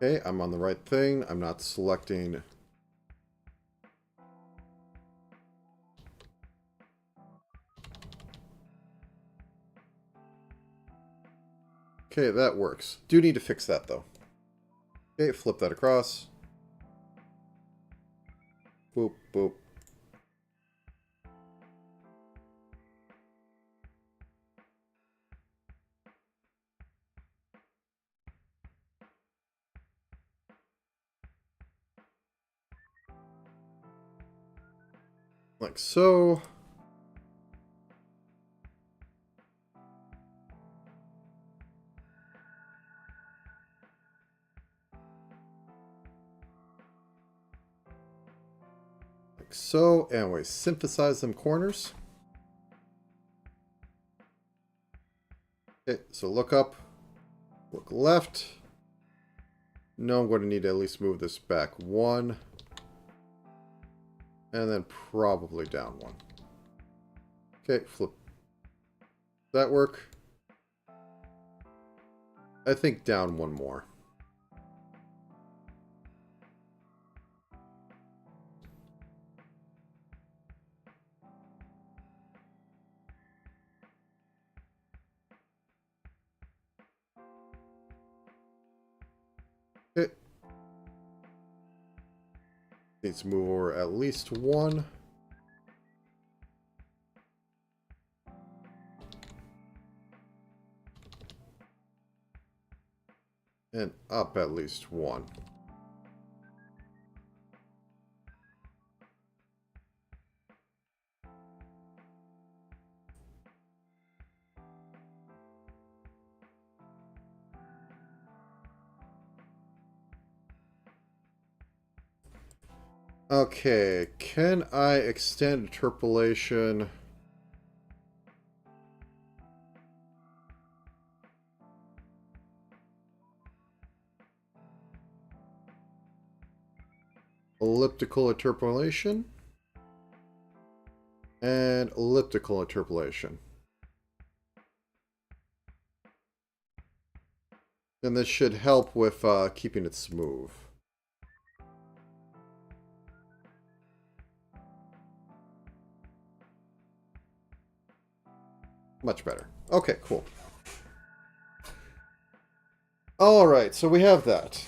Okay, I'm on the right thing. I'm not selecting... Okay, that works. Do need to fix that, though. Okay, flip that across. Boop, boop. Like so. Like so. And we synthesize them corners. Okay, so look up. Look left. No, I'm going to need to at least move this back one. And then probably down one. Okay, flip. Does that work? I think down one more. Okay. Needs to move over at least one. And up at least one. Okay, can I extend interpolation? Elliptical interpolation? And elliptical interpolation. And this should help with keeping it smooth. Much better. Okay, cool. Alright, so we have that.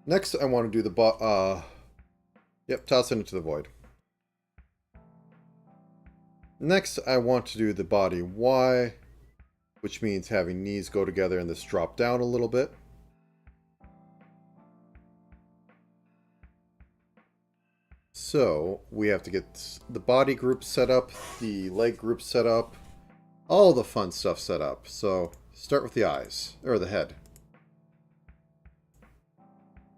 Next, I want to do the yep, toss it into the void. Next, I want to do the body Y, which means having knees go together and this drop down a little bit. So, we have to get the body group set up, the leg group set up, all the fun stuff set up. So, start with the eyes, or the head.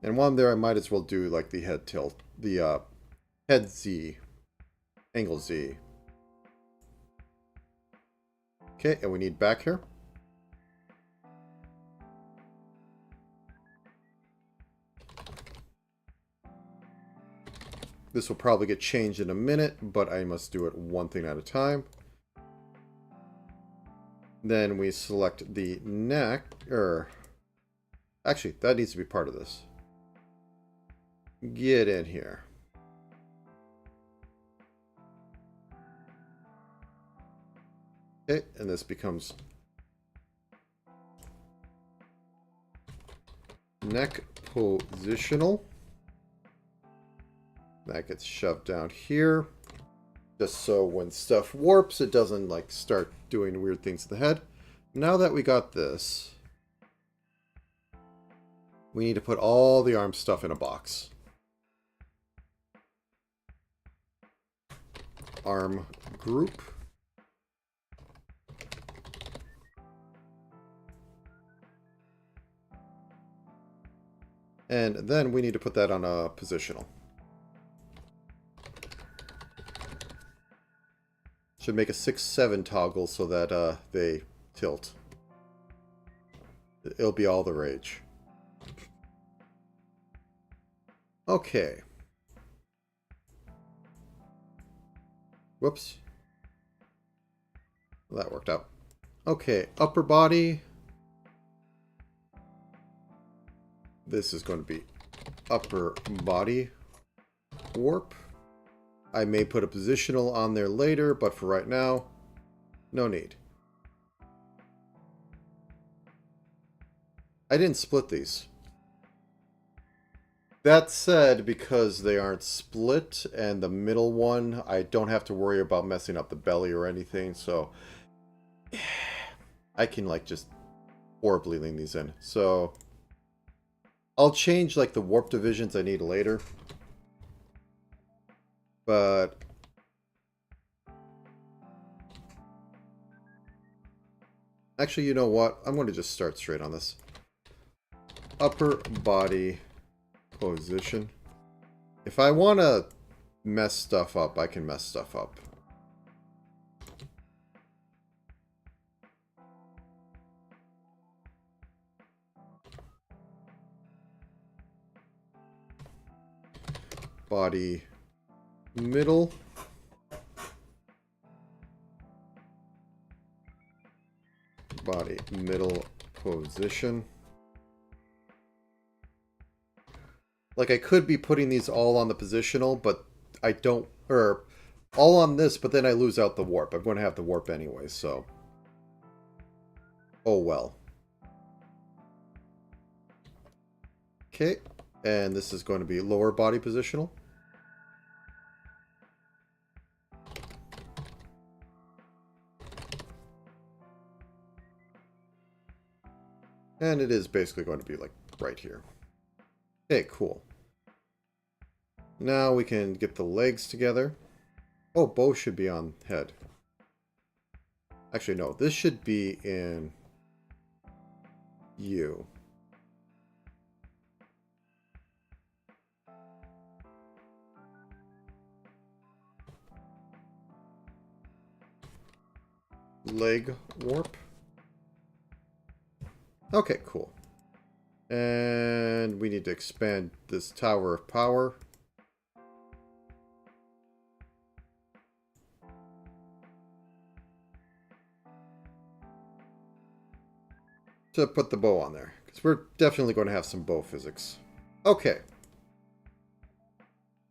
And while I'm there, I might as well do like the head tilt, the head Z, angle Z. Okay, and we need back here. This will probably get changed in a minute, but I must do it one thing at a time. Then we select the neck, actually, that needs to be part of this. Get in here. Okay, and this becomes neck positional. That gets shoved down here. Just so when stuff warps, it doesn't like start doing weird things to the head. Now that we got this, we need to put all the arm stuff in a box. Arm group. And then we need to put that on a positional. Should make a 6-7 toggle so that they tilt. It'll be all the rage. Okay. Whoops. Well, that worked out. Okay, upper body. This is going to be upper body warp. I may put a positional on there later, but for right now, no need. I didn't split these. That said, because they aren't split, and the middle one, I don't have to worry about messing up the belly or anything, so I can like just horribly lean these in. So I'll change like the warp divisions I need later. But actually, you know what? I'm going to just start straight on this. Upper body position. If I want to mess stuff up, I can mess stuff up. Body middle. Body middle position. Like I could be putting these all on the positional, but I don't, or all on this, but then I lose out the warp. I'm going to have the warp anyway, so. Oh well. Okay, and this is going to be lower body positional. And it is basically going to be like right here. Okay, cool. Now we can get the legs together. Oh, both should be on head. Actually, no. This should be in you. Leg warp. Okay, cool. And we need to expand this Tower of Power. To put the bow on there. Because we're definitely going to have some bow physics. Okay.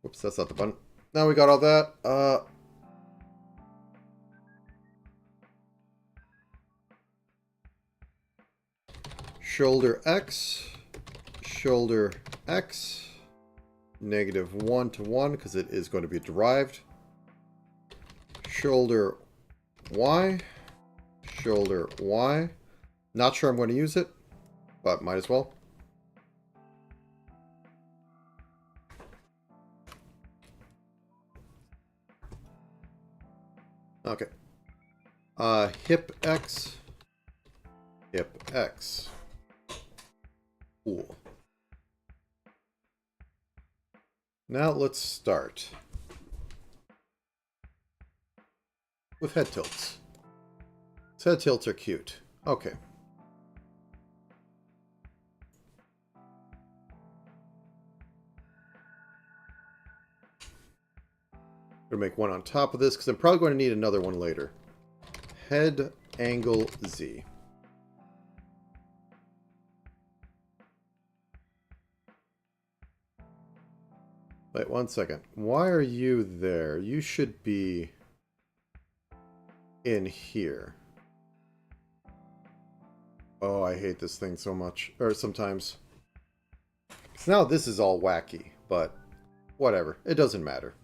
Whoops, that's not the button. Now we got all that. Shoulder X. Shoulder X. -1 to 1 because it is going to be derived. Shoulder Y. Shoulder Y. Not sure I'm going to use it, but might as well. Okay. Hip X. Hip X. Cool. Now let's start with head tilts. These head tilts are cute. Okay. Gonna make one on top of this because I'm probably going to need another one later. Head angle Z. Wait, one second. Why are you there? You should be in here. Oh, I hate this thing so much. Or sometimes. So now this is all wacky, but whatever. It doesn't matter.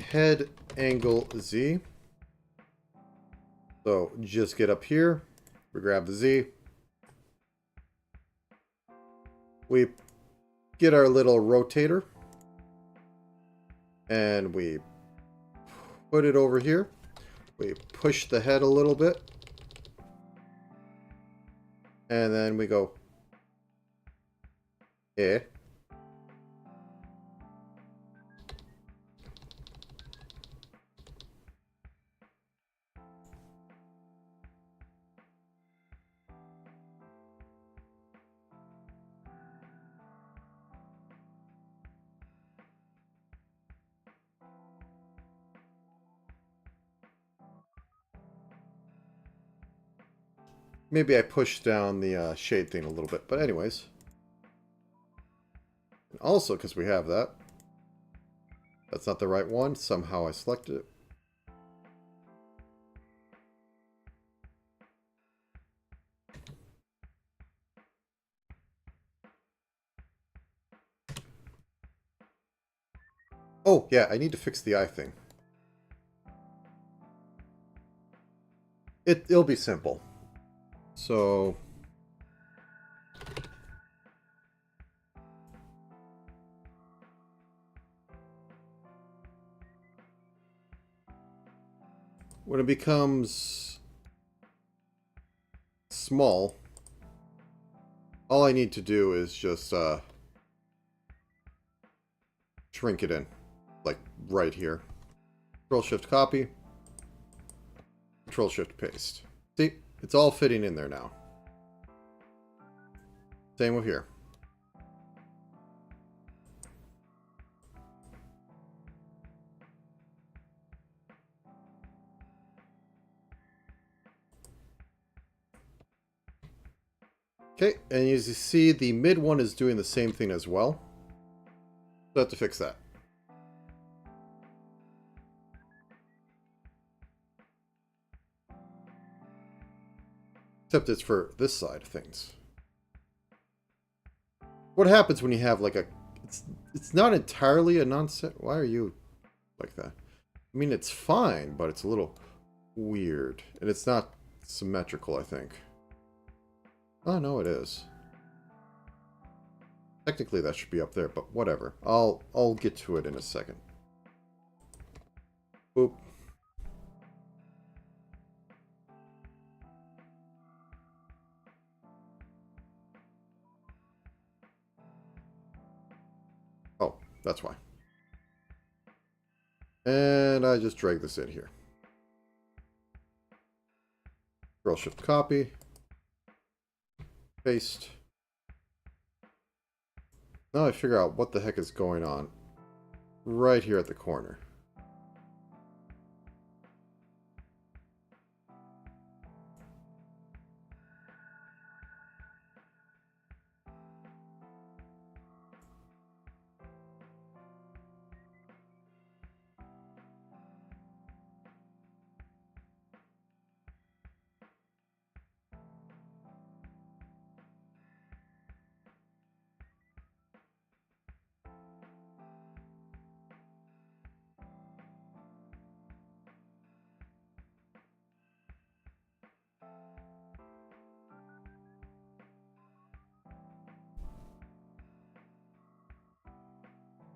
Head angle Z. So just get up here. We grab the Z. We get our little rotator. And we put it over here. We push the head a little bit. And then we go. Eh. Maybe I pushed down the shade thing a little bit, but anyways. And also, because we have that. That's not the right one. Somehow I selected it. Oh, yeah, I need to fix the eye thing. It'll be simple. So... when it becomes small, all I need to do is just shrink it in, like right here. Control-Shift copy, Control-Shift paste. See, it's all fitting in there now. Same with here. Okay, and as you see, the mid one is doing the same thing as well. So I have to fix that. Except it's for this side of things. What happens when you have like a... It's not entirely a non-set... Why are you like that? I mean, it's fine, but it's a little weird. And it's not symmetrical, I think. Oh, no, it is. Technically, that should be up there, but whatever. I'll get to it in a second. Boop. Oh, that's why. And I just drag this in here. Control-Shift copy. Paste. Now I figure out what the heck is going on right here at the corner.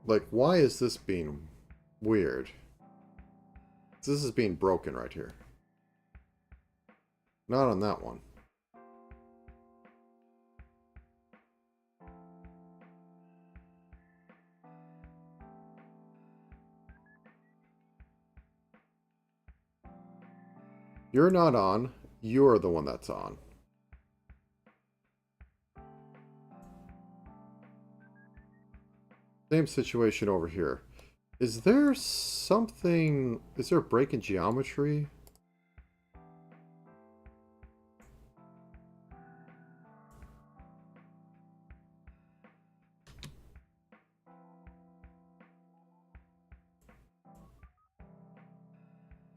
Like, why is this being weird? This is being broken right here. Not on that one. You're not on. You're the one that's on. Same situation over here. Is there something... Is there a break in geometry?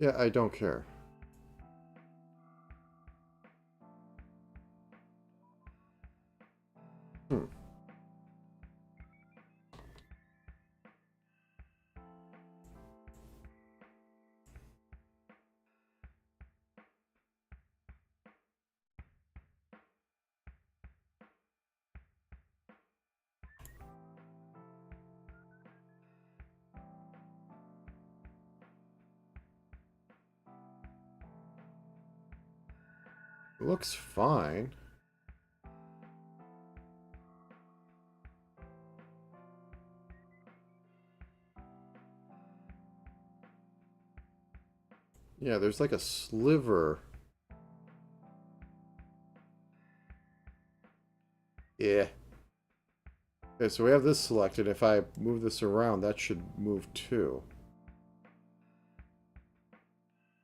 Yeah, I don't care. Hmm. It looks fine. Yeah, there's like a sliver. Yeah. Okay, so we have this selected. If I move this around, that should move too.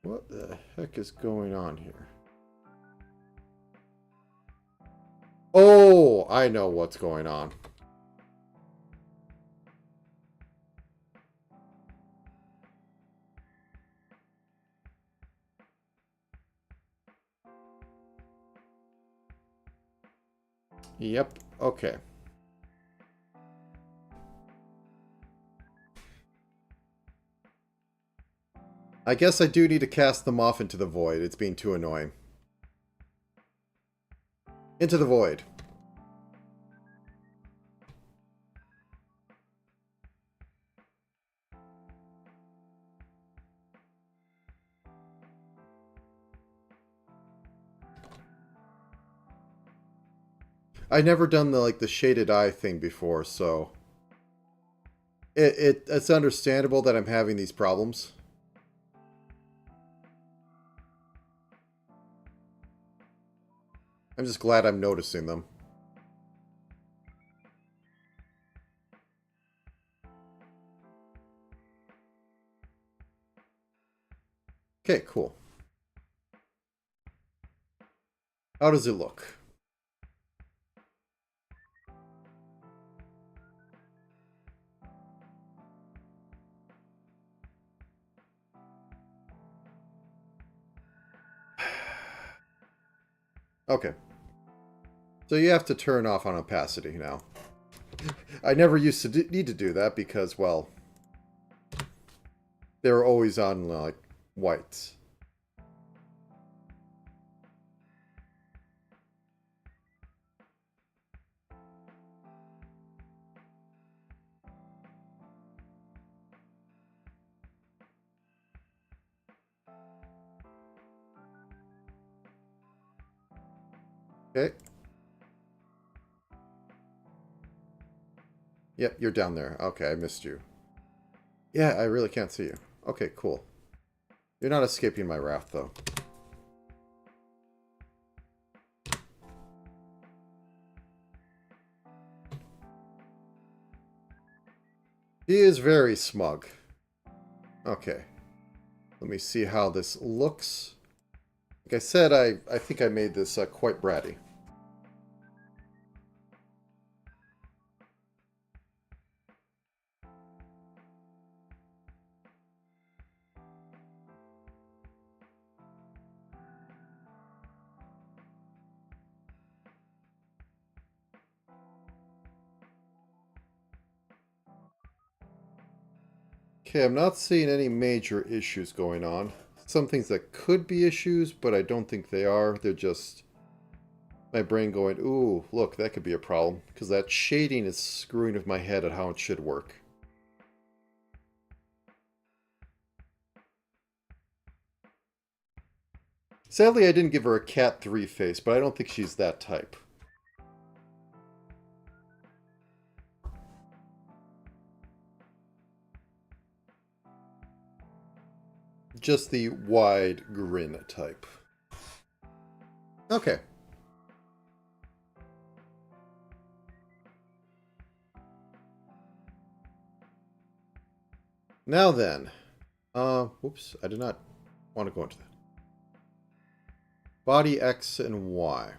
What the heck is going on here? Oh, I know what's going on. Yep, okay. I guess I do need to cast them off into the void. It's being too annoying. Into the void. I've never done the shaded eye thing before, so it's understandable that I'm having these problems. I'm just glad I'm noticing them. Okay, cool. How does it look? Okay. So you have to turn off on opacity now. I never used to need to do that because, well, they were always on, like, whites. Okay. Yep, you're down there. Okay, I missed you. Yeah, I really can't see you. Okay, cool. You're not escaping my wrath, though. He is very smug. Okay. Let me see how this looks. Like I said, I think I made this quite bratty. Okay, I'm not seeing any major issues going on. Some things that could be issues, but I don't think they are. They're just my brain going, ooh, look, that could be a problem. Because that shading is screwing with my head at how it should work. Sadly, I didn't give her a Cat 3 face, but I don't think she's that type. Just the wide grin type. Okay. Now then. Whoops, I did not want to go into that. Body X and Y.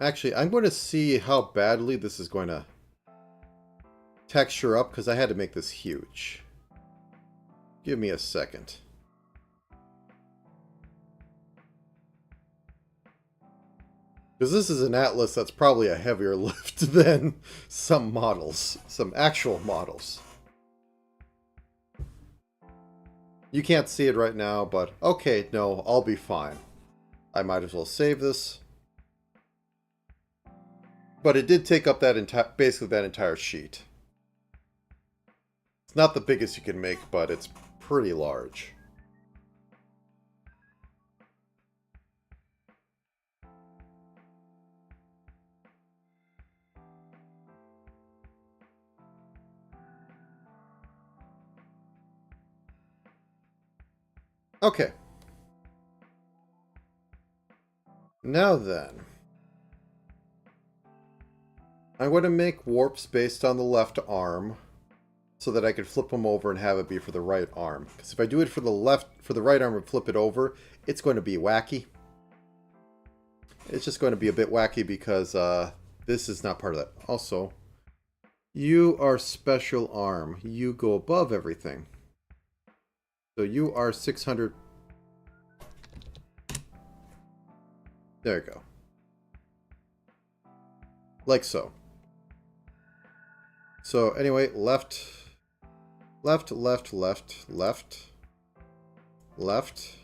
Actually, I'm going to see how badly this is going to texture up, because I had to make this huge. Give me a second. Because this is an atlas that's probably a heavier lift than some models. Some actual models. You can't see it right now, but okay, no, I'll be fine. I might as well save this. But it did take up that basically that entire sheet. It's not the biggest you can make, but it's pretty large. Okay. Now then. I'm going to make warps based on the left arm so that I can flip them over and have it be for the right arm. Because if I do it for the right arm and flip it over, it's going to be wacky. It's just going to be a bit wacky because this is not part of that. Also, you are special arm. You go above everything. So you are 600. There you go. Like so. So anyway, left, left, left, left, left, left,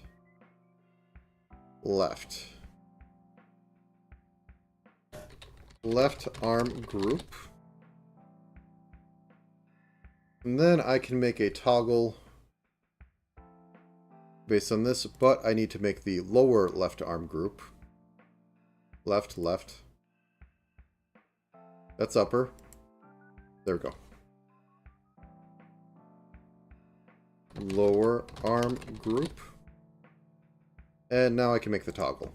left. Left arm group. And then I can make a toggle based on this, but I need to make the lower left arm group. Left, left. That's upper. There we go. Lower arm group. And now I can make the toggle.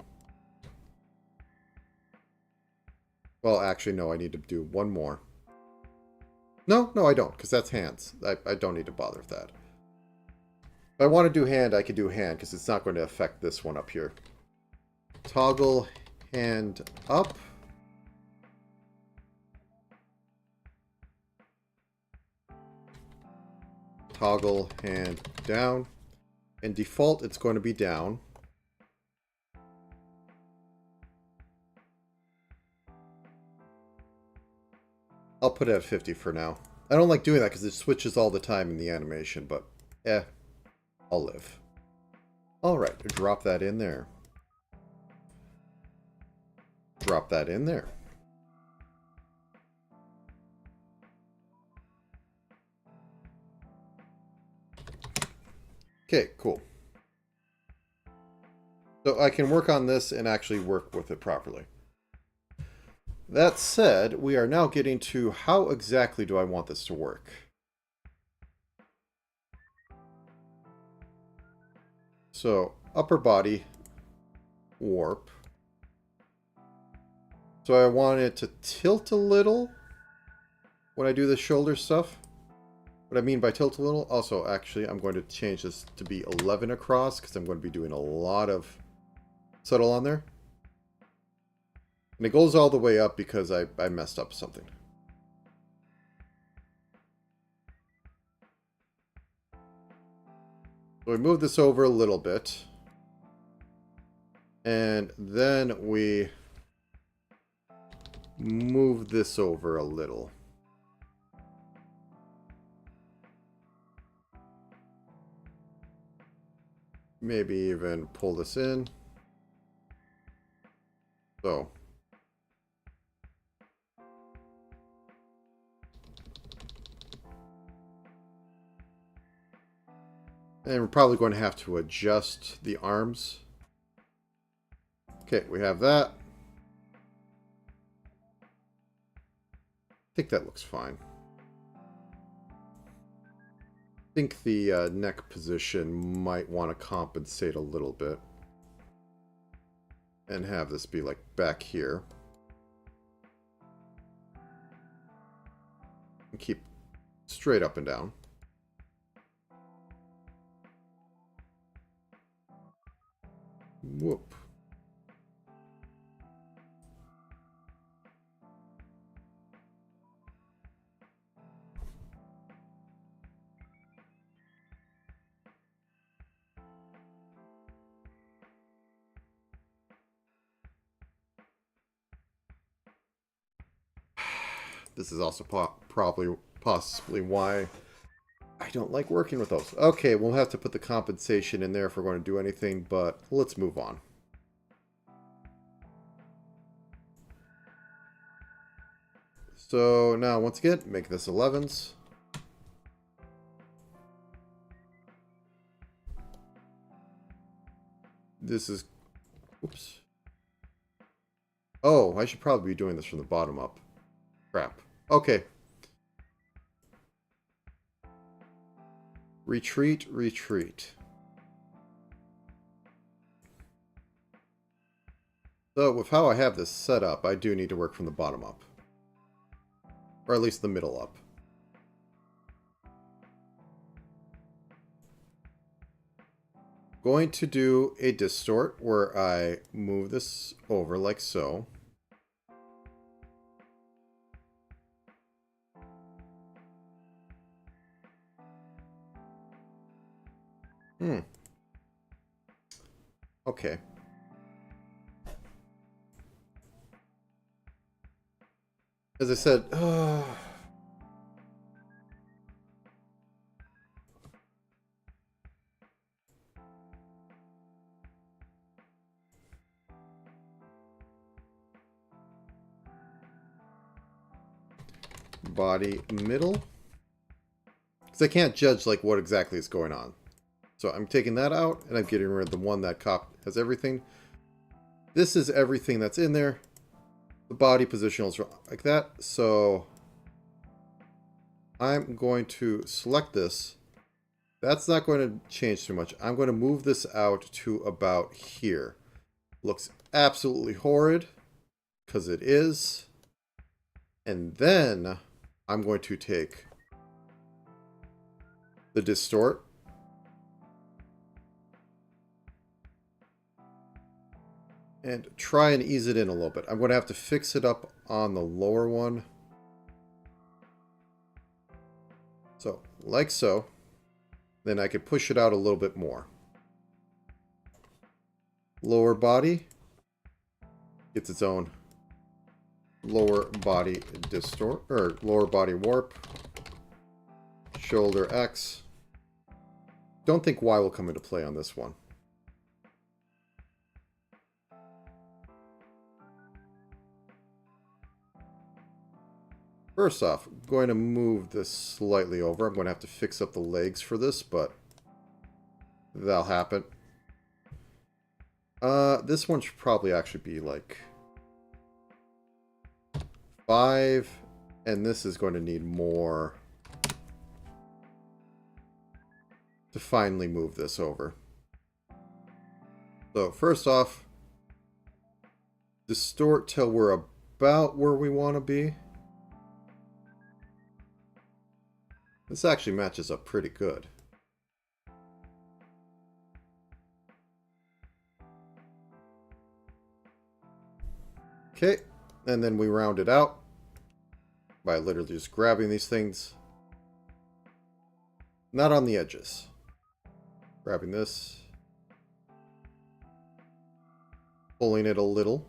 Well, actually, no, I need to do one more. No, I don't, because that's hands. I don't need to bother with that. If I want to do hand, I can do hand, because it's not going to affect this one up here. Toggle hand up. Toggle hand down. And default, it's going to be down. I'll put it at 50 for now. I don't like doing that because it switches all the time in the animation, but I'll live. Alright, drop that in there. Drop that in there. Okay, cool. So I can work on this and actually work with it properly. That said, we are now getting to how exactly do I want this to work. So, upper body, warp. So I want it to tilt a little when I do the shoulder stuff. What I mean by tilt a little, also actually I'm going to change this to be 11 across because I'm going to be doing a lot of subtle on there. And it goes all the way up because I messed up something. So we move this over a little bit. And then we move this over a little. Maybe even pull this in. So. And we're probably going to have to adjust the arms. Okay, we have that. I think that looks fine. I think the neck position might want to compensate a little bit. And have this be like back here. Keep straight up and down. Whoop. This is also possibly why I don't like working with those. Okay, we'll have to put the compensation in there if we're going to do anything, but let's move on. So now, once again, make this 11s. This is... Oops. Oh, I should probably be doing this from the bottom up. Crap. Okay. Retreat, retreat. So, with how I have this set up, I do need to work from the bottom up. Or at least the middle up. Going to do a distort where I move this over like so. Okay. As I said, body middle. Because I can't judge like what exactly is going on. So I'm taking that out and I'm getting rid of the one that has everything. This is everything that's in there. The body positional is like that. So I'm going to select this. That's not going to change too much. I'm going to move this out to about here. Looks absolutely horrid because it is. And then I'm going to take the distort. And try and ease it in a little bit. I'm going to have to fix it up on the lower one. So, like so. Then I could push it out a little bit more. Lower body gets its own lower body distort, or lower body warp. Shoulder X. Don't think Y will come into play on this one. First off, I'm going to move this slightly over. I'm going to have to fix up the legs for this, but that'll happen. This one should probably actually be like 5, and this is going to need more to finally move this over. So first off, distort till we're about where we want to be. This actually matches up pretty good. Okay, and then we round it out by literally just grabbing these things. Not on the edges. Grabbing this. Pulling it a little.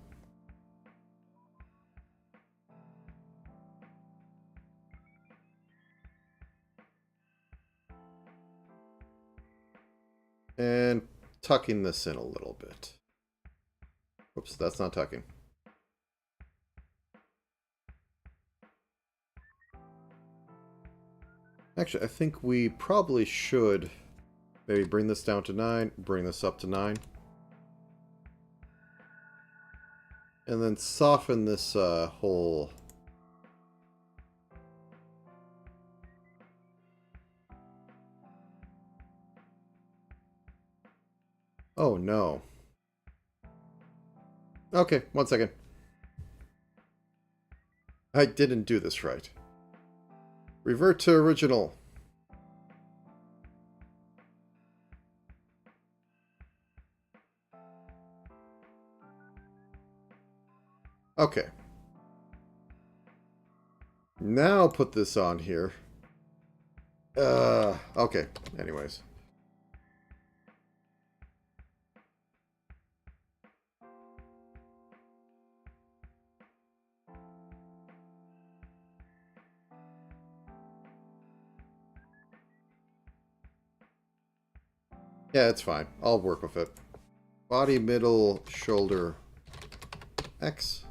And tucking this in a little bit. Whoops, that's not tucking. Actually, I think we probably should maybe bring this down to 9, bring this up to 9. And then soften this whole... Oh, no. Okay, 1 second. I didn't do this right. Revert to original. Okay. Now put this on here. Okay. Anyways. Yeah, it's fine. I'll work with it. Body, middle, shoulder, X.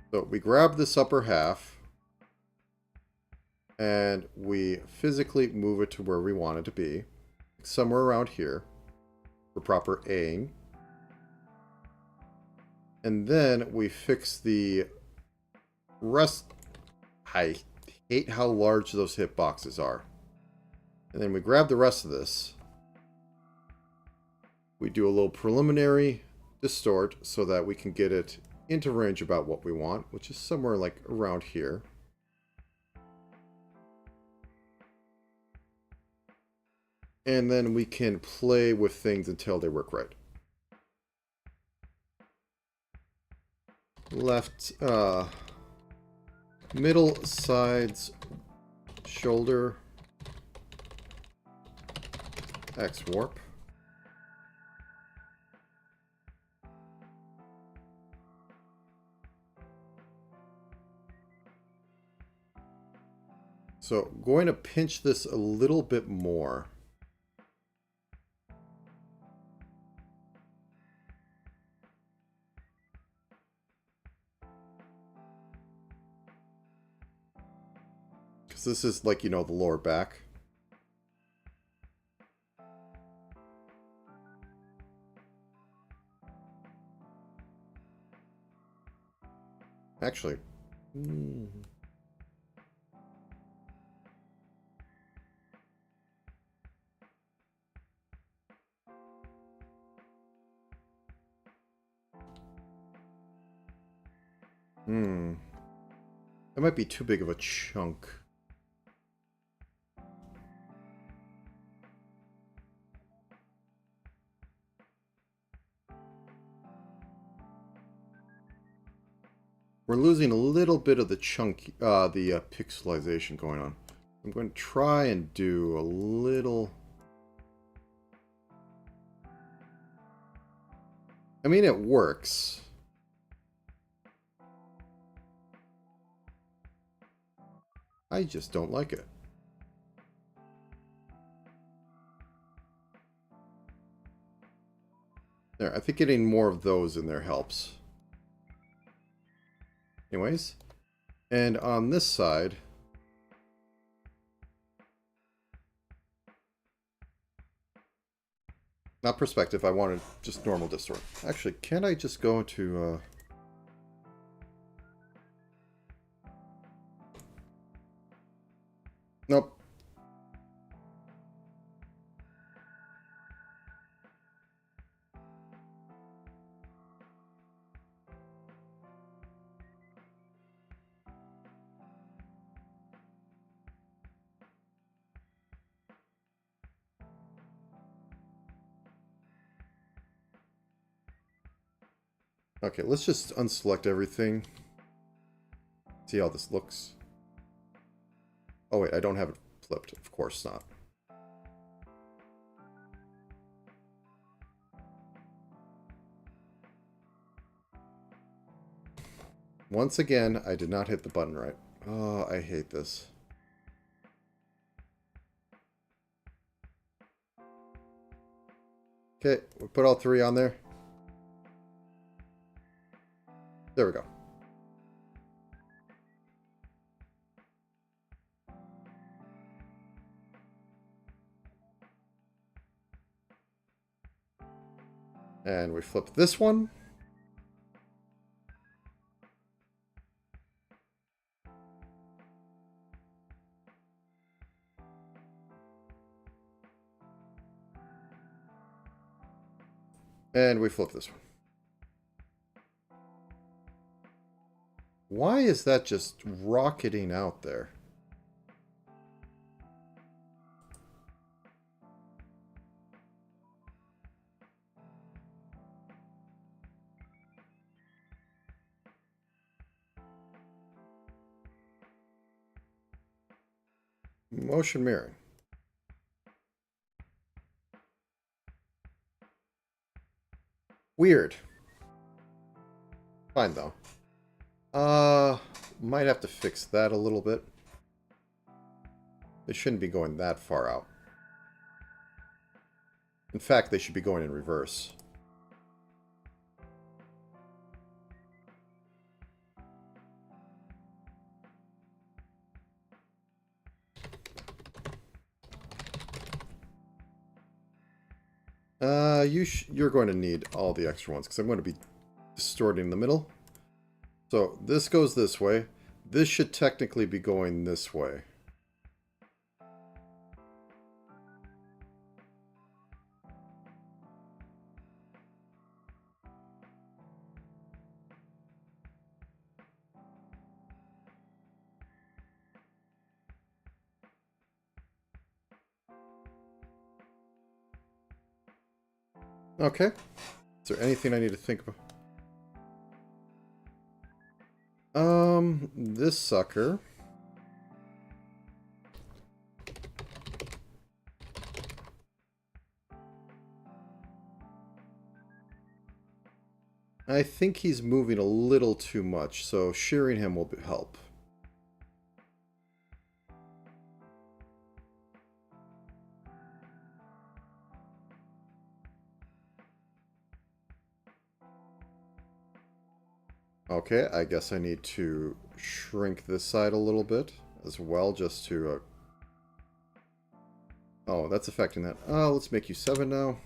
So we grab this upper half and we physically move it to where we want it to be. Somewhere around here for proper A-ing. And then we fix the rest. I hate how large those hitboxes are. And then we grab the rest of this. We do a little preliminary distort so that we can get it into range about what we want, which is somewhere like around here. And then we can play with things until they work right. Left, middle, sides, shoulder, X warp. So going to pinch this a little bit more. Because this is like, you know, the lower back. Actually. That might be too big of a chunk. We're losing a little bit of the chunk, the pixelization going on. I'm going to try and do a little... I mean, it works. I just don't like it. There, I think getting more of those in there helps. Anyways, and on this side, not perspective, I wanted just normal distort. Actually, can't I just go into... Nope. Okay, let's just unselect everything. See how this looks. Oh wait, I don't have it flipped. Of course not. Once again, I did not hit the button right. Oh, I hate this. Okay, we put all three on there. There we go. And we flip this one. And we flip this one. Why is that just rocketing out there? Motion mirroring. Weird. Fine though. Might have to fix that a little bit. They shouldn't be going that far out. In fact, they should be going in reverse. You're going to need all the extra ones because I'm going to be distorting the middle. So this goes this way. This should technically be going this way. Okay. Is there anything I need to think about? This sucker. I think he's moving a little too much, so shearing him will help. Okay, I guess I need to shrink this side a little bit as well, just to... Oh, that's affecting that. Oh, let's make you 7 now.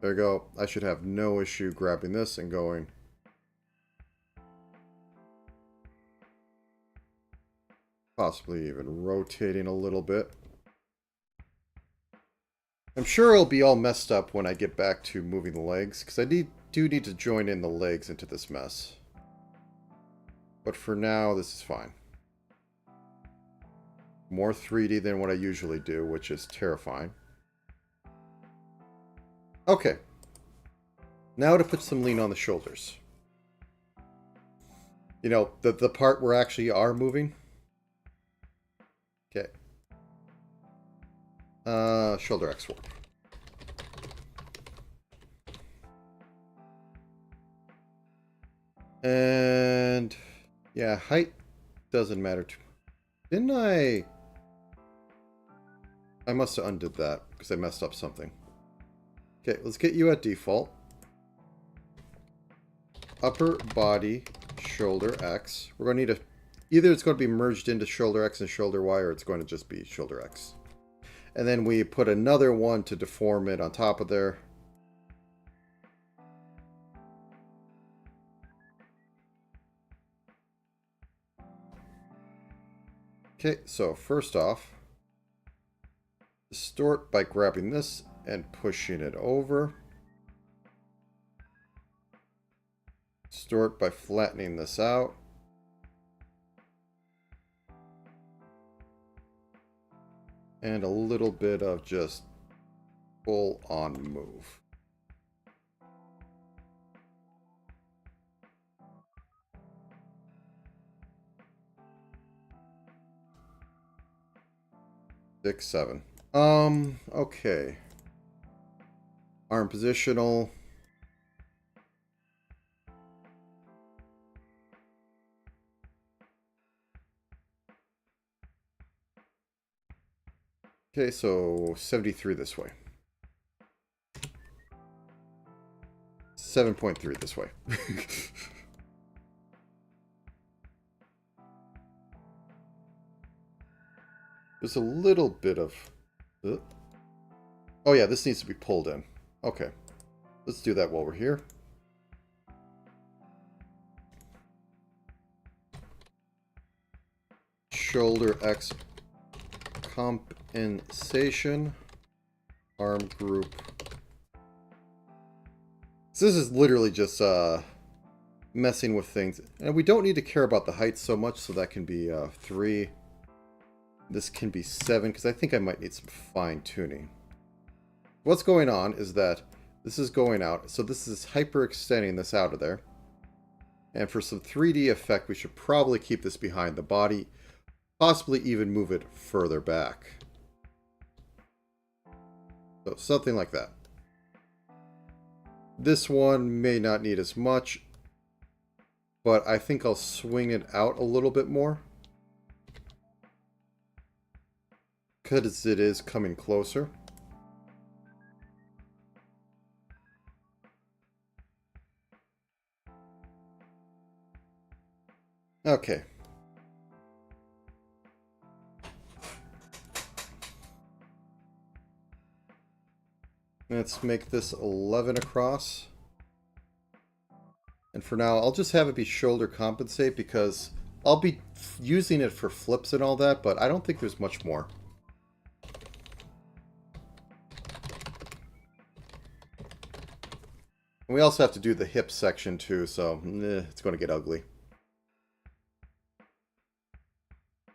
There we go. I should have no issue grabbing this and going. Possibly even rotating a little bit. I'm sure it'll be all messed up when I get back to moving the legs, because I do need to join in the legs into this mess. But for now, this is fine. More 3D than what I usually do, which is terrifying. Okay. Now to put some lean on the shoulders. You know, the part where actually are moving. Okay. Shoulder X warp. And yeah, height doesn't matter too much. Didn't I must have undid that because I messed up something. Okay, let's get you at default. Upper body, shoulder X. We're going to need a... Either it's going to be merged into shoulder X and shoulder Y, or it's going to just be shoulder X. And then we put another one to deform it on top of there. Okay, so first off, distort by grabbing this and pushing it over. Distort by flattening this out. And a little bit of just full on move. Six, 7. Okay. Arm positional. Okay, so 73 this way. 7.3 this way. There's a little bit of... Oh yeah, this needs to be pulled in. Okay. Let's do that while we're here. Shoulder X compensation. Arm group. So this is literally just messing with things. And we don't need to care about the height so much, so that can be 3. This can be 7, because I think I might need some fine-tuning. What's going on is that this is going out, so this is hyper-extending this out of there. And for some 3D effect, we should probably keep this behind the body, possibly even move it further back. So something like that. This one may not need as much, but I think I'll swing it out a little bit more, because it is coming closer. Okay. Let's make this 11 across. And for now, I'll just have it be shoulder compensate, because I'll be using it for flips and all that, but I don't think there's much more. And we also have to do the hip section too, so it's going to get ugly.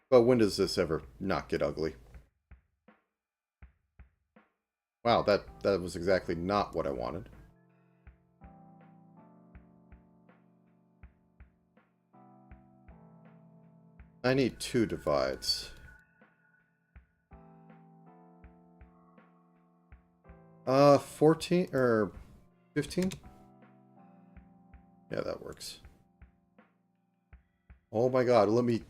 But when does this ever not get ugly? Wow, that was exactly not what I wanted. I need 2 divides. 14 or 15? Yeah, that works. Oh my god, let me...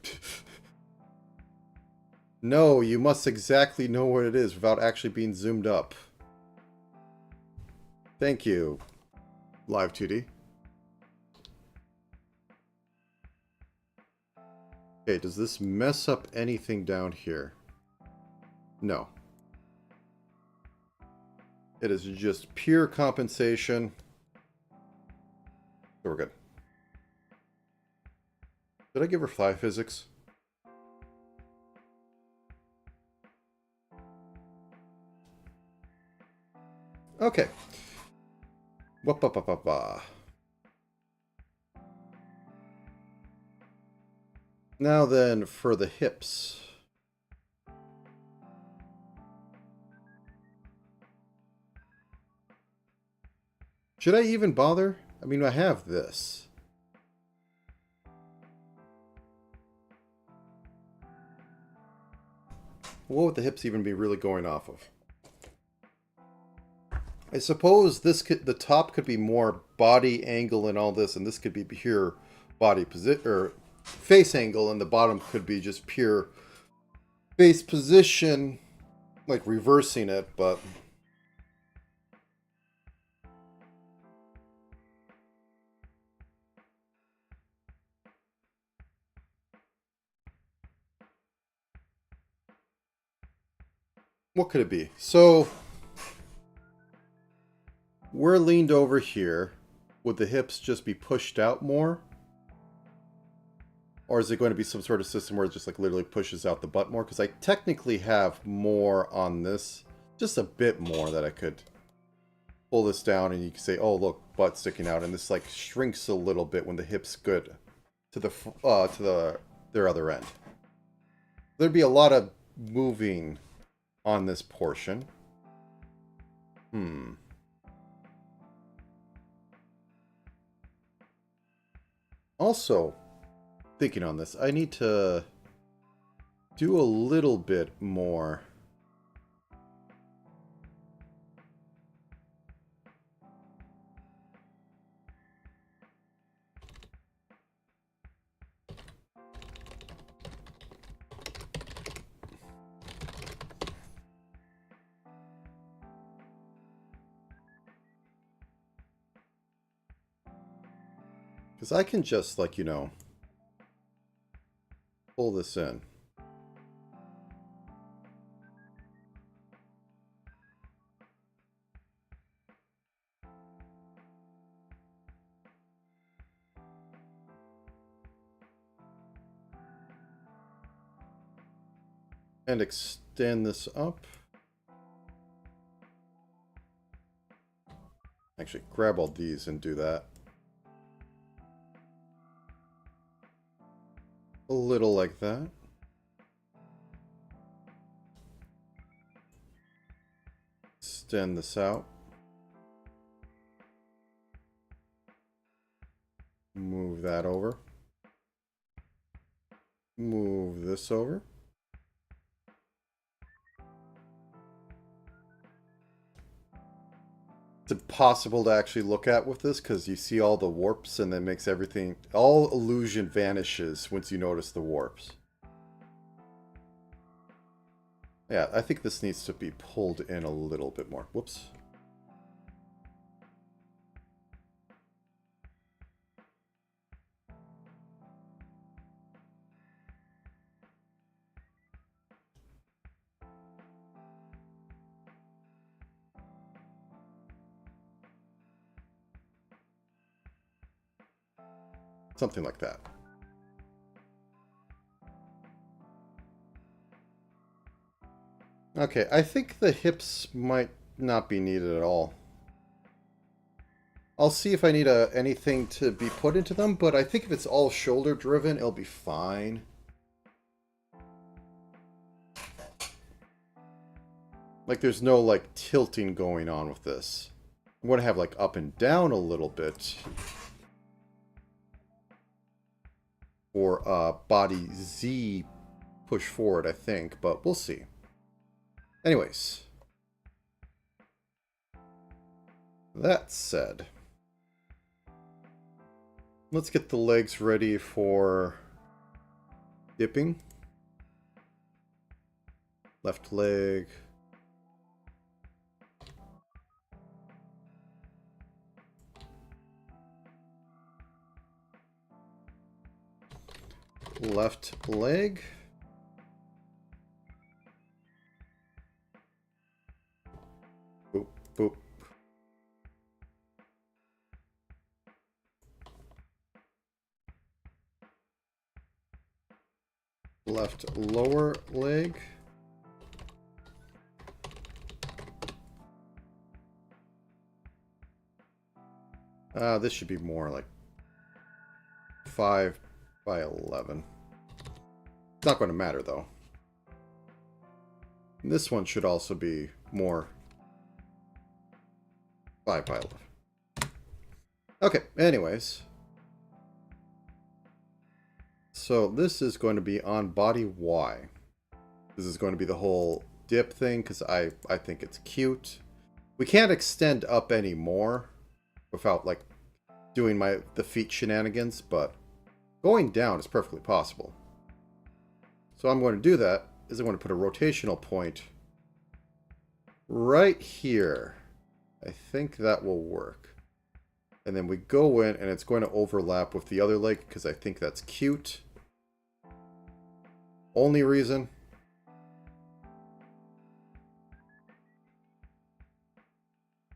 No, you must exactly know what it is without actually being zoomed up. Thank you, Live 2D. Okay, does this mess up anything down here? No. It is just pure compensation. So we're good. Did I give her 5 physics? Okay. Now then, for the hips. Should I even bother? I mean, I have this. What would the hips even be really going off of? I suppose this could, the top could be more body angle and all this, and this could be pure body position or face angle, and the bottom could be just pure face position, like reversing it, but what could it be? So we're leaned over here. Would the hips just be pushed out more? Or is it going to be some sort of system where it just like literally pushes out the butt more? Because I technically have more on this. Just a bit more that I could pull this down and you can say, oh look, butt sticking out. And this like shrinks a little bit when the hip's good to their other end. There'd be a lot of moving on this portion. Also, thinking on this, I need to do a little bit more. Because I can just, like, you know, pull this in. And extend this up. Actually, grab all these and do that. little like that. Extend this out. Move that over. Move this over. It's impossible to actually look at with this because you see all the warps and then makes everything, all illusion vanishes once you notice the warps. Yeah, I think this needs to be pulled in a little bit more. Whoops. Something like that. Okay, I think the hips might not be needed at all. I'll see if I need anything to be put into them, but I think if it's all shoulder driven, it'll be fine. Like there's no like tilting going on with this. I'm going to have like up and down a little bit. Or body Z push forward, I think, but we'll see. Anyways. That said, let's get the legs ready for dipping. Left leg. Left leg. Boop, boop. Left lower leg. This should be more like 5 by 11. It's not going to matter though. This one should also be more 5 by 11. Okay, anyways. So this is going to be on body Y. This is going to be the whole dip thing because I think it's cute. We can't extend up anymore without like doing the feet shenanigans, but going down is perfectly possible. So I'm going to do that is I'm going to put a rotational point right here. I think that will work. And then we go in and it's going to overlap with the other leg because I think that's cute. Only reason.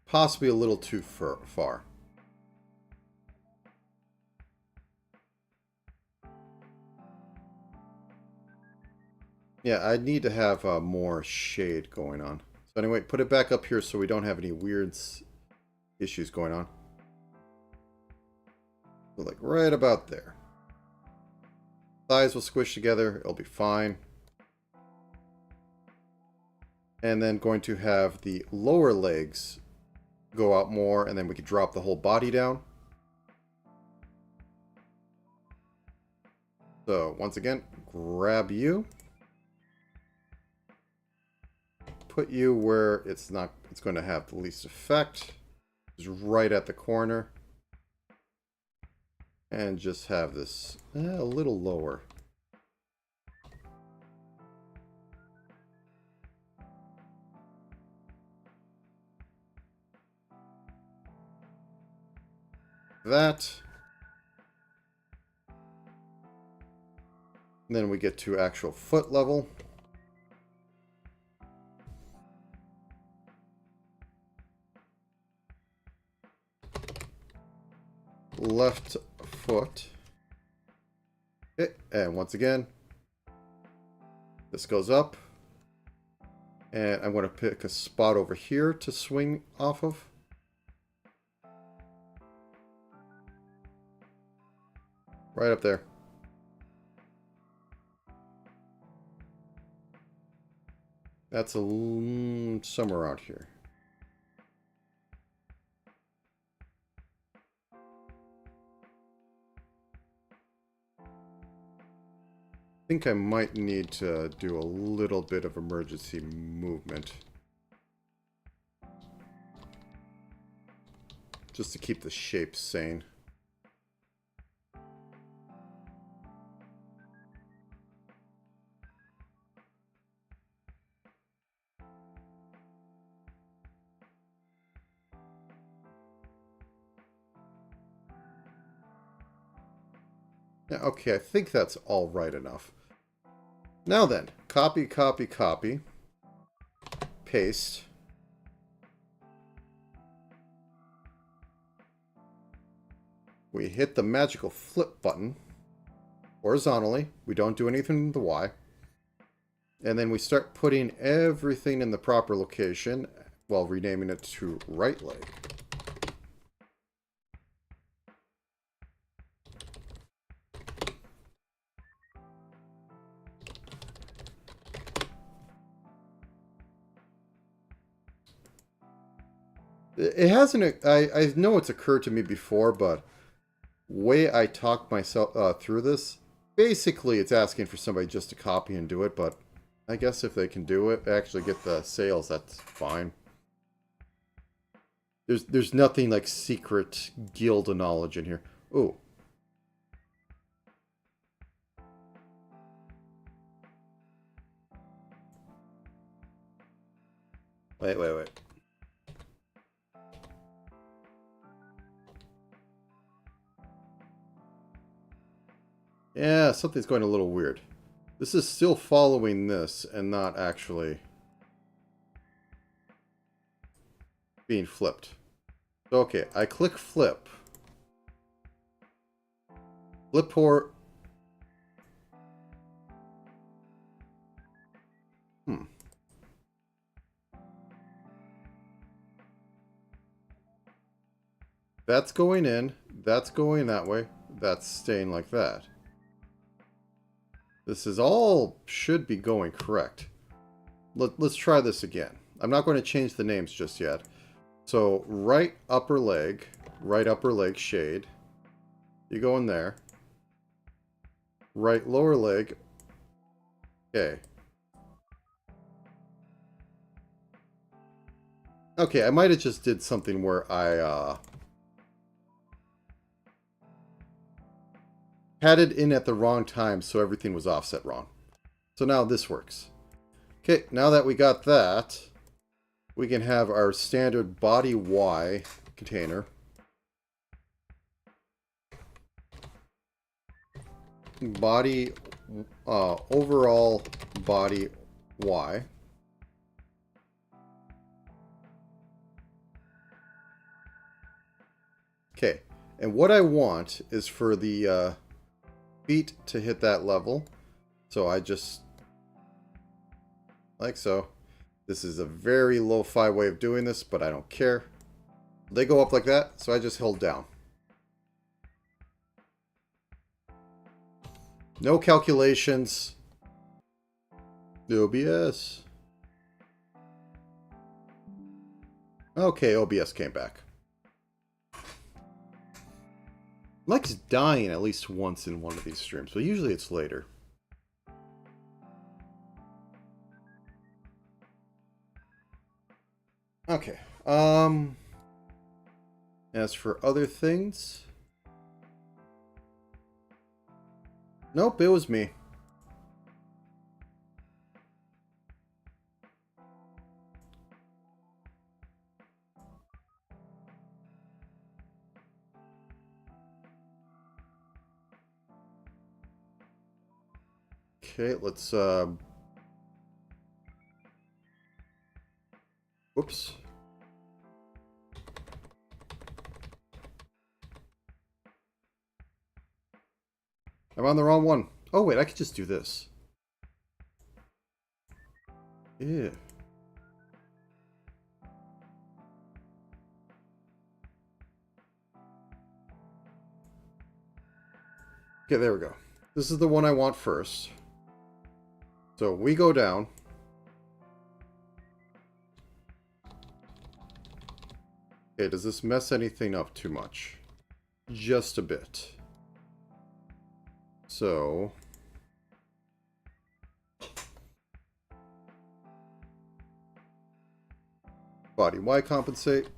Possibly a little too far. Yeah, I need to have more shade going on. So anyway, put it back up here so we don't have any weird issues going on. So like right about there. Thighs will squish together. It'll be fine. And then going to have the lower legs go out more, and then we can drop the whole body down. So once again, grab you. Put you where it's going to have the least effect. Just right at the corner. And just have this a little lower. That. And then we get to actual foot level. Left foot. Okay. And once again, this goes up. And I'm going to pick a spot over here to swing off of. Right up there. That's somewhere around here. I think I might need to do a little bit of emergency movement. Just to keep the shape sane. Yeah, okay, I think that's all right enough. Now then, copy, copy, copy. Paste. We hit the magical flip button horizontally. We don't do anything with the Y. And then we start putting everything in the proper location while renaming it to right leg. It hasn't, I know it's occurred to me before, but way I talk myself through this, basically it's asking for somebody just to copy and do it, but I guess if they can do it, actually get the sales, that's fine. There's nothing like secret guild knowledge in here. Ooh. Wait. Yeah, something's going a little weird. This is still following this and not actually being flipped. So, okay, I click flip. Flip port. That's going in. That's going that way. That's staying like that. This is all should be going correct. Let's try this again. I'm not going to change the names just yet. So right upper leg shade. You go in there. Right lower leg. Okay. Okay, I might have just did something where I had it in at the wrong time, so everything was offset wrong. So now this works. Okay, now that we got that, we can have our standard body Y container. Body, overall body Y. Okay, and what I want is for the feet to hit that level. So I just, like so. This is a very lo-fi way of doing this, but I don't care. They go up like that, so I just hold down. No calculations. OBS. Okay, OBS came back. Mike's dying at least once in one of these streams, but usually it's later. Okay. As for other things... Nope, it was me. Okay, let's, whoops. I'm on the wrong one. Oh, wait, I could just do this. Yeah. Okay, there we go. This is the one I want first. So we go down. Okay, does this mess anything up too much? Just a bit. So... body Y compensate.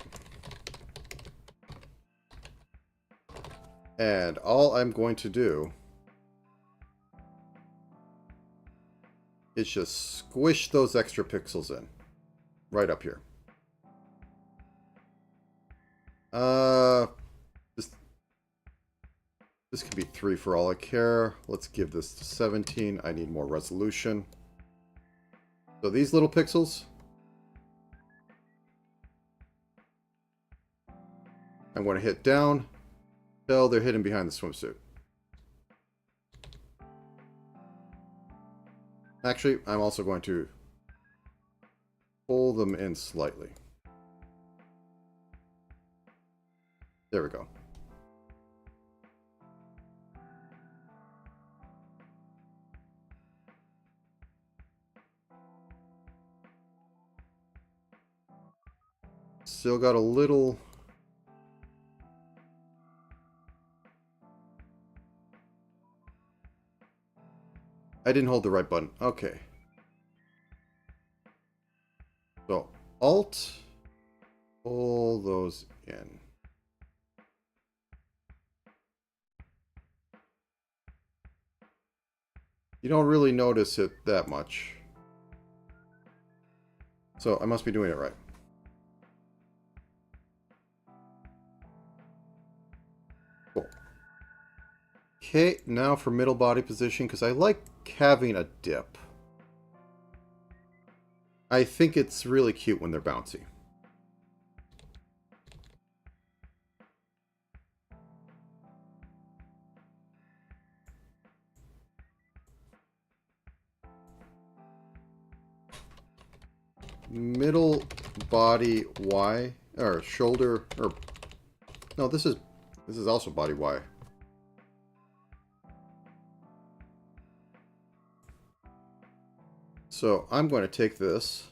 And all I'm going to do is just squish those extra pixels in. Right up here. This could be 3 for all I care. Let's give this to 17. I need more resolution. So these little pixels, I'm going to hit down till they're hidden behind the swimsuit. Actually, I'm also going to pull them in slightly. There we go. Still got a little... I didn't hold the right button. Okay. So, Alt, pull those in. You don't really notice it that much. So, I must be doing it right. Cool. Okay, now for middle body position, because I like having a dip. I think it's really cute when they're bouncy. Middle body Y, or shoulder, or no, this is also body Y. So I'm going to take this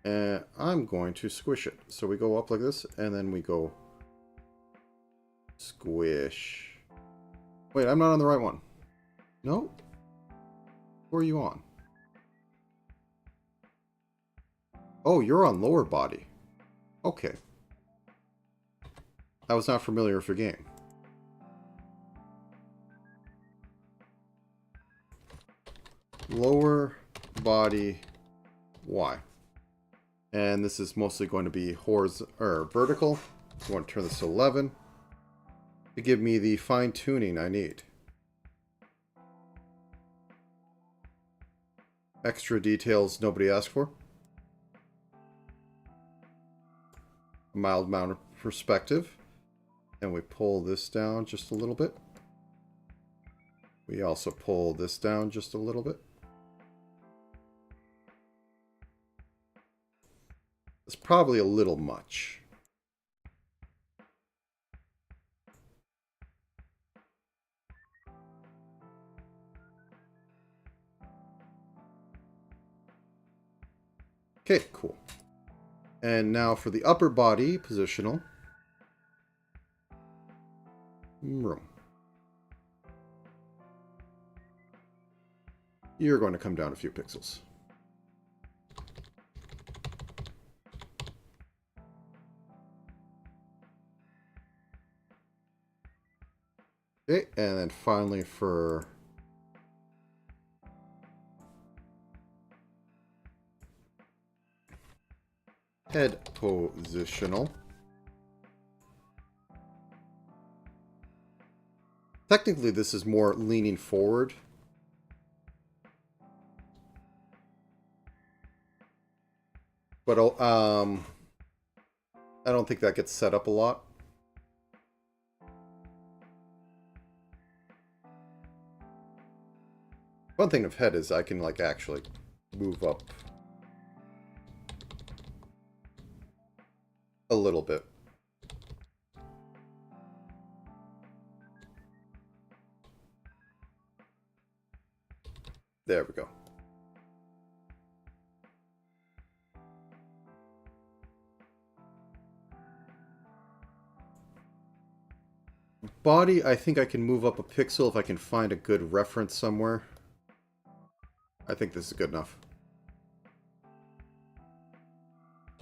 and I'm going to squish it. So we go up like this and then we go squish. Wait, I'm not on the right one. No? Who are you on? Oh, you're on lower body. Okay. I was not familiar with your game. Lower body Y. And this is mostly going to be horizontal or vertical. So I want to turn this to 11 to give me the fine tuning I need. Extra details nobody asked for. A mild amount of perspective. And we pull this down just a little bit. We also pull this down just a little bit. It's probably a little much. Okay, cool. And now for the upper body positional. Room. You're going to come down a few pixels. Okay, and then finally for head positional. Technically, this is more leaning forward. But I don't think that gets set up a lot. One thing of head is I can like actually move up a little bit. There we go. body, I think I can move up a pixel if I can find a good reference somewhere. I think this is good enough.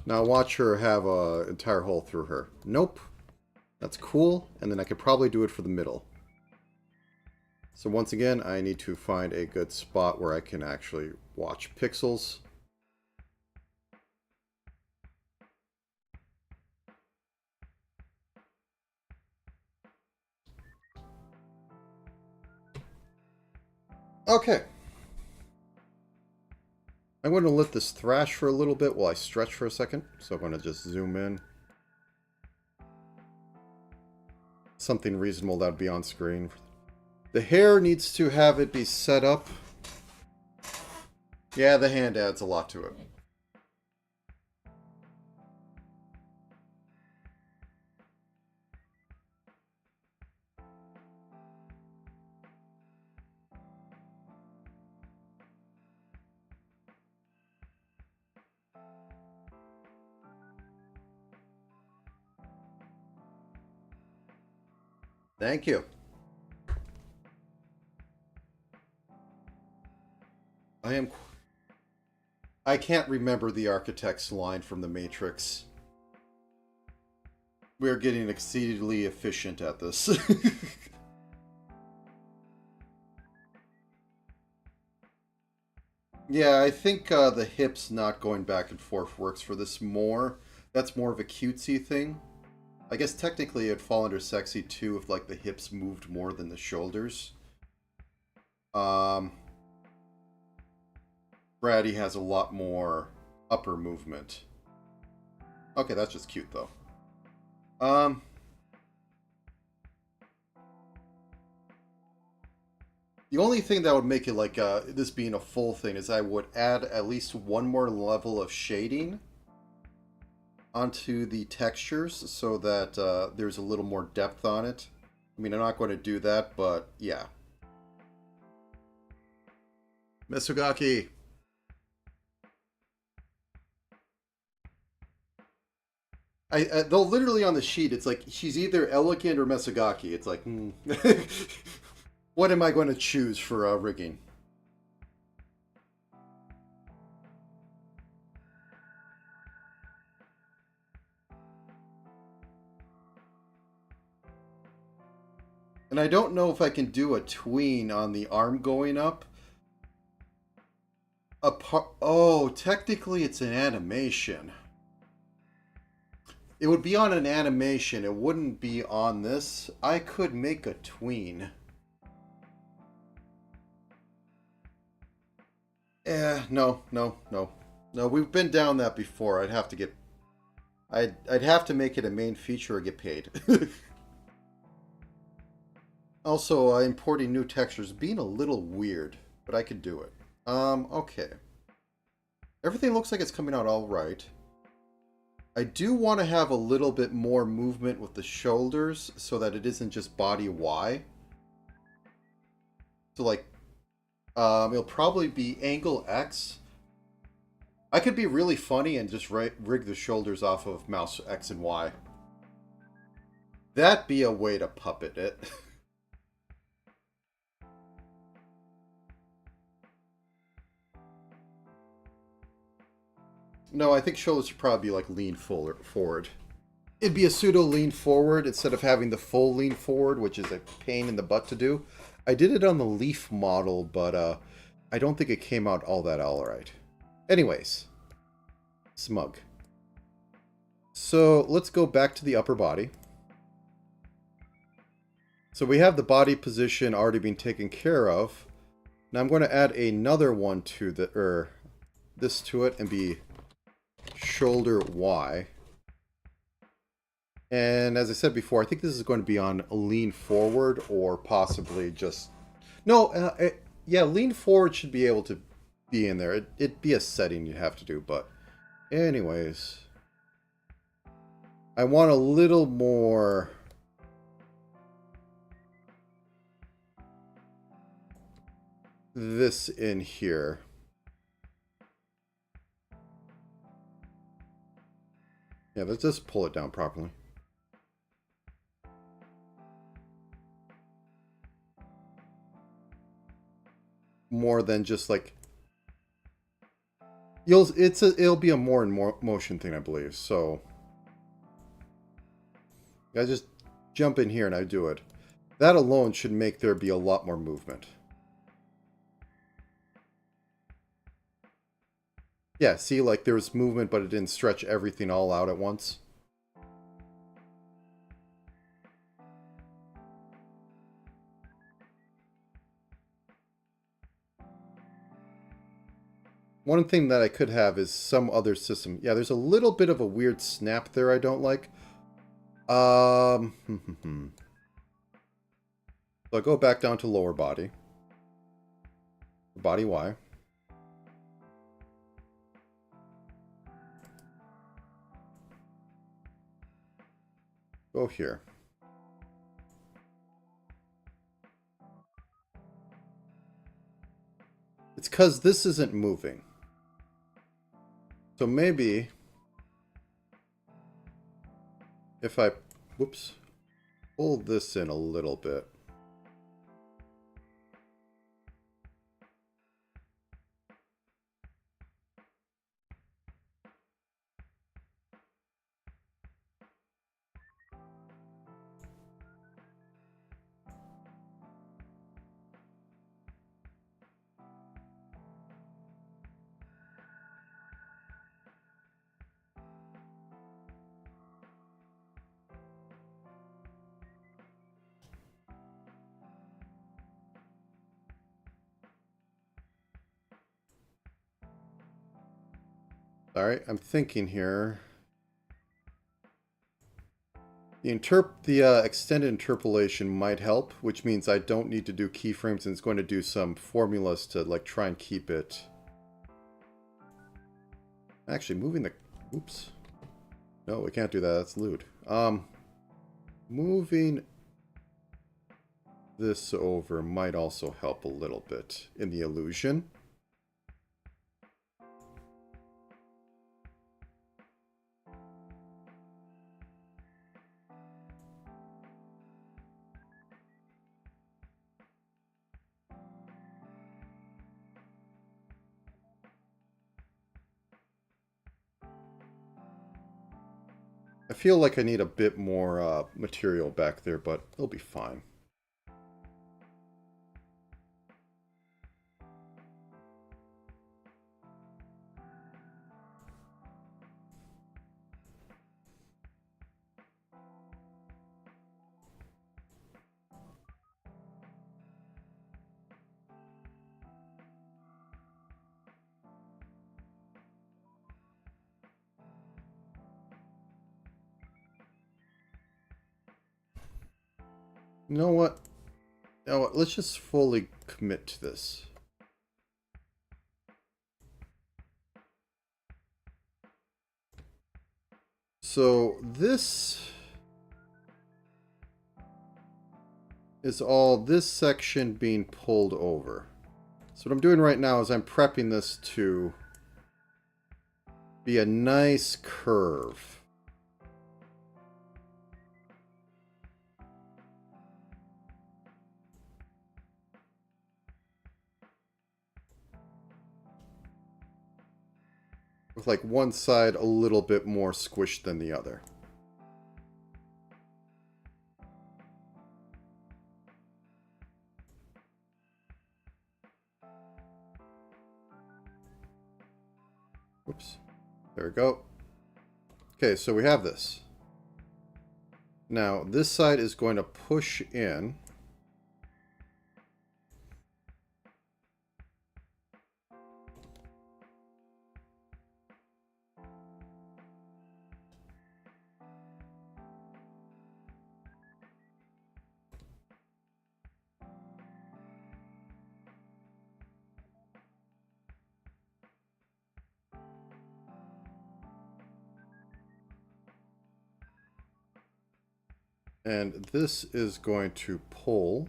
Now watch her have an entire hole through her. Nope. That's cool. And then I could probably do it for the middle. So once again, I need to find a good spot where I can actually watch pixels. Okay. I'm going to let this thrash for a little bit while I stretch for a second. So I'm going to just zoom in. Something reasonable that would be on screen. The hair needs to have it be set up. Yeah, the hand adds a lot to it. Thank you. I can't remember the architect's line from The Matrix. We're getting exceedingly efficient at this. Yeah, I think the hips not going back and forth works for this more. That's more of a cutesy thing. I guess technically it'd fall under sexy too if like the hips moved more than the shoulders. Brady has a lot more upper movement. Okay, that's just cute though. The only thing that would make it like this being a full thing is I would add at least one more level of shading onto the textures so that there's a little more depth on it. I mean, I'm not going to do that, but yeah. Misugaki! They'll literally on the sheet, it's like she's either elegant or Misugaki. It's like, what am I going to choose for rigging? And I don't know if I can do a tween on the arm going up. Oh, technically it's an animation. It would be on an animation. It wouldn't be on this. I could make a tween. No. No, we've been down that before. I'd have to get... I'd have to make it a main feature or get paid. Also, importing new textures being a little weird, but I could do it. Okay. Everything looks like it's coming out all right. I do want to have a little bit more movement with the shoulders so that it isn't just body Y. So like, it'll probably be angle X. I could be really funny and just rig the shoulders off of mouse X and Y. That'd be a way to puppet it. No, I think shoulders should probably be like lean forward. It'd be a pseudo lean forward instead of having the full lean forward, which is a pain in the butt to do. I did it on the Leaf model, but I don't think it came out all that alright. Anyways, smug. So let's go back to the upper body. So we have the body position already being taken care of. Now I'm going to add another one to the, this to it and be shoulder Y. And as I said before, I think this is going to be on lean forward or possibly just... No, yeah, lean forward should be able to be in there. It'd be a setting you'd have to do, but anyways. I want a little more... this in here. Yeah, let's just pull it down properly. more than just like it'll be a more and more motion thing, I believe. So I just jump in here and I do it. That alone should make there be a lot more movement. Yeah, see, like there was movement, but it didn't stretch everything all out at once. One thing that I could have is some other system. Yeah, there's a little bit of a weird snap there I don't like. So I go back down to lower body. Body Y. Go here. It's because this isn't moving. So maybe if I, whoops, pull this in a little bit. All right, I'm thinking here. The extended interpolation might help, which means I don't need to do keyframes, and it's going to do some formulas to like try and keep it. Actually, moving the, oops. No, we can't do that. That's lewd. Moving this over might also help a little bit in the illusion. I feel like I need a bit more material back there, but it'll be fine. You know what? You know what? Let's just fully commit to this. So this is all this section being pulled over. So what I'm doing right now is I'm prepping this to be a nice curve. With like one side a little bit more squished than the other. Oops. There we go. Okay, so we have this. Now, this side is going to push in. And this is going to pull.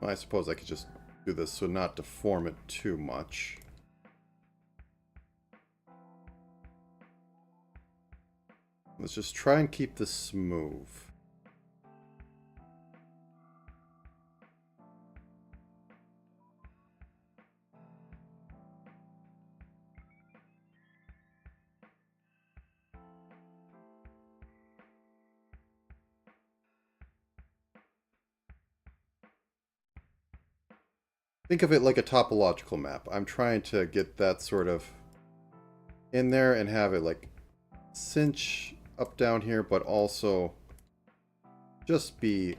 I suppose I could just do this so not deform it too much. Let's just try and keep this smooth. Think of it like a topological map. I'm trying to get that sort of in there and have it like cinch up down here, but also just be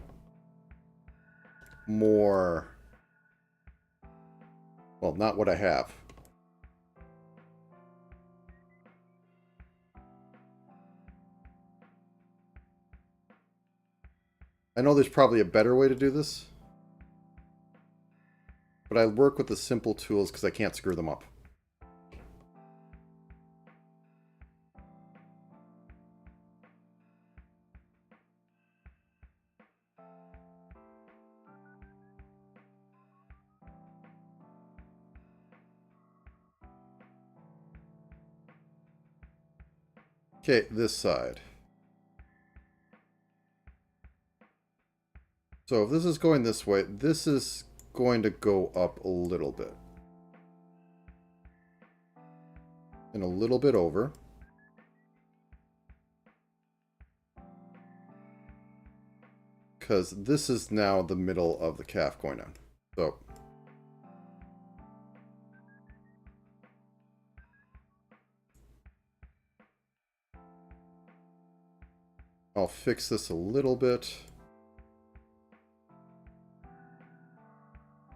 more, well, not what I have. I know there's probably a better way to do this, but I work with the simple tools because I can't screw them up. Okay, this side. So if this is going this way, this is going to go up a little bit. And a little bit over. Because this is now the middle of the calf going on. So I'll fix this a little bit.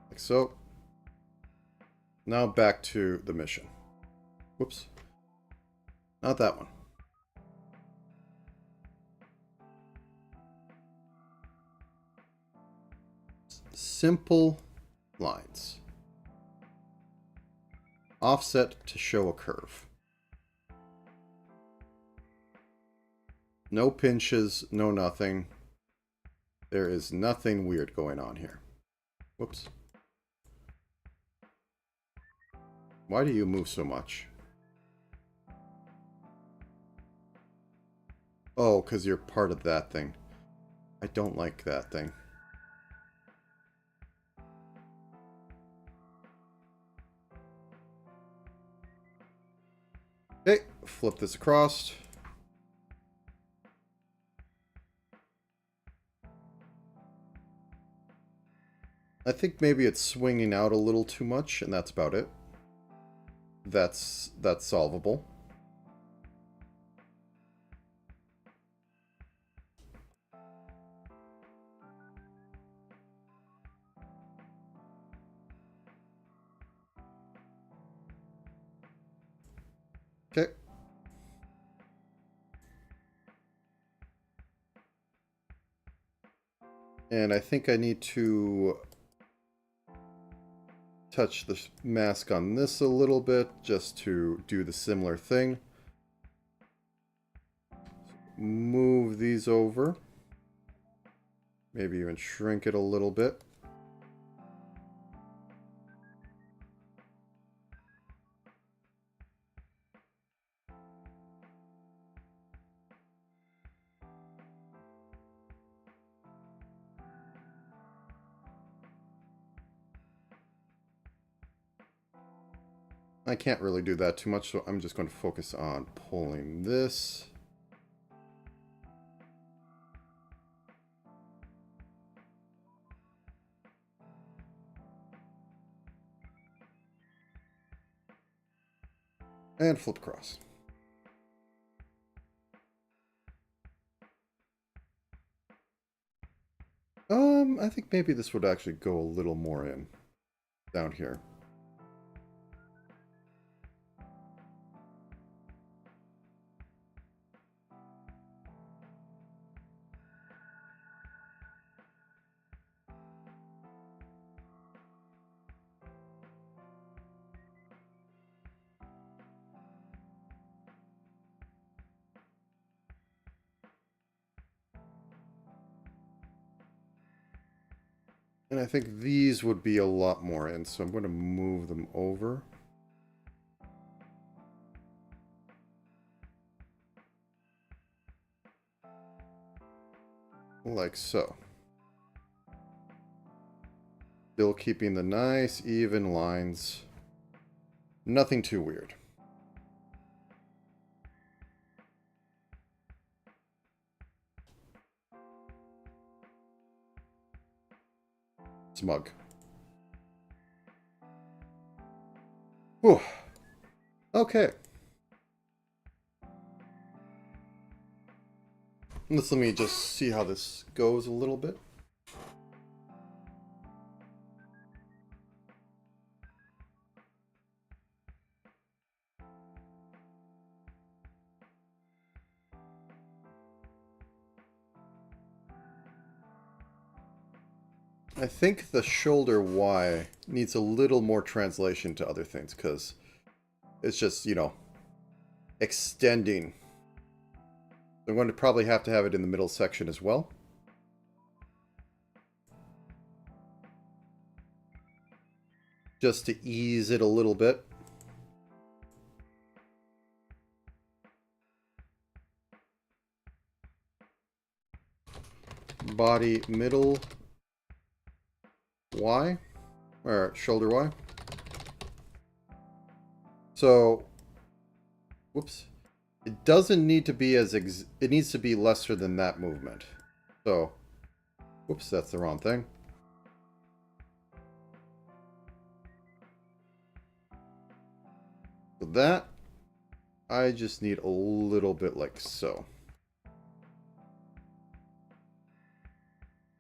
Like so. Now back to the mission. Whoops. Not that one. Simple lines. Offset to show a curve. No pinches, no nothing. There is nothing weird going on here. Whoops. Why do you move so much? Oh, because you're part of that thing. I don't like that thing. Okay, flip this across. I think maybe it's swinging out a little too much, and that's about it. That's solvable. Okay. And I think I need to touch the mask on this a little bit just to do the similar thing. Move these over. Maybe even shrink it a little bit. I can't really do that too much, so I'm just going to focus on pulling this. And flip across. I think maybe this would actually go a little more in down here. And I think these would be a lot more in, so I'm going to move them over. Like so. Still keeping the nice, even lines. Nothing too weird. Smug. Whew. Okay. Let me just see how this goes a little bit. I think the shoulder Y needs a little more translation to other things, because it's just, you know, extending. I'm going to probably have to have it in the middle section as well. Just to ease it a little bit. Body middle Y, or shoulder Y. So, whoops. It doesn't need to be as, it needs to be lesser than that movement. So, whoops, that's the wrong thing. So that, I just need a little bit like so.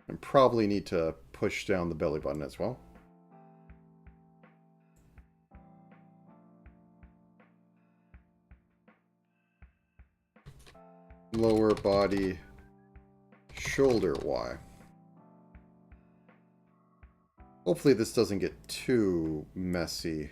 And probably need to push down the belly button as well. Lower body, shoulder Y. Hopefully this doesn't get too messy.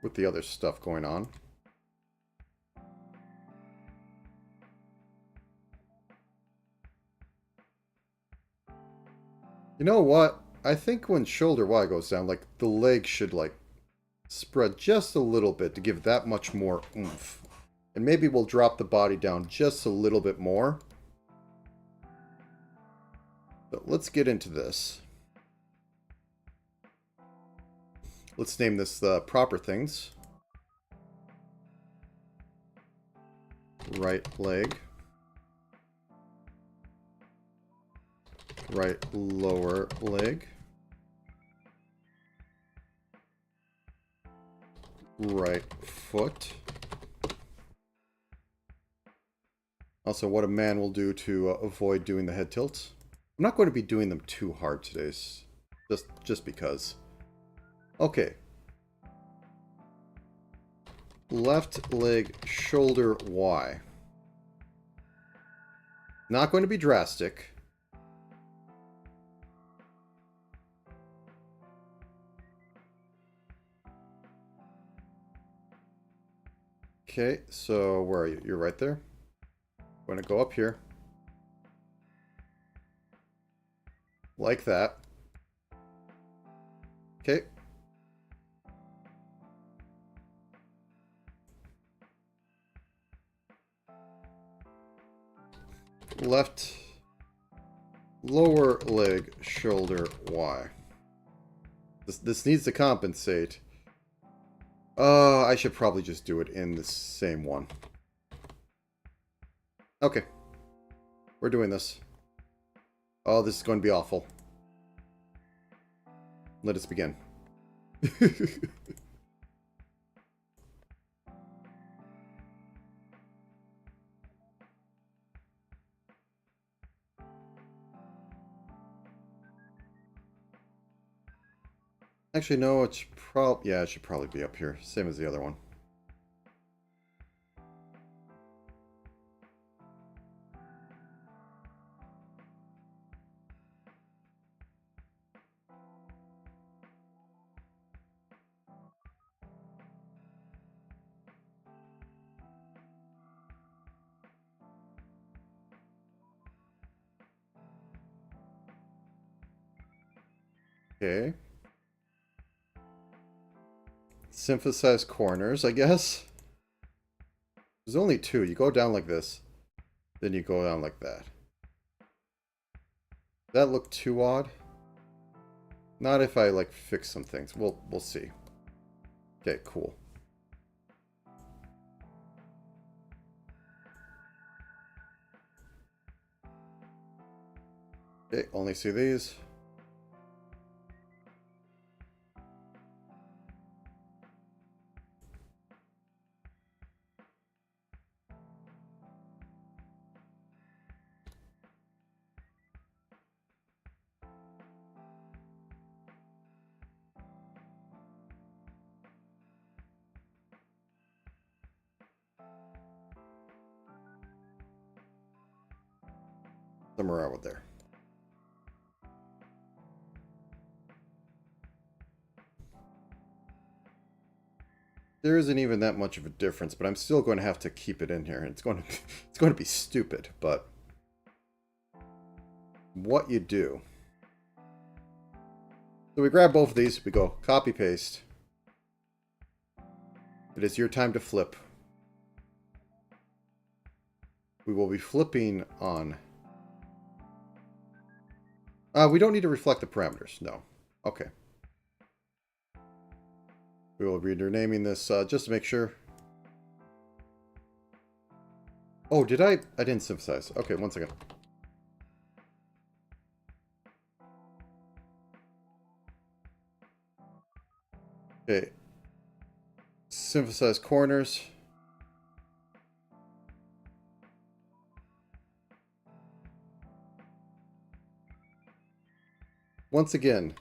With the other stuff going on. You know what? I think when shoulder Y goes down, like, the leg should, like, spread just a little bit to give that much more oomph. And maybe we'll drop the body down just a little bit more. But let's get into this. Let's name this the proper things. Right leg. Right lower leg. Right foot. Also, what a man will do to avoid doing the head tilts. I'm not going to be doing them too hard today, just because. Okay. Left leg, shoulder, Y. Not going to be drastic. Okay, so where are you? You're right there. I'm going to go up here. Like that. Okay. Left lower leg, shoulder, Y. This needs to compensate. I should probably just do it in the same one. Okay. We're doing this. Oh, this is going to be awful. Let us begin. Actually, no, it should yeah, it should probably be up here. Same as the other one. Okay. Synthesize corners, I guess. There's only two. You go down like this, then you go down like that. That look too odd? Not if I, like, fix some things. We'll see. Okay, cool. Okay, only see these. Somewhere out there. There isn't even that much of a difference, but I'm still going to have to keep it in here. It's going to be stupid, but what you do. So we grab both of these, we go copy paste. It is your time to flip. We will be flipping on. We don't need to reflect the parameters. No. Okay. We will be renaming this just to make sure. Oh, did I? I didn't synthesize. Okay, one second. Okay. Synthesize corners. Once again,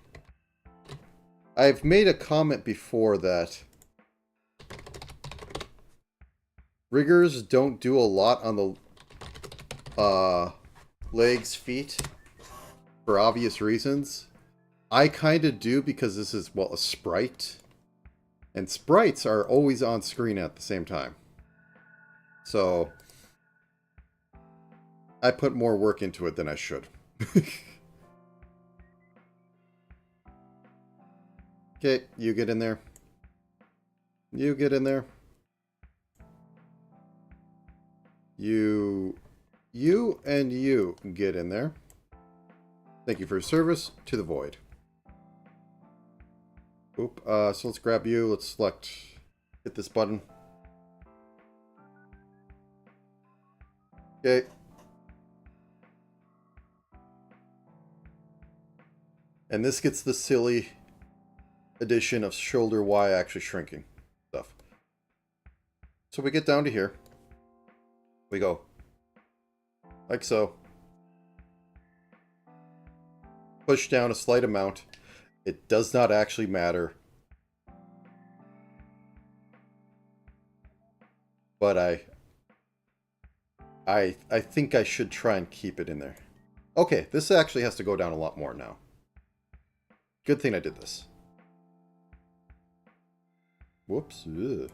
I've made a comment before that riggers don't do a lot on the legs, feet, for obvious reasons. I kind of do because this is, well, a sprite. And sprites are always on screen at the same time. So I put more work into it than I should. Okay, you get in there. You get in there. You and you get in there. Thank you for your service. To the void. Oop, so let's grab you. Let's select, hit this button. Okay. And this gets the silly addition of shoulder Y actually shrinking stuff. So we get down to here. We go like so. Push down a slight amount. It does not actually matter. But I think I should try and keep it in there. Okay, this actually has to go down a lot more now. Good thing I did this. Whoops. Ugh.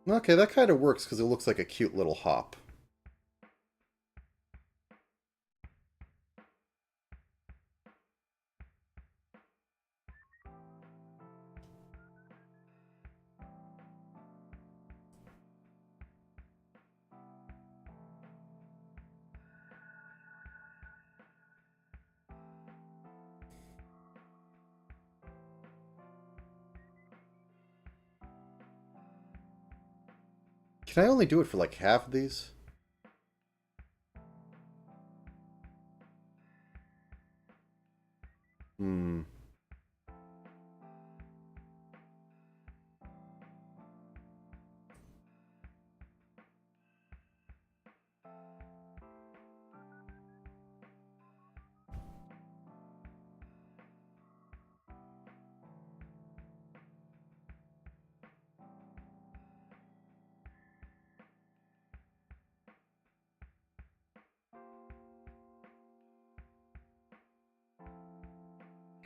Okay, that kind of works because it looks like a cute little hop. Can I only do it for like half of these? Hmm.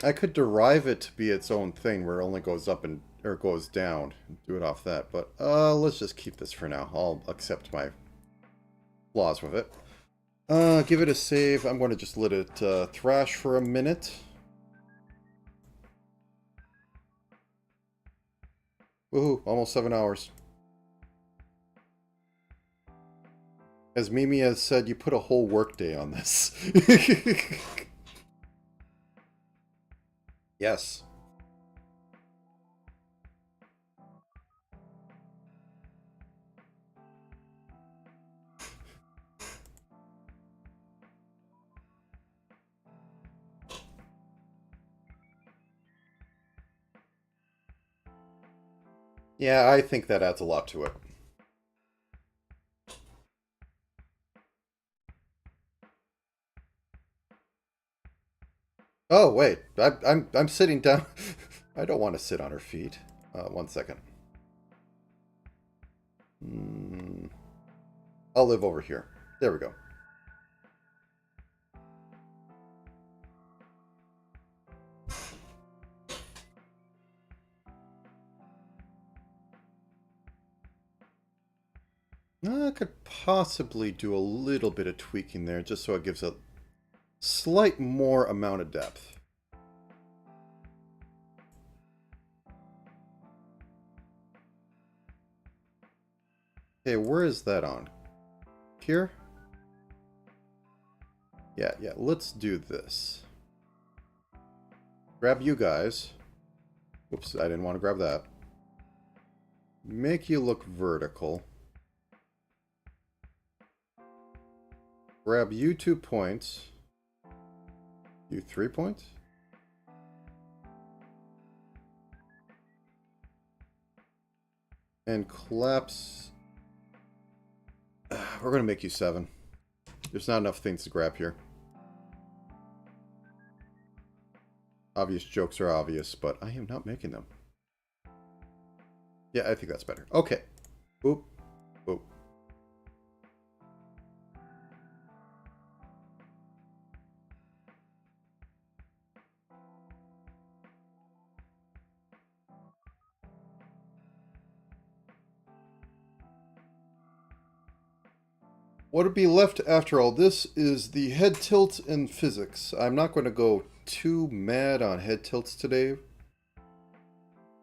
I could derive it to be its own thing where it only goes up and or goes down and do it off that, but let's just keep this for now. I'll accept my flaws with it. Give it a save. I'm going to just let it thrash for a minute. Woohoo, almost 7 hours. As Mimi has said, you put a whole workday on this. Yes. Yeah, I think that adds a lot to it. Oh wait, I'm sitting down. I don't want to sit on her feet. 1 second. I'll live over here. There we go. I could possibly do a little bit of tweaking there, just so it gives a slight more amount of depth. Okay, where is that on? Here? Yeah, let's do this. Grab you guys. Whoops, I didn't want to grab that. Make you look vertical. Grab you 2 points. You 3 points? And collapse. We're going to make you 7. There's not enough things to grab here. Obvious jokes are obvious, but I am not making them. Yeah, I think that's better. Okay. Boop. Boop. What would be left after all this is the head tilt in physics. I'm not going to go too mad on head tilts today.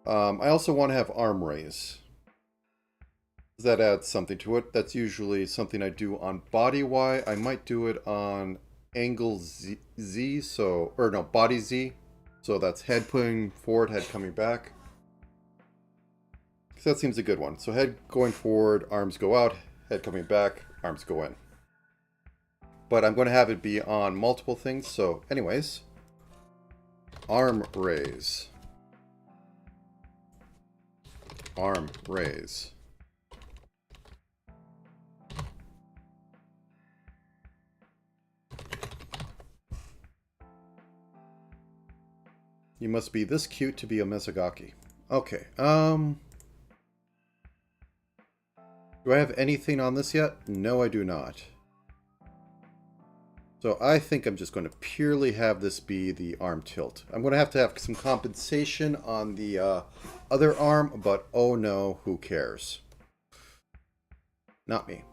I also want to have arm raise. That adds something to it. That's usually something I do on body Y. I might do it on angle Z, so, or no, body Z. So that's head pulling forward, head coming back. So that seems a good one. So head going forward, arms go out, head coming back, arms go in. But I'm going to have it be on multiple things. So anyways, arm raise. Arm raise. You must be this cute to be a Mizugaki. Okay, do I have anything on this yet? No, I do not. So I think I'm just going to purely have this be the arm tilt. I'm going to have some compensation on the other arm, but oh no, who cares? Not me.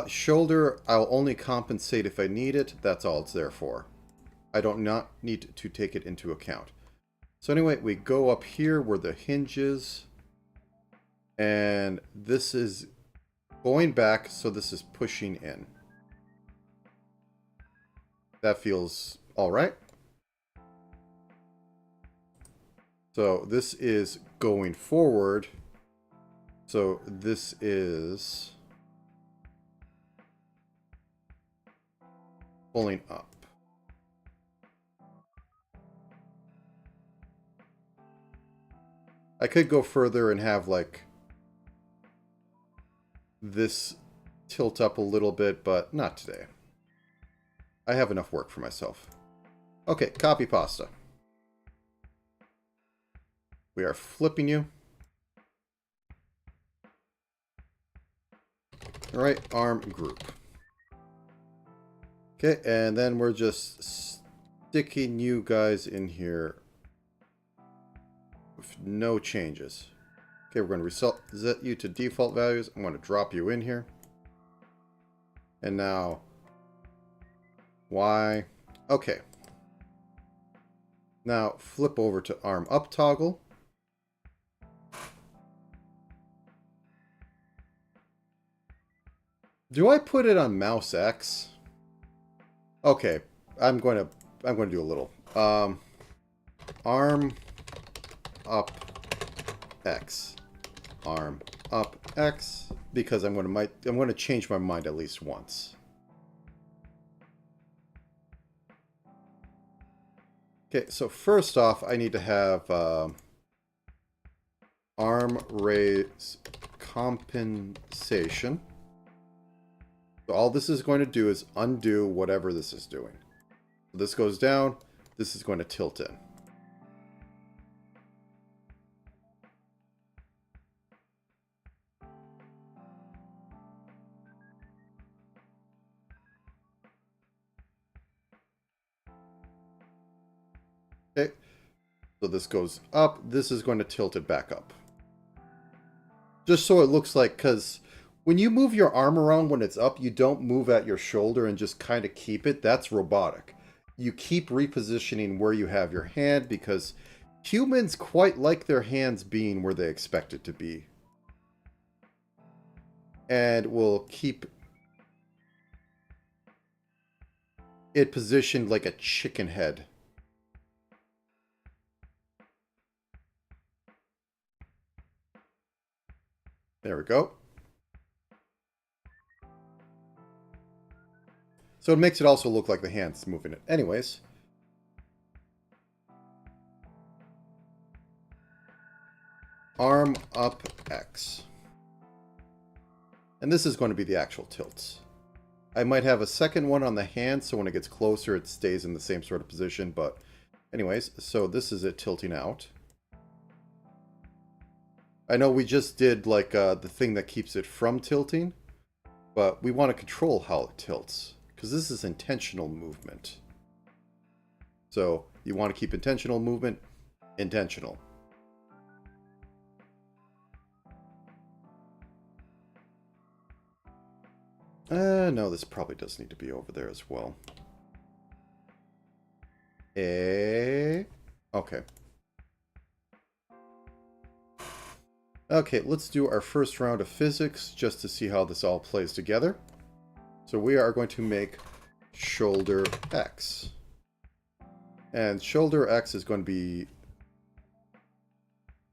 Shoulder, I'll only compensate if I need it. That's all it's there for. I don't not need to take it into account. So anyway, we go up here where the hinge is. And this is going back, so this is pushing in. That feels all right. So this is going forward. So this is pulling up. I could go further and have like this tilt up a little bit, but not today. I have enough work for myself. Okay, copy pasta. We are flipping you. All right, arm group. Okay, and then we're just sticking you guys in here with no changes. Okay, we're going to reset you to default values. I'm going to drop you in here. And now, Y. Okay. Now flip over to arm up toggle. Do I put it on mouse X? Okay, I'm going to do a little. Arm up X. Arm up X, because I'm going to change my mind at least once. Okay, so first off, I need to have arm raise compensation. So all this is going to do is undo whatever this is doing. So this goes down, this is going to tilt in. Okay, so this goes up, this is going to tilt it back up. Just so it looks like, because when you move your arm around when it's up, you don't move at your shoulder and just kind of keep it. That's robotic. You keep repositioning where you have your hand, because humans quite like their hands being where they expect it to be. And we'll keep it positioned like a chicken head. There we go. So it makes it also look like the hand's moving it. Anyways. Arm up X. And this is going to be the actual tilts. I might have a second one on the hand, so when it gets closer, it stays in the same sort of position. But anyways, so this is it tilting out. I know we just did like the thing that keeps it from tilting, but we want to control how it tilts, because this is intentional movement. So you want to keep intentional movement intentional. No, this probably does need to be over there as well. Okay. Okay, let's do our first round of physics just to see how this all plays together. So we are going to make shoulder X. And shoulder X is going to be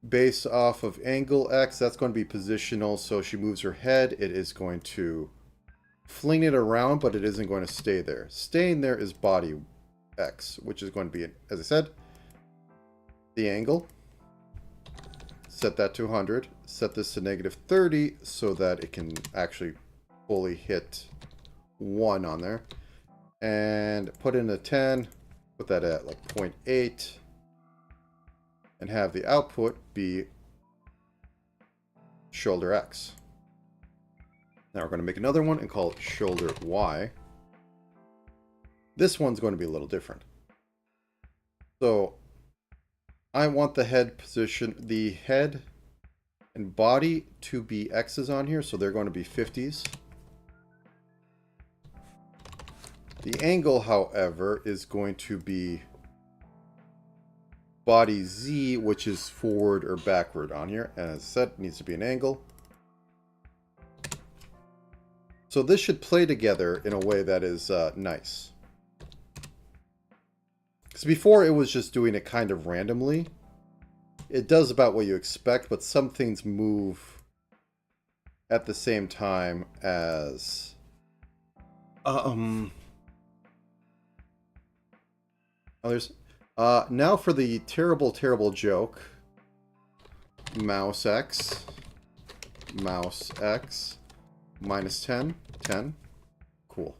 based off of angle X. That's going to be positional. So she moves her head. It is going to fling it around, but it isn't going to stay there. Staying there is body X, which is going to be, as I said, the angle. Set that to 100. Set this to -30 so that it can actually fully hit 1 on there. And put in a 10. Put that at like 0.8. And have the output be shoulder X. Now we're going to make another one and call it shoulder Y. This one's going to be a little different. So I want the head position, the head and body to be X's on here, so they're going to be 50s. The angle, however, is going to be body Z, which is forward or backward on here. And as I said, it needs to be an angle. So this should play together in a way that is nice. Because before it was just doing it kind of randomly. It does about what you expect, but some things move at the same time as... others. Now for the terrible, terrible joke. Mouse X. Mouse X. -10. 10. Cool.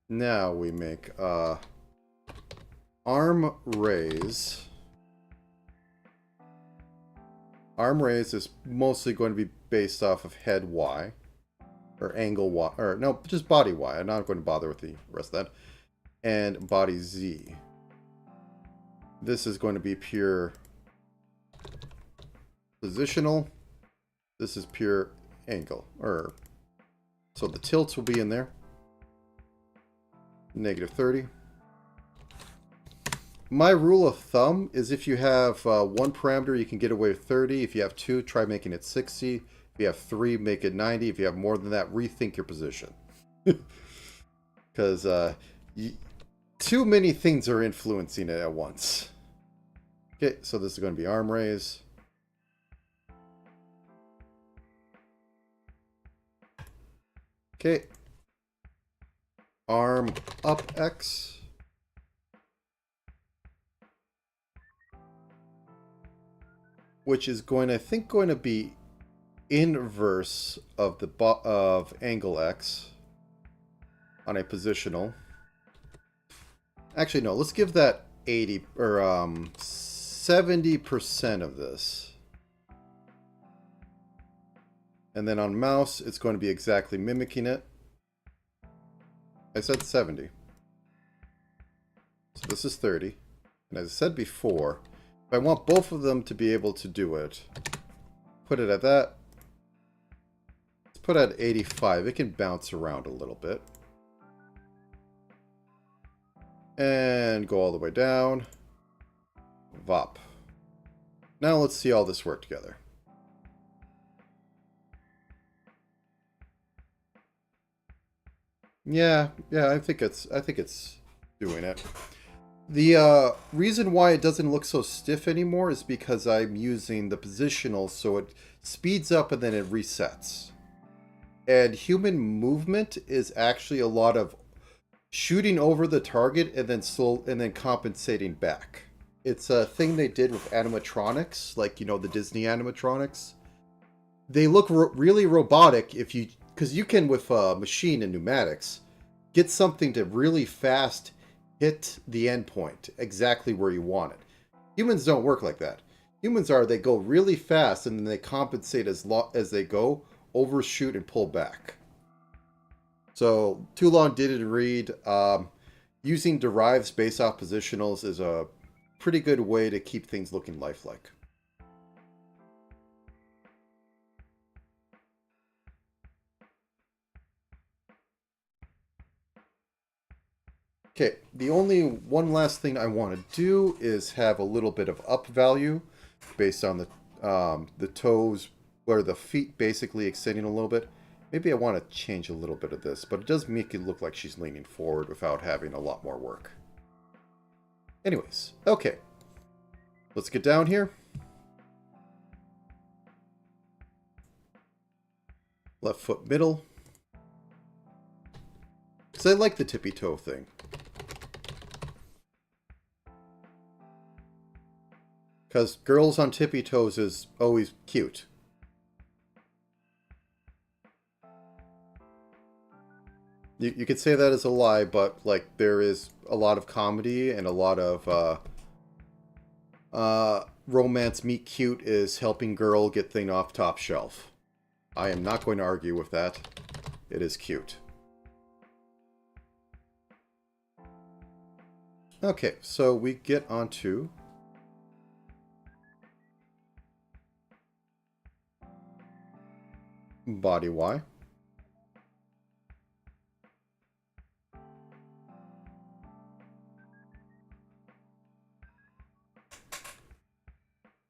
Now we make arm raise. Arm raise is mostly going to be based off of head Y. Or angle Y. Or no, just body Y. I'm not going to bother with the rest of that. And body Z. This is going to be pure positional. This is pure angle. So the tilts will be in there. Negative 30. My rule of thumb is if you have one parameter, you can get away with 30. If you have two, try making it 60. If you have three, make it 90. If you have more than that, rethink your position. Because too many things are influencing it at once. Okay, so this is going to be arm raise. Okay. Arm up X. Which is going, I think, going to be inverse of the of angle X on a positional. Actually, no. Let's give that 80 or 70% of this, and then on mouse, it's going to be exactly mimicking it. I said 70, so this is 30, and as I said before, if I want both of them to be able to do it, put it at that. Let's put it at 85. It can bounce around a little bit. And go all the way down. Vop. Now let's see all this work together. Yeah, I think it's doing it. The reason why it doesn't look so stiff anymore is because I'm using the positional, so it speeds up and then it resets. And human movement is actually a lot of shooting over the target and then compensating back. It's a thing they did with animatronics, like, you know, the Disney animatronics. They look really robotic if you, because you can, with machine and pneumatics, get something to really fast hit the endpoint exactly where you want it. Humans don't work like that. Humans they go really fast and then they compensate as they go, overshoot and pull back. So, too long didn't read. Using derives based off positionals is a pretty good way to keep things looking lifelike. Okay, the only one last thing I want to do is have a little bit of up value based on the toes, where the feet basically extending a little bit. Maybe I want to change a little bit of this, but it does make it look like she's leaning forward without having a lot more work. Anyways, okay. Let's get down here. Left foot middle. Because I like the tippy toe thing. Because girls on tippy toes is always cute. You could say that as a lie, but like there is a lot of comedy and a lot of romance meet cute is helping girl get thing off top shelf. I am not going to argue with that. It is cute. Okay, so we get onto body Y.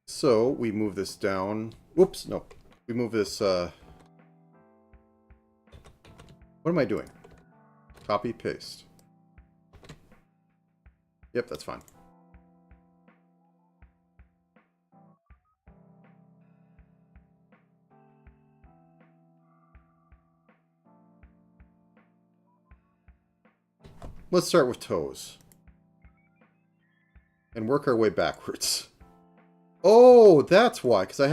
So we move this down. Whoops, no. We move this, what am I doing? Copy, paste. Yep, that's fine. Let's start with toes. And work our way backwards. Oh, that's why, because I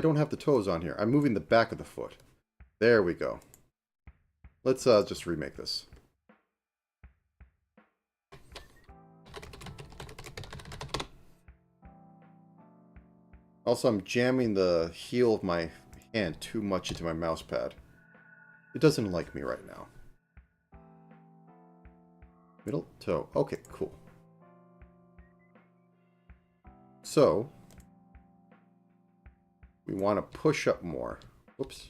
don't have the toes on here. I'm moving the back of the foot. There we go. Let's just remake this. Also, I'm jamming the heel of my hand too much into my mouse pad. It doesn't like me right now. Middle toe. Okay, cool. So, we want to push up more. Whoops.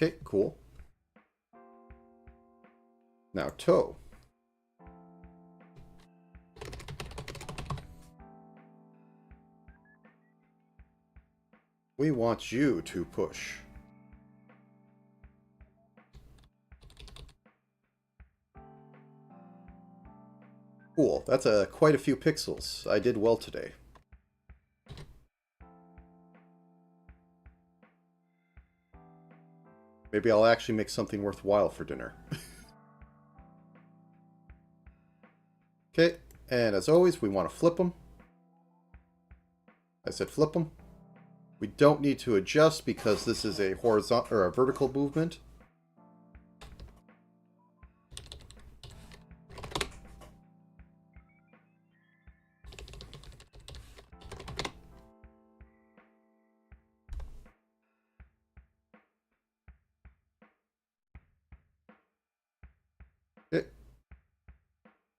Okay, cool. Now toe. We want you to push. Cool. That's quite a few pixels. I did well today. Maybe I'll actually make something worthwhile for dinner. Okay, and as always, we want to flip them. I said flip them. We don't need to adjust because this is a horizontal or a vertical movement. Okay.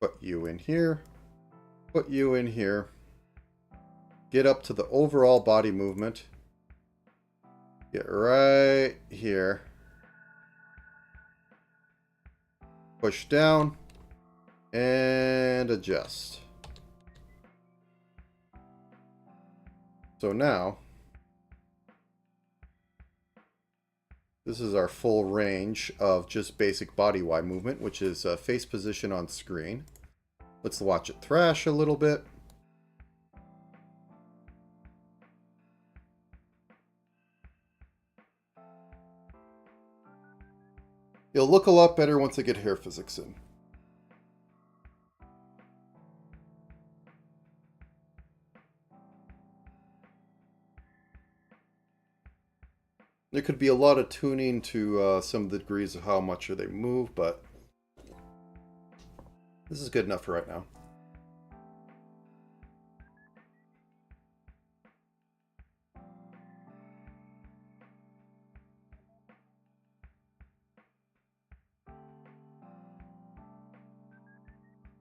Put you in here. Put you in here. Get up to the overall body movement. Get right here. Push down. And adjust. So now, this is our full range of just basic body Y movement, which is face position on screen. Let's watch it thrash a little bit. It'll look a lot better once I get hair physics in. There could be a lot of tuning to some of the degrees of how much they move, but this is good enough for right now.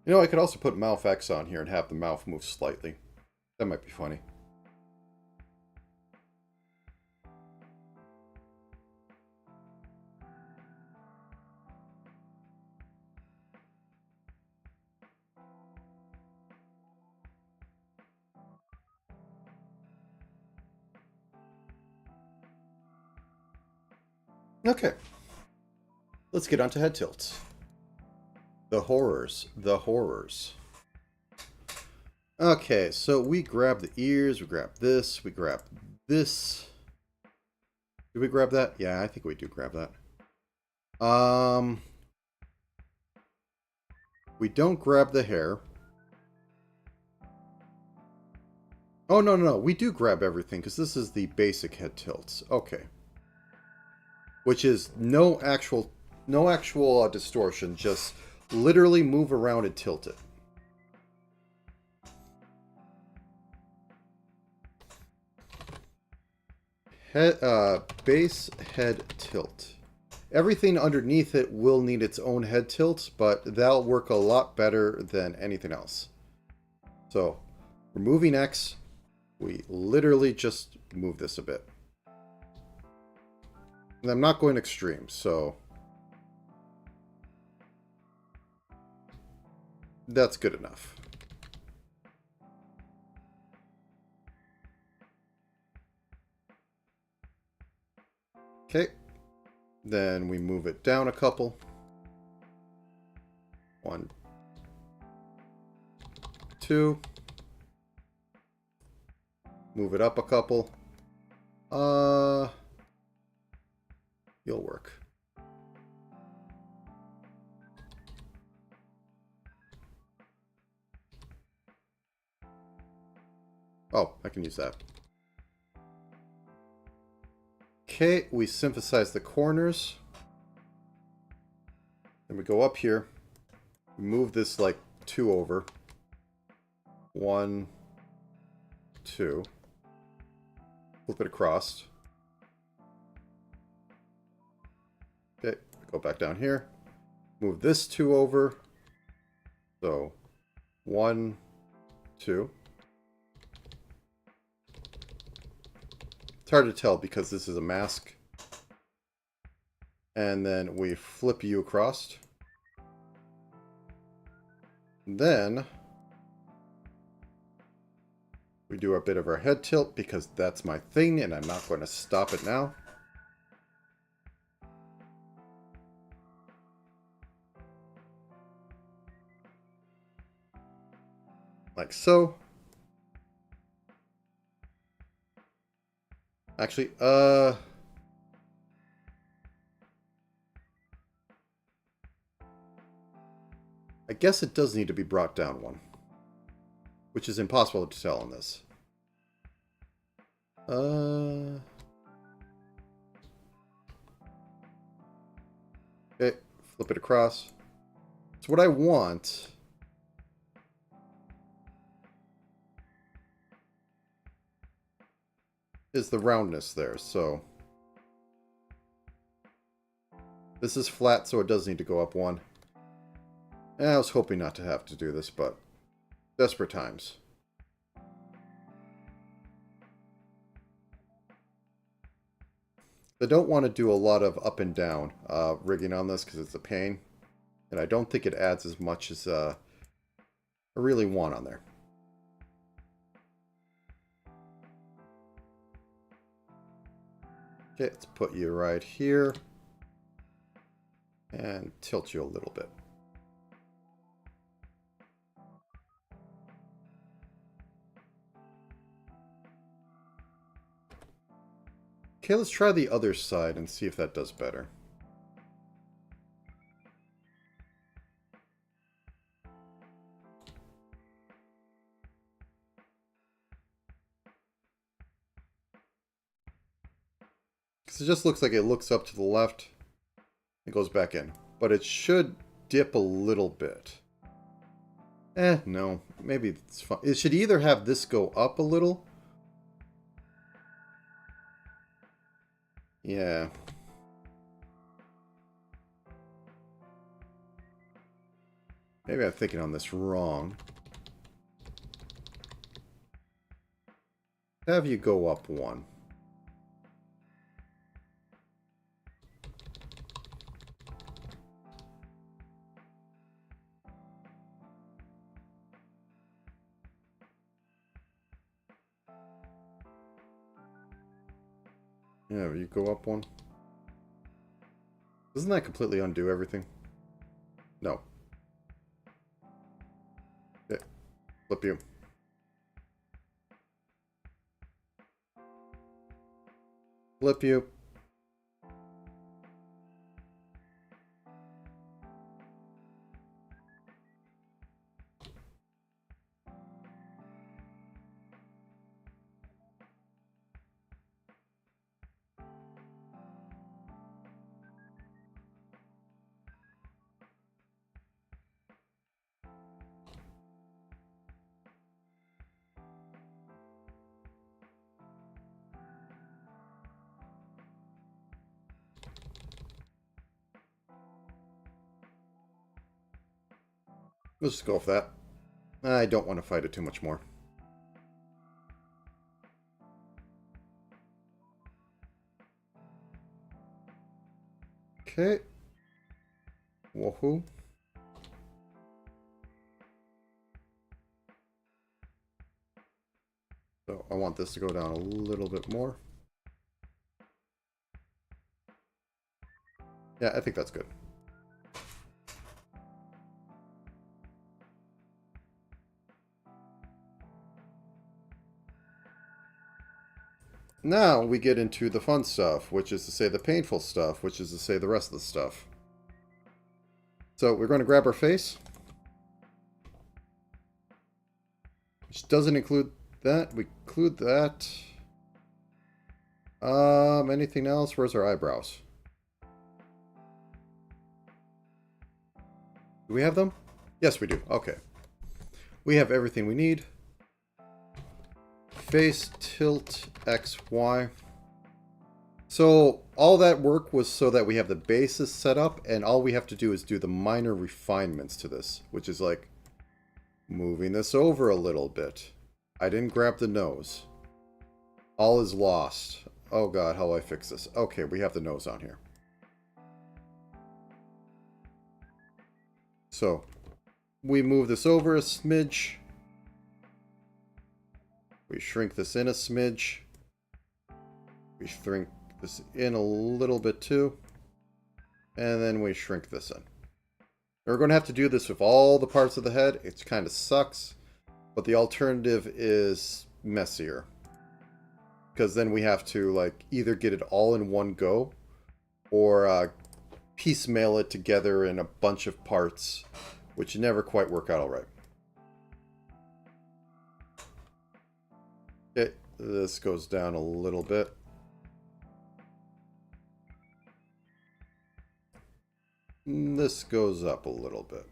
You know, I could also put mouth X on here and have the mouth move slightly. That might be funny. Okay. Let's get on to head tilts. The horrors. The horrors. Okay, so we grab the ears, we grab this, we grab this. Did we grab that? Yeah, I think we do grab that. We don't grab the hair. Oh, no, no, no. We do grab everything because this is the basic head tilts. Okay. Which is no actual distortion, just literally move around and tilt it. Base head tilt. Everything underneath it will need its own head tilt, but that'll work a lot better than anything else. So, removing X, we literally just move this a bit. And I'm not going extreme, so that's good enough. Okay. Then we move it down a couple. 1, 2. Move it up a couple. You'll work. Oh, I can use that. Okay, we synthesize the corners. Then we go up here. Move this like 2 over. 1, 2. Flip it across. Okay, go back down here. Move this 2 over. So 1, 2. It's hard to tell because this is a mask. And then we flip you across. Then we do a bit of our head tilt because that's my thing and I'm not going to stop it now. Like so. Actually, I guess it does need to be brought down one. Which is impossible to tell on this. Okay, flip it across. So what I want is the roundness there, so this is flat, so it does need to go up one. And I was hoping not to have to do this, but desperate times. I don't want to do a lot of up and down rigging on this because it's a pain. And I don't think it adds as much as I really want on there. Okay, let's put you right here. And tilt you a little bit. Okay, let's try the other side and see if that does better. Because it just looks like it looks up to the left. It goes back in. But it should dip a little bit. No. Maybe it's fine. It should either have this go up a little. Yeah. Maybe I'm thinking on this wrong. Have you go up one. Yeah, you go up one. Doesn't that completely undo everything? No. Okay. Flip you. Flip you. Let's just go with that. I don't want to fight it too much more. Okay. Woohoo. So I want this to go down a little bit more. Yeah, I think that's good. Now we get into the fun stuff, which is to say the painful stuff, which is to say the rest of the stuff. So we're going to grab our face, which doesn't include that. We include that. Anything else? Where's our eyebrows? Do we have them? Yes, we do. Okay. We have everything we need. Face, tilt, X, Y. So all that work was so that we have the basis set up, and all we have to do is do the minor refinements to this, which is like moving this over a little bit. I didn't grab the nose. All is lost. Oh god, how do I fix this? Okay, we have the nose on here. So we move this over a smidge. We shrink this in a smidge. We shrink this in a little bit too. And then we shrink this in. We're going to have to do this with all the parts of the head. It kind of sucks. But the alternative is messier. Because then we have to like either get it all in one go or piecemeal it together in a bunch of parts, which never quite work out all right. Okay, this goes down a little bit. This goes up a little bit.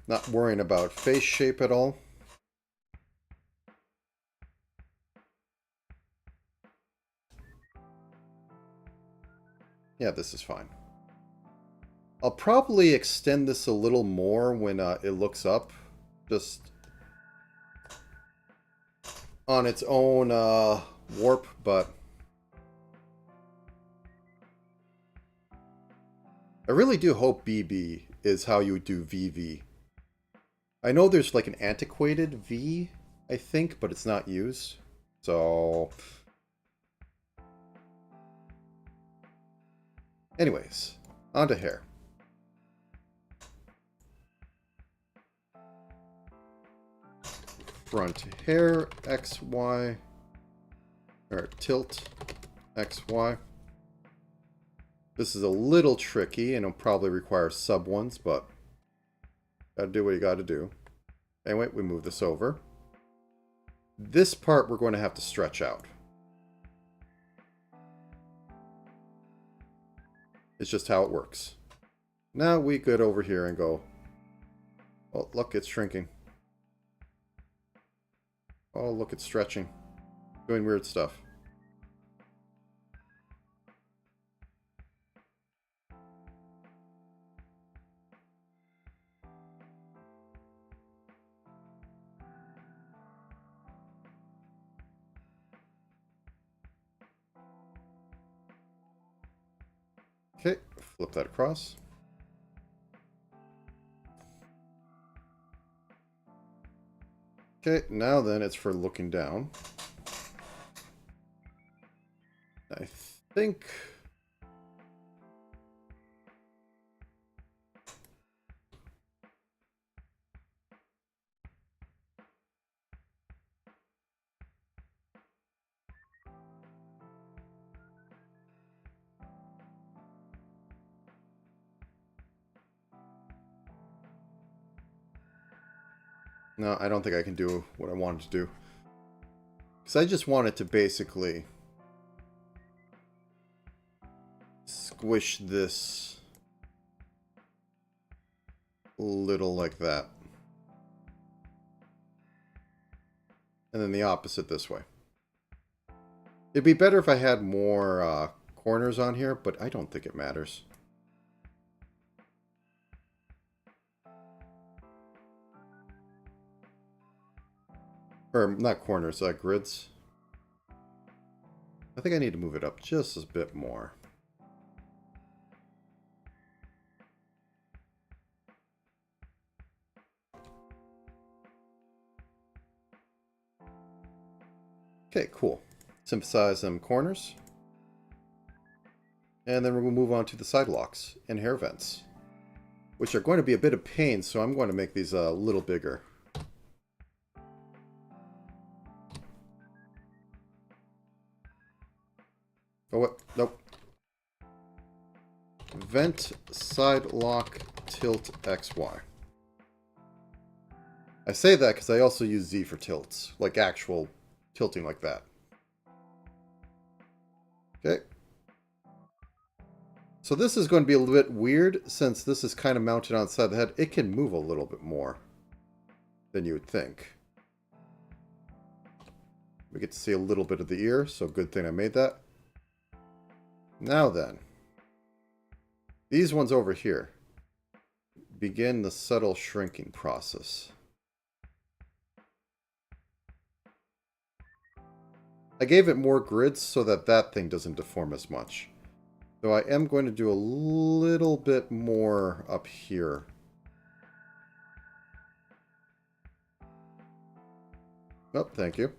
Not worrying about face shape at all. Yeah, this is fine. I'll probably extend this a little more when it looks up. Just on its own warp, but I really do hope BB is how you would do VV. I know there's like an antiquated V, I think, but it's not used. So anyways, on to hair. Front hair, XY, or tilt, XY. This is a little tricky and it'll probably require sub ones, but gotta do what you gotta do. Anyway, we move this over. This part we're going to have to stretch out. It's just how it works. Now we go over here and go, oh, look, it's shrinking. Oh, look, it's stretching. Doing weird stuff. Okay, flip that across. Okay, now then it's for looking down. I think... No, I don't think I can do what I wanted to do. Because I just wanted to basically squish this a little like that. And then the opposite this way. It'd be better if I had more corners on here, but I don't think it matters. Or, not corners, grids. I think I need to move it up just a bit more. Okay, cool. Synthesize them corners. And then we're going to move on to the side locks and hair vents, which are going to be a bit of pain, so I'm going to make these a little bigger. Oh, what? Nope. Vent, side lock, tilt, XY. I say that because I also use Z for tilts, like actual tilting like that. Okay. So this is going to be a little bit weird since this is kind of mounted on the side of the head. It can move a little bit more than you would think. We get to see a little bit of the ear, so good thing I made that. Now then, these ones over here begin the subtle shrinking process. I gave it more grids so that that thing doesn't deform as much. So I am going to do a little bit more up here. Oh, thank you.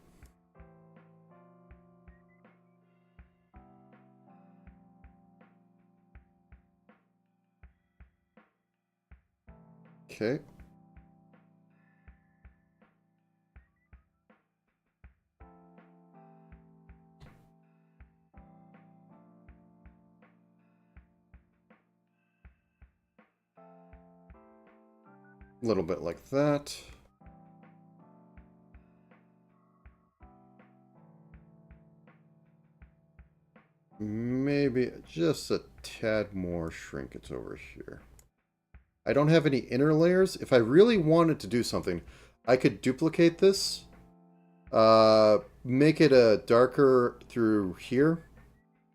Okay. A little bit like that. Maybe just a tad more shrinkage over here. I don't have any inner layers. If I really wanted to do something, I could duplicate this. Make it a darker through here.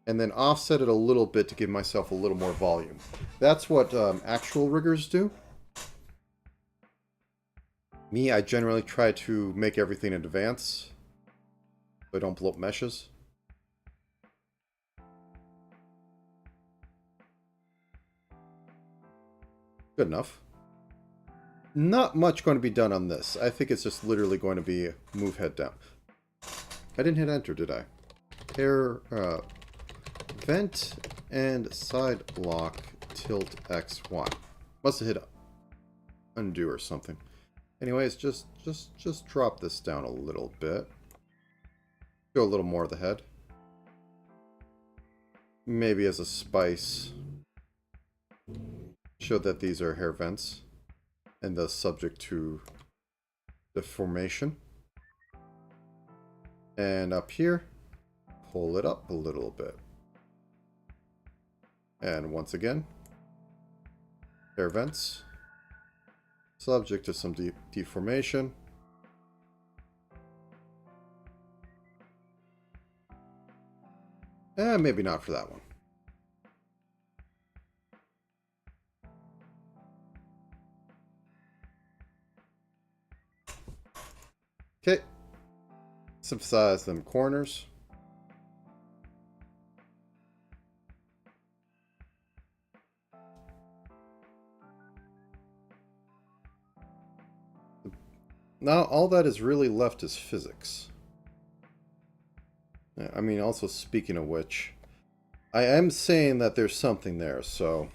And then offset it a little bit to give myself a little more volume. That's what actual riggers do. Me, I generally try to make everything in advance, so I don't blow up meshes. Good enough. Not much going to be done on this. I think it's just literally going to be move head down. I didn't hit enter, did I? Hair, vent and side lock tilt X, Y. Must have hit undo or something. Anyways, just drop this down a little bit. Go a little more of the head. Maybe as a spice. Show that these are hair vents. And thus subject to deformation. And up here, pull it up a little bit. And once again, hair vents. Subject to some deformation. And maybe not for that one. Okay. Subsize them corners. Now all that is really left is physics. I mean, also speaking of which, I am saying that there's something there, so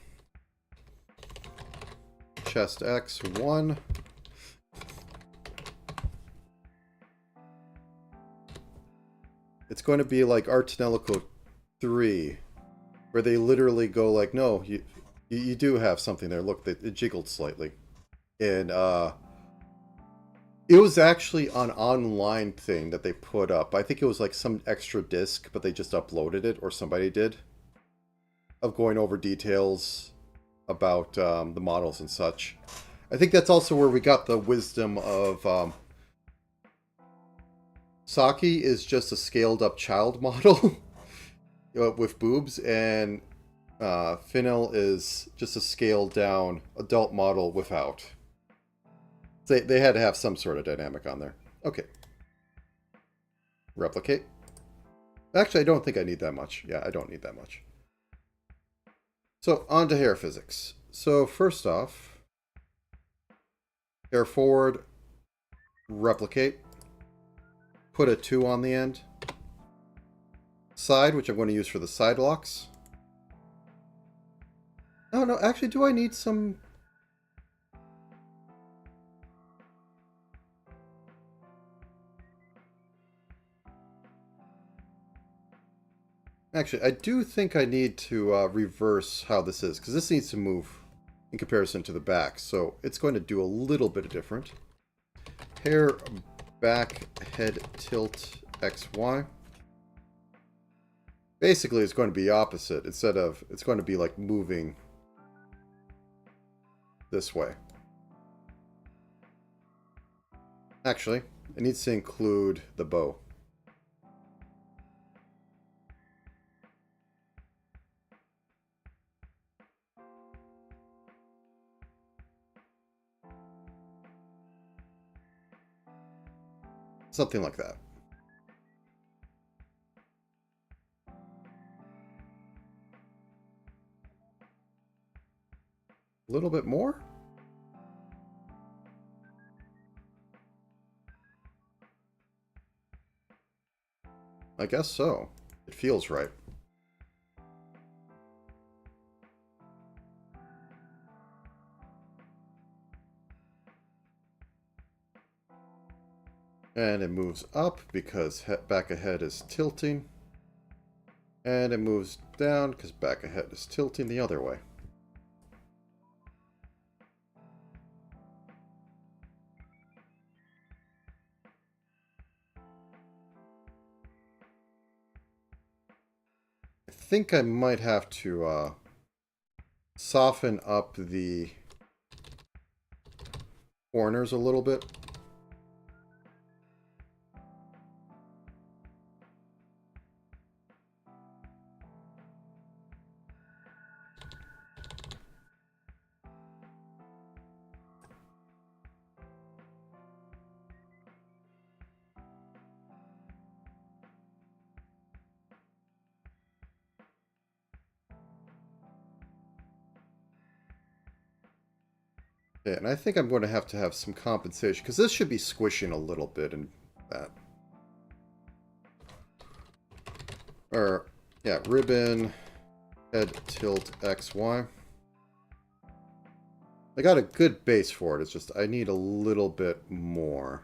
chest X 1. It's going to be like Artinelico 3, where they literally go like, no, you do have something there. Look, it jiggled slightly. And it was actually an online thing that they put up. I think it was like some extra disc, but they just uploaded it, or somebody did, of going over details about the models and such. I think that's also where we got the wisdom of Saki is just a scaled up child model with boobs, and Finel is just a scaled down adult model without. They had to have some sort of dynamic on there. Okay. Replicate. Actually, I don't think I need that much. Yeah, I don't need that much. So, on to hair physics. So, first off, hair forward, replicate, put a 2 on the end, side, which I'm going to use for the side locks. Oh, no, actually, do I need some... Actually, I do think I need to reverse how this is, because this needs to move in comparison to the back, so it's going to do a little bit different. Hair, back, head, tilt, X, Y. Basically, it's going to be opposite. Instead of, it's going to be like moving this way. Actually, it needs to include the bow. Something like that. A little bit more? I guess so. It feels right. And it moves up because back ahead is tilting. And it moves down because back ahead is tilting the other way. I think I might have to soften up the corners a little bit. Yeah, and I think I'm going to have some compensation, because this should be squishing a little bit in that. Or, yeah, ribbon, head, tilt, X, Y. I got a good base for it, it's just I need a little bit more.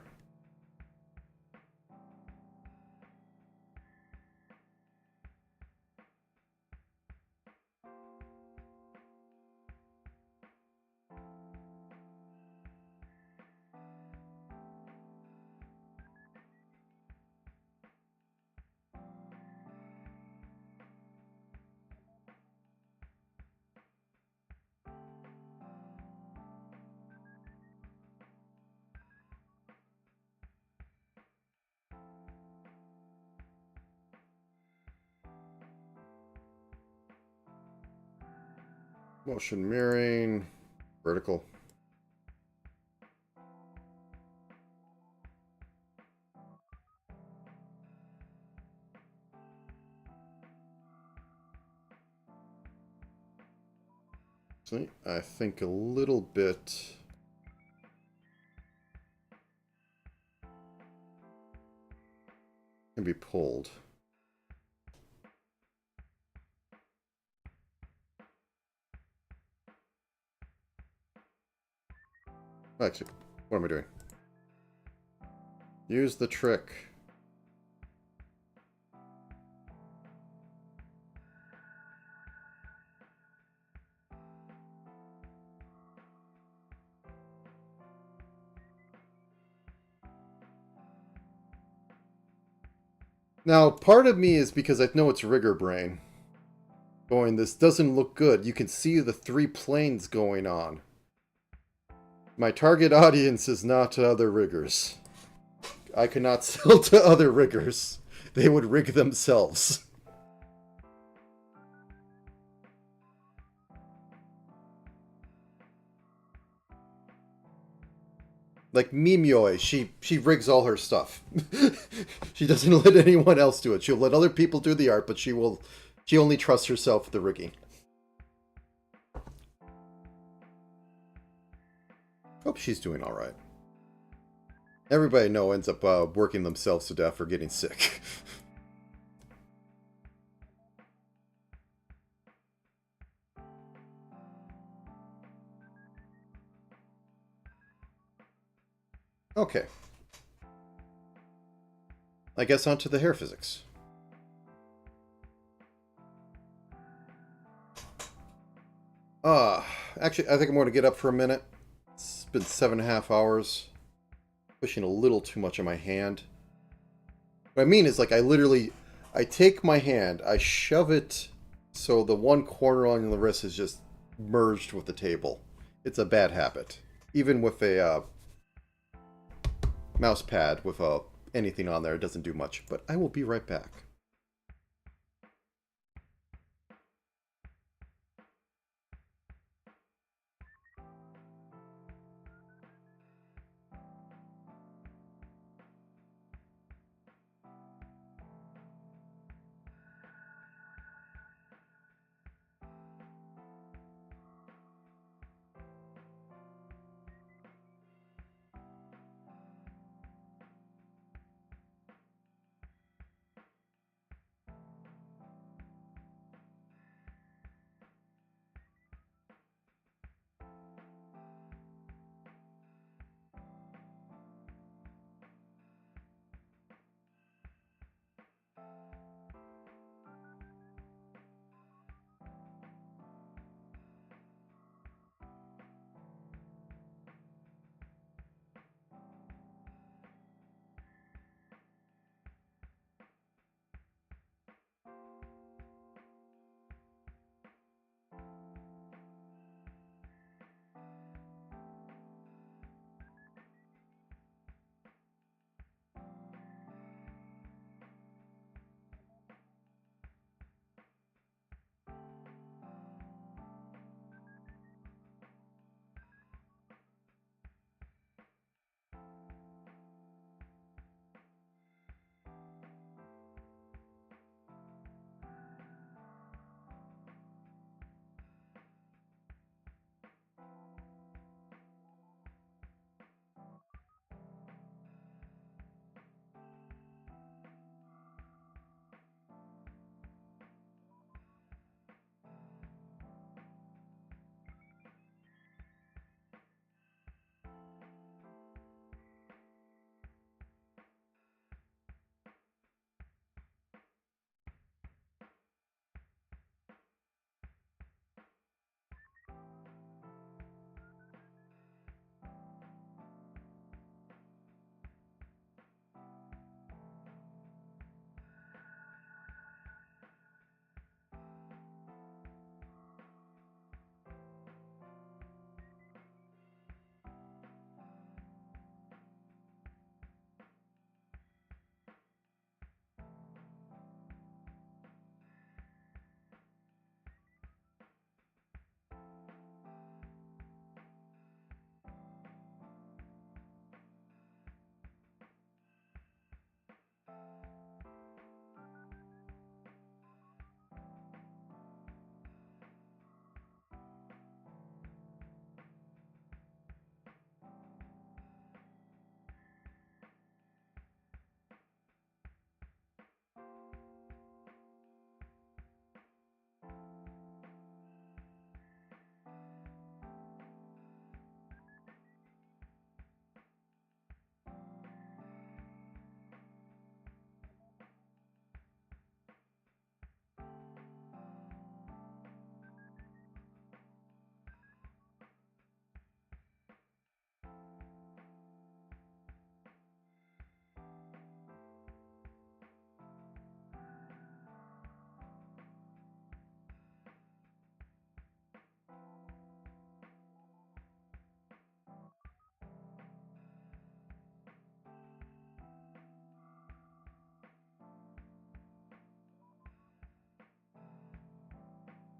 Motion mirroring, vertical. See, I think a little bit can be pulled. Actually, what am I doing? Use the trick. Now, part of me is because I know it's rigger brain. Going, this doesn't look good. You can see the 3 planes going on. My target audience is not other riggers. I cannot sell to other riggers. They would rig themselves. Like Mimioi, she rigs all her stuff. She doesn't let anyone else do it. She'll let other people do the art, but she only trusts herself with the rigging. Hope she's doing all right. Everybody I know ends up working themselves to death or getting sick. Okay. I guess onto the hair physics. Actually, I think I'm going to get up for a minute. It's been 7.5 hours. Pushing a little too much on my hand. What I mean is, like, I take my hand, I shove it so the one corner on the wrist is just merged with the table. It's a bad habit. Even with a mouse pad with anything on there, it doesn't do much. But I will be right back.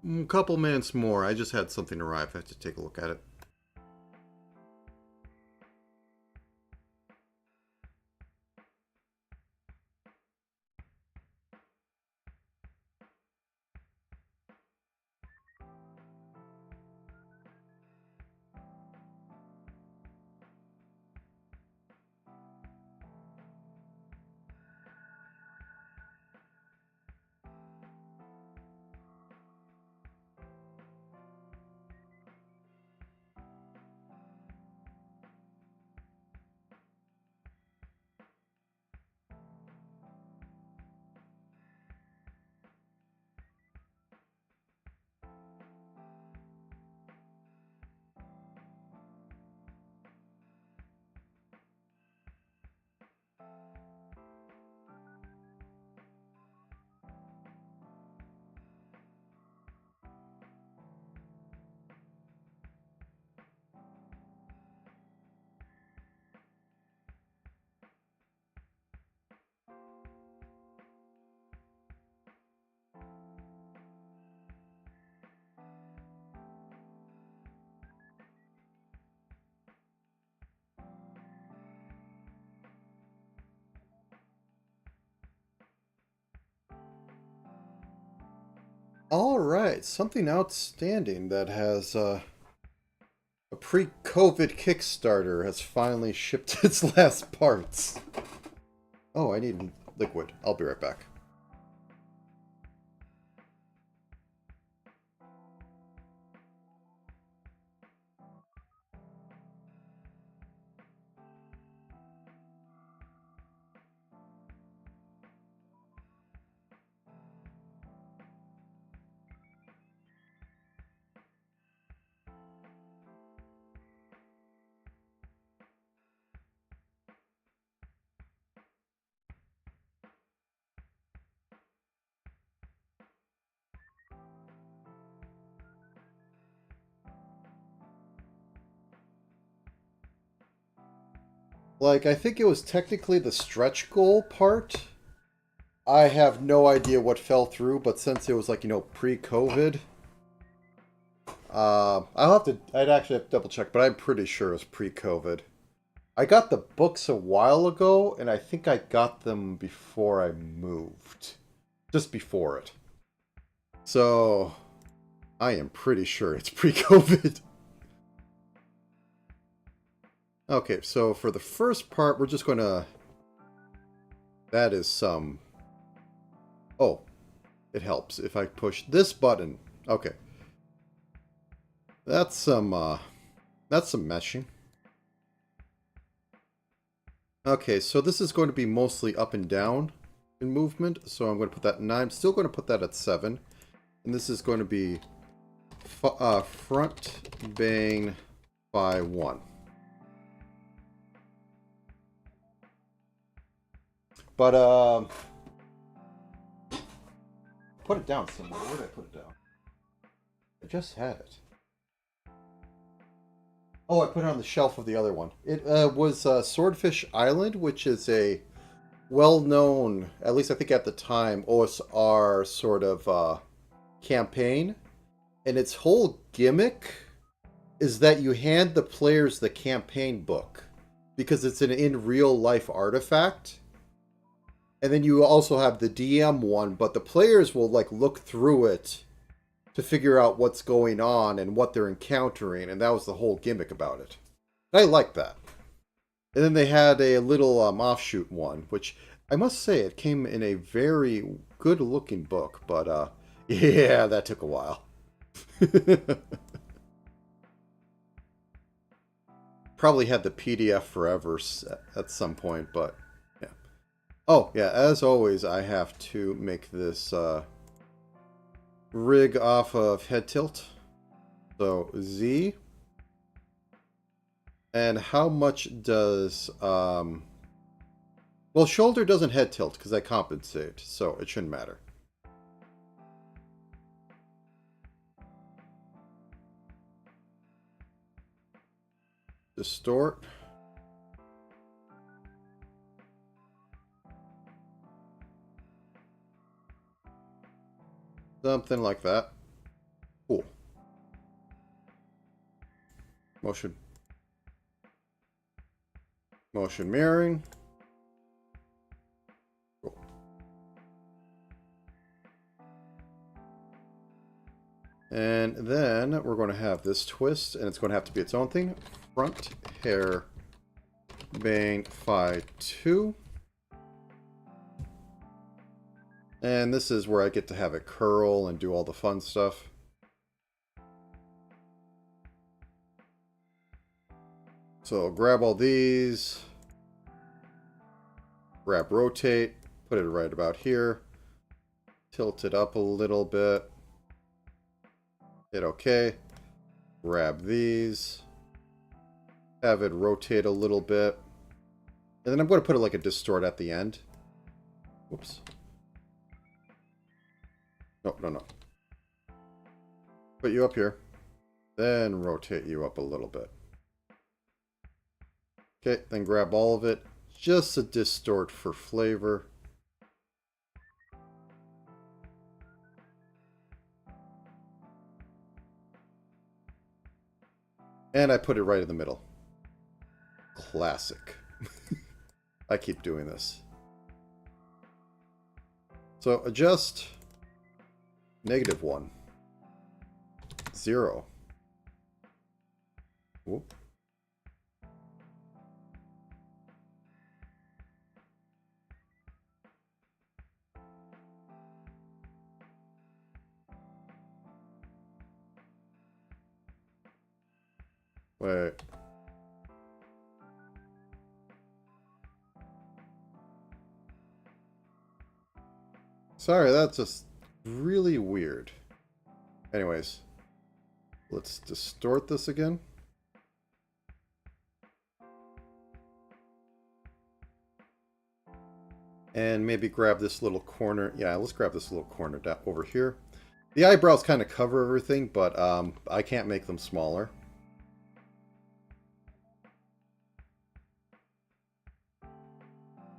A couple minutes more. I just had something arrive. I have to take a look at it. All right, something outstanding that has a pre-COVID Kickstarter has finally shipped its last parts. Oh, I need liquid. I'll be right back. Like, I think it was technically the stretch goal part. I have no idea what fell through, but since it was like, pre-COVID, I'll have to, I'd actually have to double check, but I'm pretty sure it was pre-COVID. I got the books a while ago, and I think I got them before I moved. Just before it. So, I am pretty sure it's pre-COVID. Okay, so for the first part, we're just going to... That is some... Oh, it helps if I push this button. Okay. That's some meshing. Okay, so this is going to be mostly up and down in movement, so I'm going to put that at 9. I'm still going to put that at 7. And this is going to be front bang by 1. But, put it down somewhere. Where did I put it down? I just had it. Oh, I put it on the shelf of the other one. It was Swordfish Island, which is a well-known, at least I think at the time, OSR sort of campaign. And its whole gimmick is that you hand the players the campaign book because it's an in real life artifact. And then you also have the DM one, but the players will like look through it to figure out what's going on and what they're encountering, and that was the whole gimmick about it. And I like that. And then they had a little offshoot one, which I must say it came in a very good-looking book, but yeah, that took a while. Probably had the PDF forever at some point, but yeah. Oh, yeah, as always, I have to make this rig off of head tilt. So, Z. And how much does... well, shoulder doesn't head tilt because I compensate, so it shouldn't matter. Distort. Something like that. Motion mirroring. Cool. And then we're going to have this twist, and it's going to have to be its own thing. Front hair bang phi 2. And this is where I get to have it curl and do all the fun stuff. So grab all these, grab rotate, put it right about here, tilt it up a little bit, hit OK, grab these, have it rotate a little bit, and then I'm going to put it like a distort at the end. Whoops. No. Put you up here, then rotate you up a little bit. Okay, then grab all of it, just to distort for flavor. And I put it right in the middle. Classic. I keep doing this. So adjust -1, 0. Whoop. Wait. Sorry, that's just really weird. Anyways, let's distort this again. And maybe grab this little corner. Yeah, let's grab this little corner down over here. The eyebrows kind of cover everything, but I can't make them smaller.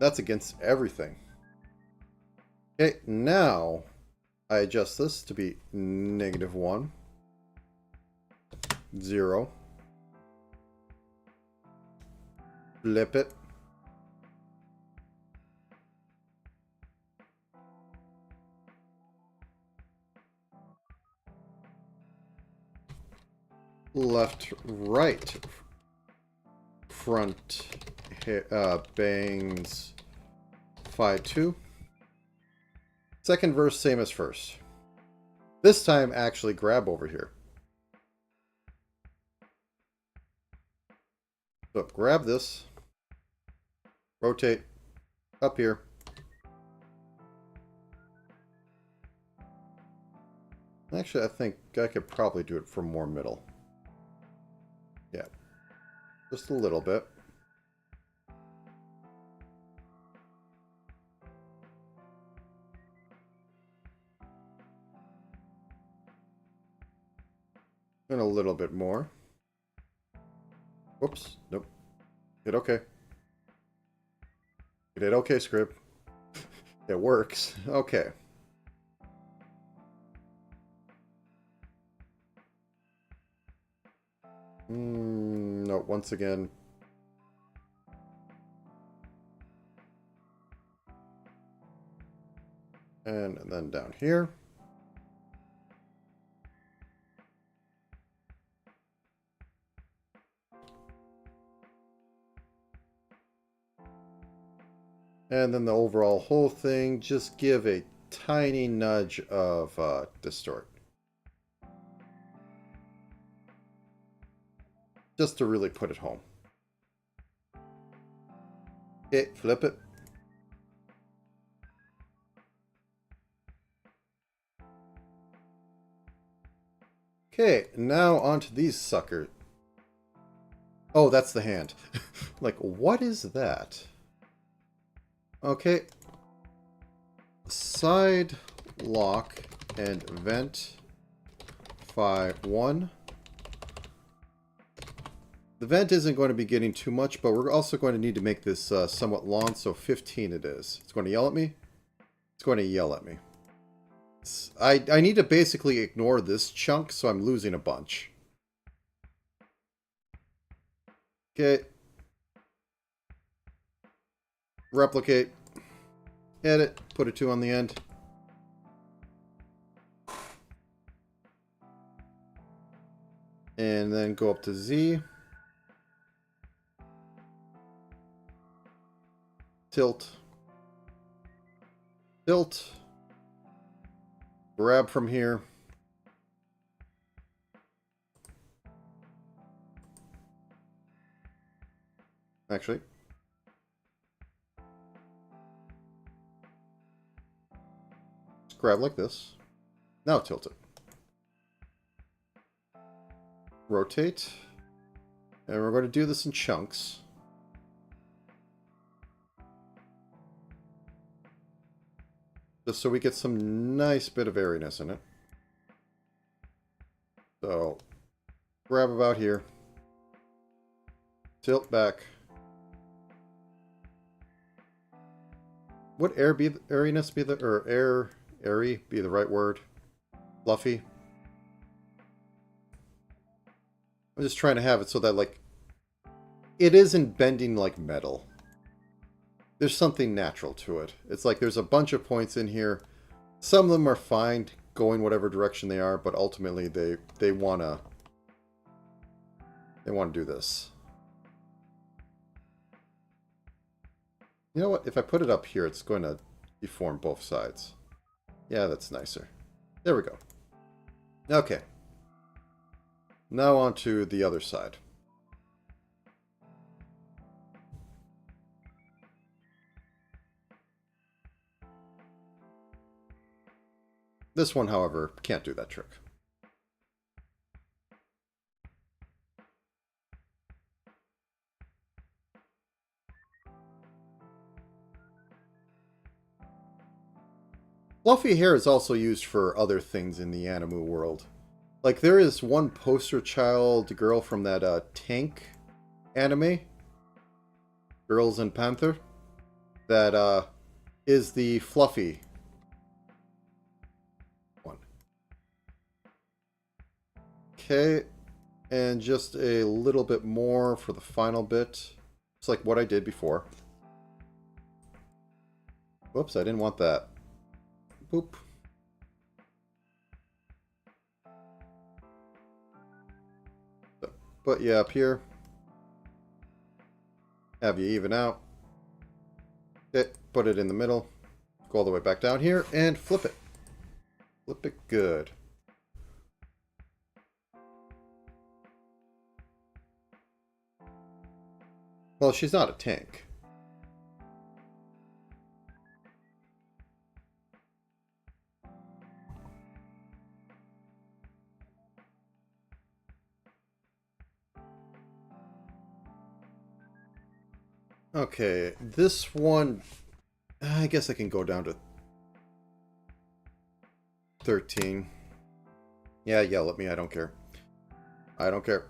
That's against everything. Okay, now I adjust this to be -1, 0. Flip it. Left, right. Front bangs phi 2. Second verse, same as first. This time, actually grab over here. So grab this, rotate up here. Actually, I think I could probably do it from more middle. Yeah, just a little bit. And a little bit more. Whoops. Nope. Hit OK. Hit OK, script. It works. Okay. No, once again. And then down here. And then the overall whole thing, just give a tiny nudge of distort. Just to really put it home. Okay, flip it. Okay, now onto these suckers. Oh, that's the hand. Like, what is that? Okay. Side lock and vent phi 1. The vent isn't going to be getting too much, but we're also going to need to make this somewhat long, so 15 it is. It's going to yell at me. It's going to yell at me. I need to basically ignore this chunk, so I'm losing a bunch. Okay. Replicate. Edit. Put a 2 on the end. And then go up to Z. Tilt. Tilt. Grab from here. Actually. Just grab like this. Now tilt it. Rotate. And we're going to do this in chunks. Just so we get some nice bit of airiness in it. So, grab about here. Tilt back. Would airiness be the, or airy be the right word? Fluffy? I'm just trying to have it so that, like, it isn't bending like metal. There's something natural to it. It's like there's a bunch of points in here. Some of them are fine going whatever direction they are, but ultimately they wanna do this. You know what? If I put it up here, it's going to deform both sides. Yeah, that's nicer. There we go. Okay. Now on to the other side. This one, however, can't do that trick. Fluffy hair is also used for other things in the anime world. Like, there is one poster child girl from that Tank anime, Girls and Panther, that is the fluffy one. Okay, and just a little bit more for the final bit. It's like what I did before. Whoops, I didn't want that. Boop. So, put you up here. Have you even out. Okay, put it in the middle. Go all the way back down here and flip it. Flip it good. Well, she's not a tank. Okay, this one, I guess I can go down to 13. Yeah, yell at me, I don't care. I don't care.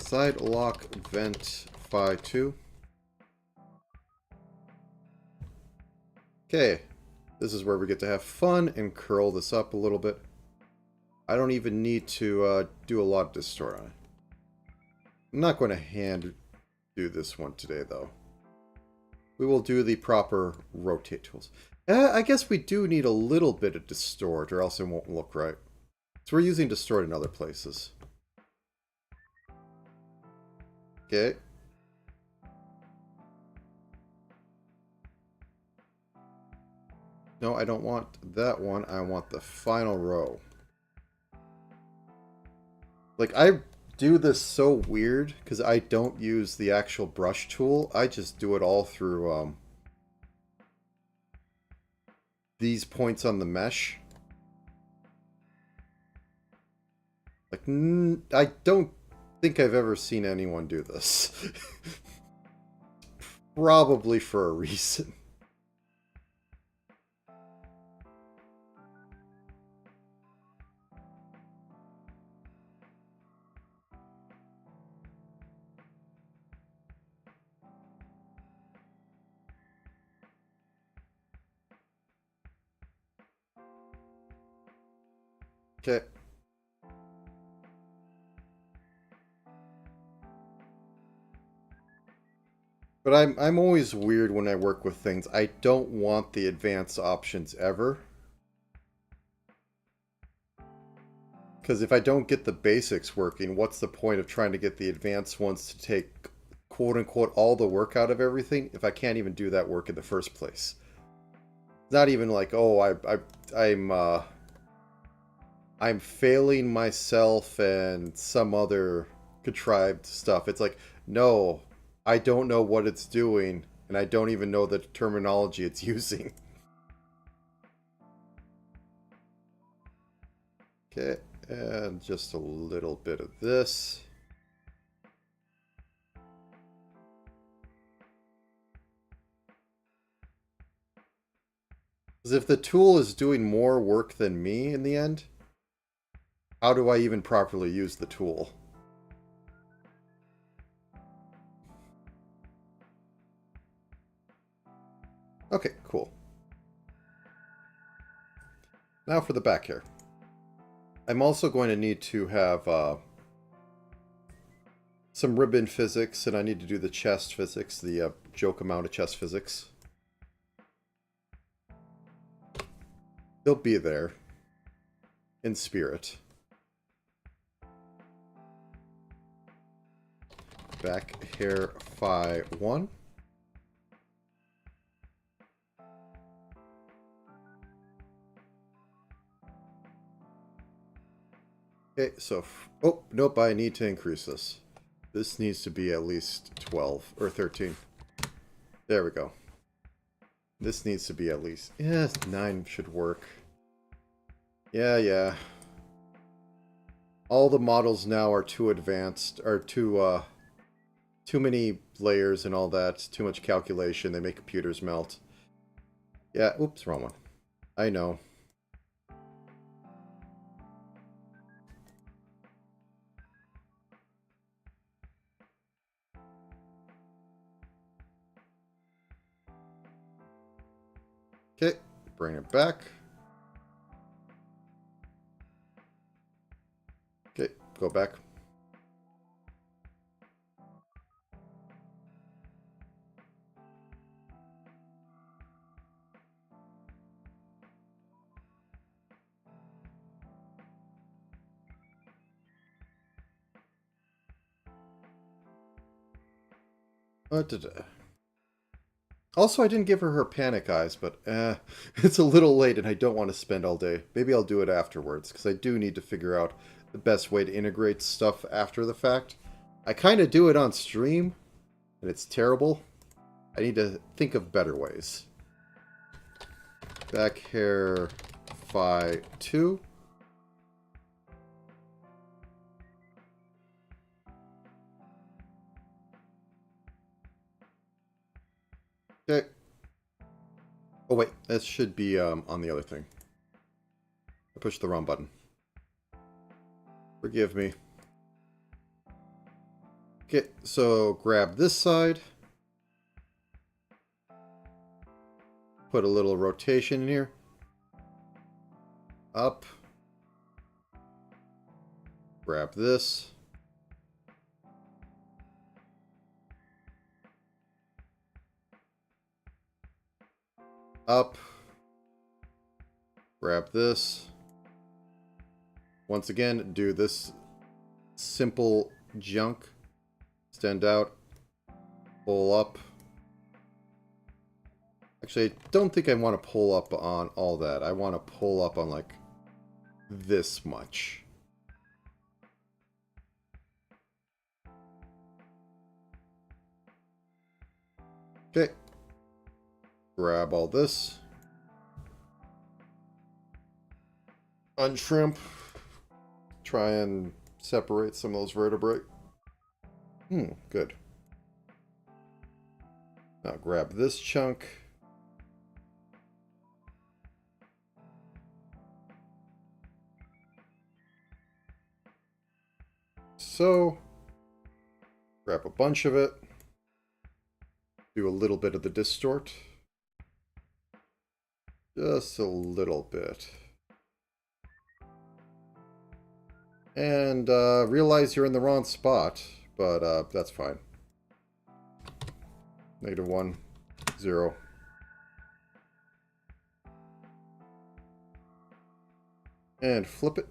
Side lock vent phi 2. Okay, this is where we get to have fun and curl this up a little bit. I don't even need to do a lot of distort on it. I'm not going to hand do this one today, though. We will do the proper rotate tools. I guess we do need a little bit of distort, or else it won't look right. So we're using distort in other places. Okay. No, I don't want that one. I want the final row. Like, I do this so weird because I don't use the actual brush tool. I just do it all through these points on the mesh. Like, I don't think I've ever seen anyone do this. Probably for a reason. Okay. But I'm always weird when I work with things. I don't want the advanced options ever. Because if I don't get the basics working, what's the point of trying to get the advanced ones to take quote-unquote all the work out of everything if I can't even do that work in the first place? It's not even like, oh, I'm failing myself and some other contrived stuff. It's like, no, I don't know what it's doing, and I don't even know the terminology it's using. Okay, and just a little bit of this. Because if the tool is doing more work than me in the end, how do I even properly use the tool? Okay, cool. Now for the back hair. I'm also going to need to have some ribbon physics, and I need to do the chest physics, the joke amount of chest physics. They'll be there in spirit. Back hair phi 1. Okay, so... oh, nope, I need to increase this. This needs to be at least 12, or 13. There we go. This needs to be at least... yeah, 9 should work. Yeah. All the models now are too advanced, or too many layers and all that. Too much calculation. They make computers melt. Yeah, oops, wrong one. I know. Okay, bring it back. Okay, go back. Also, I didn't give her panic eyes, but it's a little late and I don't want to spend all day. Maybe I'll do it afterwards, because I do need to figure out the best way to integrate stuff after the fact. I kind of do it on stream, and it's terrible. I need to think of better ways. Back hair phi 2. Okay. Oh wait, that should be on the other thing. I pushed the wrong button. Forgive me. Okay, so grab this side. Put a little rotation in here. Up. Grab this. Up. Grab this. Once again, do this simple junk. Extend out. Pull up. Actually, I don't think I want to pull up on all that. I want to pull up on, like, this much. Okay. Grab all this. Unshrimp. Try and separate some of those vertebrae. Good. Now grab this chunk. So, grab a bunch of it. Do a little bit of the distort. Just a little bit. And realize you're in the wrong spot, but that's fine. -1, 0. And flip it.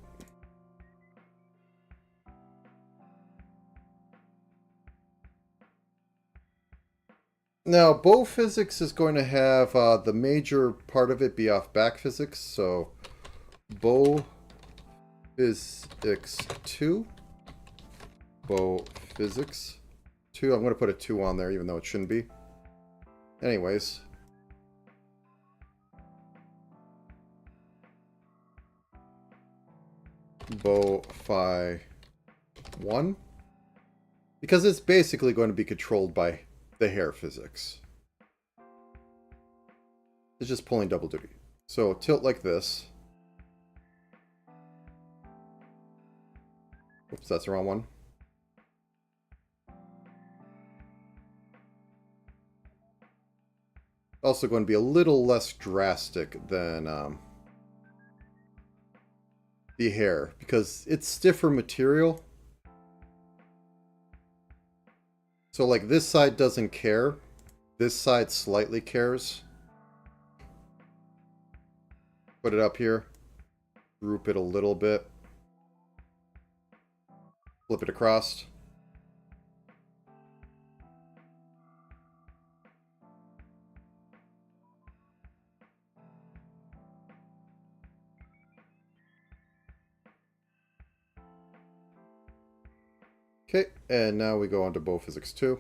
Now, bow physics is going to have the major part of it be off back physics, so bow physics 2. Bow physics 2. I'm going to put a 2 on there, even though it shouldn't be. Anyways. Bow phi 1. Because it's basically going to be controlled by the hair physics. It's just pulling double duty. So tilt like this. Oops, that's the wrong one. Also going to be a little less drastic than the hair, because it's stiffer material. So like this side doesn't care. This side slightly cares. Put it up here. Group it a little bit. Flip it across. Okay, and now we go on to bow physics 2.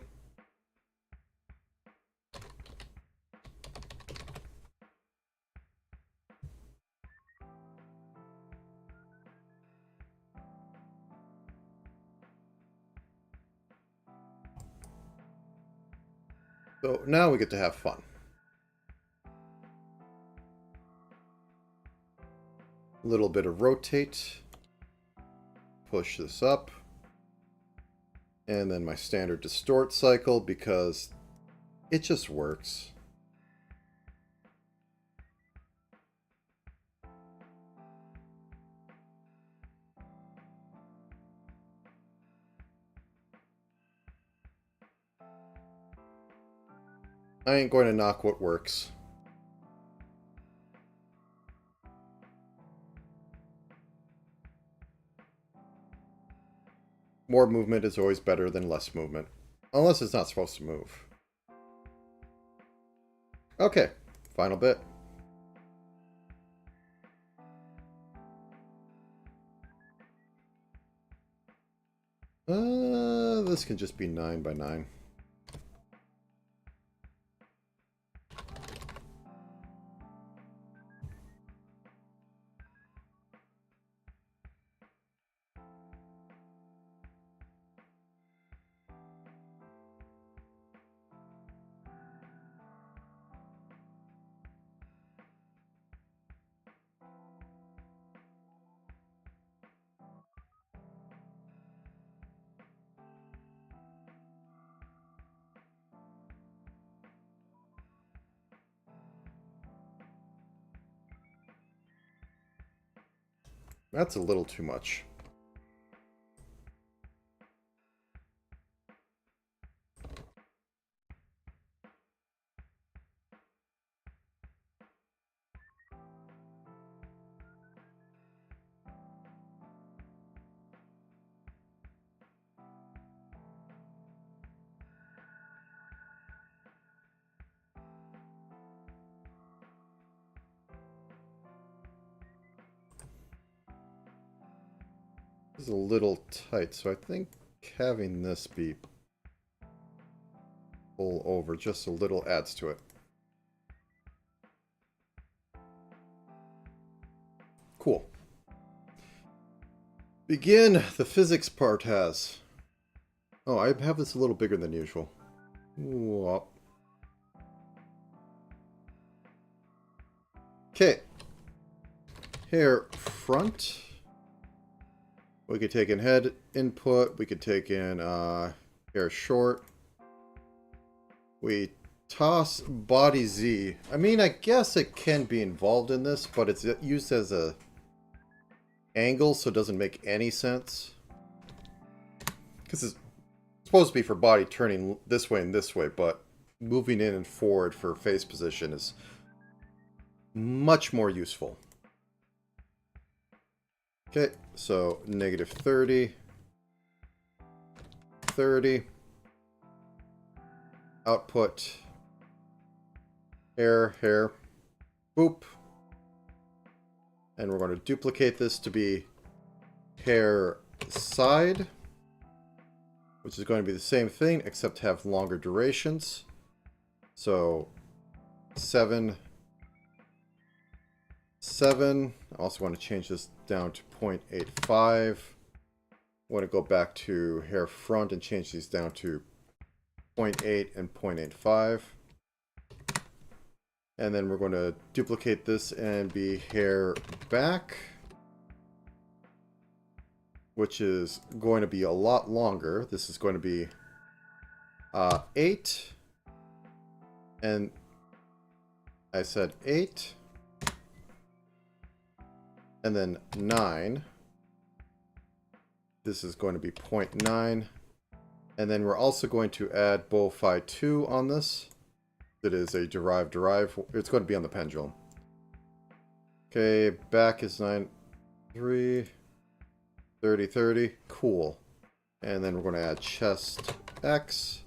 So now we get to have fun. A little bit of rotate. Push this up. And then my standard distort cycle, because it just works. I ain't going to knock what works. More movement is always better than less movement. Unless it's not supposed to move. Okay, final bit. This can just be 9 by 9. That's a little too much. This is a little tight, so I think having this be pull over just a little adds to it. Cool. Begin. The physics part has. Oh, I have this a little bigger than usual. Whoop. Okay. Hair front. We could take in head input. We could take in hair short. We toss body Z. I mean, I guess it can be involved in this, but it's used as a angle, so it doesn't make any sense. Because it's supposed to be for body turning this way and this way, but moving in and forward for face position is much more useful. Okay, so negative 30. 30. Output. Hair. Boop. And we're going to duplicate this to be hair side, which is going to be the same thing, except have longer durations. So 7. I also want to change this down to 0.85. I want to go back to hair front and change these down to 0.8 and 0.85. And then we're going to duplicate this and be hair back, which is going to be a lot longer. This is going to be 8. And I said 8. And then 9. This is going to be 0.9. And then we're also going to add bow phi 2 on this. It is a derive. It's going to be on the pendulum. Okay, back is 9, 3, 30, 30. Cool. And then we're going to add chest X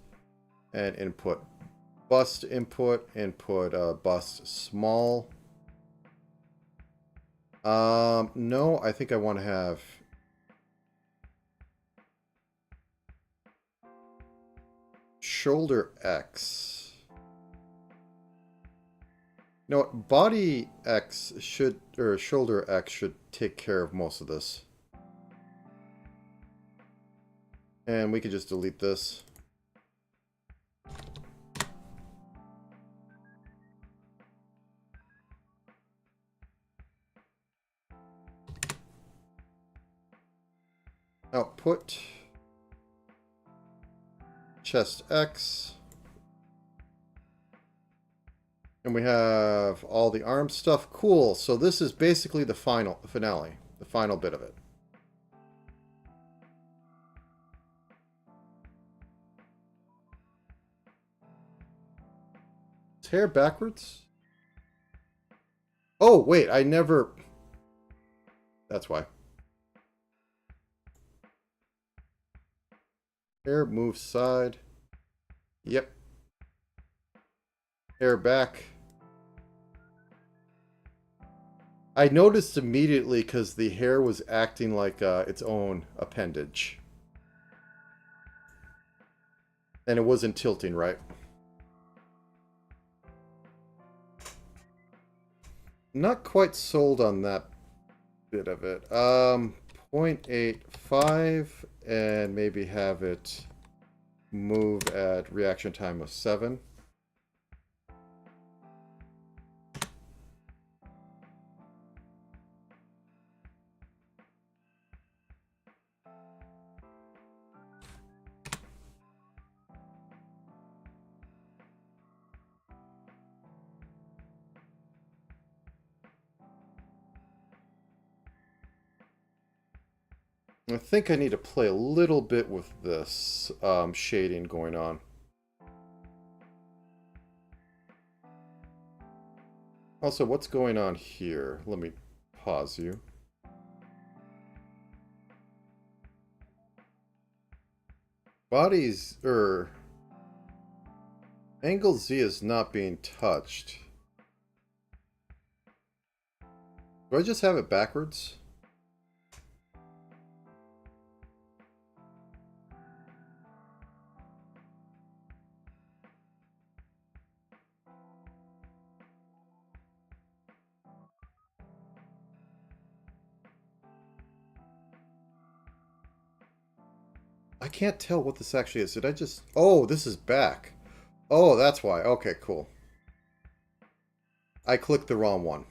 and input bust input bust small. No, I think I want to have shoulder X. No, body X should, or shoulder X should take care of most of this. And we could just delete this. Output. Chest X. And we have all the arm stuff. Cool. So this is basically the finale, the final bit of it. Is hair backwards? Oh, wait, I never... That's why. Hair moves side. Yep. Hair back. I noticed immediately because the hair was acting like its own appendage. And it wasn't tilting right. Not quite sold on that bit of it. 0.85 and maybe have it move at reaction time of 7. I think I need to play a little bit with this shading going on. Also, what's going on here? Let me pause you. Bodies, angle Z is not being touched. Do I just have it backwards? I can't tell what this actually is. Did I just... Oh, this is back. Oh, that's why. Okay, cool. I clicked the wrong one.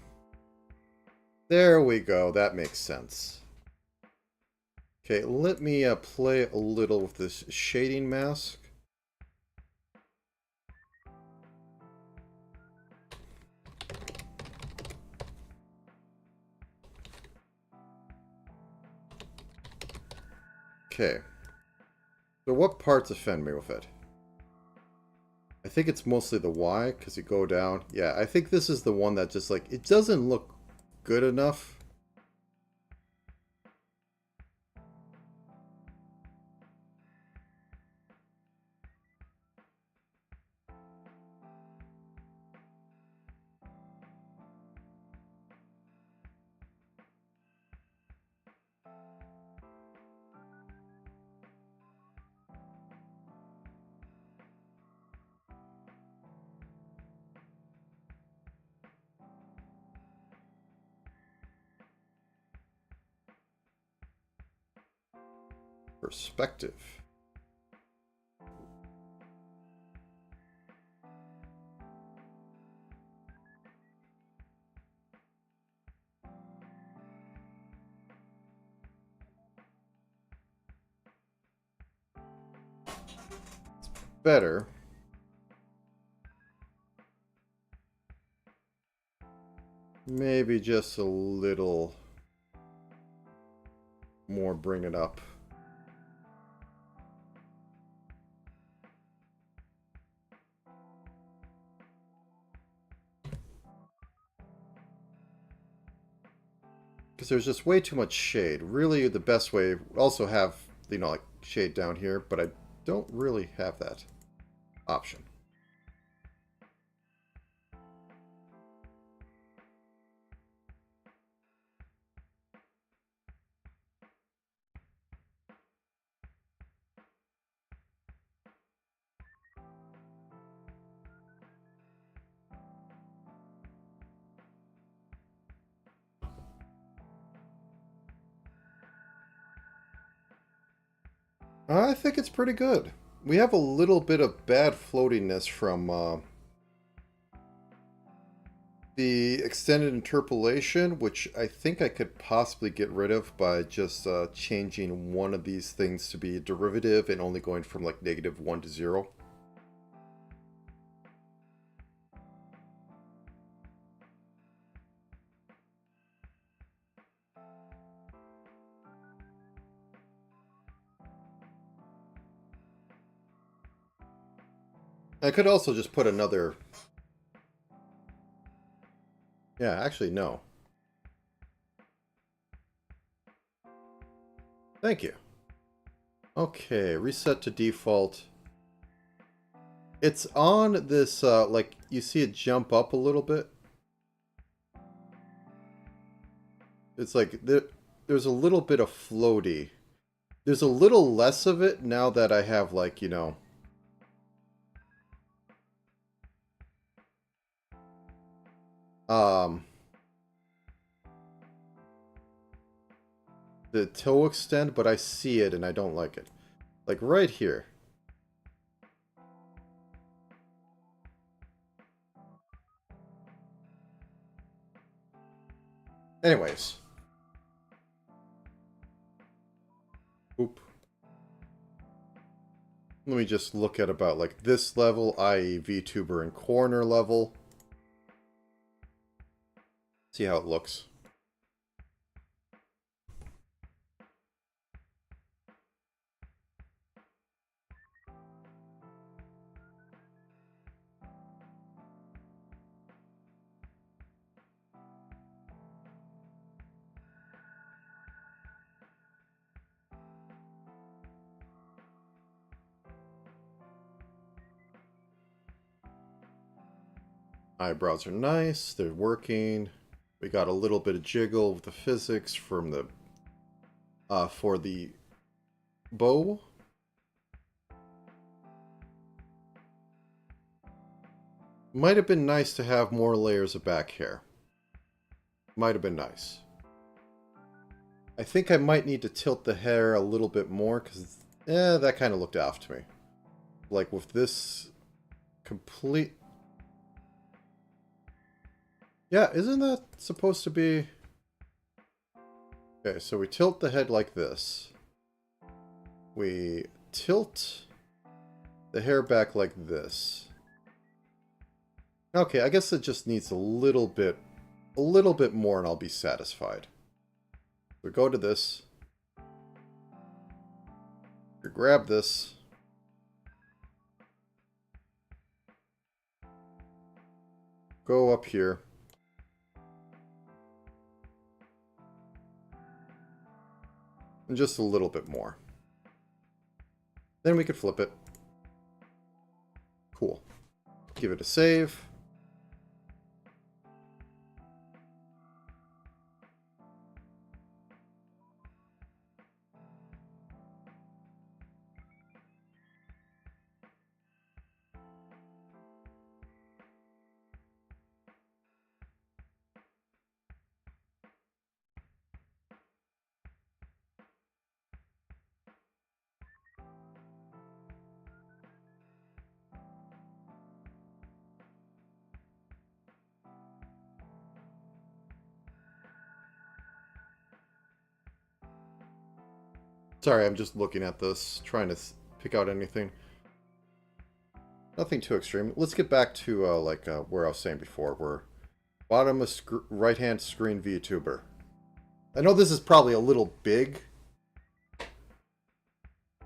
There we go. That makes sense. Okay, let me play a little with this shading mask. Okay. So what parts offend me with it? I think it's mostly the Y, because you go down. Yeah, I think this is the one that just, like, it doesn't look good enough. Perspective. Better. Maybe just a little more bring it up. Because there's just way too much shade. Really, the best way, also have, you know, like shade down here, but I don't really have that option. I think it's pretty good. We have a little bit of bad floatiness from the extended interpolation, which I think I could possibly get rid of by just changing one of these things to be a derivative and only going from like -1 to 0. I could also just put another... Yeah, actually, no. Thank you. Okay, reset to default. It's on this, like, you see it jump up a little bit? It's like, there's a little bit of floaty. There's a little less of it now that I have, like, you know... the toe extend, but I see it and I don't like it. Like right here. Anyways. Oop. Let me just look at about like this level, i.e. VTuber and corner level. See how it looks. Eyebrows are nice, they're working. We got a little bit of jiggle with the physics from the for the bow. Might have been nice to have more layers of back hair. Might have been nice. I think I might need to tilt the hair a little bit more because that kind of looked off to me. Like with this complete... Yeah, isn't that supposed to be... Okay, so we tilt the head like this. We tilt the hair back like this. Okay, I guess it just needs a little bit more and I'll be satisfied. We go to this. We grab this. go up here. And just a little bit more. Then we could flip it. Cool. Give it a save. Sorry, I'm just looking at this, trying to pick out anything. Nothing too extreme. Let's get back to where I was saying before. We're bottom of right-hand screen VTuber. I know this is probably a little big,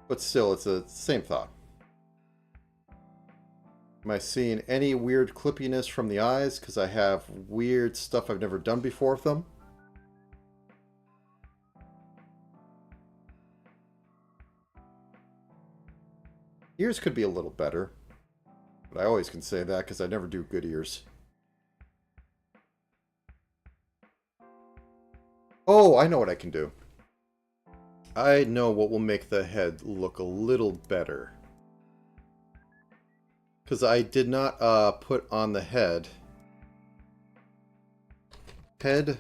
but still, it's the same thought. Am I seeing any weird clippiness from the eyes? Because I have weird stuff I've never done before with them. Ears could be a little better. But I always can say that because I never do good ears. Oh, I know what I can do. I know what will make the head look a little better. Because I did not put on the head tilt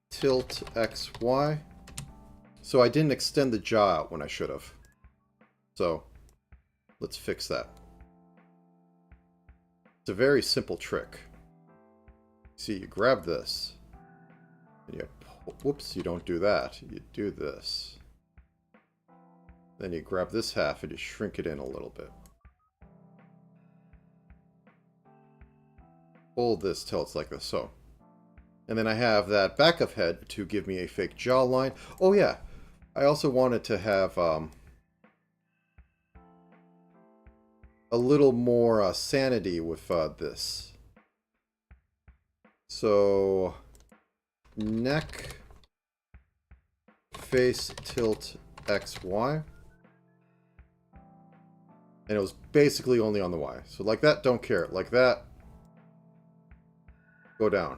XY. So I didn't extend the jaw out when I should have. So let's fix that. It's a very simple trick. See, you grab this. And you, whoops, you don't do that. You do this. Then you grab this half and you shrink it in a little bit. Pull this till it's like this, so. And then I have that back of head to give me a fake jawline. Oh yeah, I also wanted to have a little more sanity with this. So, neck, face, tilt, XY. And it was basically only on the Y. So like that, don't care. Like that, go down.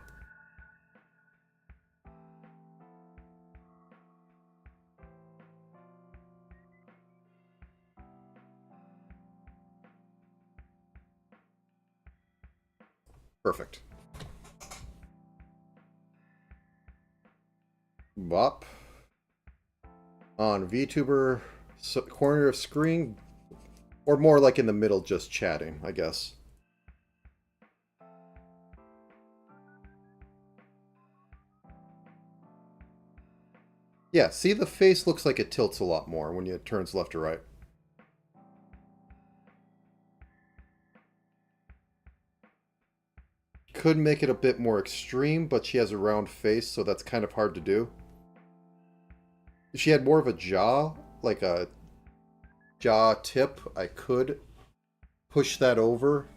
Perfect. Bop. On VTuber, corner of screen, or more like in the middle, just chatting, I guess. Yeah, see, the face looks like it tilts a lot more when it turns left or right. Could make it a bit more extreme, but she has a round face, so that's kind of hard to do. If she had more of a jaw, like a jaw tip, I could push that over.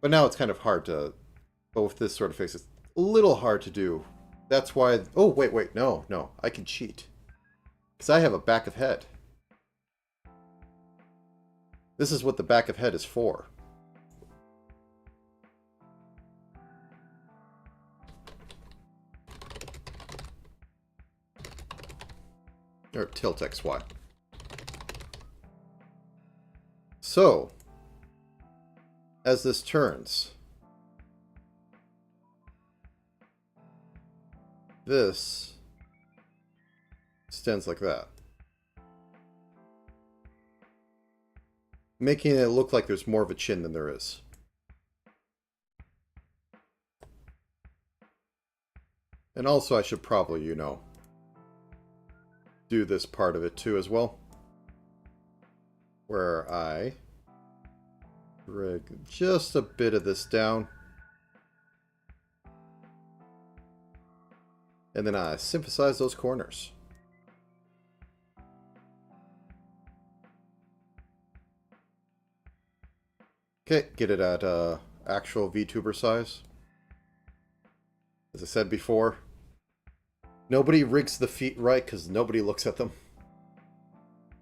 But now it's kind of hard to, but with this sort of face, it's a little hard to do. That's why, oh, wait, no, I can cheat. Because I have a back of head. This is what the back of head is for. Or tilt XY. So, as this turns, this extends like that, making it look like there's more of a chin than there is. And also I should probably, you know, do this part of it too as well, where I drag just a bit of this down, and then I synthesize those corners. Okay, get it at actual VTuber size. As I said before, nobody rigs the feet right because nobody looks at them.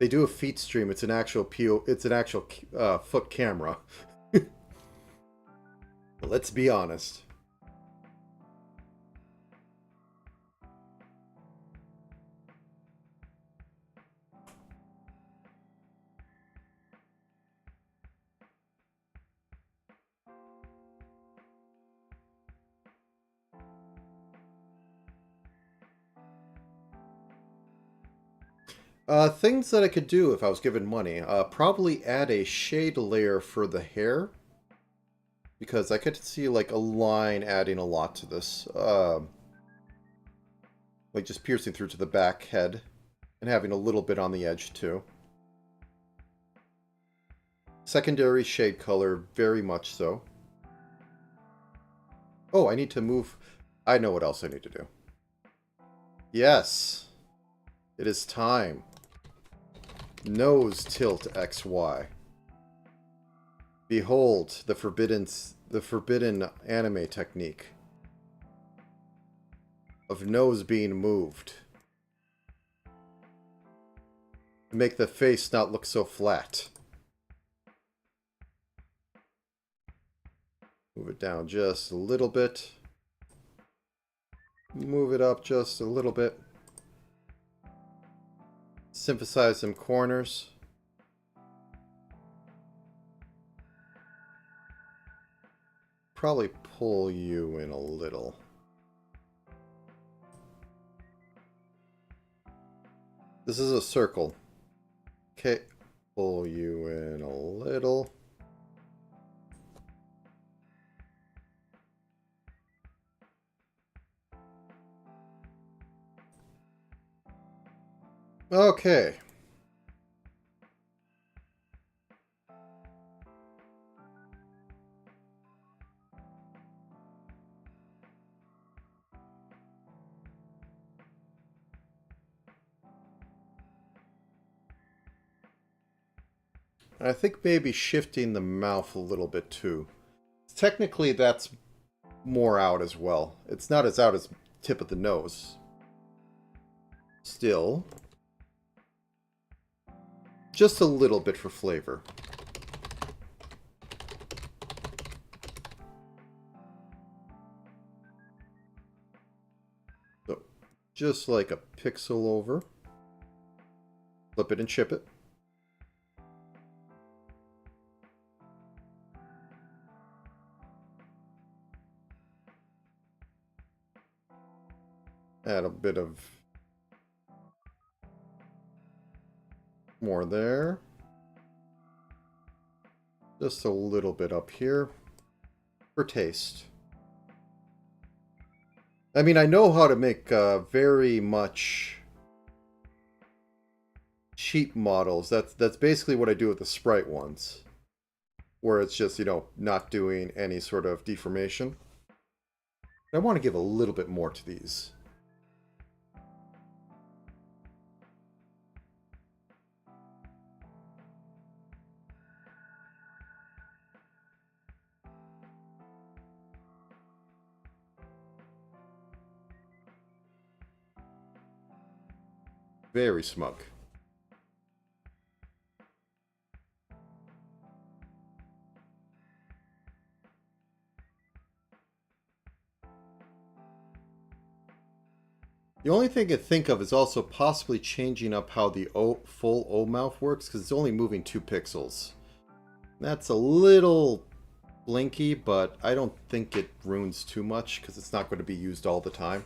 They do a feet stream. It's an actual foot camera. Let's be honest. Things that I could do if I was given money. Probably add a shade layer for the hair. Because I could see like a line adding a lot to this. Like just piercing through to the back head. And having a little bit on the edge too. Secondary shade color, very much so. Oh, I need to move. I know what else I need to do. Yes. It is time. Nose tilt XY. Behold the forbidden anime technique of nose being moved. Make the face not look so flat. Move it down just a little bit. Move it up just a little bit. Synthesize some corners. Probably pull you in a little. This is a circle. Okay, pull you in a little. Okay. I think maybe shifting the mouth a little bit too. Technically, that's more out as well. It's not as out as tip of the nose. Still, just a little bit for flavor. So, just like a pixel over. Flip it and chip it. Add a bit of more there. Just a little bit up here for taste. I mean, I know how to make very much cheap models. That's basically what I do with the sprite ones, where it's just, you know, not doing any sort of deformation. I want to give a little bit more to these. Very smug. The only thing I think of is also possibly changing up how the full O mouth works, because it's only moving 2 pixels. That's a little blinky, but I don't think it ruins too much, because it's not going to be used all the time.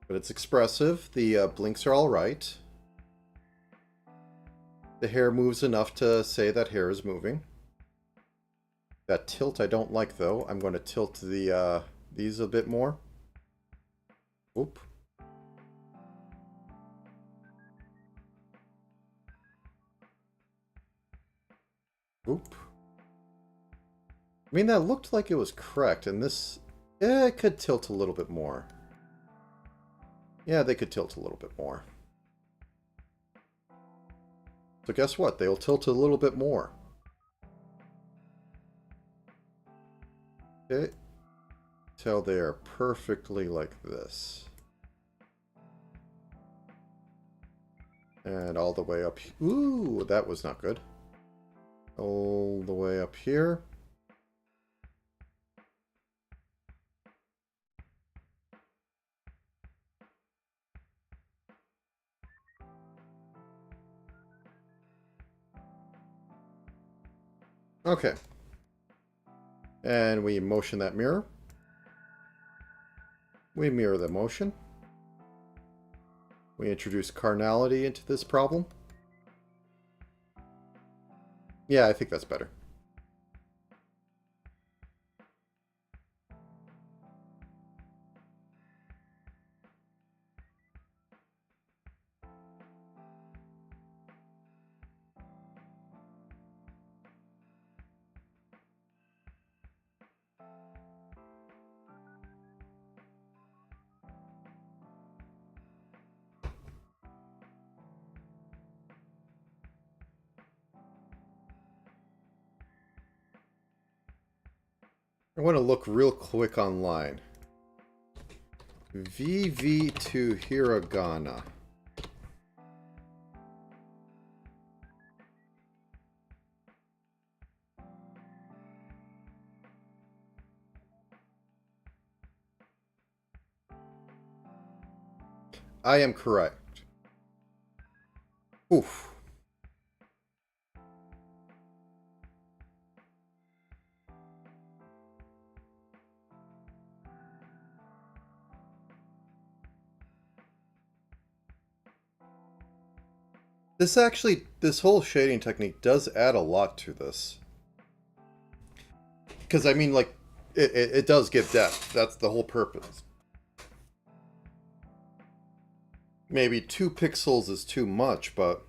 But it's expressive. The blinks are alright. The hair moves enough to say that hair is moving. That tilt I don't like, though. I'm going to tilt the these a bit more. Oop. Oop. I mean, that looked like it was correct, and this... it could tilt a little bit more. Yeah, they could tilt a little bit more. So guess what? They'll tilt a little bit more. Okay. Till they are perfectly like this. And all the way up. Ooh, that was not good. All the way up here. Okay. And we motion that mirror. We mirror the motion. We introduce carnality into this problem. Yeah, I think that's better. I want to look real quick online. Vivi to hiragana. I am correct. Oof. This whole shading technique does add a lot to this. Because, I mean, like, it does give depth. That's the whole purpose. Maybe 2 pixels is too much, but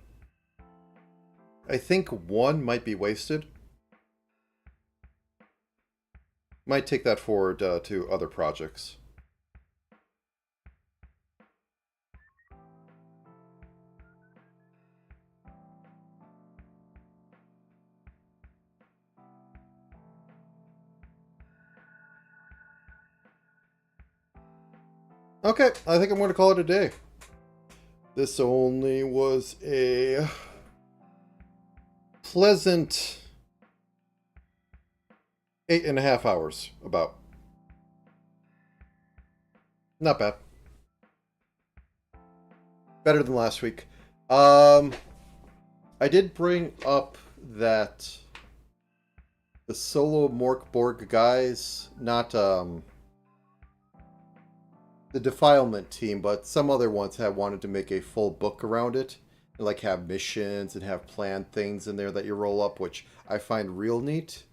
I think 1 might be wasted. Might take that forward to other projects. Okay, I think I'm going to call it a day. This only was a pleasant 8.5 hours, about. Not bad. Better than last week. I did bring up that the solo Morkborg guys, not the Defilement team, but some other ones have wanted to make a full book around it. And like have missions and have planned things in there that you roll up, which I find real neat.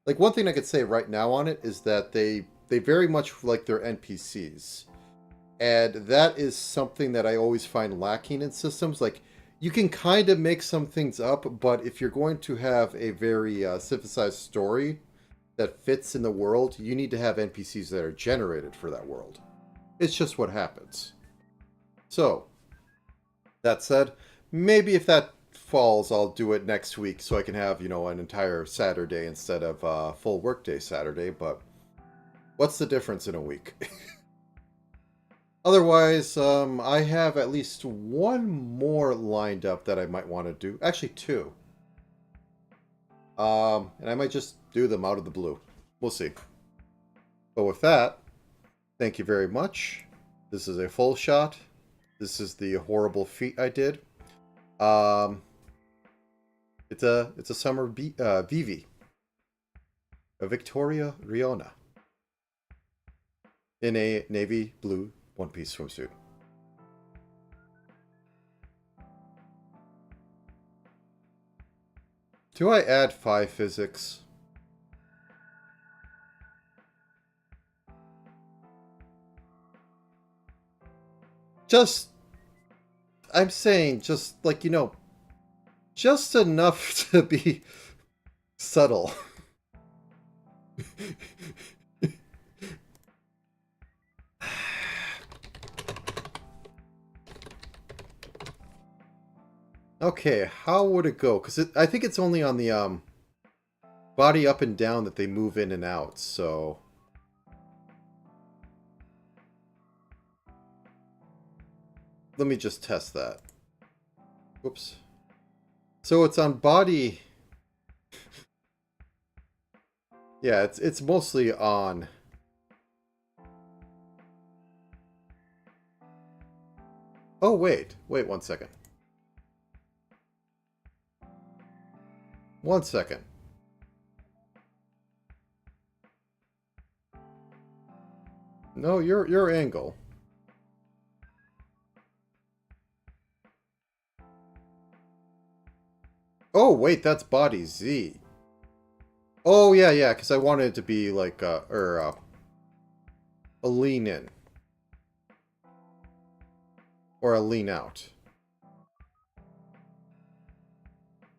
Like one thing I could say right now on it is that they very much like their NPCs. And that is something that I always find lacking in systems. Like, you can kind of make some things up, but if you're going to have a very synthesized story that fits in the world, you need to have NPCs that are generated for that world. It's just what happens. So, that said, maybe if that falls, I'll do it next week so I can have, you know, an entire Saturday instead of a full workday Saturday, but what's the difference in a week? Otherwise, I have at least one more lined up that I might want to do. Actually, 2. And I might just do them out of the blue. We'll see. But with that, thank you very much. This is a full shot. This is the horrible feat I did. It's a summer Vivi. A Viktoria Riona. In a navy blue one-piece swimsuit. Do I add 5 physics? Just, I'm saying, just like, you know, just enough to be subtle. Okay, how would it go? Because I think it's only on the body up and down that they move in and out, so... Let me just test that. Whoops. So it's on body... Yeah, it's mostly on... Oh, wait. Wait 1 second. 1 second. No, your angle. Oh, wait, that's body Z. Oh, yeah, because I wanted it to be like, a lean in. Or a lean out.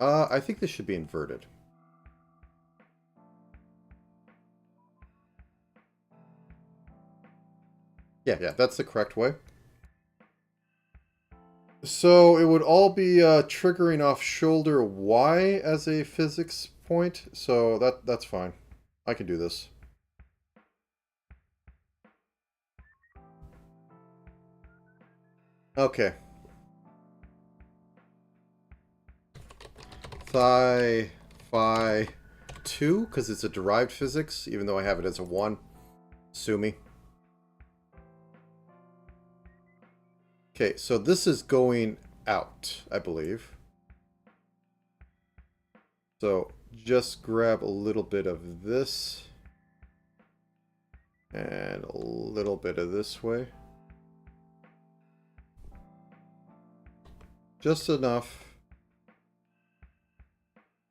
I think this should be inverted. Yeah, that's the correct way. So it would all be triggering off shoulder Y as a physics point, so that's fine. I can do this. Okay. Phi 2, because it's a derived physics, even though I have it as a 1. Sue me. Okay, so this is going out, I believe. So just grab a little bit of this. And a little bit of this way. Just enough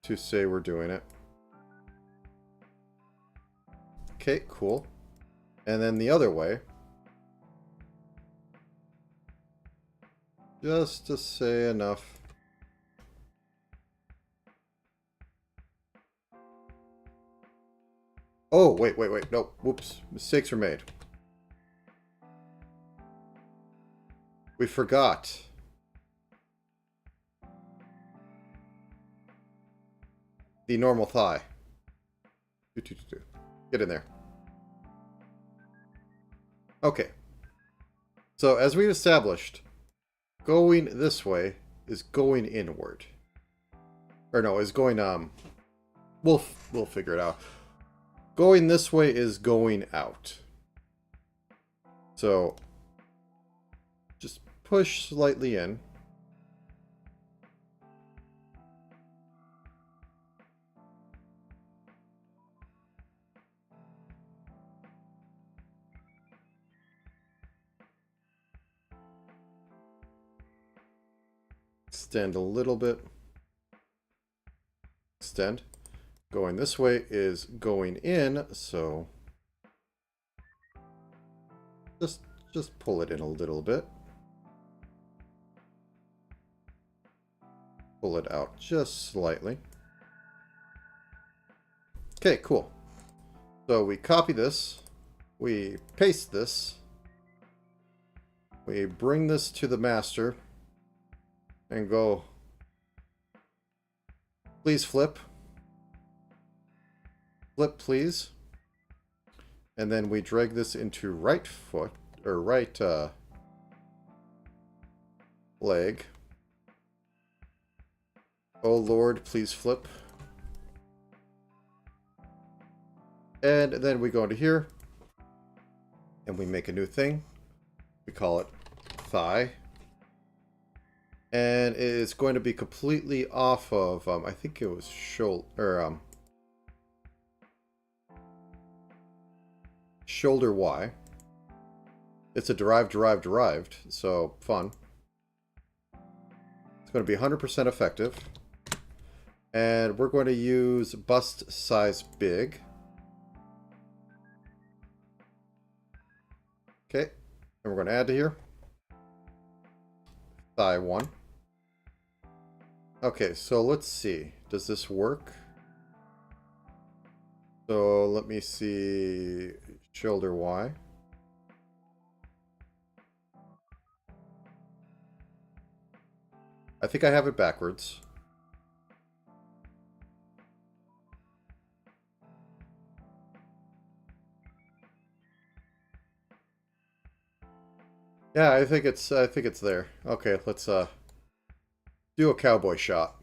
to say we're doing it. Okay, cool. And then the other way. Just to say enough. Oh, wait. No, whoops. Mistakes were made. We forgot. The normal thigh. Get in there. Okay. So, as we've established, going this way is going inward. Or no, is going, we'll figure it out. Going this way is going out. So, just push slightly in. Extend a little bit. Extend. Going this way is going in, so just pull it in a little bit. Pull it out just slightly. Okay, cool. So we copy this, we paste this, we bring this to the master, and go, please flip. Flip, please. And then we drag this into right foot, or right leg. Oh Lord, please flip. And then we go into here, and we make a new thing. We call it thigh. And it's going to be completely off of, I think it was shoulder, shoulder Y. It's a derived, so fun. It's going to be 100% effective. And we're going to use bust size big. Okay, and we're going to add to here. Thigh 1. Okay, so let's see. Does this work? So let me see. Shoulder Y. I think I have it backwards. Yeah, I think it's there. Okay, let's do a cowboy shot.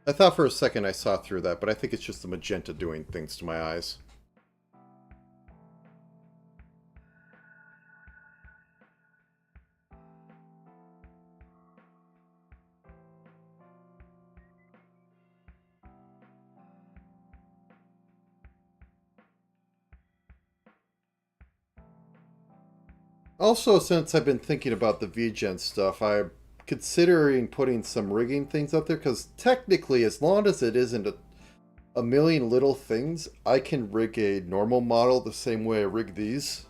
I thought for a second I saw through that, but I think it's just the magenta doing things to my eyes. Also, since I've been thinking about the VGen stuff, I'm considering putting some rigging things up there, because technically, as long as it isn't a million little things, I can rig a normal model the same way I rig these.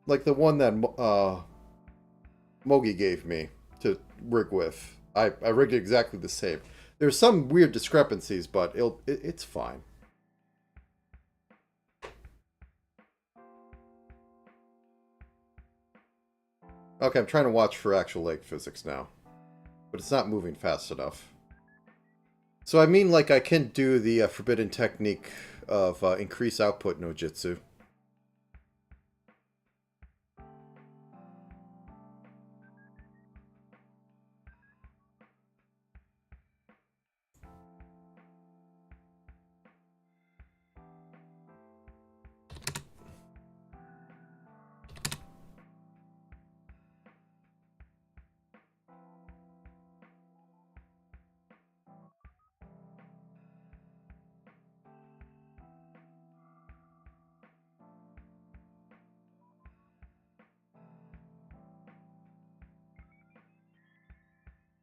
Like the one that Mogi gave me to rig with. I rigged it exactly the same. There's some weird discrepancies, but it's fine. Okay, I'm trying to watch for actual leg physics now. But it's not moving fast enough. So I mean, like, I can do the forbidden technique of increase output no jutsu.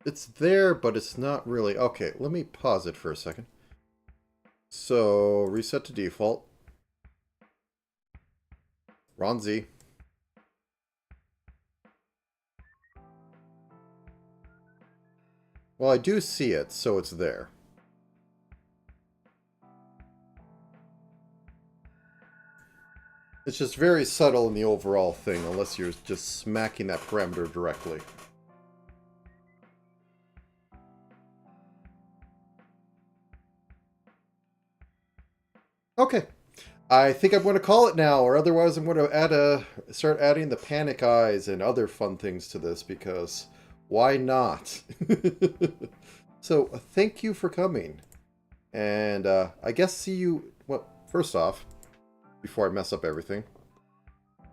It's there, but it's not really. Okay, let me pause it for a second. So, reset to default. Ronzi. Well, I do see it, so it's there. It's just very subtle in the overall thing, unless you're just smacking that parameter directly. Okay. I think I'm going to call it now, or otherwise I'm going to start adding the panic eyes and other fun things to this, because why not? So, thank you for coming. And I guess see you... Well, first off, before I mess up everything.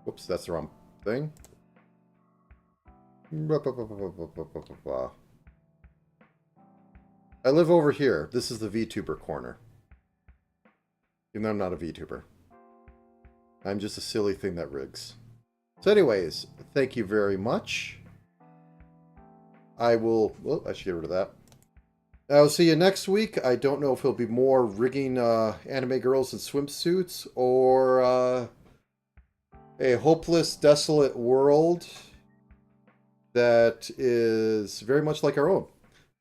Whoops, that's the wrong thing. I live over here. This is the VTuber corner. Even though I'm not a VTuber. I'm just a silly thing that rigs. So anyways, thank you very much. I will... Well, I should get rid of that. I'll see you next week. I don't know if it'll be more rigging anime girls in swimsuits or a hopeless, desolate world that is very much like our own.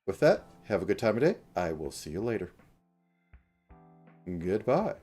With that, have a good time of day. I will see you later. Goodbye.